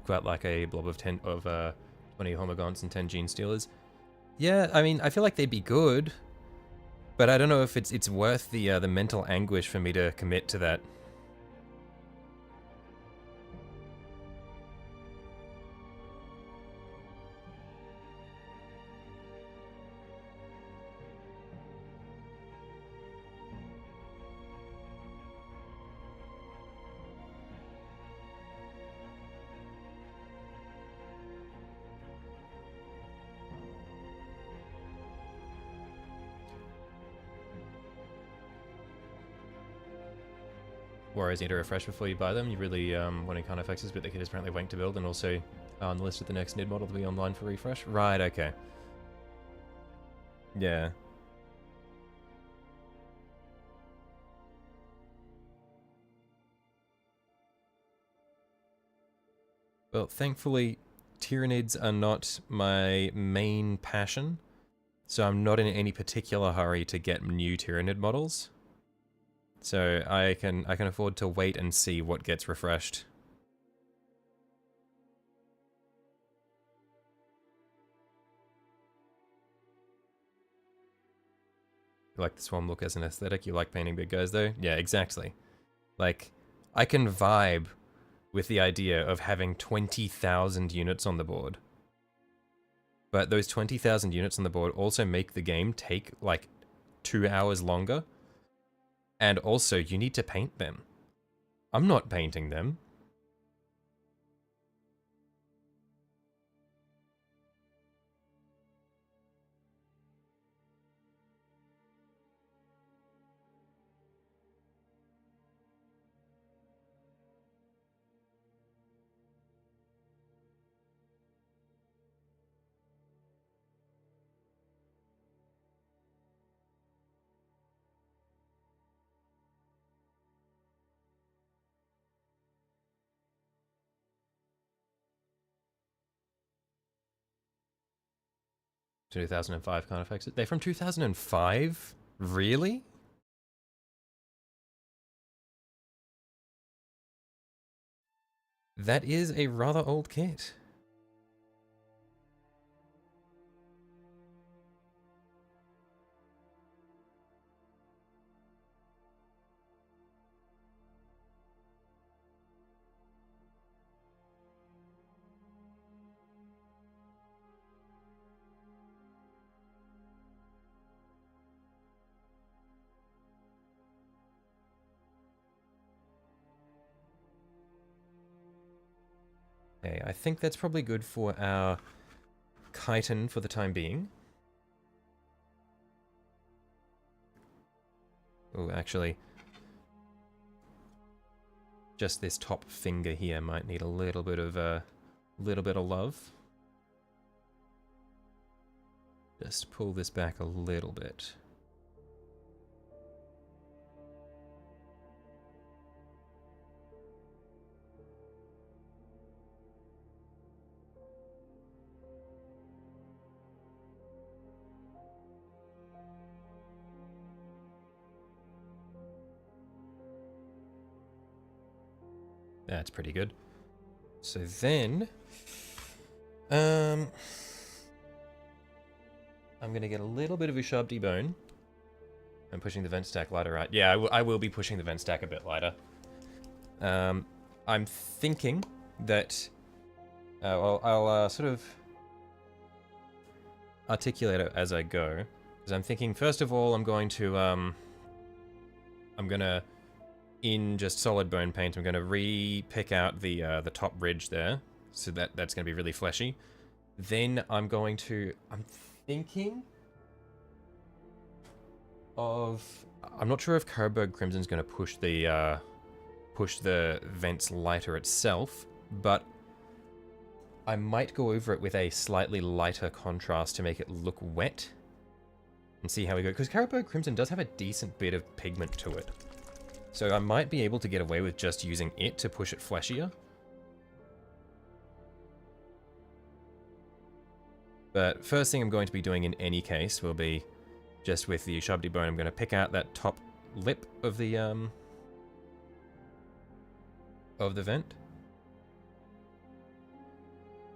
Quite like a blob of 20 Homogons and 10 Gene Stealers. Yeah, I mean, I feel like they'd be good, but I don't know if it's worth the mental anguish for me to commit to that. Warriors need to refresh before you buy them. You really want to Carnifexes, but the kit is apparently wank to build, and also on the list of the next NID model to be online for refresh. Right, okay. Yeah. Well, thankfully, Tyranids are not my main passion, so I'm not in any particular hurry to get new Tyranid models. So I can afford to wait and see what gets refreshed. You like the Swarm look as an aesthetic? You like painting big guys though? Yeah, exactly. Like, I can vibe with the idea of having 20,000 units on the board. But those 20,000 units on the board also make the game take like 2 hours longer. And also, you need to paint them. I'm not painting them. Two 2005 Carnifex. They're from 2005? Really? That is a rather old kit. Okay, I think that's probably good for our chitin for the time being. Oh, actually, just this top finger here might need a little bit of love. Just pull this back a little bit. That's pretty good. So then, I'm gonna get a little bit of a sharp debone. I'm pushing the vent stack lighter right. Yeah, I will be pushing the vent stack a bit lighter. I'm thinking that I'll sort of articulate it as I go. Because I'm thinking, first of all, I'm going to I'm gonna, in just solid bone paint, I'm gonna re-pick out the top ridge there, so that's gonna be really fleshy. Then I'm thinking of, I'm not sure if Carberg Crimson's gonna push the vents lighter itself, but I might go over it with a slightly lighter contrast to make it look wet and see how we go, because Carberg Crimson does have a decent bit of pigment to it. So I might be able to get away with just using it to push it fleshier. But first thing I'm going to be doing in any case will be just with the Ushabti bone, I'm going to pick out that top lip of the vent.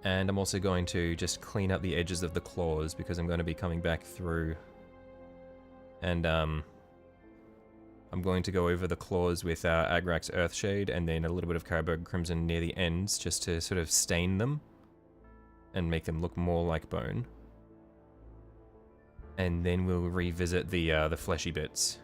And I'm also going to just clean up the edges of the claws because I'm going to be coming back through. And I'm going to go over the claws with Agrax Earthshade and then a little bit of Carberg Crimson near the ends just to sort of stain them and make them look more like bone. And then we'll revisit the fleshy bits.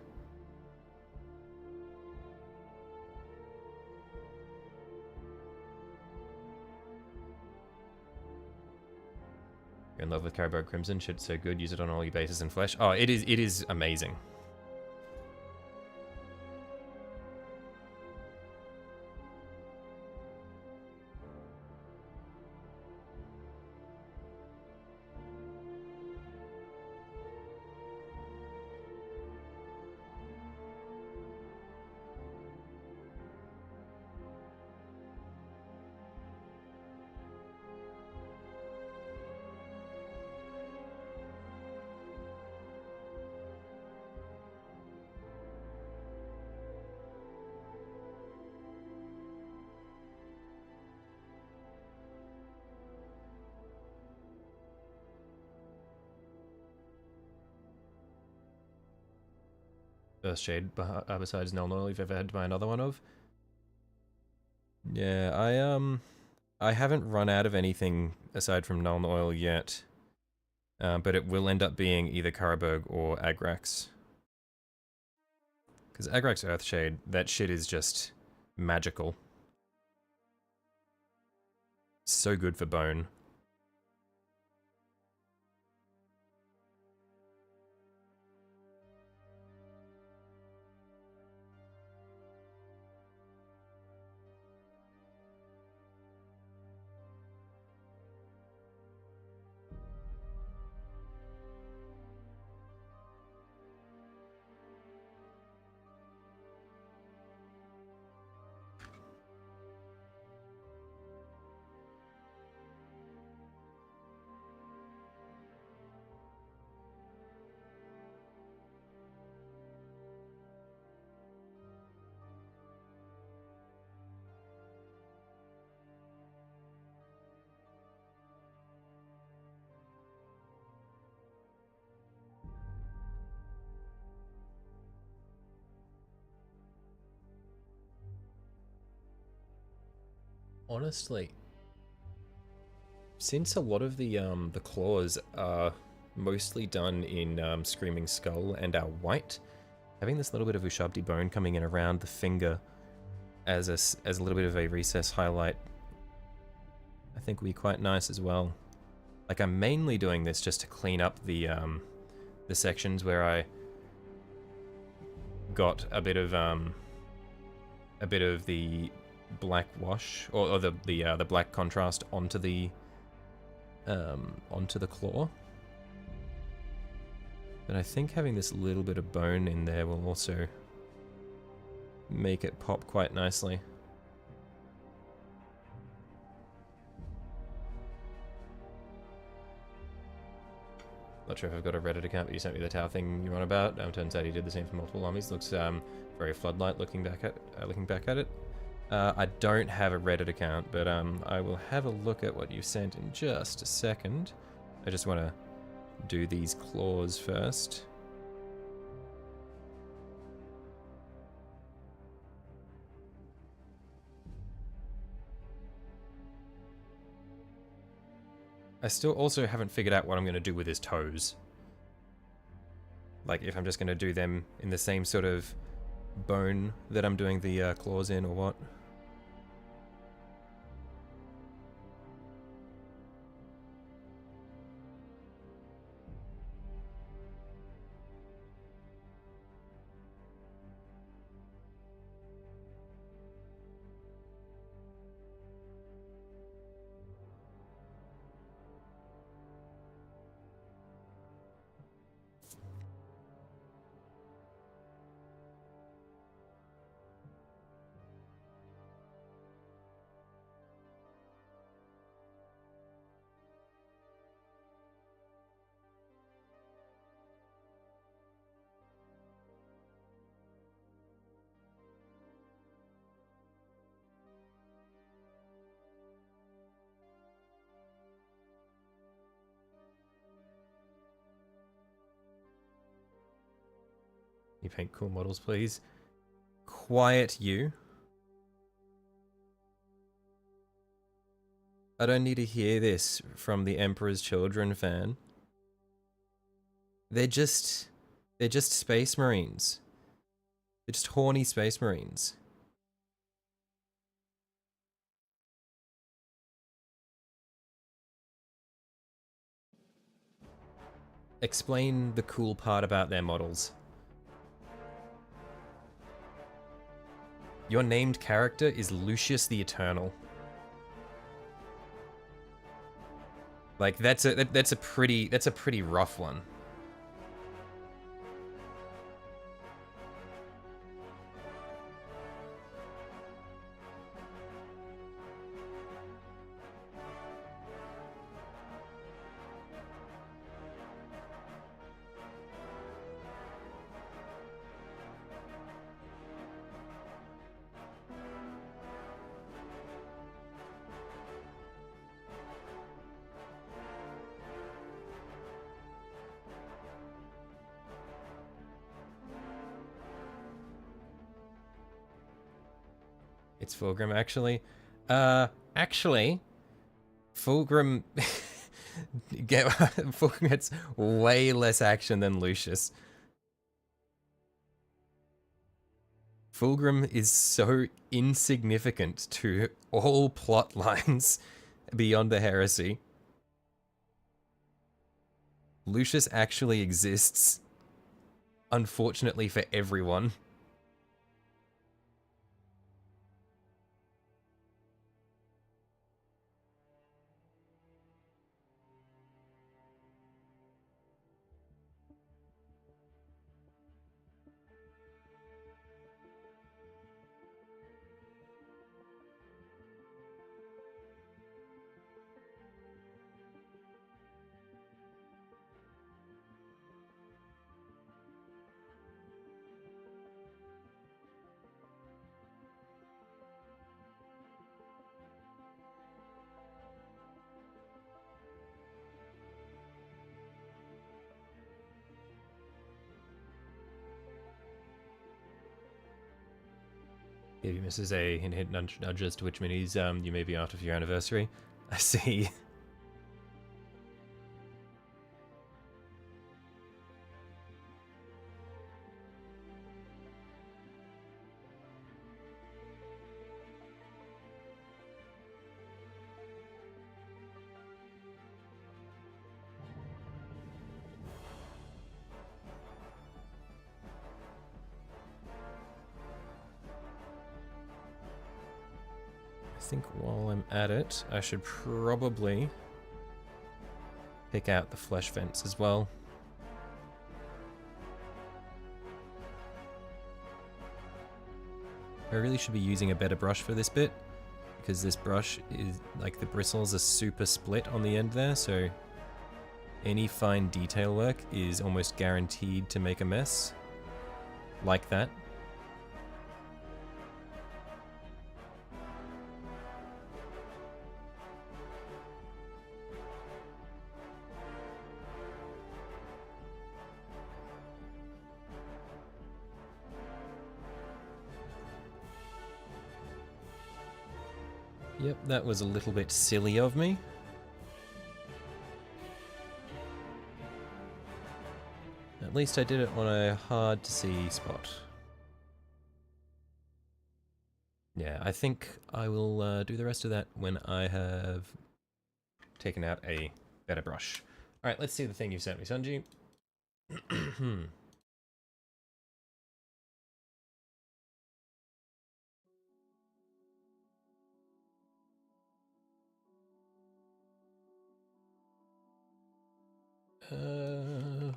You're in love with Carberg Crimson, shit's so good, use it on all your bases and flesh. Oh, it is amazing. First shade besides Null Oil you've ever had to buy another one of? Yeah, I haven't run out of anything aside from Null Oil yet. But it will end up being either Carberg or Agrax. Because Agrax Earthshade, that shit is just magical. So good for bone. Honestly, since a lot of the claws are mostly done in Screaming Skull and our white, having this little bit of Ushabti bone coming in around the finger as a little bit of a recess highlight, I think will be quite nice as well. Like, I'm mainly doing this just to clean up the sections where I got a bit of the black wash or the black contrast onto the claw. But I think having this little bit of bone in there will also make it pop quite nicely. Not sure if I've got a Reddit account, but you sent me the tower thing you're on about. Turns out he did the same for multiple armies. Looks very Floodlight looking back at it. I don't have a Reddit account, but I will have a look at what you sent in just a second. I just want to do these claws first. I still also haven't figured out what I'm going to do with his toes. Like, if I'm just going to do them in the same sort of bone that I'm doing the claws in, or what? You paint cool models, please. Quiet you. I don't need to hear this from the Emperor's Children fan. They're just space marines. They're just horny space marines. Explain the cool part about their models. Your named character is Lucius the Eternal. Like that's a pretty rough one. It's Fulgrim, actually. Actually, Fulgrim... Fulgrim gets way less action than Lucius. Fulgrim is so insignificant to all plot lines beyond the heresy. Lucius actually exists, unfortunately for everyone. If you misses a hint nudges to which minis you may be out of your anniversary. I see. I think while I'm at it, I should probably pick out the flesh vents as well. I really should be using a better brush for this bit, because this brush is, like, the bristles are super split on the end there, so any fine detail work is almost guaranteed to make a mess. Like that. Yep, that was a little bit silly of me. At least I did it on a hard to see spot. Yeah, I think I will do the rest of that when I have taken out a better brush. All right, let's see the thing you sent me, Sanji. uh...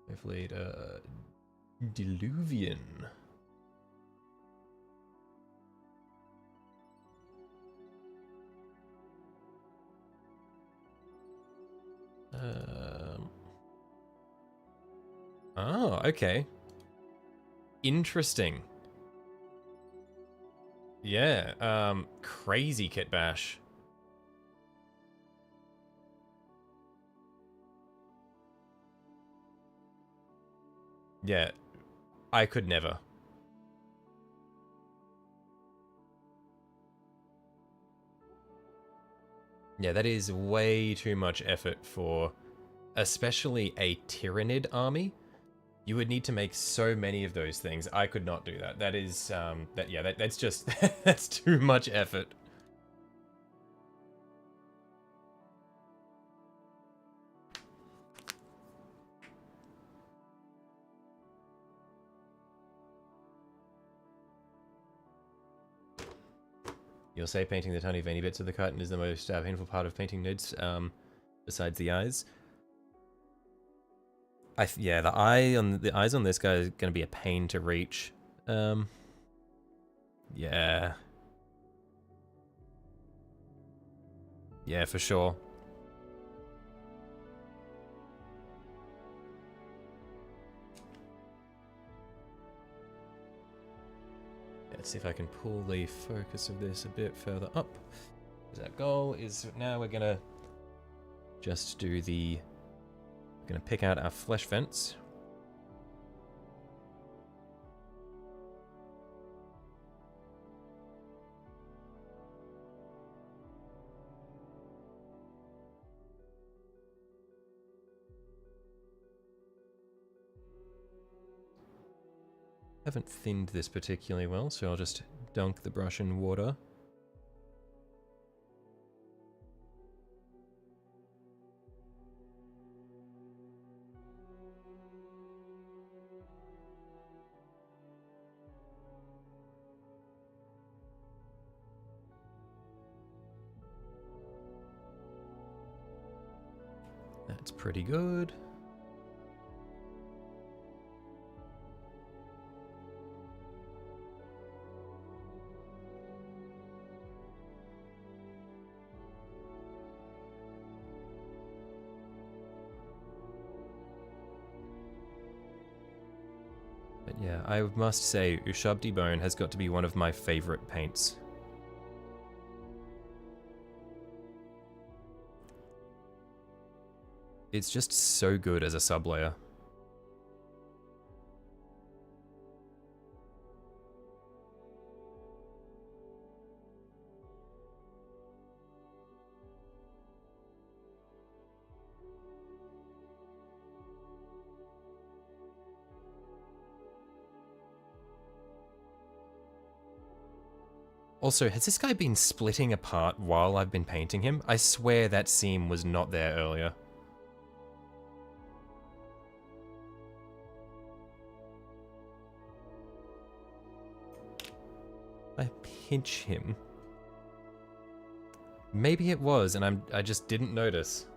Hopefully, Diluvian. Oh, okay. Interesting. Yeah, crazy Kit Bash. Yeah, I could never. Yeah, that is way too much effort for especially a Tyranid army. You would need to make so many of those things. I could not do that. That is, that's just, that's too much effort. You'll say painting the tiny veiny bits of the carton is the most painful part of painting nudes, besides the eyes. Yeah, the eyes on this guy is going to be a pain to reach. Yeah. Yeah, for sure. Let's see if I can pull the focus of this a bit further up. Our goal is now we're gonna just do the... We're gonna pick out our flesh vents. Haven't thinned this particularly well, so I'll just dunk the brush in water. That's pretty good. But yeah, I must say, Ushabti Bone has got to be one of my favorite paints. It's just so good as a sublayer. Also, has this guy been splitting apart while I've been painting him? I swear that seam was not there earlier. I pinch him. Maybe it was, and I just didn't notice.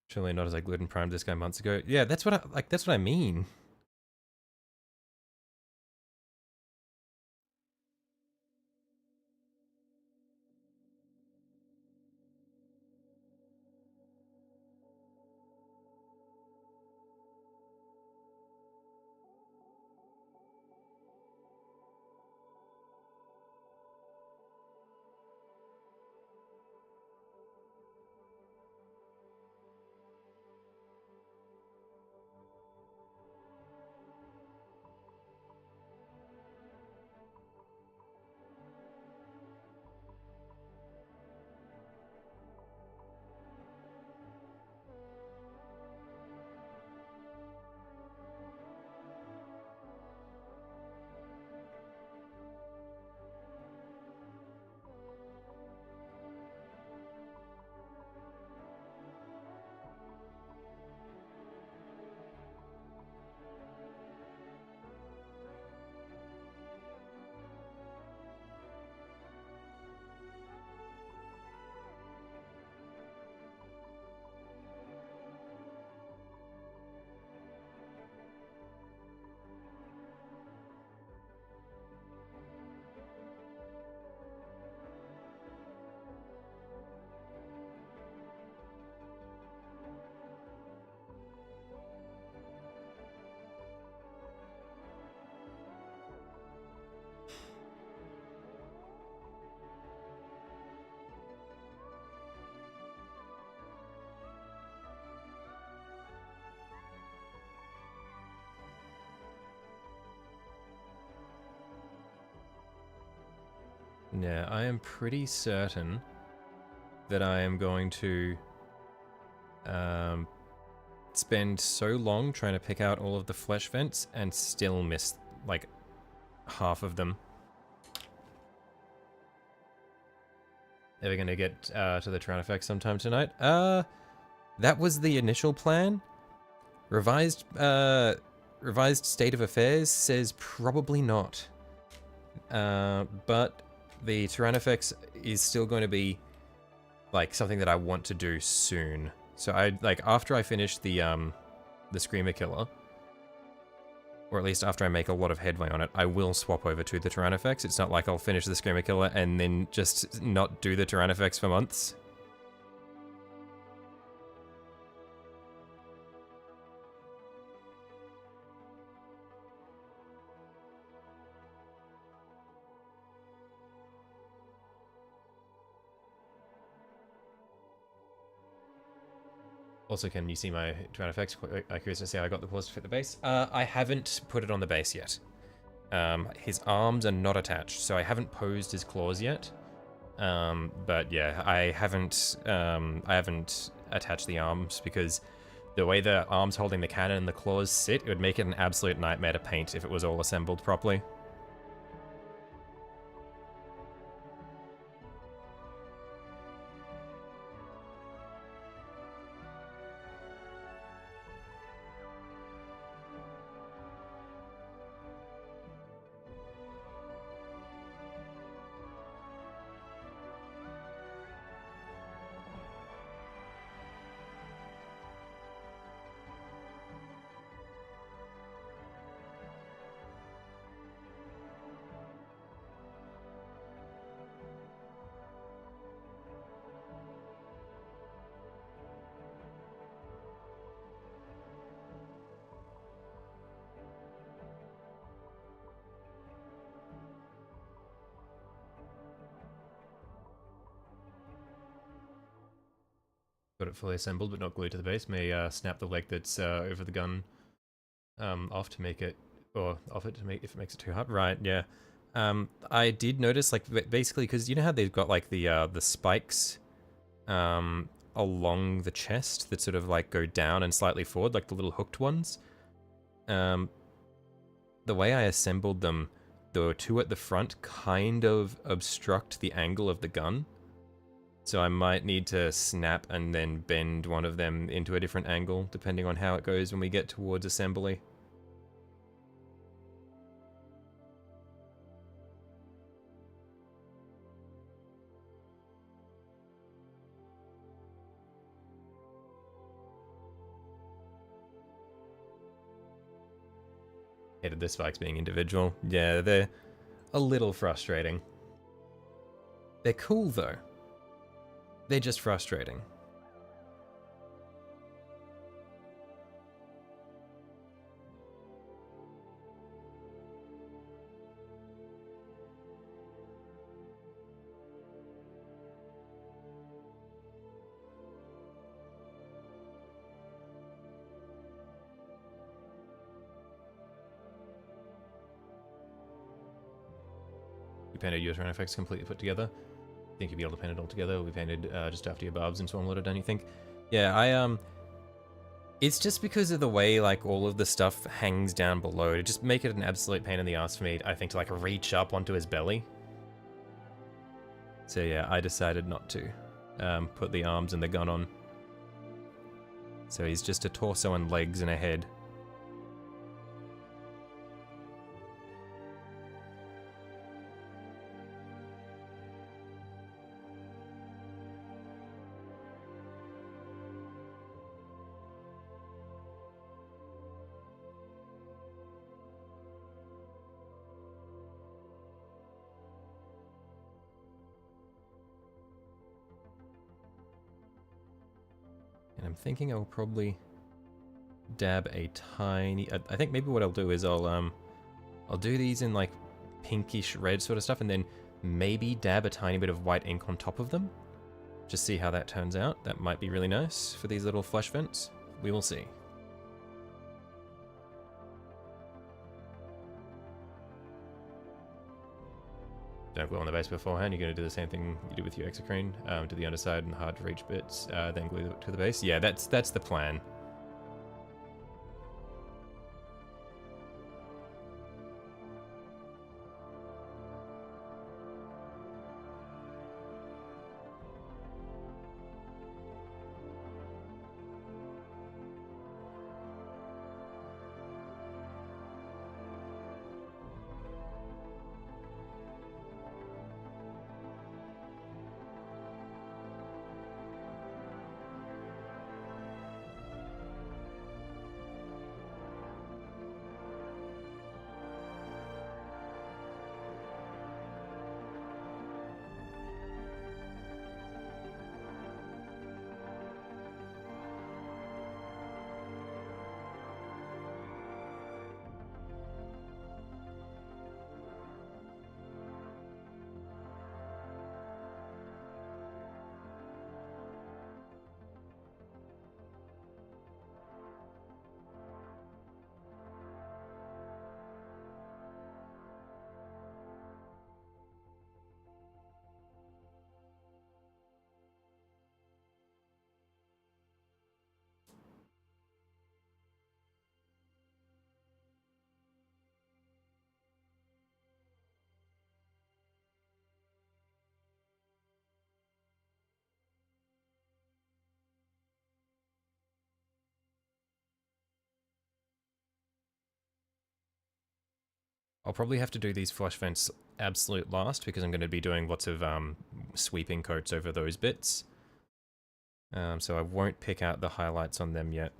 Surely not as I gluten primed this guy months ago. Yeah, that's what that's what I mean. Yeah, I am pretty certain that I am going to spend so long trying to pick out all of the flesh vents and still miss like half of them. Are we gonna get to the Tyrannifex sometime tonight? That was the initial plan. Revised state of affairs says probably not. But the Tyrannifex is still going to be like something that I want to do soon. So after I finish the Screamer Killer, or at least after I make a lot of headway on it, I will swap over to the Tyrannifex. It's not like I'll finish the Screamer Killer and then just not do the Tyrannifex for months. Also, can you see my Tyrannifex? I'm curious to see how I got the paws to fit the base. I haven't put it on the base yet. His arms are not attached, so I haven't posed his claws yet. But yeah, I haven't attached the arms because the way the arms holding the cannon and the claws sit, it would make it an absolute nightmare to paint if it was all assembled properly. Got it fully assembled but not glued to the base. May snap the leg that's over the gun off to make it, or off it to make if it makes it too hard. Right, yeah. I did notice, like, basically, because you know how they've got like the spikes along the chest that sort of like go down and slightly forward, like the little hooked ones. The way I assembled them, the two at the front kind of obstruct the angle of the gun. So I might need to snap and then bend one of them into a different angle, depending on how it goes when we get towards assembly. Hated the spikes being individual. Yeah, they're a little frustrating. They're cool though. They're just frustrating. You painted your Tyrannifex completely put together. Think you'll be able to paint it all together? We painted just after your barbs and Swarmlord, don't you think? Yeah, it's just because of the way like all of the stuff hangs down below to just make it an absolute pain in the ass for me, I think, to like reach up onto his belly. So yeah, I decided not to put the arms and the gun on. So he's just a torso and legs and a head. And I'm thinking I'll probably dab a tiny... I think maybe what I'll do is I'll do these in like pinkish red sort of stuff, and then maybe dab a tiny bit of white ink on top of them. Just see how that turns out. That might be really nice for these little flesh vents. We will see. Don't glue on the base beforehand. You're going to do the same thing you did with your exocrine. To the underside and hard to reach bits, then glue it to the base. Yeah, that's the plan. I'll probably have to do these flush vents absolute last because I'm going to be doing lots of sweeping coats over those bits. So I won't pick out the highlights on them yet.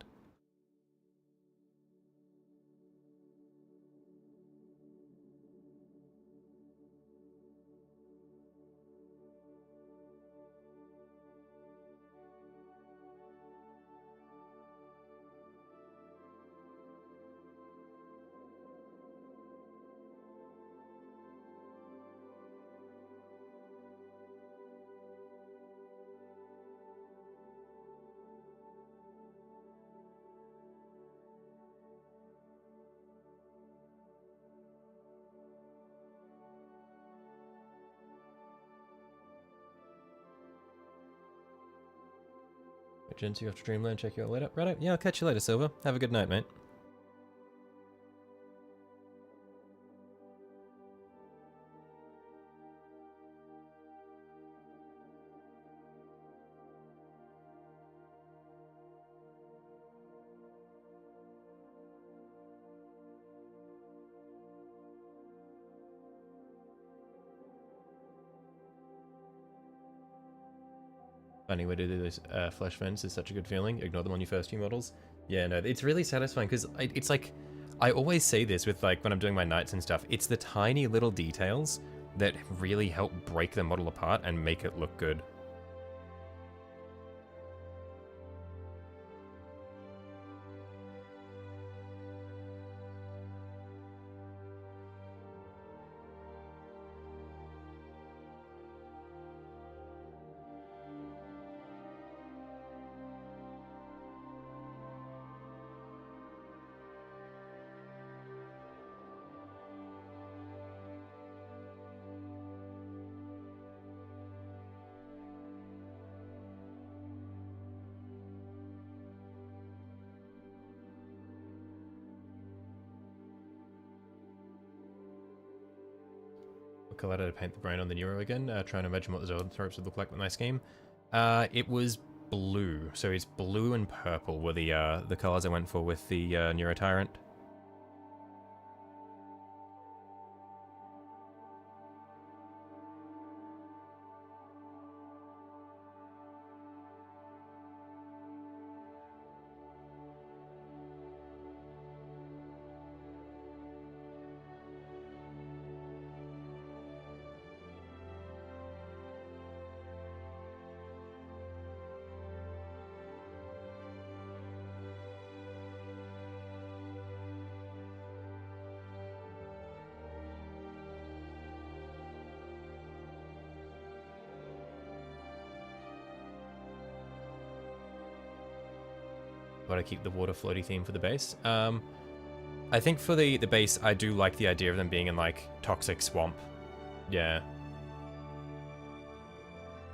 Gents, you have to Dreamland, check you out later. Right, yeah, I'll catch you later, Silver. Have a good night, mate. Funny way to do those flesh vents is such a good feeling. Ignore them on your first few models. Yeah, no, it's really satisfying because it's like, I always say this with like when I'm doing my knights and stuff, it's the tiny little details that really help break the model apart and make it look good. Color to paint the brain on the Neuro again, trying to imagine what the Zoanthropes would look like with my scheme. It was blue, so it's blue and purple were the colors I went for with the Neuro Tyrant. But I keep the water floaty theme for the base. I think for the base, I do like the idea of them being in like toxic swamp. Yeah.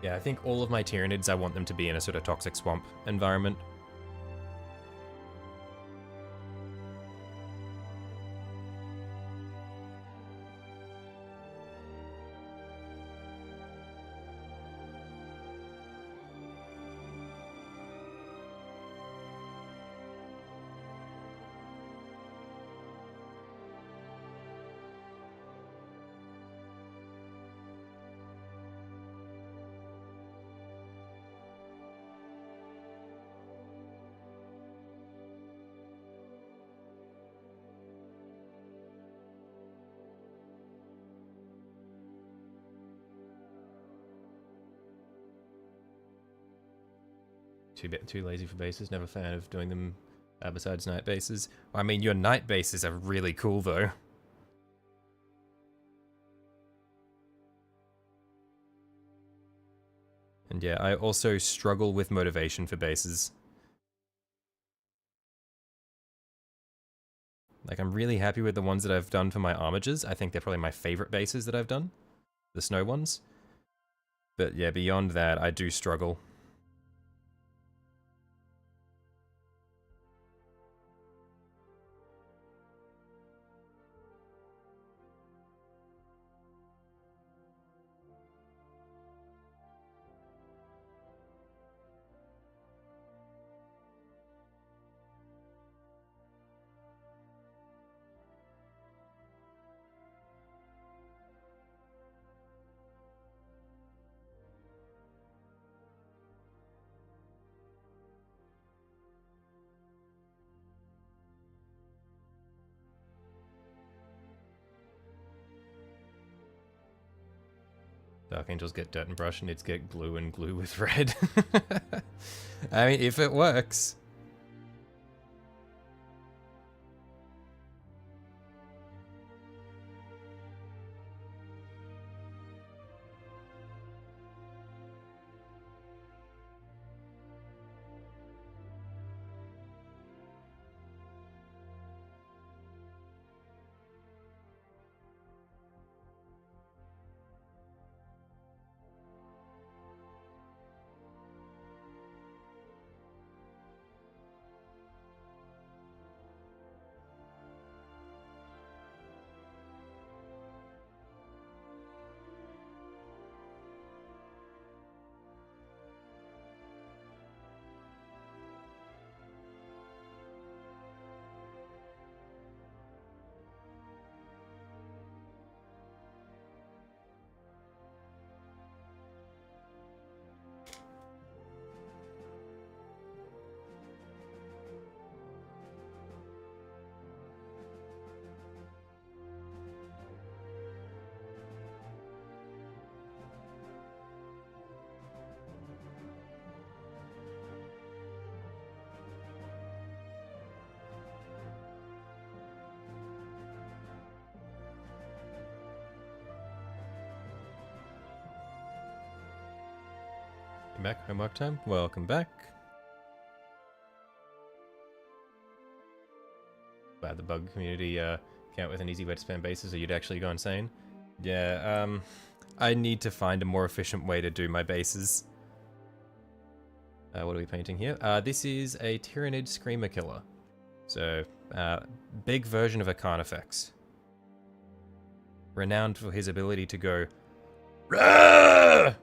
Yeah, I think all of my tyranids, I want them to be in a sort of toxic swamp environment. Too lazy for bases. Never a fan of doing them besides night bases. I mean, your night bases are really cool though. And yeah, I also struggle with motivation for bases. Like, I'm really happy with the ones that I've done for my armigers. I think they're probably my favorite bases that I've done. The snow ones. But yeah, beyond that, I do struggle. Dark Angels get dirt and brush, and it's get glue and glue with red. I mean, if it works. Back, homework time. Welcome back. Glad the bug community came out with an easy way to spam bases, or you'd actually go insane. Yeah, I need to find a more efficient way to do my bases. What are we painting here? This is a Tyranid Screamer Killer. So, big version of a Carnifex. Renowned for his ability to go Rah!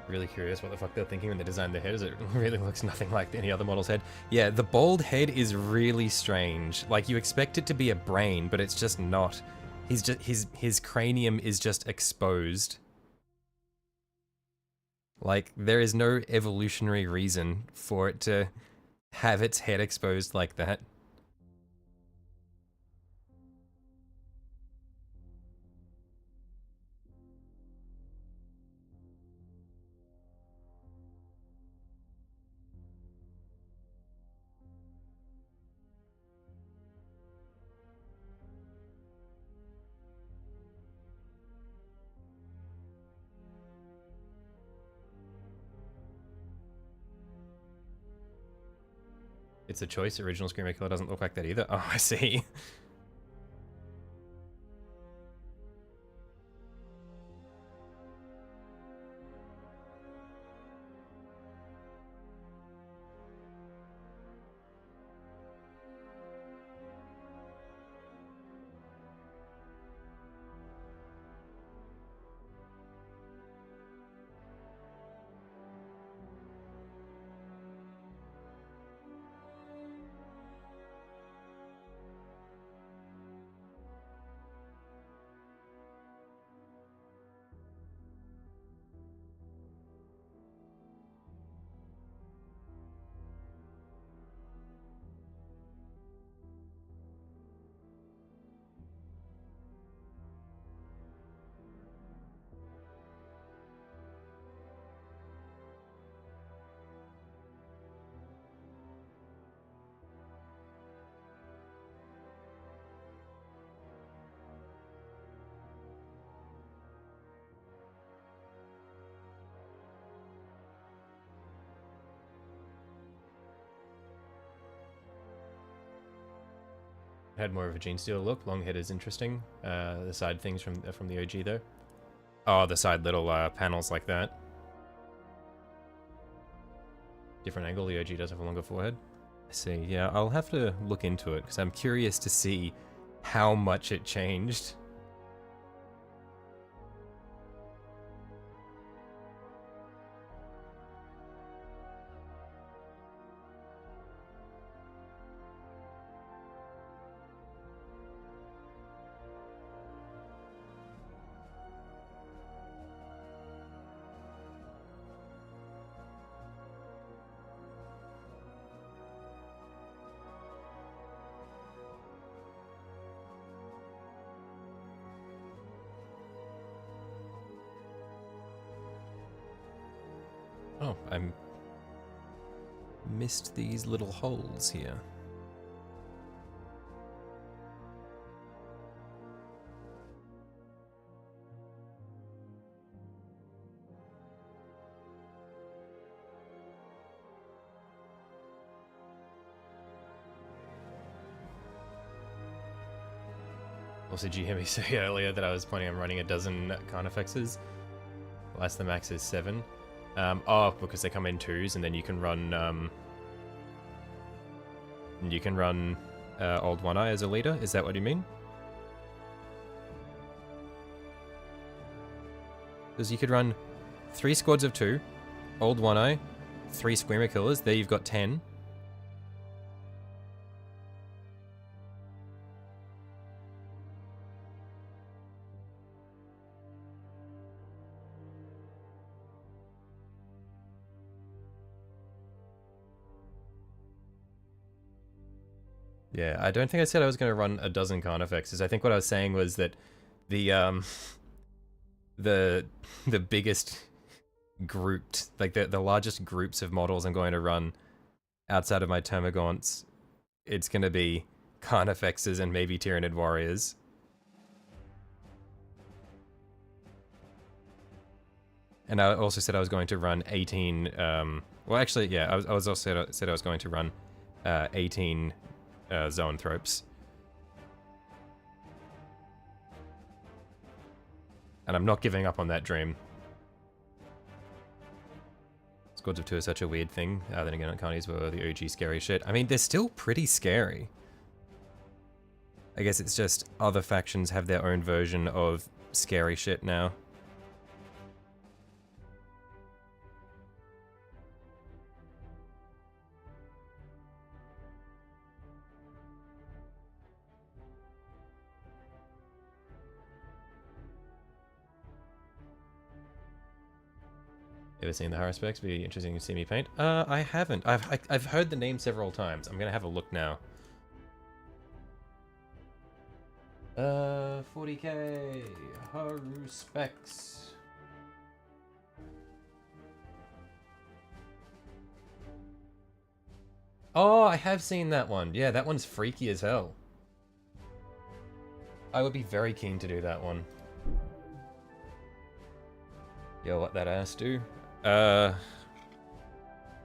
Really curious what the fuck they're thinking when they designed the head, as it really looks nothing like any other model's head. Yeah, the bald head is really strange. Like, you expect it to be a brain, but it's just not. He's just his cranium is just exposed. Like, there is no evolutionary reason for it to have its head exposed like that. It's a choice. Original Screamer Killer doesn't look like that either. Oh, I see. Had more of a Gene Stealer look. Long head is interesting. The side things from the OG though. Oh, the side little panels like that. Different angle. The OG does have a longer forehead. I see. Yeah, I'll have to look into it because I'm curious to see how much it changed. Oh, I missed these little holes here. Also, did you hear me say earlier that I was planning on running a dozen Carnifexes? Last the max is 7. Oh, because they come in 2s, and then you can run Old One Eye as a leader. Is that what you mean? Because you could run 3 squads of 2, Old One Eye, 3 Screamer Killers. There you've got 10. Yeah, I don't think I said I was going to run a dozen Carnifexes. I think what I was saying was that the the the biggest grouped, like the largest groups of models I'm going to run outside of my Termagants, it's going to be Carnifexes and maybe Tyranid Warriors. And I also said I was going to run 18, well actually, yeah, I was also said I was going to run 18 Zoanthropes. And I'm not giving up on that dream. Squads of 2 is such a weird thing. Then again, Carnies were the OG scary shit. I mean, they're still pretty scary. I guess it's just other factions have their own version of scary shit now. Ever seen the horror specs? Be interesting to see me paint. I haven't. I've heard the name several times. I'm gonna have a look now. 40k Haru specs. Oh, I have seen that one. Yeah, that one's freaky as hell. I would be very keen to do that one. Yo, what that ass do?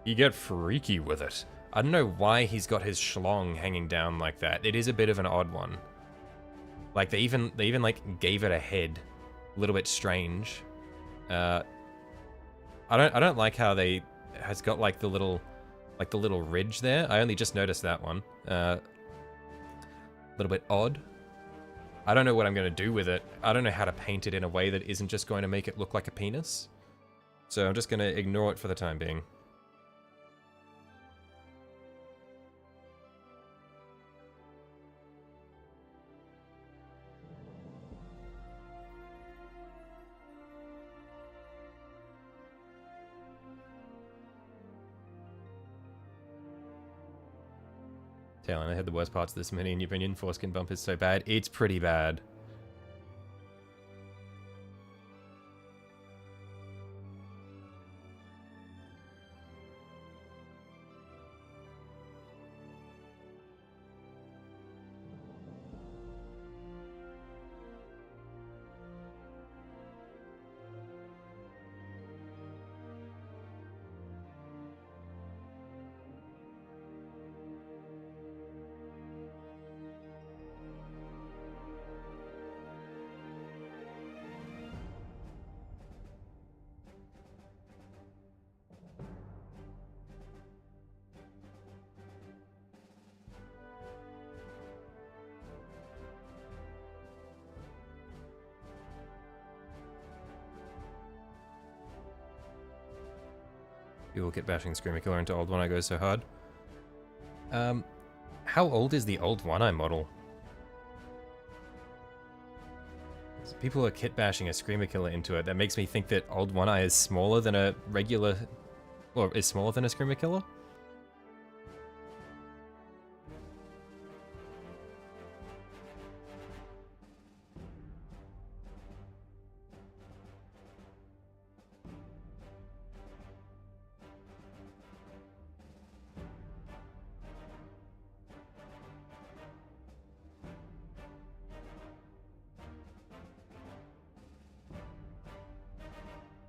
You get freaky with it. I don't know why he's got his schlong hanging down like that. It is a bit of an odd one. Like they even like gave it a head. A little bit strange. I don't like how they has got like the little ridge there. I only just noticed that one. A little bit odd. I don't know what I'm going to do with it. I don't know how to paint it in a way that isn't just going to make it look like a penis. So I'm just going to ignore it for the time being. Talon, I had the worst parts of this mini in your opinion. Foreskin bump is so bad. It's pretty bad. People get bashing Screamer Killer into old One Eye goes so hard. How old is the old One Eye model? People are kit bashing a Screamer Killer into it. That makes me think that old One Eye is smaller than a regular, or is smaller than a Screamer Killer.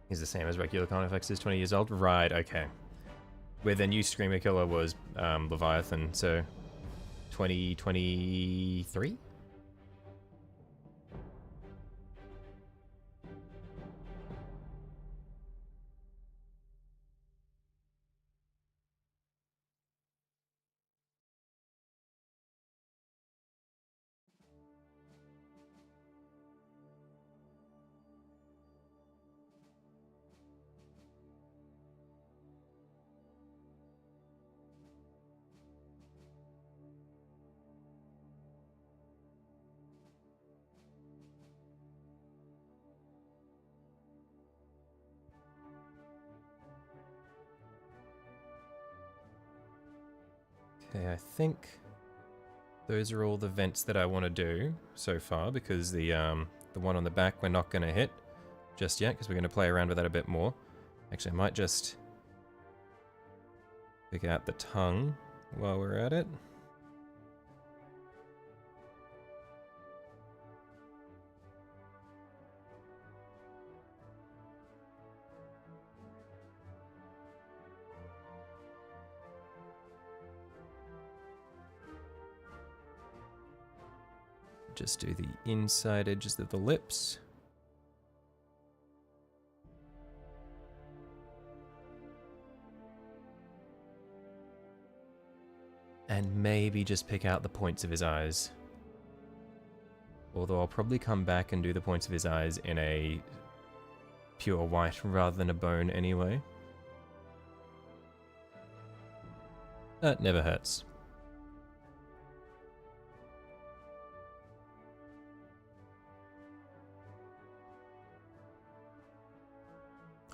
He's the same as regular Carnifex is 20 years old. Right, okay. Where the new Screamer Killer was Leviathan, so 2023? Okay, I think those are all the vents that I want to do so far, because the one on the back we're not going to hit just yet, because we're going to play around with that a bit more. Actually, I might just pick out the tongue while we're at it. Just do the inside edges of the lips. And maybe just pick out the points of his eyes. Although I'll probably come back and do the points of his eyes in a pure white rather than a bone anyway. That never hurts.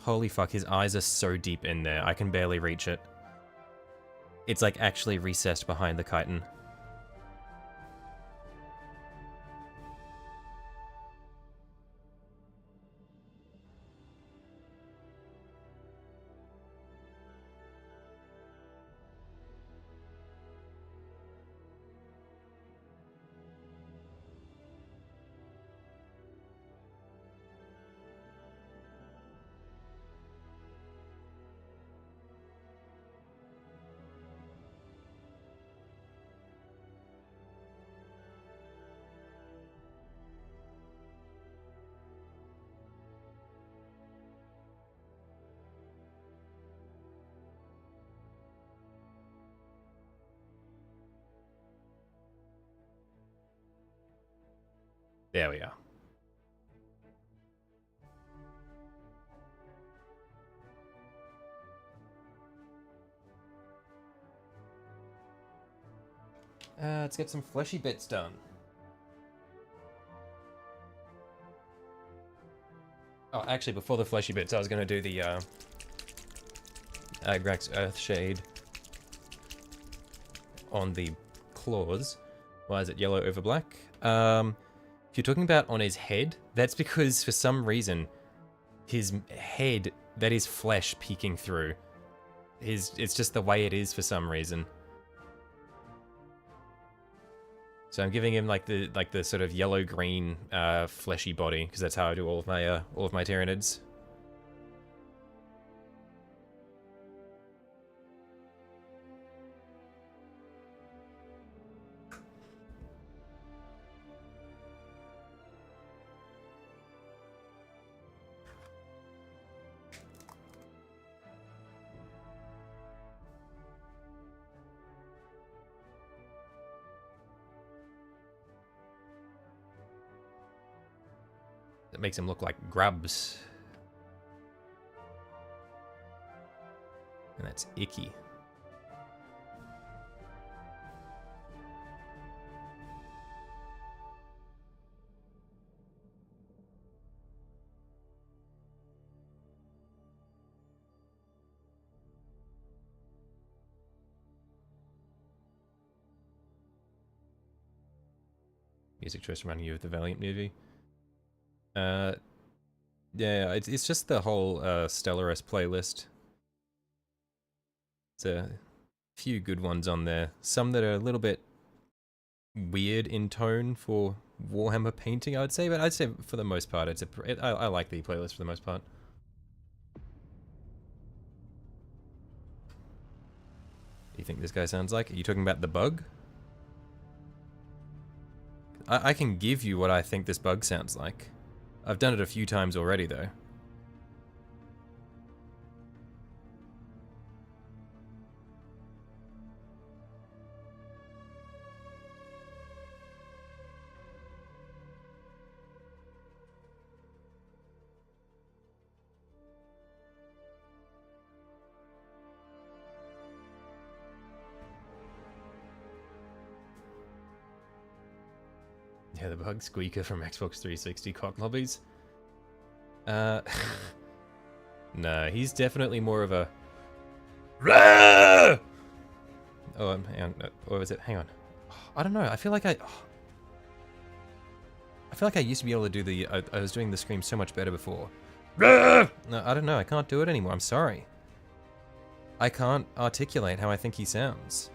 Holy fuck, his eyes are so deep in there. I can barely reach it. It's like actually recessed behind the chitin. There we are. Let's get some fleshy bits done. Oh, actually, before the fleshy bits, I was going to do the Agrax Earthshade on the claws. Why is it yellow over black? If you're talking about on his head, that's because for some reason his head, that is flesh peeking through. It's just the way it is for some reason. So I'm giving him like the sort of yellow-green fleshy body because that's how I do all of my tyranids. That makes him look like grubs. And that's icky. Music choice reminding you of the Valiant movie. Yeah, it's just the whole Stellaris playlist. There's a few good ones on there. Some that are a little bit weird in tone for Warhammer painting, I would say, but I'd say for the most part, I like the playlist for the most part. What do you think this guy sounds like? Are you talking about the bug? I can give you what I think this bug sounds like. I've done it a few times already, though. Yeah, the bug squeaker from Xbox 360 cock lobbies. No, he's definitely more of a... Oh, hang on. What was it? Hang on. I don't know. I feel like I used to be able to do the... I was doing the scream so much better before. No, I don't know. I can't do it anymore. I'm sorry. I can't articulate how I think he sounds.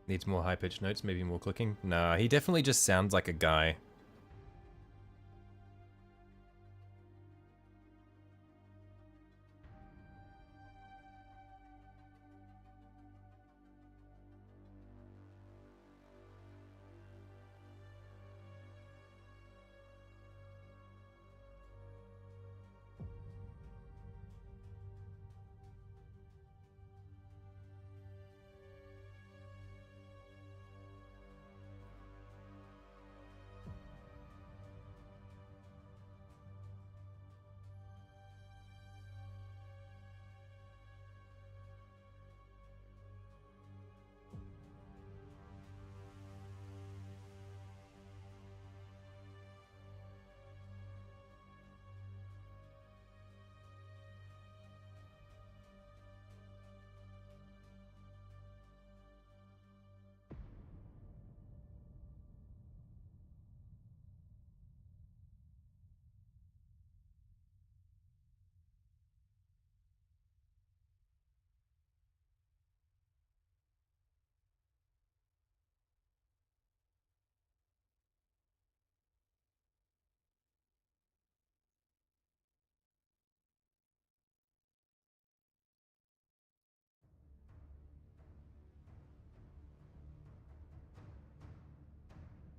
Needs more high-pitched notes, maybe more clicking. Nah, he definitely just sounds like a guy.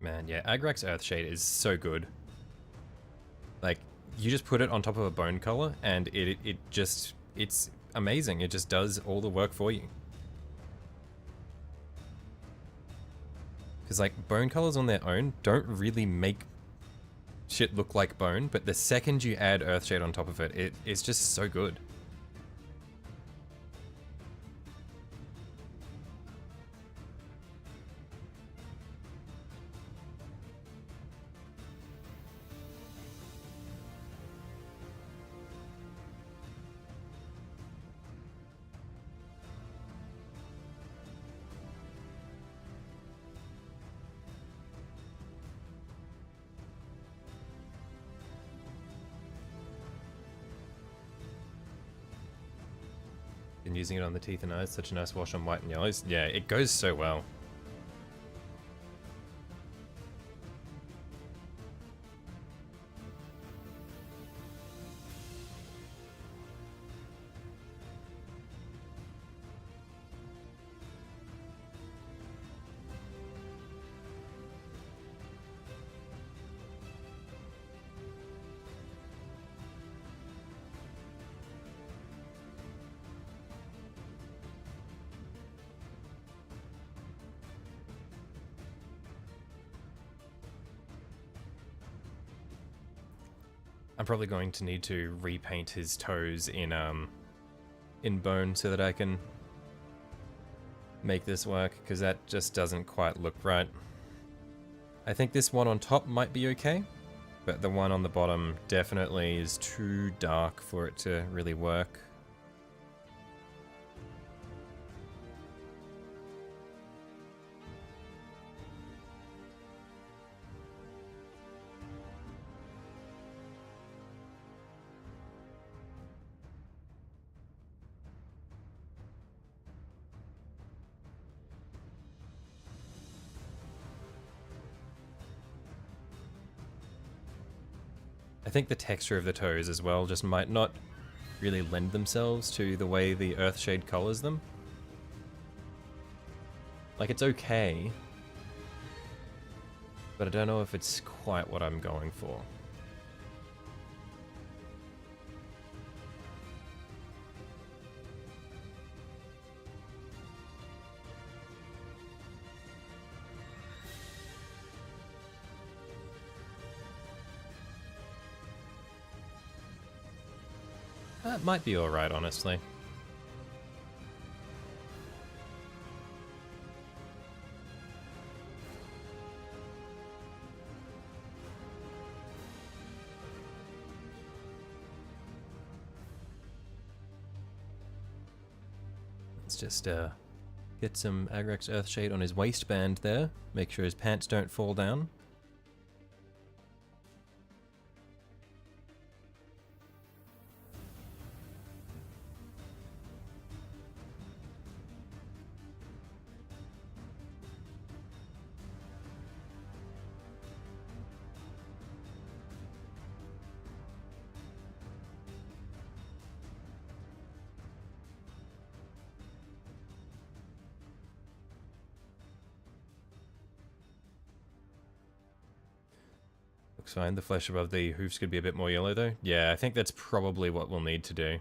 Man, yeah, Agrak's Earthshade is so good. Like, you just put it on top of a bone color, and it's amazing. It just does all the work for you. Because, like, bone colors on their own don't really make shit look like bone, but the second you add Earthshade on top of it, it's just so good. Been using it on the teeth and eyes, such a nice wash on white and yellows. Yeah, it goes so well. I'm probably going to need to repaint his toes in bone so that I can make this work, because that just doesn't quite look right. I think this one on top might be okay, but the one on the bottom definitely is too dark for it to really work. I think the texture of the toes as well just might not really lend themselves to the way the Earthshade colors them. Like, it's okay, but I don't know if it's quite what I'm going for. That might be alright, honestly. Let's just get some Agrak's Earthshade on his waistband there. Make sure his pants don't fall down. Looks fine. The flesh above the hoofs could be a bit more yellow though. Yeah, I think that's probably what we'll need to do.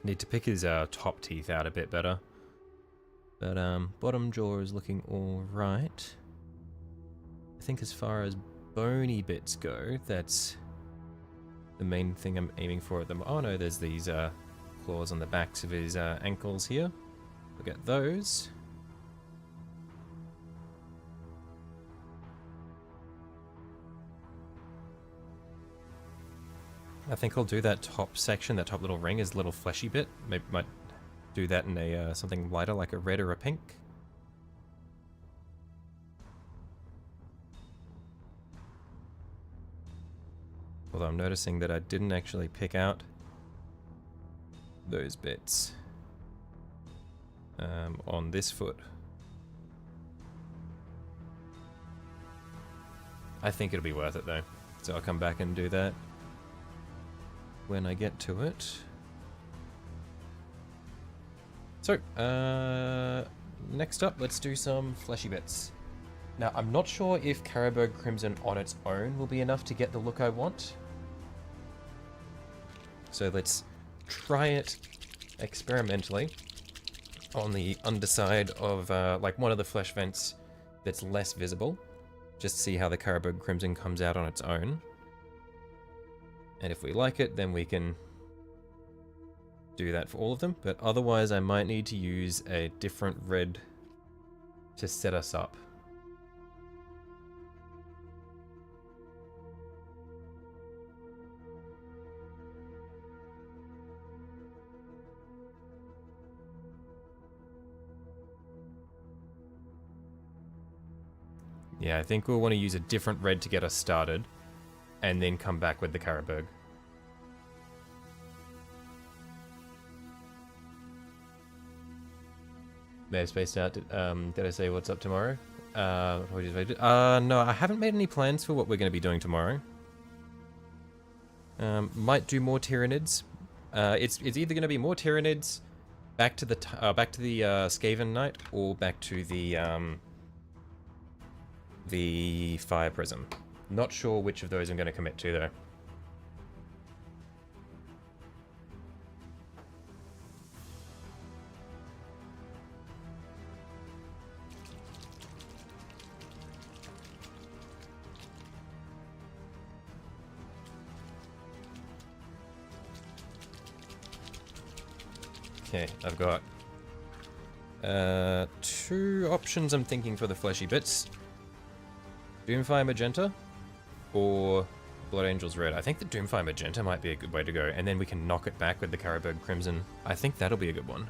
Need to pick his top teeth out a bit better. But bottom jaw is looking alright. I think as far as bony bits go, that's the main thing I'm aiming for at the moment. Oh no, there's these claws on the backs of his ankles here. Look at those. I think I'll do that top section, that top little ring, is a little fleshy bit. Maybe might do that in a something lighter, like a red or a pink. Although I'm noticing that I didn't actually pick out those bits on this foot. I think it'll be worth it though, so I'll come back and do that when I get to it. So, next up, let's do some fleshy bits. Now, I'm not sure if Carroburg Crimson on its own will be enough to get the look I want. So let's try it experimentally on the underside of like one of the flesh vents that's less visible. Just see how the Carroburg Crimson comes out on its own. And if we like it, then we can do that for all of them. But otherwise, I might need to use a different red to set us up. Yeah, I think we'll want to use a different red to get us started, and then come back with the Carroburg. May have spaced out. Did I say what's up tomorrow? No, I haven't made any plans for what we're going to be doing tomorrow. Might do more tyranids. It's either going to be more tyranids, back to the Skaven Knight, or back to the Fire Prism. Not sure which of those I'm going to commit to though. Okay, I've got 2 options I'm thinking for the fleshy bits. Doomfire Magenta or Blood Angels Red. I think the Doomfire Magenta might be a good way to go, and then we can knock it back with the Carroburg Crimson. I think that'll be a good one.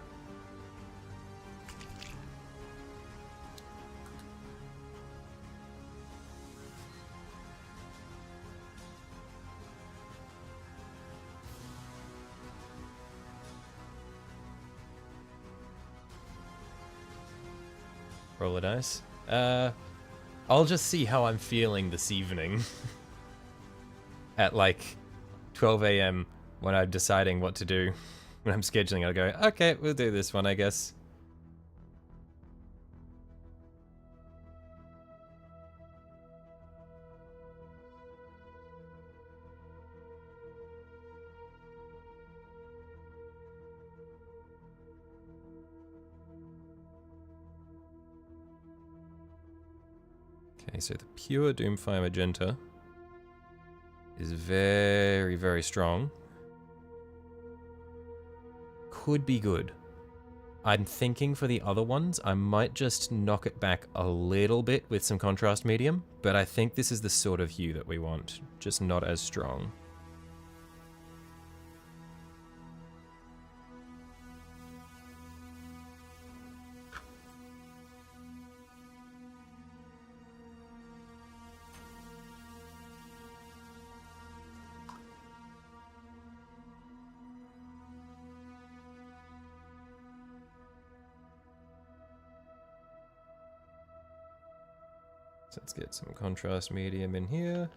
Roll the dice. I'll just see how I'm feeling this evening. At like 12 AM when I'm deciding what to do. When I'm scheduling, I'll go, okay, we'll do this one, I guess. Okay, so the pure Doomfire Magenta is very, very strong. could be good. I'm thinking for the other ones, I might just knock it back a little bit with some contrast medium, but I think this is the sort of hue that we want, just not as strong. Let's get some contrast medium in here,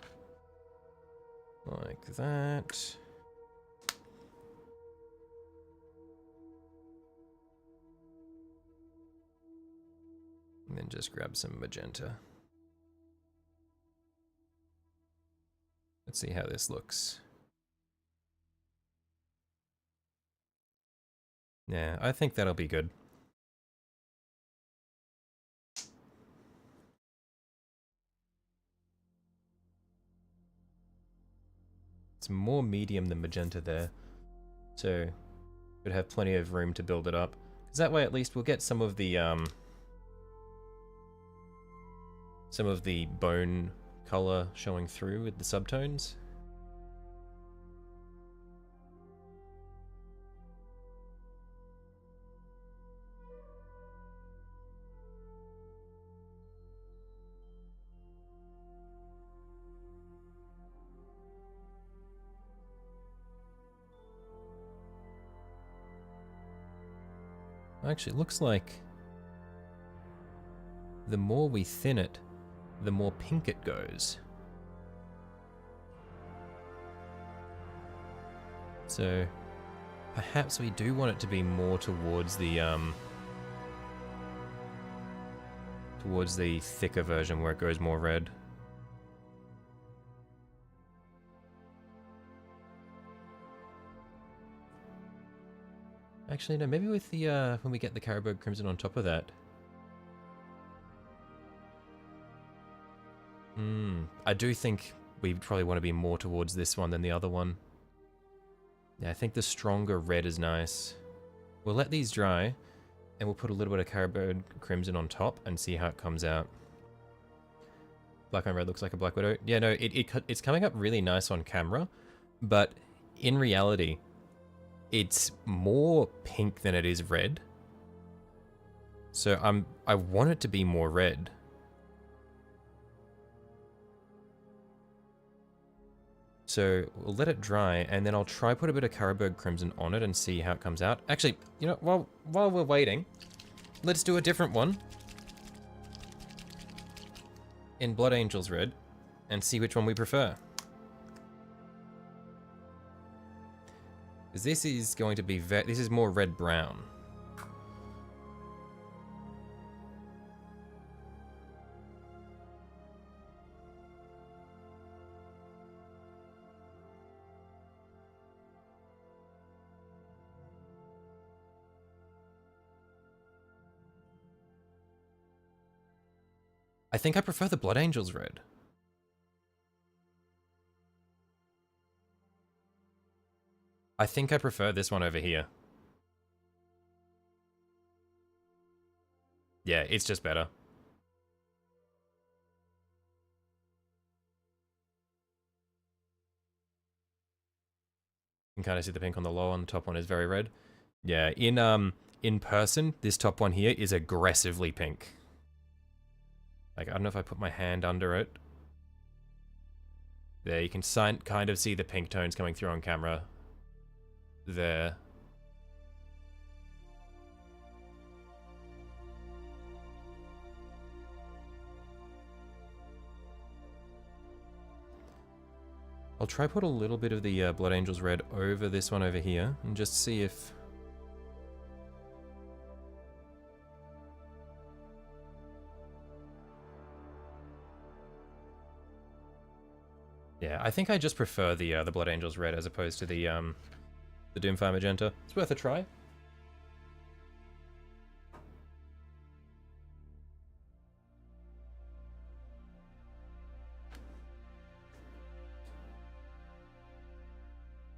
like that. And then just grab some magenta. Let's see how this looks. Yeah, I think that'll be good. It's more medium than magenta there, so should have plenty of room to build it up. Because that way, at least, we'll get some of the bone color showing through with the subtones. Actually, it looks like the more we thin it, the more pink it goes. So perhaps we do want it to be more towards the thicker version where it goes more red. Actually, no, maybe with the, when we get the Caribou Crimson on top of that. I do think we probably want to be more towards this one than the other one. Yeah, I think the stronger red is nice. We'll let these dry, and we'll put a little bit of Caribou Crimson on top and see how it comes out. Black on red looks like a Black Widow. Yeah, no, it's coming up really nice on camera, but in reality, it's more pink than it is red. So I want it to be more red. So we'll let it dry, and then I'll try put a bit of Caribou Crimson on it and see how it comes out. Actually, you know, while we're waiting, let's do a different one in Blood Angels Red and see which one we prefer. Because this is going to be this is more red-brown. I think I prefer the Blood Angels Red. I think I prefer this one over here. Yeah, it's just better. You can kind of see the pink on the low one. The top one is very red. Yeah, in person, this top one here is aggressively pink. Like, I don't know if I put my hand under it. There, you can kind of see the pink tones coming through on camera. There. I'll try put a little bit of the Blood Angels Red over this one over here and just see if... Yeah, I think I just prefer the Blood Angels Red as opposed to the Doomfire Magenta. It's worth a try.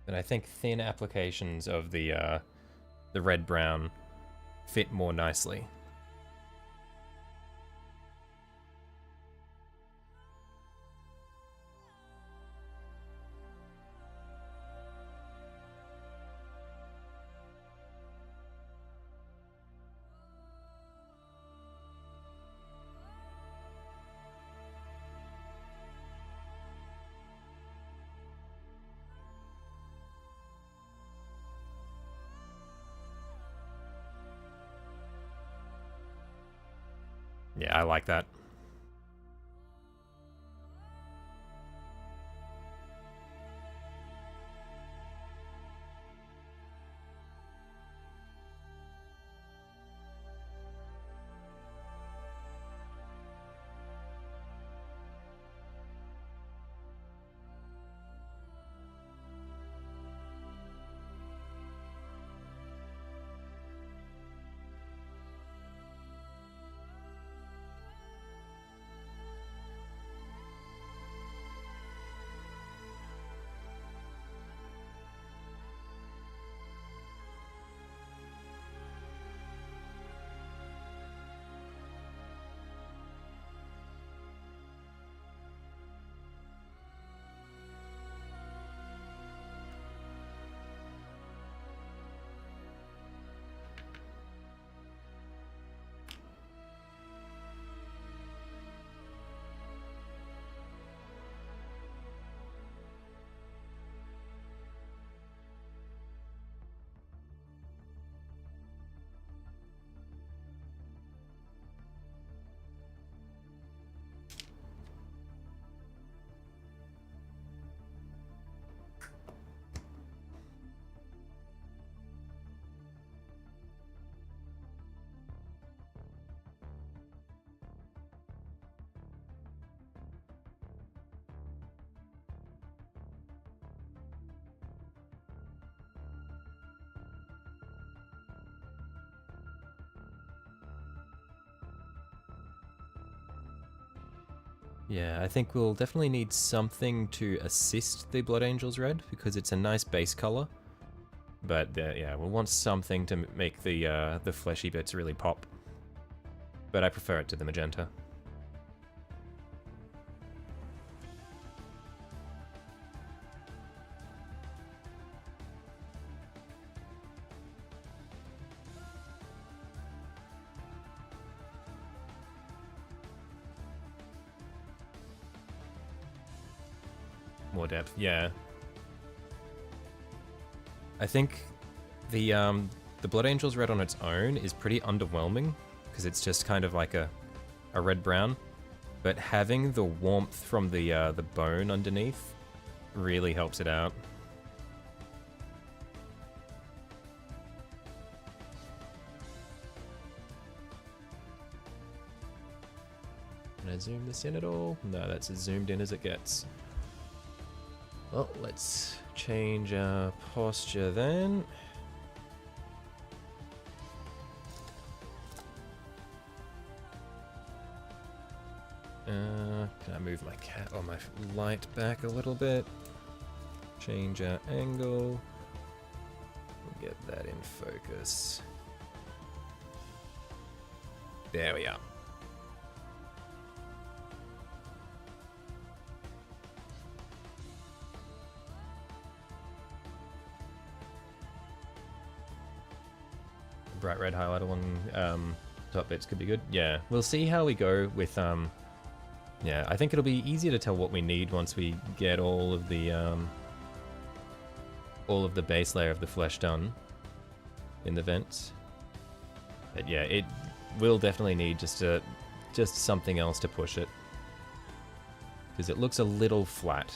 And I think thin applications of the the red-brown fit more nicely. Yeah, I like that. Yeah, I think we'll definitely need something to assist the Blood Angels red, because it's a nice base color. But yeah, we'll want something to make the fleshy bits really pop. But I prefer it to the magenta. More depth, yeah. I think the Blood Angels red on its own is pretty underwhelming, because it's just kind of like a red-brown. But having the warmth from the bone underneath really helps it out. Can I zoom this in at all? No, that's as zoomed in as it gets. Well, let's change our posture then. Can I move my cat or my light back a little bit? Change our angle. Get that in focus. There we are. Bright red highlighter on top bits could be good. Yeah, we'll see how we go with yeah, I think it'll be easier to tell what we need once we get all of the base layer of the flesh done in the vents. But yeah, it will definitely need just something else to push it, because it looks a little flat.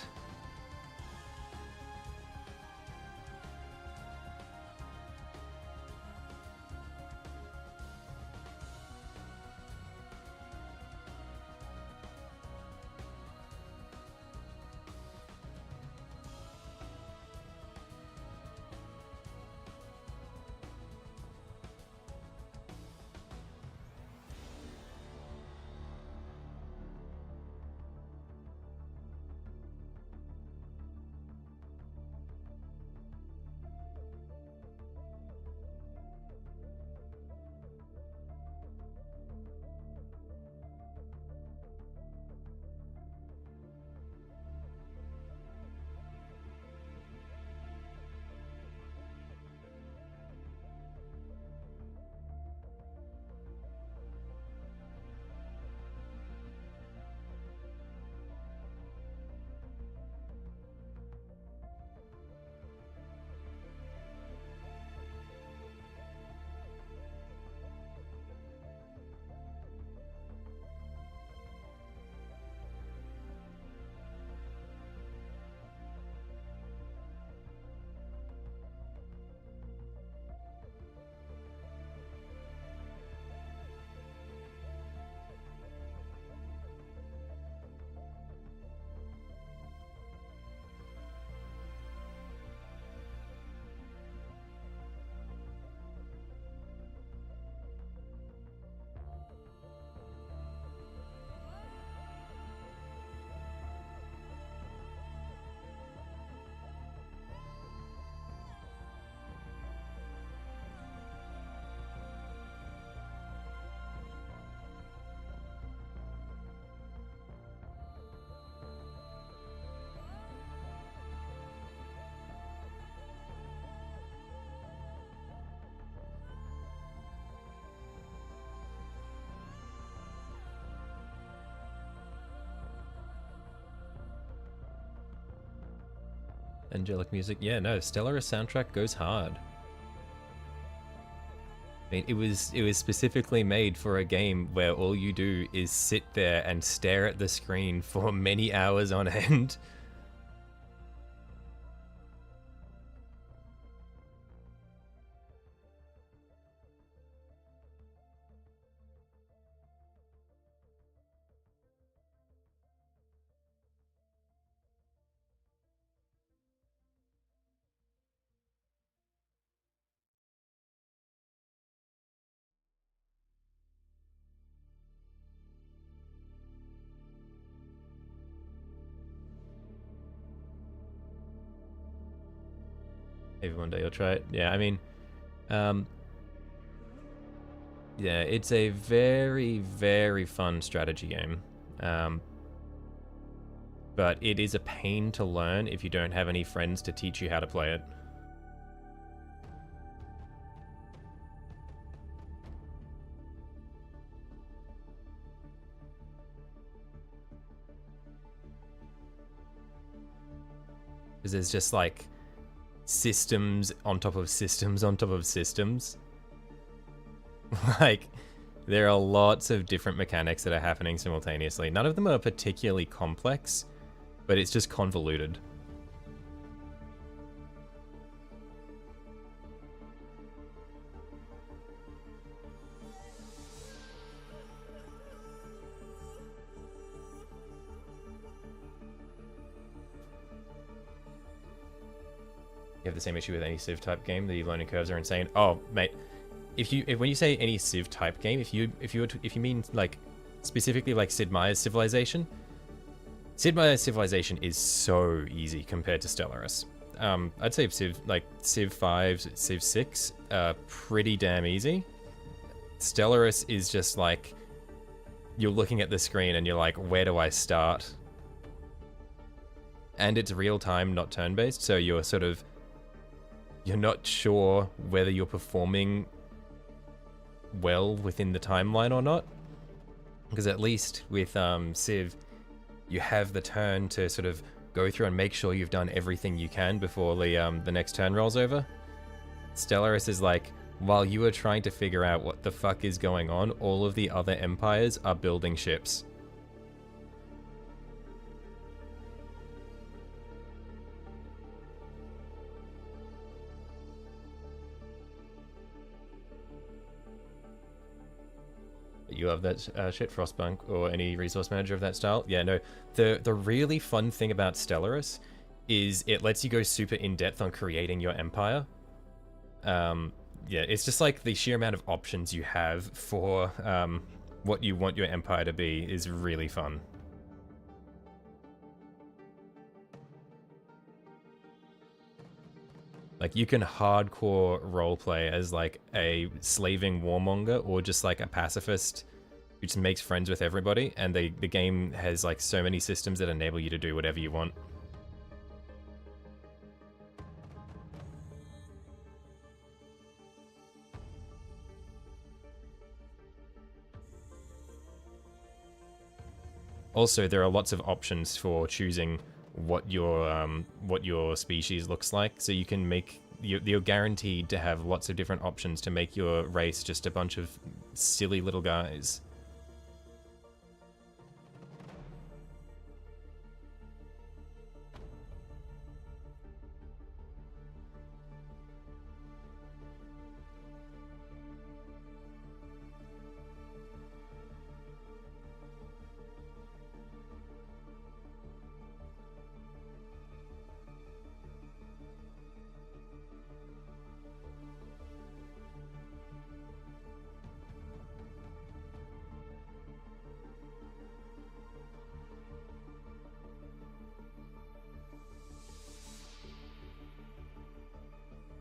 Angelic music. Yeah, no, Stellaris soundtrack goes hard. I mean, it was specifically made for a game where all you do is sit there and stare at the screen for many hours on end. Maybe one day you'll try it. Yeah, I mean, um, yeah, it's a very, very fun strategy game. But it is a pain to learn if you don't have any friends to teach you how to play it. Because there's just like systems on top of systems on top of systems. Like, there are lots of different mechanics that are happening simultaneously. None of them are particularly complex, but it's just convoluted. You have the same issue with any Civ type game. The learning curves are insane. Oh, mate, when you say any Civ type game, if you mean like specifically like Sid Meier's Civilization, Sid Meier's Civilization is so easy compared to Stellaris. I'd say Civ 5, Civ 6, pretty damn easy. Stellaris is just like, you're looking at the screen and you're like, where do I start? And it's real time, not turn-based, so you're not sure whether you're performing well within the timeline or not. Because at least with Civ, you have the turn to sort of go through and make sure you've done everything you can before the next turn rolls over. Stellaris is like, while you are trying to figure out what the fuck is going on, all of the other empires are building ships. You love that shit, Frostpunk, or any resource manager of that style. Yeah, no. The really fun thing about Stellaris is it lets you go super in-depth on creating your empire. Yeah, it's just like the sheer amount of options you have for what you want your empire to be is really fun. Like, you can hardcore roleplay as like a slaving warmonger or just like a pacifist who just makes friends with everybody, and the game has like so many systems that enable you to do whatever you want. Also, there are lots of options for choosing what your species looks like, so you can make you're guaranteed to have lots of different options to make your race just a bunch of silly little guys.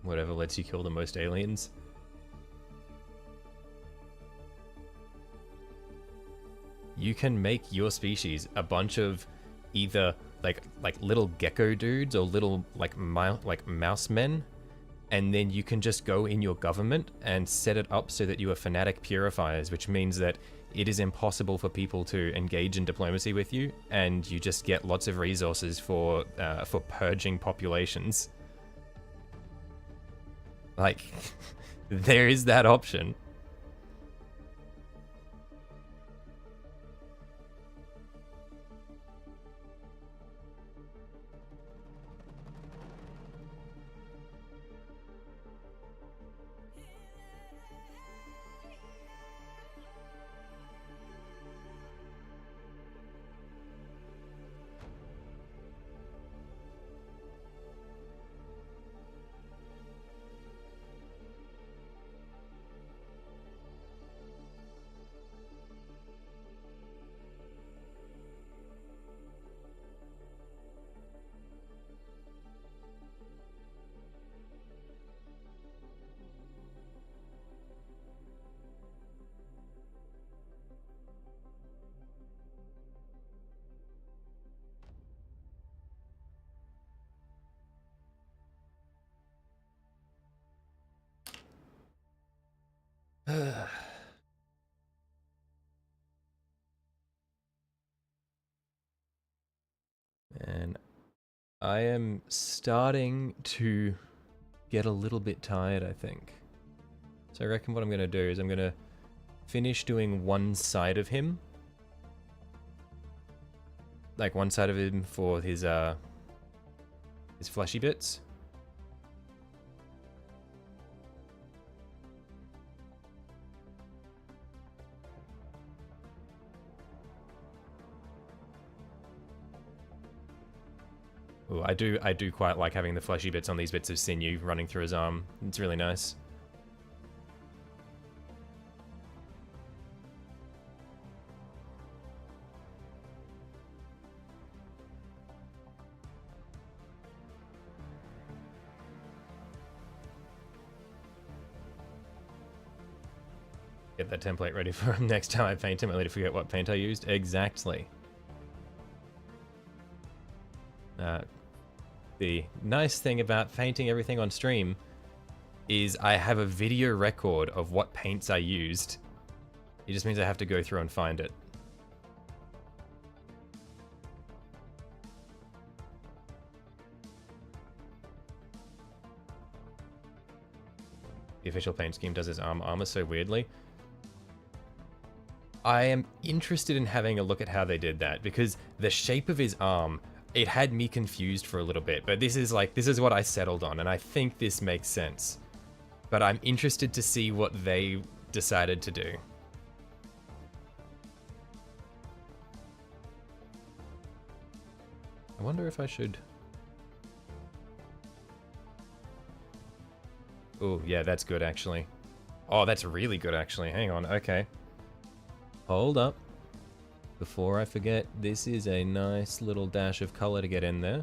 Whatever lets you kill the most aliens. You can make your species a bunch of either like little gecko dudes or little like mouse men, and then you can just go in your government and set it up so that you are fanatic purifiers, which means that it is impossible for people to engage in diplomacy with you, and you just get lots of resources for purging populations. Like, there is that option. And I am starting to get a little bit tired, I think. So I reckon what I'm going to do is I'm going to finish doing one side of him. Like one side of him for his fleshy bits. Ooh, I do quite like having the fleshy bits on these bits of sinew running through his arm. It's really nice. Get that template ready for him next time I paint him, only to forget what paint I used. Exactly. The nice thing about painting everything on stream is I have a video record of what paints I used. It just means I have to go through and find it. The official paint scheme does his armor so weirdly. I am interested in having a look at how they did that, because the shape of his arm, it had me confused for a little bit, but this is what I settled on, and I think this makes sense. But I'm interested to see what they decided to do. I wonder if I should... Oh, yeah, that's good, actually. Oh, that's really good, actually. Hang on, okay. Hold up. Before I forget, this is a nice little dash of color to get in there.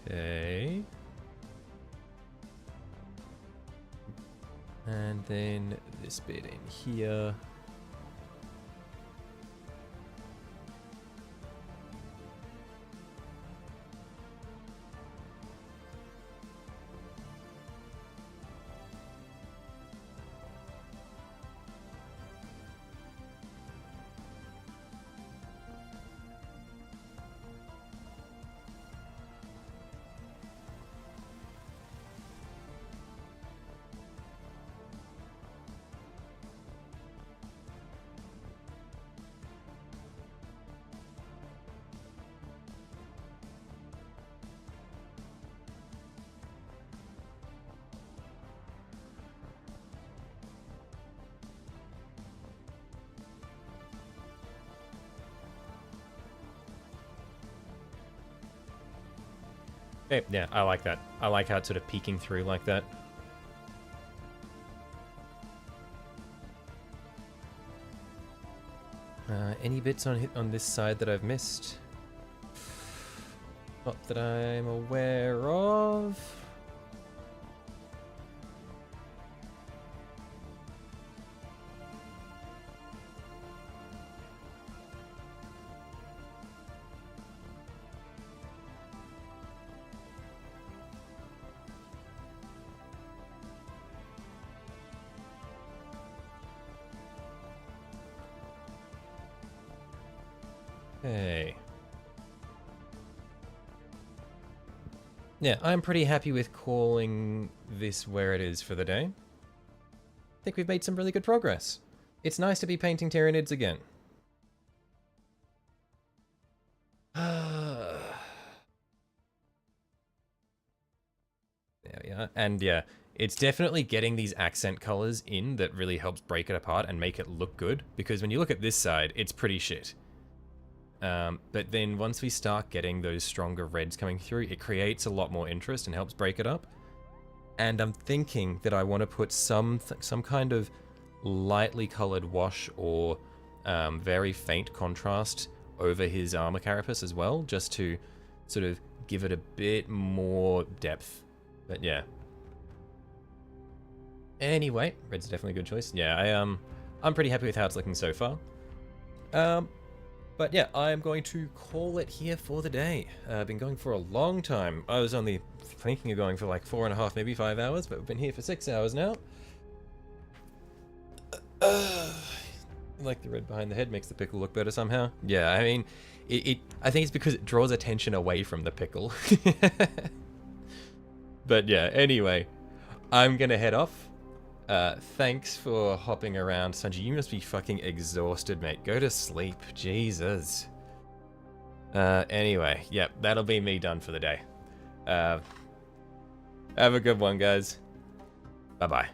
Okay. And then this bit in here. Hey, yeah, I like that. I like how it's sort of peeking through like that. Any bits on this side that I've missed? Not that I'm aware of. Okay. Yeah, I'm pretty happy with calling this where it is for the day. I think we've made some really good progress. It's nice to be painting tyranids again. There we are. And yeah, it's definitely getting these accent colors in that really helps break it apart and make it look good. Because when you look at this side, it's pretty shit. But then once we start getting those stronger reds coming through, it creates a lot more interest and helps break it up. And I'm thinking that I want to put some kind of lightly colored wash or very faint contrast over his armor carapace as well, just to sort of give it a bit more depth. But yeah. Anyway, red's definitely a good choice. Yeah, I'm pretty happy with how it's looking so far. But yeah, I'm going to call it here for the day. I've been going for a long time. I was only thinking of going for like 4.5, maybe 5 hours, but we've been here for 6 hours now. Like the red behind the head makes the pickle look better somehow. Yeah, I mean, I think it's because it draws attention away from the pickle. But yeah, anyway, I'm gonna head off. Thanks for hopping around, Sanji. You must be fucking exhausted, mate. Go to sleep. Jesus. Anyway, yep, that'll be me done for the day. Have a good one, guys. Bye-bye.